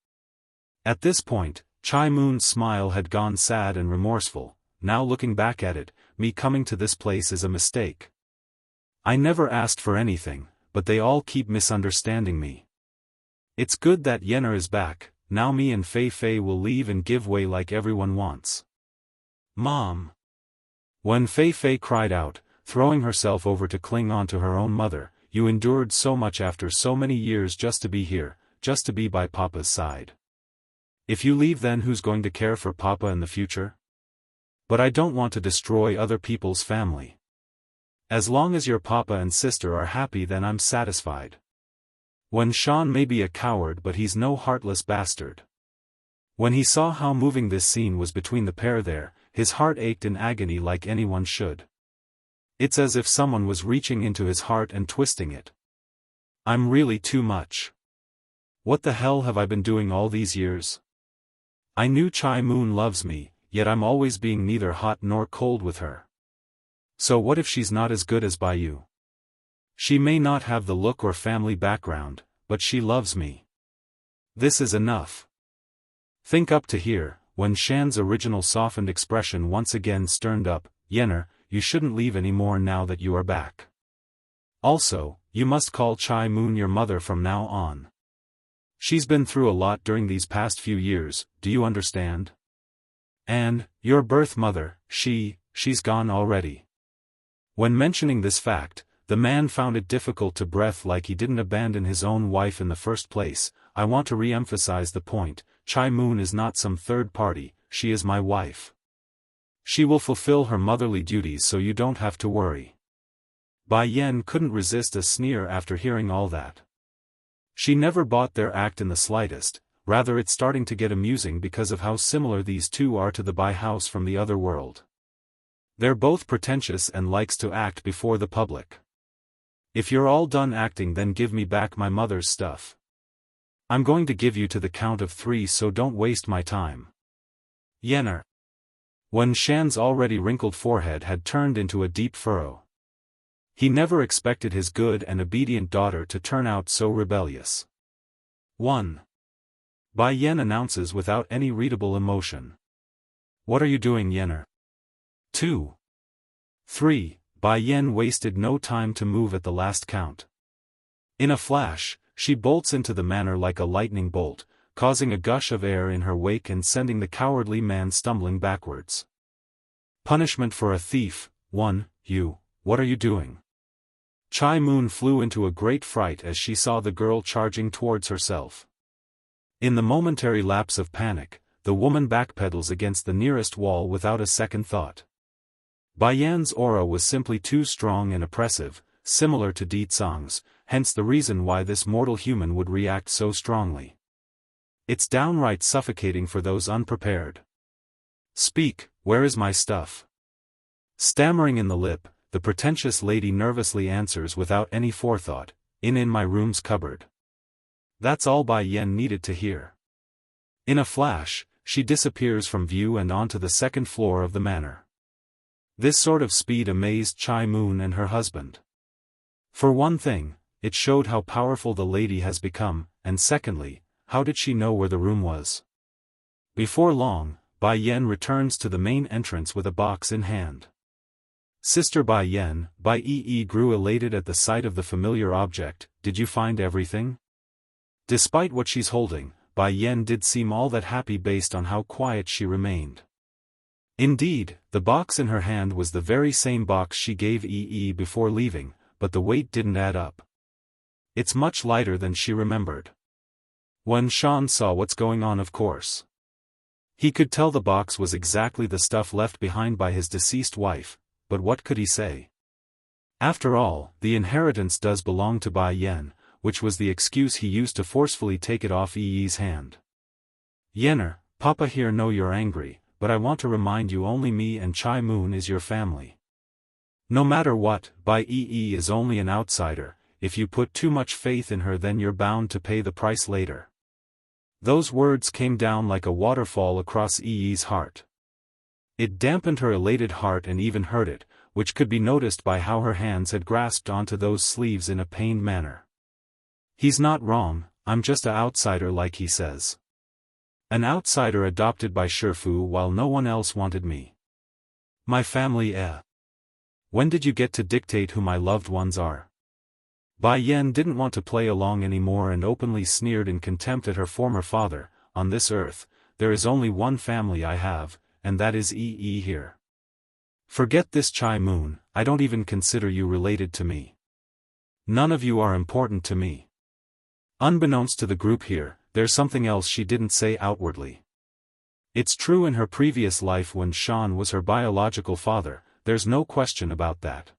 At this point, Chai Moon's smile had gone sad and remorseful. Now looking back at it, me coming to this place is a mistake. I never asked for anything, but they all keep misunderstanding me. It's good that Yener is back, now me and Fei Fei will leave and give way like everyone wants. Mom! When Fei Fei cried out, throwing herself over to cling on to her own mother, you endured so much after so many years just to be here, just to be by Papa's side. If you leave then who's going to care for Papa in the future? But I don't want to destroy other people's family. As long as your papa and sister are happy then I'm satisfied. Wen Shan may be a coward but he's no heartless bastard. When he saw how moving this scene was between the pair there, his heart ached in agony like anyone should. It's as if someone was reaching into his heart and twisting it. I'm really too much. What the hell have I been doing all these years? I knew Chai Moon loves me, yet I'm always being neither hot nor cold with her. So what if she's not as good as Bai Yu? She may not have the look or family background, but she loves me. This is enough. Think up to here, when Shan's original softened expression once again sterned up, Yener, you shouldn't leave any more now that you are back. Also, you must call Chai Moon your mother from now on. She's been through a lot during these past few years, do you understand? And, your birth mother, she's gone already. When mentioning this fact, the man found it difficult to breathe like he didn't abandon his own wife in the first place. I want to re-emphasize the point, Chai Moon is not some third party, she is my wife. She will fulfill her motherly duties so you don't have to worry. Bai Yan couldn't resist a sneer after hearing all that. She never bought their act in the slightest, rather it's starting to get amusing because of how similar these two are to the Bai house from the other world. They're both pretentious and likes to act before the public. If you're all done acting then give me back my mother's stuff. I'm going to give you to the count of 3 so don't waste my time. Yener. Wen Shan's already wrinkled forehead had turned into a deep furrow. He never expected his good and obedient daughter to turn out so rebellious. 1. Bai Yan announces without any readable emotion. What are you doing, Yener? 2. 3. Bai Yan wasted no time to move at the last count. In a flash, she bolts into the manor like a lightning bolt, causing a gush of air in her wake and sending the cowardly man stumbling backwards. Punishment for a thief. 1. You, what are you doing? Chai Moon flew into a great fright as she saw the girl charging towards herself. In the momentary lapse of panic, the woman backpedals against the nearest wall without a second thought. Bai Yan's aura was simply too strong and oppressive, similar to Di Tsang's, hence the reason why this mortal human would react so strongly. It's downright suffocating for those unprepared. Speak, where is my stuff? Stammering in the lip, the pretentious lady nervously answers without any forethought, in my room's cupboard. That's all Bai Yen needed to hear. In a flash, she disappears from view and onto the second floor of the manor. This sort of speed amazed Chai Moon and her husband. For one thing, it showed how powerful the lady has become, and secondly, how did she know where the room was? Before long, Bai Yen returns to the main entrance with a box in hand. Sister Bai Yen, Bai Yi grew elated at the sight of the familiar object. Did you find everything? Despite what she's holding, Bai Yen did seem all that happy based on how quiet she remained. Indeed, the box in her hand was the very same box she gave Yi before leaving, but the weight didn't add up. It's much lighter than she remembered. When Shan saw what's going on, of course. He could tell the box was exactly the stuff left behind by his deceased wife, but what could he say? After all, the inheritance does belong to Bai Yen, which was the excuse he used to forcefully take it off Yi's hand. Yenner, Papa here know you're angry, but I want to remind you only me and Chai Moon is your family. No matter what, Bai Yi is only an outsider. If you put too much faith in her then you're bound to pay the price later. Those words came down like a waterfall across Yi's heart. It dampened her elated heart and even hurt it, which could be noticed by how her hands had grasped onto those sleeves in a pained manner. He's not wrong, I'm just an outsider like he says. An outsider adopted by Shifu while no one else wanted me. My family When did you get to dictate who my loved ones are? Bai Yen didn't want to play along anymore and openly sneered in contempt at her former father. On this earth, there is only one family I have, and that is Yi here. Forget this Chai Moon, I don't even consider you related to me. None of you are important to me. Unbeknownst to the group here, there's something else she didn't say outwardly. It's true in her previous life when Shan was her biological father, there's no question about that.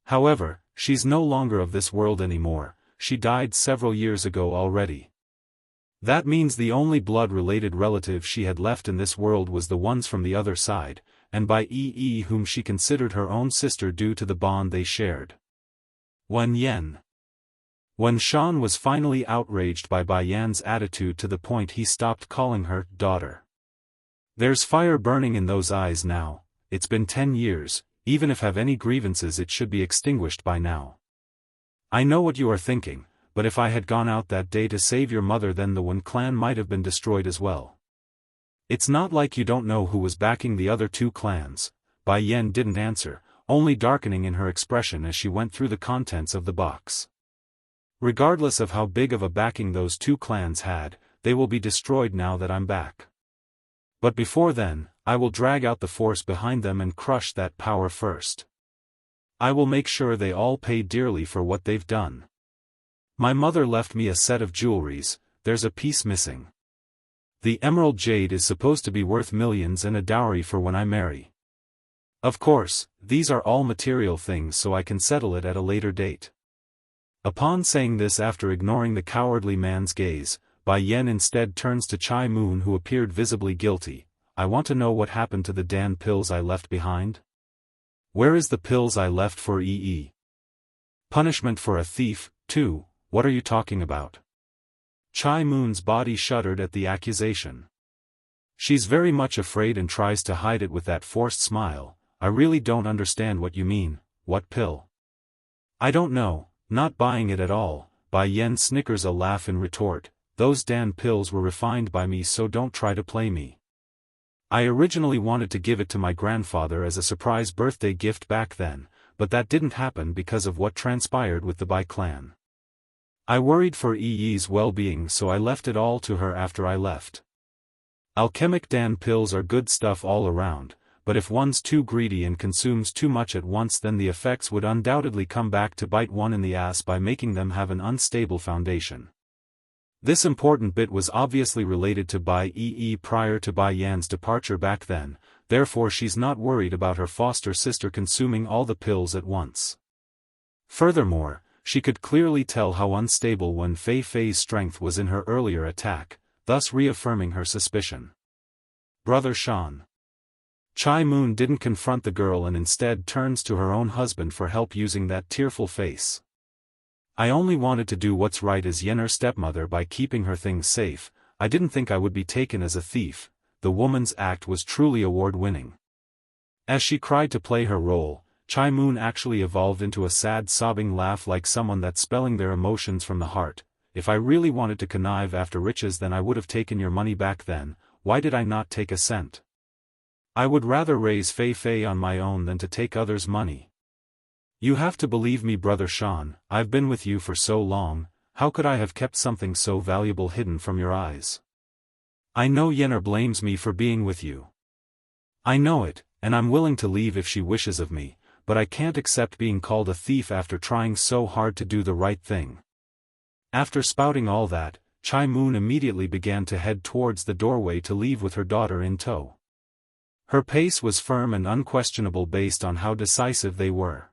However, she's no longer of this world anymore, she died several years ago already. That means the only blood-related relative she had left in this world was the ones from the other side, and by Yi whom she considered her own sister due to the bond they shared. When Shan was finally outraged by Bai Yan's attitude to the point he stopped calling her daughter. There's fire burning in those eyes now. It's been 10 years, even if have any grievances it should be extinguished by now. I know what you are thinking, but if I had gone out that day to save your mother then the Wen clan might have been destroyed as well. It's not like you don't know who was backing the other two clans. Bai Yen didn't answer, only darkening in her expression as she went through the contents of the box. Regardless of how big of a backing those two clans had, they will be destroyed now that I'm back. But before then, I will drag out the force behind them and crush that power first. I will make sure they all pay dearly for what they've done. My mother left me a set of jewelries, there's a piece missing. The emerald jade is supposed to be worth millions and a dowry for when I marry. Of course, these are all material things so I can settle it at a later date. Upon saying this after ignoring the cowardly man's gaze, Bai Yen instead turns to Chai Moon who appeared visibly guilty. I want to know what happened to the Dan pills I left behind? Where is the pills I left for Yi? Punishment for a thief, too, what are you talking about? Chai Moon's body shuddered at the accusation. She's very much afraid and tries to hide it with that forced smile. I really don't understand what you mean. What pill? I don't know, not buying it at all. Bai Yen snickers a laugh in retort. Those Dan pills were refined by me so don't try to play me. I originally wanted to give it to my grandfather as a surprise birthday gift back then, but that didn't happen because of what transpired with the Bai clan. I worried for Yi's well-being so I left it all to her after I left. Alchemic Dan pills are good stuff all around, but if one's too greedy and consumes too much at once then the effects would undoubtedly come back to bite one in the ass by making them have an unstable foundation. This important bit was obviously related to Bai Yi prior to Bai Yan's departure back then, therefore she's not worried about her foster sister consuming all the pills at once. Furthermore, she could clearly tell how unstable Wen Fei Fei's strength was in her earlier attack, thus reaffirming her suspicion. Brother Shan. Chai Moon didn't confront the girl and instead turns to her own husband for help using that tearful face. I only wanted to do what's right as Yenner's stepmother by keeping her things safe. I didn't think I would be taken as a thief. The woman's act was truly award-winning. As she cried to play her role, Chai Moon actually evolved into a sad sobbing laugh like someone that's spelling their emotions from the heart. If I really wanted to connive after riches, then I would have taken your money back then. Why did I not take a cent? I would rather raise Fei Fei on my own than to take others' money. You have to believe me, Brother Shan, I've been with you for so long. How could I have kept something so valuable hidden from your eyes? I know Yenner blames me for being with you. I know it, and I'm willing to leave if she wishes of me, but I can't accept being called a thief after trying so hard to do the right thing. After spouting all that, Chai Moon immediately began to head towards the doorway to leave with her daughter in tow. Her pace was firm and unquestionable based on how decisive they were.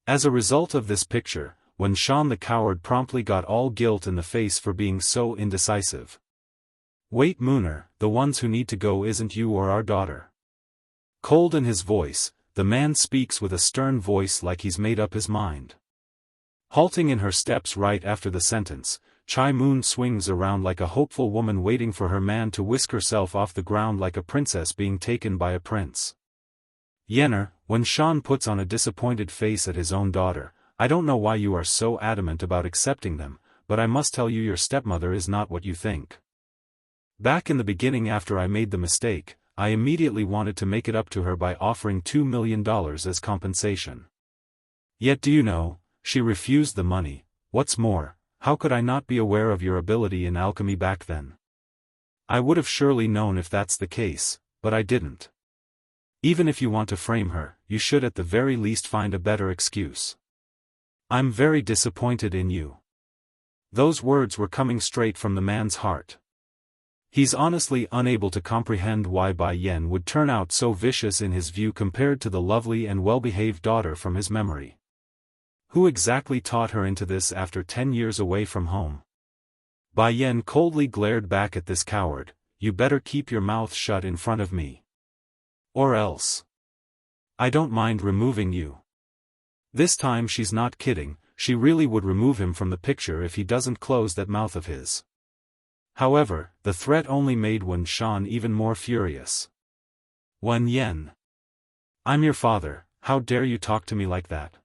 As a result of this picture, Wen Shan the coward promptly got all guilt in the face for being so indecisive. Wait, Mooner, the ones who need to go isn't you or our daughter. Cold in his voice, the man speaks with a stern voice like he's made up his mind. Halting in her steps right after the sentence, Chai Moon swings around like a hopeful woman waiting for her man to whisk herself off the ground like a princess being taken by a prince. Yenner, when Shan puts on a disappointed face at his own daughter, I don't know why you are so adamant about accepting them, but I must tell you your stepmother is not what you think. Back in the beginning after I made the mistake, I immediately wanted to make it up to her by offering $2 million as compensation. Yet do you know, she refused the money. What's more, how could I not be aware of your ability in alchemy back then? I would have surely known if that's the case, but I didn't. Even if you want to frame her, you should at the very least find a better excuse. I'm very disappointed in you. Those words were coming straight from the man's heart. He's honestly unable to comprehend why Bai Yan would turn out so vicious in his view compared to the lovely and well-behaved daughter from his memory. Who exactly taught her into this after 10 years away from home? Bai Yan coldly glared back at this coward. You better keep your mouth shut in front of me. Or else. I don't mind removing you. This time she's not kidding, she really would remove him from the picture if he doesn't close that mouth of his. However, the threat only made Wen Shan even more furious. Wen Yan. I'm your father, how dare you talk to me like that?